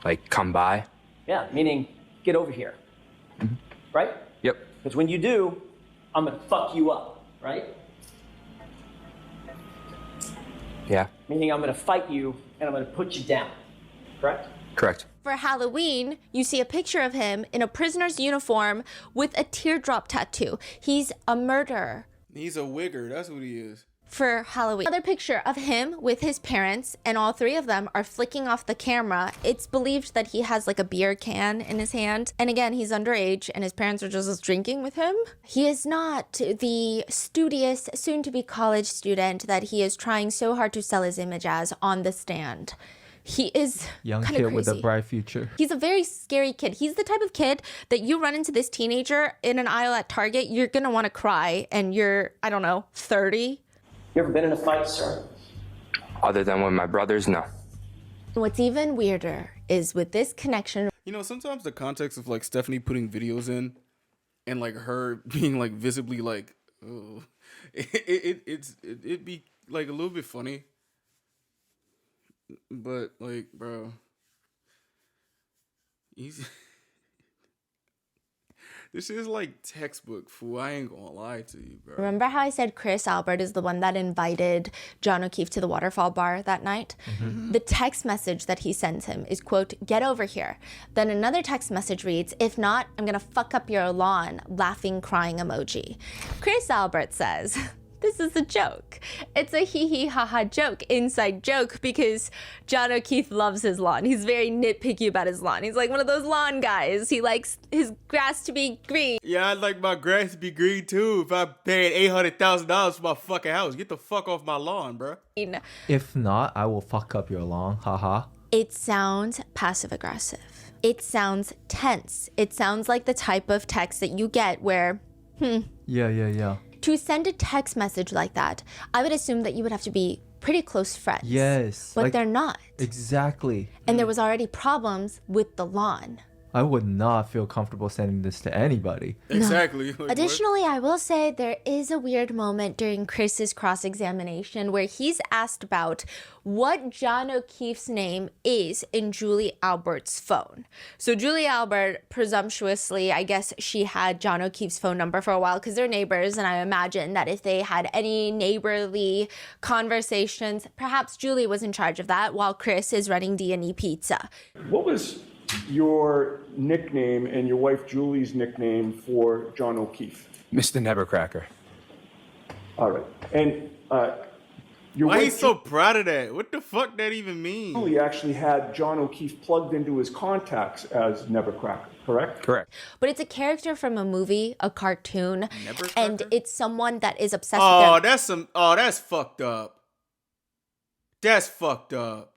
Like, come by? Yeah, meaning get over here. Right? Yep. Because when you do, I'm gonna fuck you up, right? Yeah. Meaning I'm gonna fight you and I'm gonna put you down. Correct? Correct. For Halloween, you see a picture of him in a prisoner's uniform with a teardrop tattoo. He's a murderer. He's a wigger. That's what he is. For Halloween. Another picture of him with his parents, and all three of them are flicking off the camera. It's believed that he has like a beer can in his hand. And again, he's underage and his parents are just drinking with him. He is not the studious, soon-to-be college student that he is trying so hard to sell his image as on the stand. He is Young kind kid of with a crazy. bright future. He's a very scary kid. He's the type of kid that you run into this teenager in an aisle at Target, you're gonna want to cry, and you're, I don't know, 30. You ever been in a fight, sir? Other than with my brothers, no. What's even weirder is with this connection. You know, sometimes the context of like Stephanie putting videos in and like her being like visibly like, oh, it'd be like a little bit funny. But like, bro, he's This is like textbook, fool. I ain't gonna lie to you, bro. Remember how I said Chris Albert is the one that invited John O'Keefe to the waterfall bar that night? The text message that he sends him is, quote, "Get over here." Then another text message reads, "If not, I'm gonna fuck up your lawn," laughing, crying emoji. Chris Albert says, this is a joke. It's a hee-hee-ha-ha joke, inside joke, because John O'Keefe loves his lawn. He's very nitpicky about his lawn. He's like one of those lawn guys. He likes his grass to be green. Yeah, I'd like my grass to be green too. If I paid $800,000 for my fucking house, get the fuck off my lawn, bro. If not, I will fuck up your lawn. Haha. It sounds passive-aggressive. It sounds tense. It sounds like the type of text that you get where, Yeah. To send a text message like that, I would assume that you would have to be pretty close friends. Yes. But they're not. Exactly. And there was already problems with the lawn. I would not feel comfortable sending this to anybody. Exactly. No. Additionally, I will say there is a weird moment during Chris's cross-examination where he's asked about what John O'Keefe's name is in Julie Albert's phone. So Julie Albert, presumptuously, I guess she had John O'Keefe's phone number for a while because they're neighbors, and I imagine that if they had any neighborly conversations, perhaps Julie was in charge of that while Chris is running D&E Pizza. What was your nickname and your wife Julie's nickname for John O'Keefe? Mr. Nevercracker. All right. And your Why wife he's so proud of that? What the fuck that even mean? Julie actually had John O'Keefe plugged into his contacts as Nevercracker, correct? Correct. But it's a character from a movie, a cartoon, and it's someone that is obsessed Oh, with that's fucked up. That's fucked up.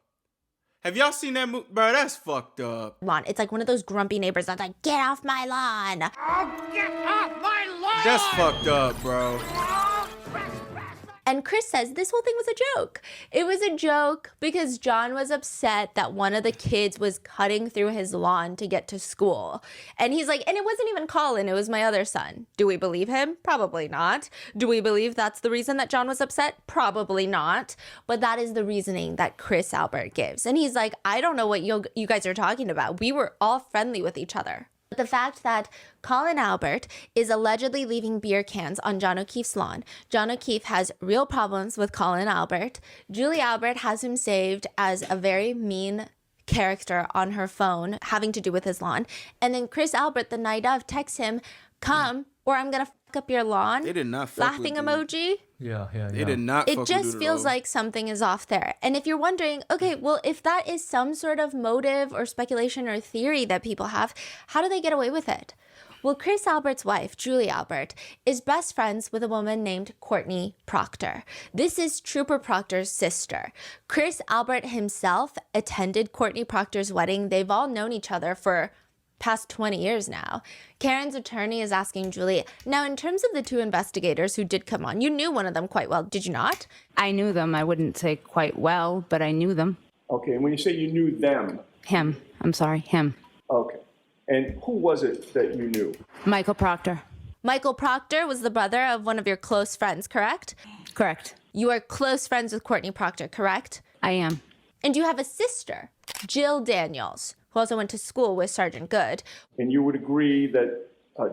Have y'all seen that movie? Bro, that's fucked up. lawn. It's like one of those grumpy neighbors that's like, "Get off my lawn." Oh, get off my lawn! That's fucked up, bro. And Chris says this whole thing was a joke. It was a joke because John was upset that one of the kids was cutting through his lawn to get to school. And he's like, and it wasn't even Colin, it was my other son. Do we believe him? Probably not. Do we believe that's the reason that John was upset? Probably not. But that is the reasoning that Chris Albert gives. And he's like, I don't know what you guys are talking about. We were all friendly with each other. But the fact that Colin Albert is allegedly leaving beer cans on John O'Keefe's lawn. John O'Keefe has real problems with Colin Albert. Julie Albert has him saved as a very mean character on her phone having to do with his lawn. And then Chris Albert, the night of, texts him, "Come or I'm going to fuck up your lawn." They did not fuck Laughing with emoji. Yeah. They did not fuck It with just dude feels at all. like something is off there. And if you're wondering, okay, well, if that is some sort of motive or speculation or theory that people have, how do they get away with it? Well, Chris Albert's wife, Julie Albert, is best friends with a woman named Courtney Proctor. This is Trooper Proctor's sister. Chris Albert himself attended Courtney Proctor's wedding. They've all known each other for past 20 years now. Karen's attorney is asking Julie, now in terms of the two investigators who did come on, you knew one of them quite well, did you not? I knew them. I wouldn't say quite well, but I knew them. Okay, and when you say you knew them. Him. I'm sorry, him. Okay. And who was it that you knew? Michael Proctor. Michael Proctor was the brother of one of your close friends, correct? Correct. You are close friends with Courtney Proctor, correct? I am. And you have a sister, Jill Daniels, who also went to school with Sergeant Good. And you would agree that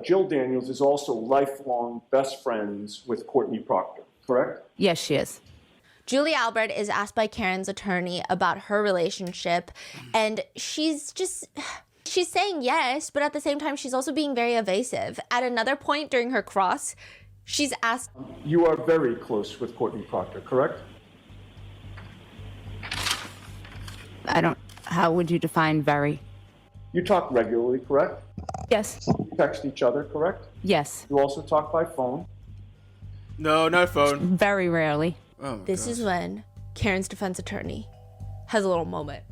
Jill Daniels is also lifelong best friends with Courtney Proctor, correct? Yes, she is. Julie Albert is asked by Karen's attorney about her relationship, and she's saying yes, but at the same time, she's also being very evasive. At another point during her cross, she's asked, You are very close with Courtney Proctor, correct? How would you define very? You talk regularly, correct? Yes. You text each other, correct? Yes. You also talk by phone? No, not phone. Very rarely. Oh this is when Karen's defense attorney has a little moment.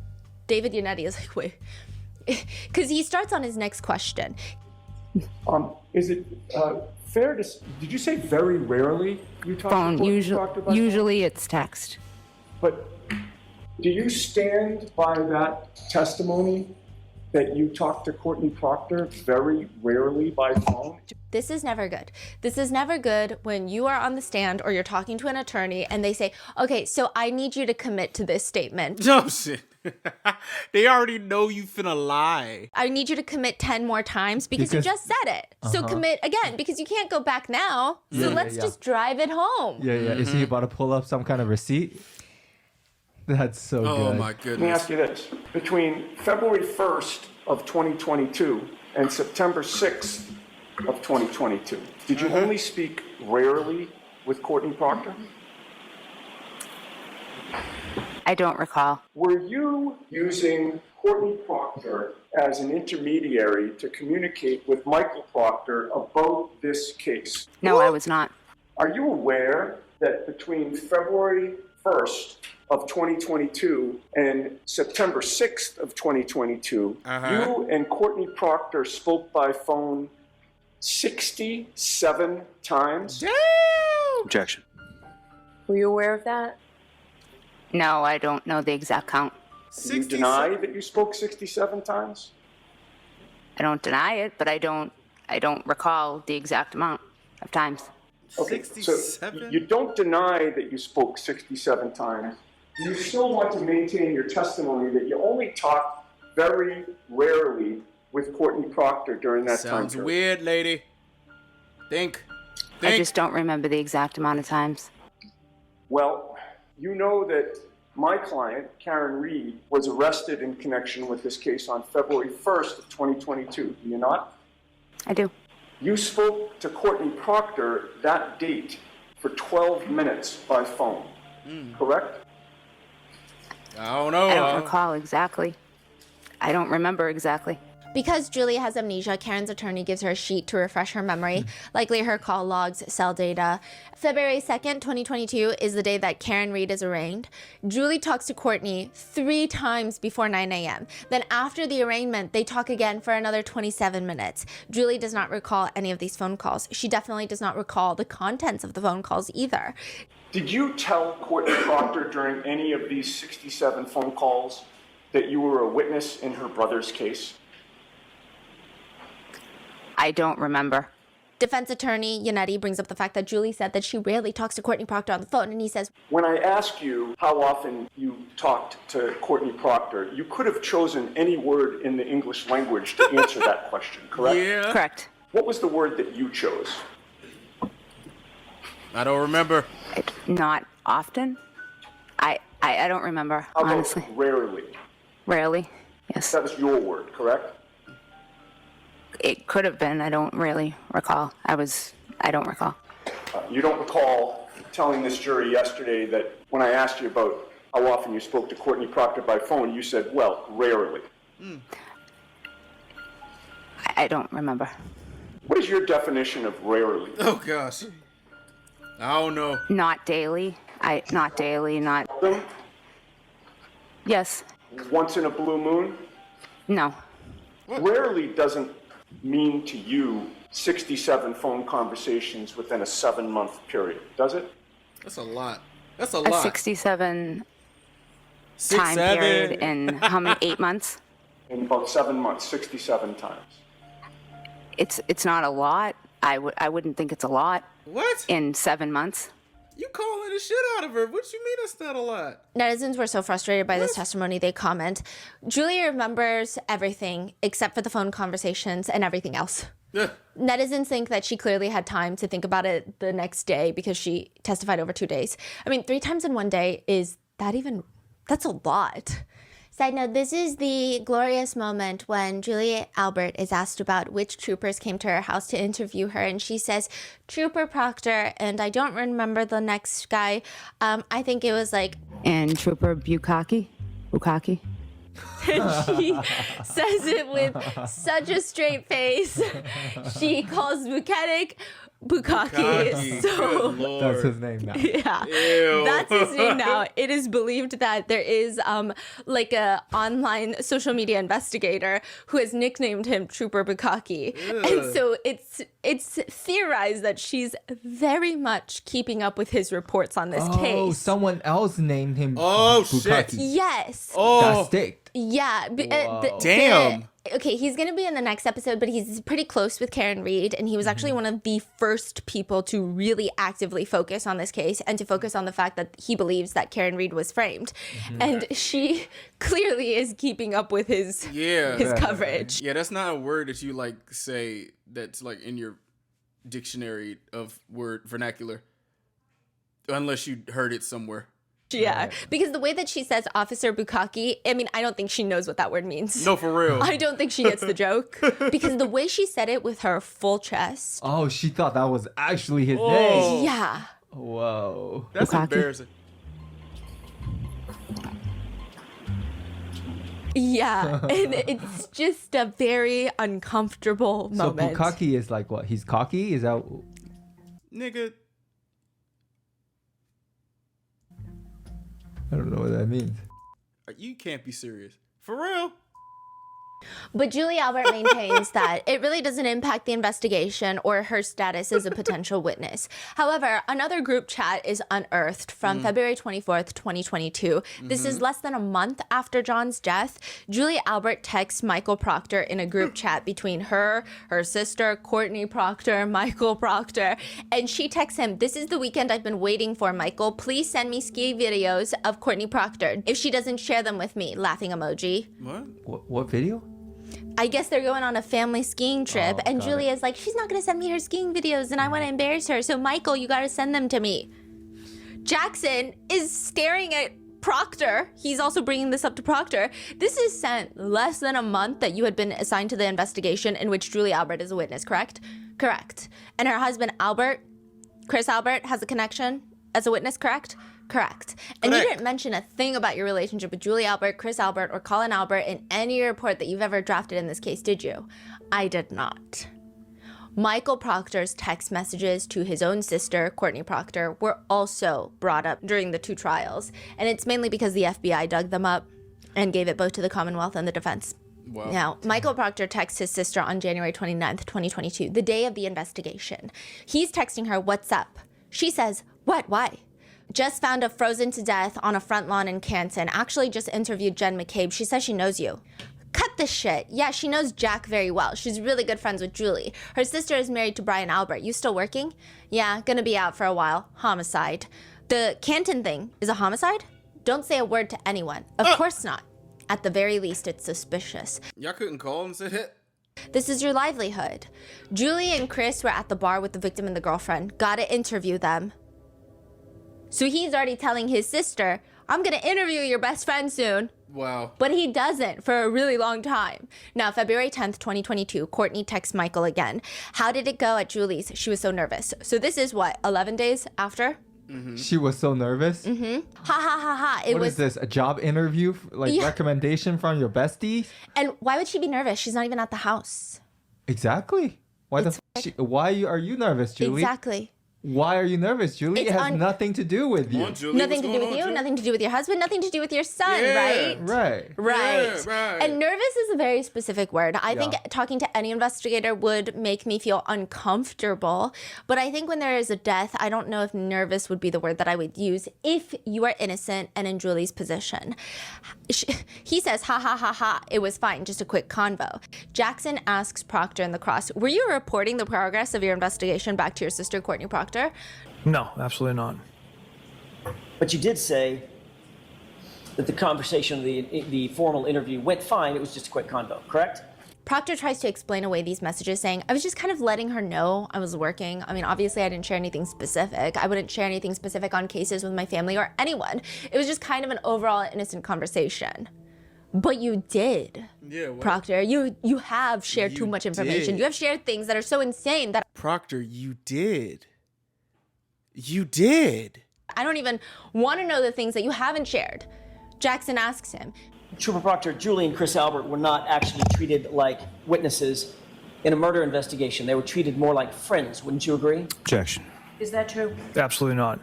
David Yannetti is like, wait. Because he starts on his next question. Is it fair to... Did you say very rarely you talk Phone. to Courtney Proctor by phone? Usually it's text. But do you stand by that testimony that you talk to Courtney Proctor very rarely by phone? This is never good. This is never good when you are on the stand or you're talking to an attorney and they say, okay, so I need you to commit to this statement. Oh, shit. They already know you finna lie. I need you to commit 10 more times because you just said it. So commit again because you can't go back now. So let's just drive it home. Yeah. Is he about to pull up some kind of receipt? That's so good. Oh my Let me goodness. ask you this. Between February 1st of 2022 and September 6th of 2022, did you only speak rarely with Courtney Proctor? I don't recall. Were you using Courtney Proctor as an intermediary to communicate with Michael Proctor about this case? No, I was not. Are you aware that between February 1st of 2022 and September 6th of 2022, you and Courtney Proctor spoke by phone 67 times? Damn! Objection. Were you aware of that? No, I don't know the exact count. Do you deny that you spoke 67 times? I don't deny it, but I don't recall the exact amount of times. Okay, so 67? you don't deny that you spoke 67 times. You still want to maintain your testimony that you only talked very rarely with Courtney Proctor during that time Sounds period. weird, lady. Think. I just don't remember the exact amount of times. Well, you know that my client, Karen Reed, was arrested in connection with this case on February 1st of 2022. Do you not? I do. You spoke to Courtney Proctor that date for 12 minutes by phone, correct? I don't know. I don't recall exactly. I don't remember exactly. Because Julie has amnesia, Karen's attorney gives her a sheet to refresh her memory, likely her call logs, cell data. February 2nd, 2022 is the day that Karen Reed is arraigned. Julie talks to Courtney 3 times before 9 a.m. Then after the arraignment, they talk again for another 27 minutes. Julie does not recall any of these phone calls. She definitely does not recall the contents of the phone calls either. Did you tell Courtney Proctor during any of these 67 phone calls that you were a witness in her brother's case? I don't remember. Defense attorney Yannetti brings up the fact that Julie said that she rarely talks to Courtney Proctor on the phone, and he says, When I asked you how often you talked to Courtney Proctor, you could have chosen any word in the English language to answer that question, correct? Yeah. Correct. What was the word that you chose? I don't remember. Not often. I don't remember, How about honestly. rarely? Rarely, yes. That was your word, correct? It could have been. I don't really recall. I don't recall. You don't recall telling this jury yesterday that when I asked you about how often you spoke to Courtney Proctor by phone, you said, well, rarely. I don't remember. What is your definition of rarely? Oh gosh. I don't know. Not daily. Not daily. Not. Yes. Once in a blue moon? No. Rarely doesn't mean to you 67 phone conversations within a 7-month period, does it? That's a lot. That's a A lot. 67 6, time 7. period in how many? 8 months? In about 7 months, 67 times. It's not a lot. I wouldn't think it's a lot. What? In 7 months. You calling the shit out of her. What you mean it's not a lot? Netizens were so frustrated by this testimony, they comment, Julie remembers everything except for the phone conversations and everything else. Yeah. Netizens think that she clearly had time to think about it the next day because she testified over 2 days. I mean, 3 times in 1 day, that's a lot. Side note, this is the glorious moment when Julia Albert is asked about which troopers came to her house to interview her, and she says, Trooper Proctor, and I don't remember the next guy. I think it was like... And Trooper Bukaki? And she says it with such a straight face. She calls Buchanan Bukaki. So that's his name now. Yeah, Ew. that's his name now. It is believed that there is like a online social media investigator who has nicknamed him Trooper Bukaki, and so it's theorized that she's very much keeping up with his reports on this case. Oh, someone else named him. Oh, Bukaki. shit. Yes. Oh. Got sticked. Yeah. Damn. Okay, he's going to be in the next episode, but he's pretty close with Karen Reed, and he was actually one of the first people to really actively focus on this case and to focus on the fact that he believes that Karen Reed was framed. And she clearly is keeping up with his coverage. Yeah, that's not a word that you like say that's like in your dictionary of word vernacular, unless you heard it somewhere. Yeah, because the way that she says Officer Bukaki, I mean, I don't think she knows what that word means. No, for real. I don't think she gets the joke. Because the way she said it with her full chest. Oh, she thought that was actually his name. Yeah. Whoa. That's embarrassing. Yeah, and it's just a very uncomfortable moment. So Bukaki is like what? He's cocky? Is that... Nigga. I don't know what that means. You can't be serious. For real? But Julie Albert maintains that it really doesn't impact the investigation or her status as a potential witness. However, another group chat is unearthed from February 24th, 2022. This is less than a month after John's death. Julie Albert texts Michael Proctor in a group chat between her sister, Courtney Proctor, Michael Proctor, and she texts him, "This is the weekend I've been waiting for, Michael. Please send me ski videos of Courtney Proctor. If she doesn't share them with me," laughing emoji. What video? I guess they're going on a family skiing trip, and Julia's like, she's not going to send me her skiing videos, and I want to embarrass her. So, Michael, you got to send them to me. Jackson is staring at Proctor. He's also bringing this up to Proctor. This is sent less than a month that you had been assigned to the investigation in which Julie Albert is a witness, correct? Correct. And her husband, Albert, Chris Albert, has a connection as a witness, correct? Correct. And you didn't mention a thing about your relationship with Julie Albert, Chris Albert, or Colin Albert in any report that you've ever drafted in this case, did you? I did not. Michael Proctor's text messages to his own sister, Courtney Proctor, were also brought up during the two trials. And it's mainly because the FBI dug them up and gave it both to the Commonwealth and the defense. Wow. Now, Michael Proctor texts his sister on January 29th, 2022, the day of the investigation. He's texting her, "What's up?" She says, "What? Why?" "Just found a frozen to death on a front lawn in Canton. Actually just interviewed Jen McCabe. She says she knows you." Cut the shit. Yeah, she knows Jack very well. She's really good friends with Julie. Her sister is married to Brian Albert. You still working? Yeah, gonna be out for a while. Homicide. The Canton thing is a homicide? Don't say a word to anyone. Of course not. At the very least, it's suspicious. Y'all couldn't call and say that? This is your livelihood. Julie and Chris were at the bar with the victim and the girlfriend. Gotta interview them. So he's already telling his sister, "I'm going to interview your best friend soon." Wow. But he doesn't for a really long time. Now, February 10th, 2022, Courtney texts Michael again. "How did it go at Julie's? She was so nervous." So this is what, 11 days after? She was so nervous? Ha ha ha ha. What is this, a job interview? Recommendation from your bestie? And why would she be nervous? She's not even at the house. Exactly. Why are you nervous, Julie? Exactly. Why are you nervous, Julie? It has nothing to do with you. Nothing to do with you, nothing to do with your husband, nothing to do with your son, right? Right. Right. Yeah, right. And nervous is a very specific word. I think talking to any investigator would make me feel uncomfortable. But I think when there is a death, I don't know if nervous would be the word that I would use if you are innocent and in Julie's position. He says, "Ha ha ha ha, it was fine, just a quick convo." Jackson asks Proctor in the cross, "Were you reporting the progress of your investigation back to your sister, Courtney Proctor?" No, absolutely not. But you did say that the conversation, the formal interview went fine. It was just a quick convo, correct? Proctor tries to explain away these messages, saying, "I was just kind of letting her know I was working. I mean, obviously I didn't share anything specific. I wouldn't share anything specific on cases with my family or anyone. It was just kind of an overall innocent conversation." But you did. Yeah, well, Proctor, you have shared too much information. did. You have shared things that are so insane that Proctor, you did. You did. I don't even want to know the things that you haven't shared. Jackson asks him. Trooper Proctor, Julie and Chris Albert were not actually treated like witnesses in a murder investigation. They were treated more like friends. Wouldn't you agree? Objection. Is that true? Absolutely not.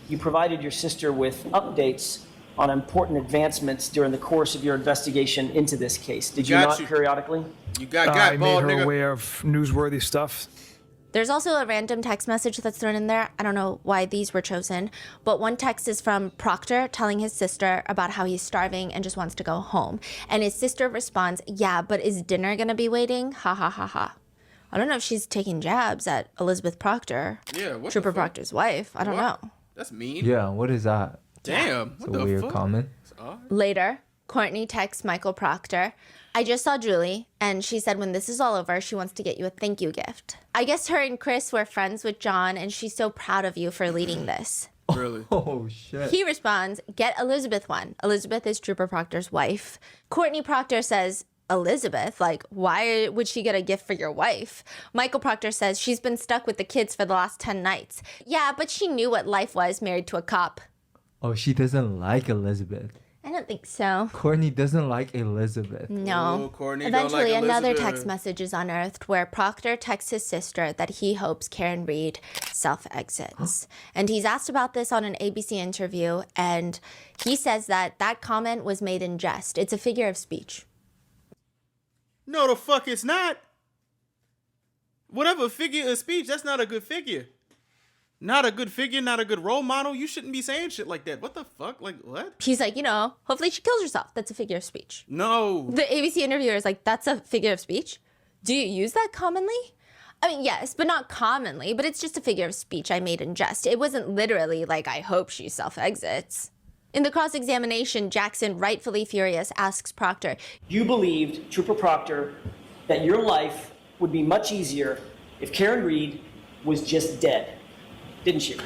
You provided your sister with updates on important advancements during the course of your investigation into this case. Did you not periodically? You got I made bald her nigga. aware of newsworthy stuff. There's also a random text message that's thrown in there. I don't know why these were chosen, but one text is from Proctor telling his sister about how he's starving and just wants to go home. And his sister responds, yeah, but is dinner gonna be waiting? Ha ha ha ha. I don't know if she's taking jabs at Elizabeth Proctor, Yeah, what Trooper the fuck? Proctor's wife. I don't know. That's mean. Yeah, what is that? Damn. It's What a the weird fuck? comment. Later, Courtney texts Michael Proctor, I just saw Julie, and she said when this is all over, she wants to get you a thank you gift. I guess her and Chris were friends with John, and she's so proud of you for leading this. Really? Oh, shit. He responds, get Elizabeth one. Elizabeth is Trooper Proctor's wife. Courtney Proctor says, Elizabeth? Like, why would she get a gift for your wife? Michael Proctor says she's been stuck with the kids for the last 10 nights. Yeah, but she knew what life was married to a cop. Oh, she doesn't like Elizabeth. I don't think so. Courtney doesn't like Elizabeth. No. Oh, Courtney don't Eventually, like another Elizabeth. text message is unearthed where Proctor texts his sister that he hopes Karen Reed self-exits. And he's asked about this on an ABC interview, and he says that that comment was made in jest. It's a figure of speech. No, the fuck it's not. Whatever figure of speech, that's not a good figure. Not a good figure, not a good role model. You shouldn't be saying shit like that. What the fuck? Like, what? He's like, hopefully she kills herself. That's a figure of speech. No. The ABC interviewer is like, that's a figure of speech? Do you use that commonly? I mean, yes, but not commonly, but it's just a figure of speech I made in jest. It wasn't literally like, I hope she self-exits. In the cross-examination, Jackson, rightfully furious, asks Proctor, You believed, Trooper Proctor, that your life would be much easier if Karen Reed was just dead, didn't you?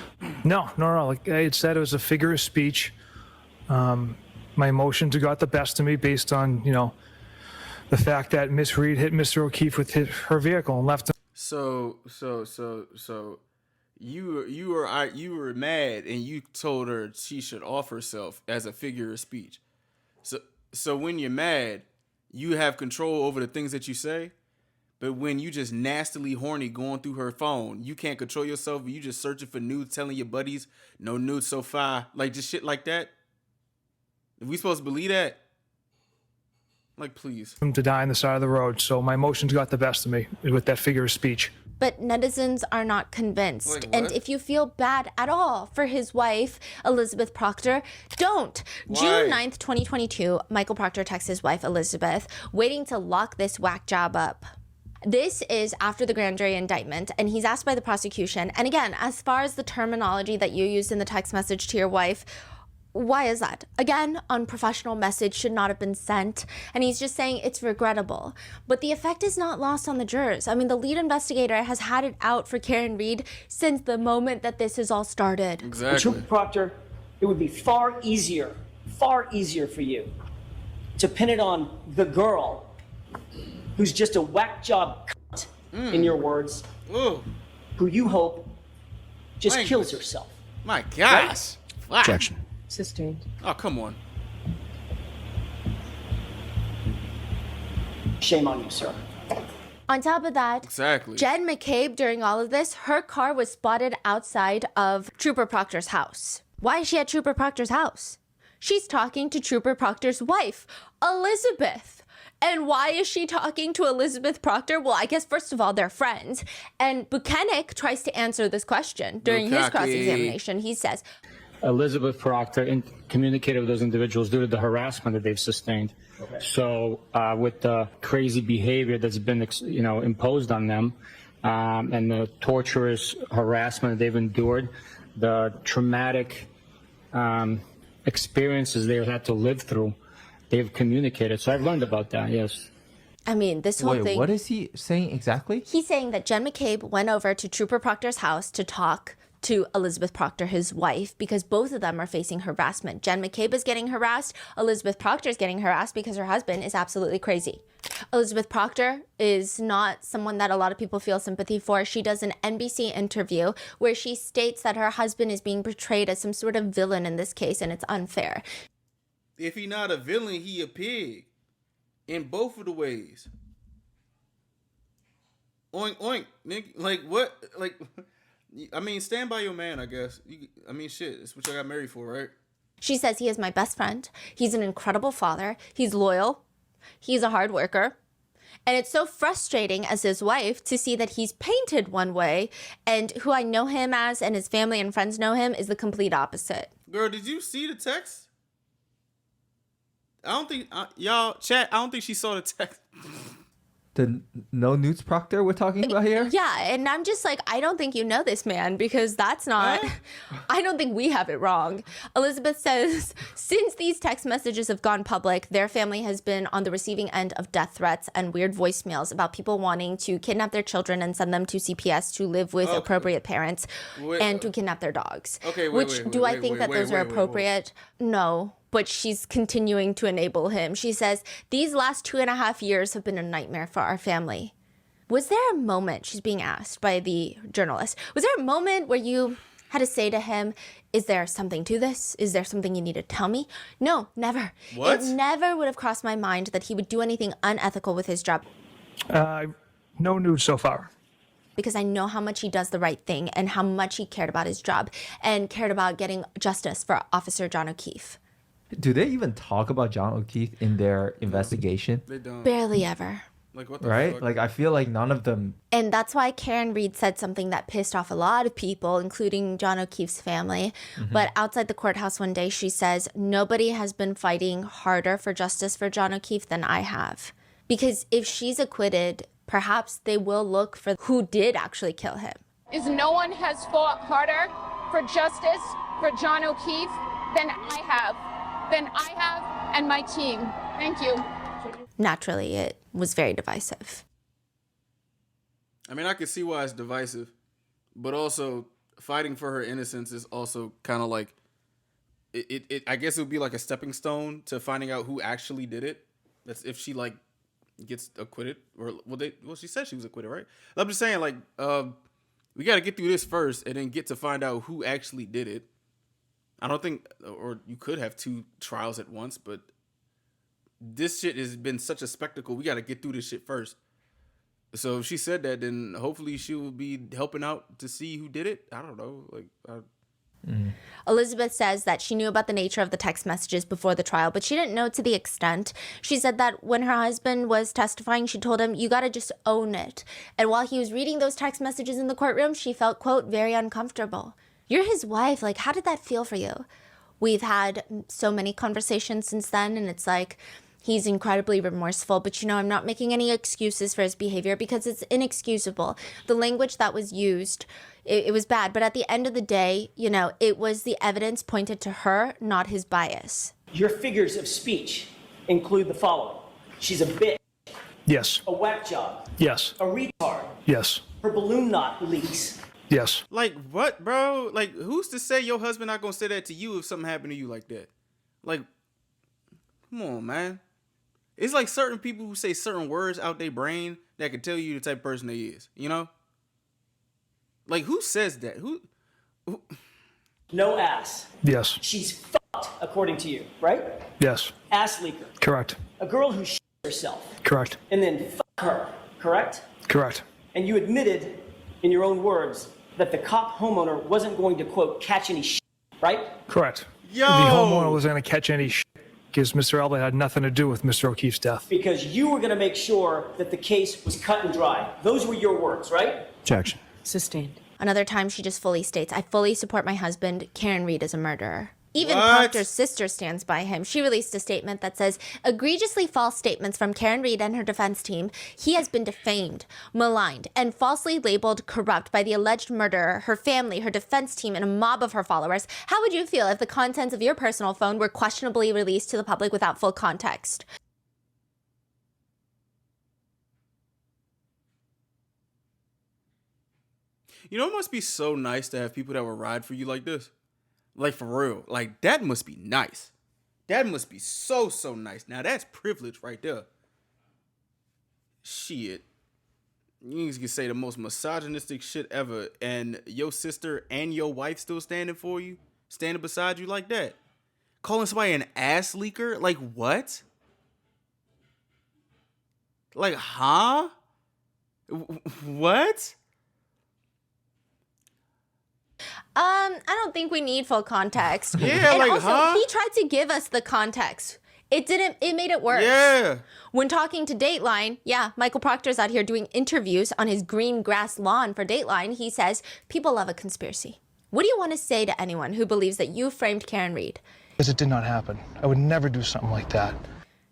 No. Like I had said, it was a figure of speech. My emotions got the best of me based on, the fact that Miss Reed hit Mr. O'Keefe with her vehicle and left him. So you were mad and you told her she should off herself as a figure of speech. So when you're mad, you have control over the things that you say. But when you just nastily horny going through her phone, you can't control yourself. You just searching for nudes, telling your buddies no nudes so far, like just shit like that. Are we supposed to believe that? Like, please. To die on the side of the road. So my emotions got the best of me with that figure of speech. But netizens are not convinced. Like, and what? if you feel bad at all for his wife, Elizabeth Proctor, don't. Why? June 9th, 2022, Michael Proctor texts his wife, Elizabeth, waiting to lock this whack job up. This is after the grand jury indictment, and he's asked by the prosecution. And again, as far as the terminology that you used in the text message to your wife, why is that? Again, unprofessional message should not have been sent. And he's just saying it's regrettable. But the effect is not lost on the jurors. I mean, the lead investigator has had it out for Karen Reed since the moment that this has all started. Exactly. Trooper Proctor, it would be far easier for you to pin it on the girl who's just a whack job cunt, in your words, Ooh. who you hope just Language. kills herself. My gosh. Wow. Objection. Sustained. Oh, come on. Shame on you, sir. On top of that, Exactly. Jen McCabe, during all of this, her car was spotted outside of Trooper Proctor's house. Why is she at Trooper Proctor's house? She's talking to Trooper Proctor's wife, Elizabeth. And why is she talking to Elizabeth Proctor? Well, I guess, first of all, they're friends. And Buchanan tries to answer this question during his Bukkake. cross-examination. He says, Elizabeth Proctor communicated with those individuals due to the harassment that they've sustained. Okay. So with the crazy behavior that's been imposed on them and the torturous harassment that they've endured, the traumatic experiences they've had to live through, they've communicated. So I've learned about that, yes. I mean, this whole Wait, thing... what is he saying exactly? He's saying that Jen McCabe went over to Trooper Proctor's house to talk to Elizabeth Proctor, his wife, because both of them are facing harassment. Jen McCabe is getting harassed. Elizabeth Proctor is getting harassed because her husband is absolutely crazy. Elizabeth Proctor is not someone that a lot of people feel sympathy for. She does an NBC interview where she states that her husband is being portrayed as some sort of villain in this case, and it's unfair. If he not a villain, he a pig. In both of the ways. Oink, oink, nigga. Like, what? Like... I mean, stand by your man, I guess. Shit, it's what I got married for, right? She says he is my best friend. He's an incredible father. He's loyal. He's a hard worker. And it's so frustrating as his wife to see that he's painted one way and who I know him as and his family and friends know him is the complete opposite. Girl, did you see the text? I don't think, y'all, chat, I don't think she saw the text. The no nudes proctor we're talking about here? Yeah, and I'm just like, I don't think you know this man because that's not, I don't think we have it wrong. Elizabeth says, since these text messages have gone public, their family has been on the receiving end of death threats and weird voicemails about people wanting to kidnap their children and send them to CPS to live with appropriate parents and to kidnap their dogs. Okay, Do I think that those are appropriate? No. But she's continuing to enable him. She says, these last 2.5 years have been a nightmare for our family. Was there a moment, she's being asked by the journalist, was there a moment where you had to say to him, is there something to this? Is there something you need to tell me? No, never. What? It never would have crossed my mind that he would do anything unethical with his job. No news so far. Because I know how much he does the right thing and how much he cared about his job and cared about getting justice for Officer John O'Keefe. Do they even talk about John O'Keefe in their investigation? They don't. Barely ever. Like, what the Right? fuck? Like, I feel like none of them. And that's why Karen Reed said something that pissed off a lot of people, including John O'Keefe's family. But outside the courthouse one day, she says, nobody has been fighting harder for justice for John O'Keefe than I have. Because if she's acquitted, perhaps they will look for who did actually kill him. Is no one has fought harder for justice for John O'Keefe than I have. And my team. Thank you. Naturally, it was very divisive. I mean, I can see why it's divisive, but also fighting for her innocence is also kind of like, I guess it would be like a stepping stone to finding out who actually did it. That's if she like gets acquitted, or she said she was acquitted, right? I'm just saying, like, we got to get through this first and then get to find out who actually did it. I don't think, or you could have 2 trials at once, but this shit has been such a spectacle. We got to get through this shit first. So if she said that, then hopefully she will be helping out to see who did it. I don't know. Elizabeth says that she knew about the nature of the text messages before the trial, but she didn't know to the extent. She said that when her husband was testifying, she told him, you got to just own it. And while he was reading those text messages in the courtroom, she felt, quote, very uncomfortable. You're his wife. Like, how did that feel for you? We've had so many conversations since then, and it's like, he's incredibly remorseful, but I'm not making any excuses for his behavior because it's inexcusable. The language that was used, it was bad, but at the end of the day, it was the evidence pointed to her, not his bias. Your figures of speech include the following. She's a bitch, Yes. a whack job, Yes. a retard, Yes. her balloon knot leaks. Yes. Like, what, bro? Like, who's to say your husband not gonna say that to you if something happened to you like that? Like, come on, man. It's like certain people who say certain words out their brain that can tell you the type of person they is, Like, who says that? Who? No ass. Yes. She's fucked, according to you, right? Yes. Ass leaker. Correct. A girl who shit herself. Correct. And then fuck her, correct? Correct. And you admitted, in your own words, that the cop homeowner wasn't going to, quote, catch any shit, right? Correct. Yo! The homeowner wasn't going to catch any shit because Mr. Elba had nothing to do with Mr. O'Keefe's death. Because you were going to make sure that the case was cut and dry. Those were your words, right? Objection. Sustained. Another time, she just fully states, I fully support my husband. Karen Reed is a murderer. Even What? Proctor's sister stands by him. She released a statement that says, egregiously false statements from Karen Reed and her defense team. He has been defamed, maligned, and falsely labeled corrupt by the alleged murderer, her family, her defense team, and a mob of her followers. How would you feel if the contents of your personal phone were questionably released to the public without full context? It must be so nice to have people that will ride for you like this. Like, for real. Like, that must be nice. That must be so, so nice. Now, that's privilege right there. Shit. You can say the most misogynistic shit ever, and your sister and your wife still standing for you? Standing beside you like that? Calling somebody an ass leaker? Like, what? Like, huh? What? I don't think we need full context. Yeah, and like, also, huh? he tried to give us the context. It made it worse. Yeah. When talking to Dateline, Michael Proctor's out here doing interviews on his green grass lawn for Dateline. He says, people love a conspiracy. What do you want to say to anyone who believes that you framed Karen Reed? Because it did not happen. I would never do something like that.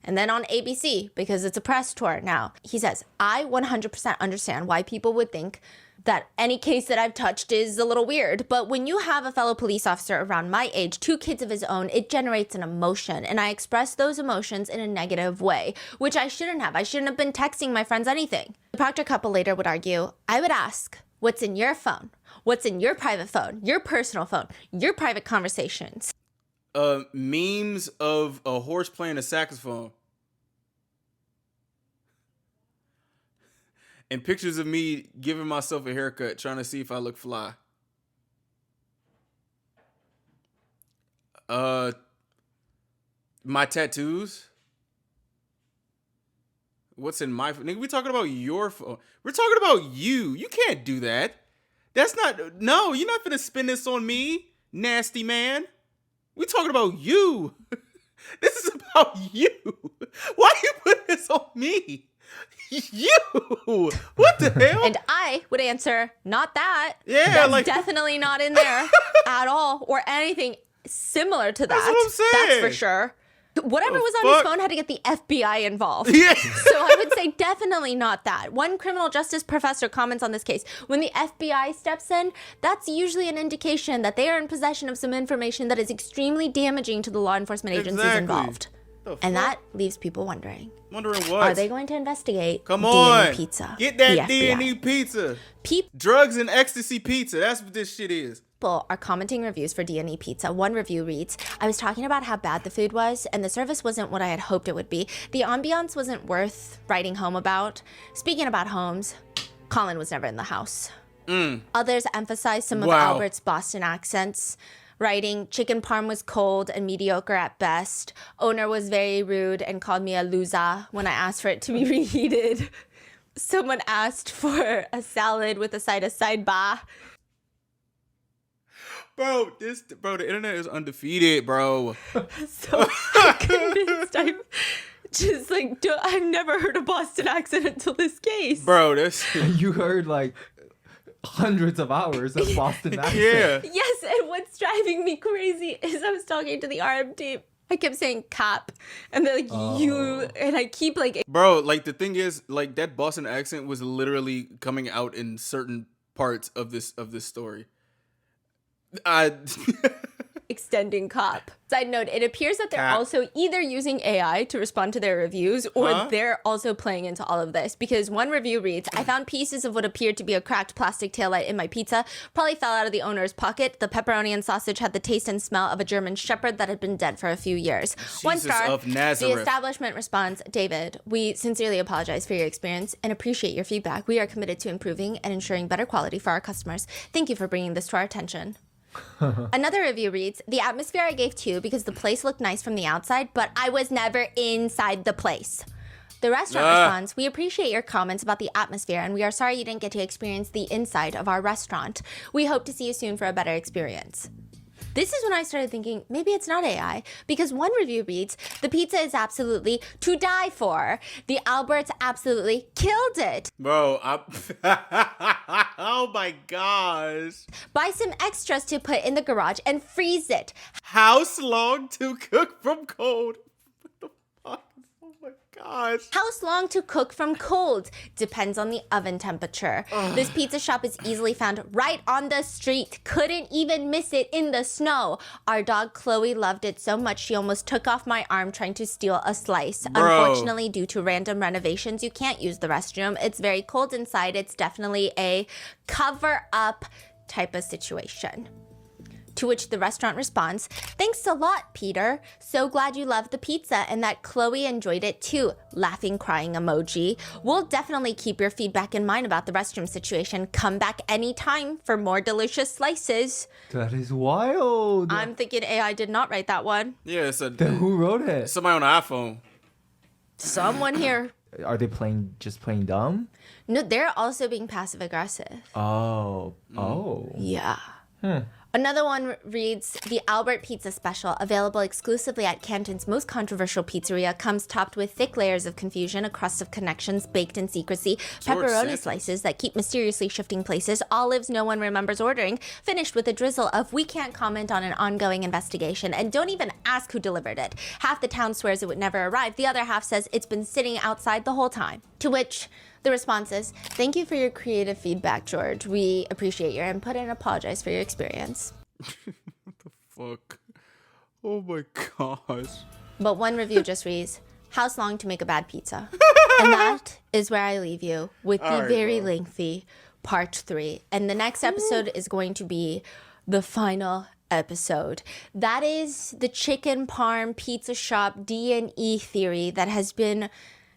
And then on ABC, because it's a press tour now, he says, I 100% understand why people would think that any case that I've touched is a little weird. But when you have a fellow police officer around my age, 2 kids of his own, it generates an emotion. And I express those emotions in a negative way, which I shouldn't have. I shouldn't have been texting my friends anything. The Proctor couple later would argue, I would ask, what's in your phone? What's in your private phone, your personal phone, your private conversations? Memes of a horse playing a saxophone. And pictures of me giving myself a haircut, trying to see if I look fly. My tattoos. What's in my phone? Nigga, we talking about your phone. We're talking about you. You can't do that. That's not, no, you're not finna spin this on me, nasty man. We talking about you. This is about you. Why you put this on me? You. What the hell? And I would answer, not that. Yeah, That's like definitely not in there at all, or anything similar to that. That's what I'm saying. That's for sure. Whatever was on his phone had to get the FBI involved. Yeah. So I would say definitely not that. One criminal justice professor comments on this case. When the FBI steps in, that's usually an indication that they are in possession of some information that is extremely damaging to the law enforcement agencies involved. And that leaves people wondering. Wondering what? Are they going to investigate Come D&E on. pizza? Get that The FBI? D&E pizza. Drugs and ecstasy pizza. That's what this shit is. People are commenting reviews for D&E Pizza. One review reads, I was talking about how bad the food was, and the service wasn't what I had hoped it would be. The ambiance wasn't worth writing home about. Speaking about homes, Colin was never in the house. Others emphasize some of Albert's Boston accents, writing, chicken parm was cold and mediocre at best. Owner was very rude and called me a loser when I asked for it to be reheated. Someone asked for a salad with a side of sidebar. Bro, the internet is undefeated, bro. So convinced I'm just like, I've never heard a Boston accent until this case. Bro, this You heard like hundreds of hours of Boston accent. Yeah. Yes, and what's driving me crazy is I was talking to the RM team. I kept saying cop, and they're like, you, and I keep like... Bro, like the thing is, like that Boston accent was literally coming out in certain parts of this story. Extending cop. Side note, it appears that they're also either using AI to respond to their reviews or they're also playing into all of this, because one review reads, I found pieces of what appeared to be a cracked plastic taillight in my pizza. Probably fell out of the owner's pocket. The pepperoni and sausage had the taste and smell of a German shepherd that had been dead for a few years. Jesus 1 star. of Nazareth. The establishment responds, David, we sincerely apologize for your experience and appreciate your feedback. We are committed to improving and ensuring better quality for our customers. Thank you for bringing this to our attention. Another review reads, the atmosphere I gave 2 because the place looked nice from the outside, but I was never inside the place. The restaurant responds, we appreciate your comments about the atmosphere and we are sorry you didn't get to experience the inside of our restaurant. We hope to see you soon for a better experience. This is when I started thinking, maybe it's not AI, because one review reads, the pizza is absolutely to die for. The Alberts absolutely killed it. Bro, oh my gosh. Buy some extras to put in the garage and freeze it. House long to cook from cold. What the fuck? Oh my gosh. House long to cook from cold. Depends on the oven temperature. This pizza shop is easily found right on the street. Couldn't even miss it in the snow. Our dog Chloe loved it so much she almost took off my arm trying to steal a slice. Bro. Unfortunately, due to random renovations, you can't use the restroom. It's very cold inside. It's definitely a cover-up type of situation. To which the restaurant responds, thanks a lot, Peter. So glad you loved the pizza and that Chloe enjoyed it too. Laughing, crying emoji. We'll definitely keep your feedback in mind about the restroom situation. Come back anytime for more delicious slices. That is wild. I'm thinking AI did not write that one. Yeah, Then who wrote it? Somebody on an iPhone. Someone here. Are they just playing dumb? No, they're also being passive aggressive. Oh. Yeah. Another one reads, the Albert Pizza Special, available exclusively at Canton's most controversial pizzeria, comes topped with thick layers of confusion, a crust of connections baked in secrecy, pepperoni slices that keep mysteriously shifting places, olives no one remembers ordering, finished with a drizzle of we can't comment on an ongoing investigation, and don't even ask who delivered it. Half the town swears it would never arrive. The other half says it's been sitting outside the whole time. To which the response is, thank you for your creative feedback, George. We appreciate your input and apologize for your experience. What the fuck? Oh my gosh. But one review just reads, house long to make a bad pizza. And that is where I leave you with the very lengthy part 3. And the next episode is going to be the final episode. That is the chicken parm pizza shop D&E theory that has been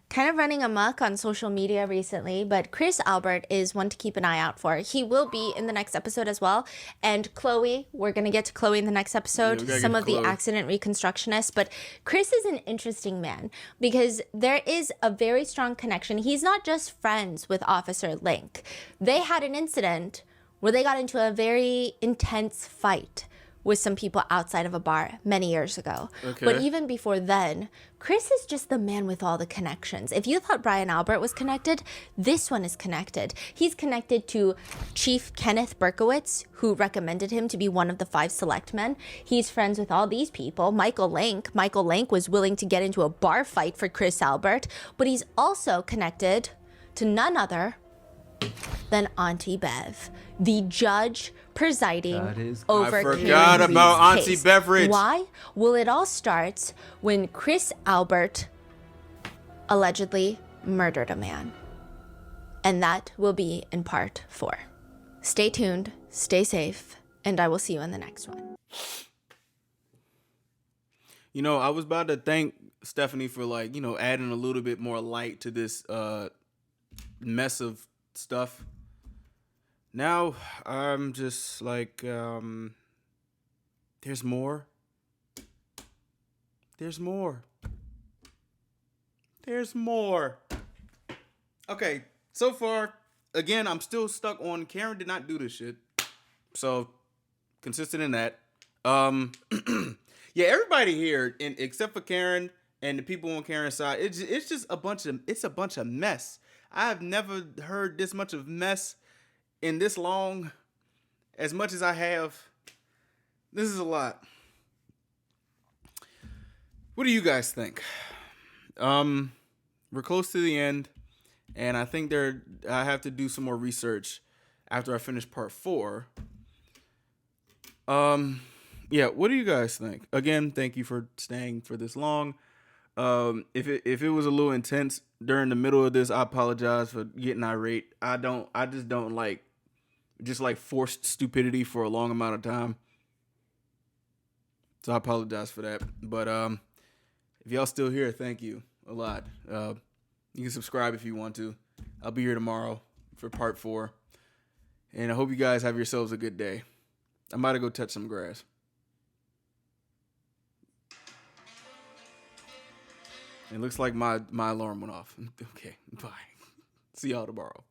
kind of running amok on social media recently, but Chris Albert is one to keep an eye out for. He will be in the next episode as well. And Chloe, we're going to get to Chloe in the next episode, some of the accident reconstructionists. But Chris is an interesting man because there is a very strong connection. He's not just friends with Officer Link. They had an incident where they got into a very intense fight with some people outside of a bar many years ago. Okay. But even before then, Chris is just the man with all the connections. If you thought Brian Albert was connected, this one is connected. He's connected to Chief Kenneth Berkowitz, who recommended him to be one of the 5 selectmen. He's friends with all these people. Michael Lank. Michael Lank was willing to get into a bar fight for Chris Albert, but he's also connected to none other than Auntie Bev, the judge presiding over I forgot about Auntie case. Beveridge. Why? Well, it all starts when Chris Albert allegedly murdered a man. And that will be in part 4. Stay tuned, stay safe, and I will see you in the next one. You know, I was about to thank Stephanie for adding a little bit more light to this mess of stuff. Now I'm just like, there's more. There's more. There's more. Okay, so far, again, I'm still stuck on Karen did not do this shit. So, consistent in that. Yeah, everybody here, except for Karen and the people on Karen's side, it's just a bunch of mess. I have never heard this much of mess in this long, as much as I have. This is a lot. What do you guys think? We're close to the end, and I think I have to do some more research after I finish part 4. Yeah, what do you guys think? Again, thank you for staying for this long. If it was a little intense during the middle of this, I apologize for getting irate. I just don't like forced stupidity for a long amount of time. So I apologize for that. But if y'all still here, thank you a lot. You can subscribe if you want to. I'll be here tomorrow for part 4. And I hope you guys have yourselves a good day. I'm about to go touch some grass. It looks like my alarm went off. Okay, bye. See y'all tomorrow.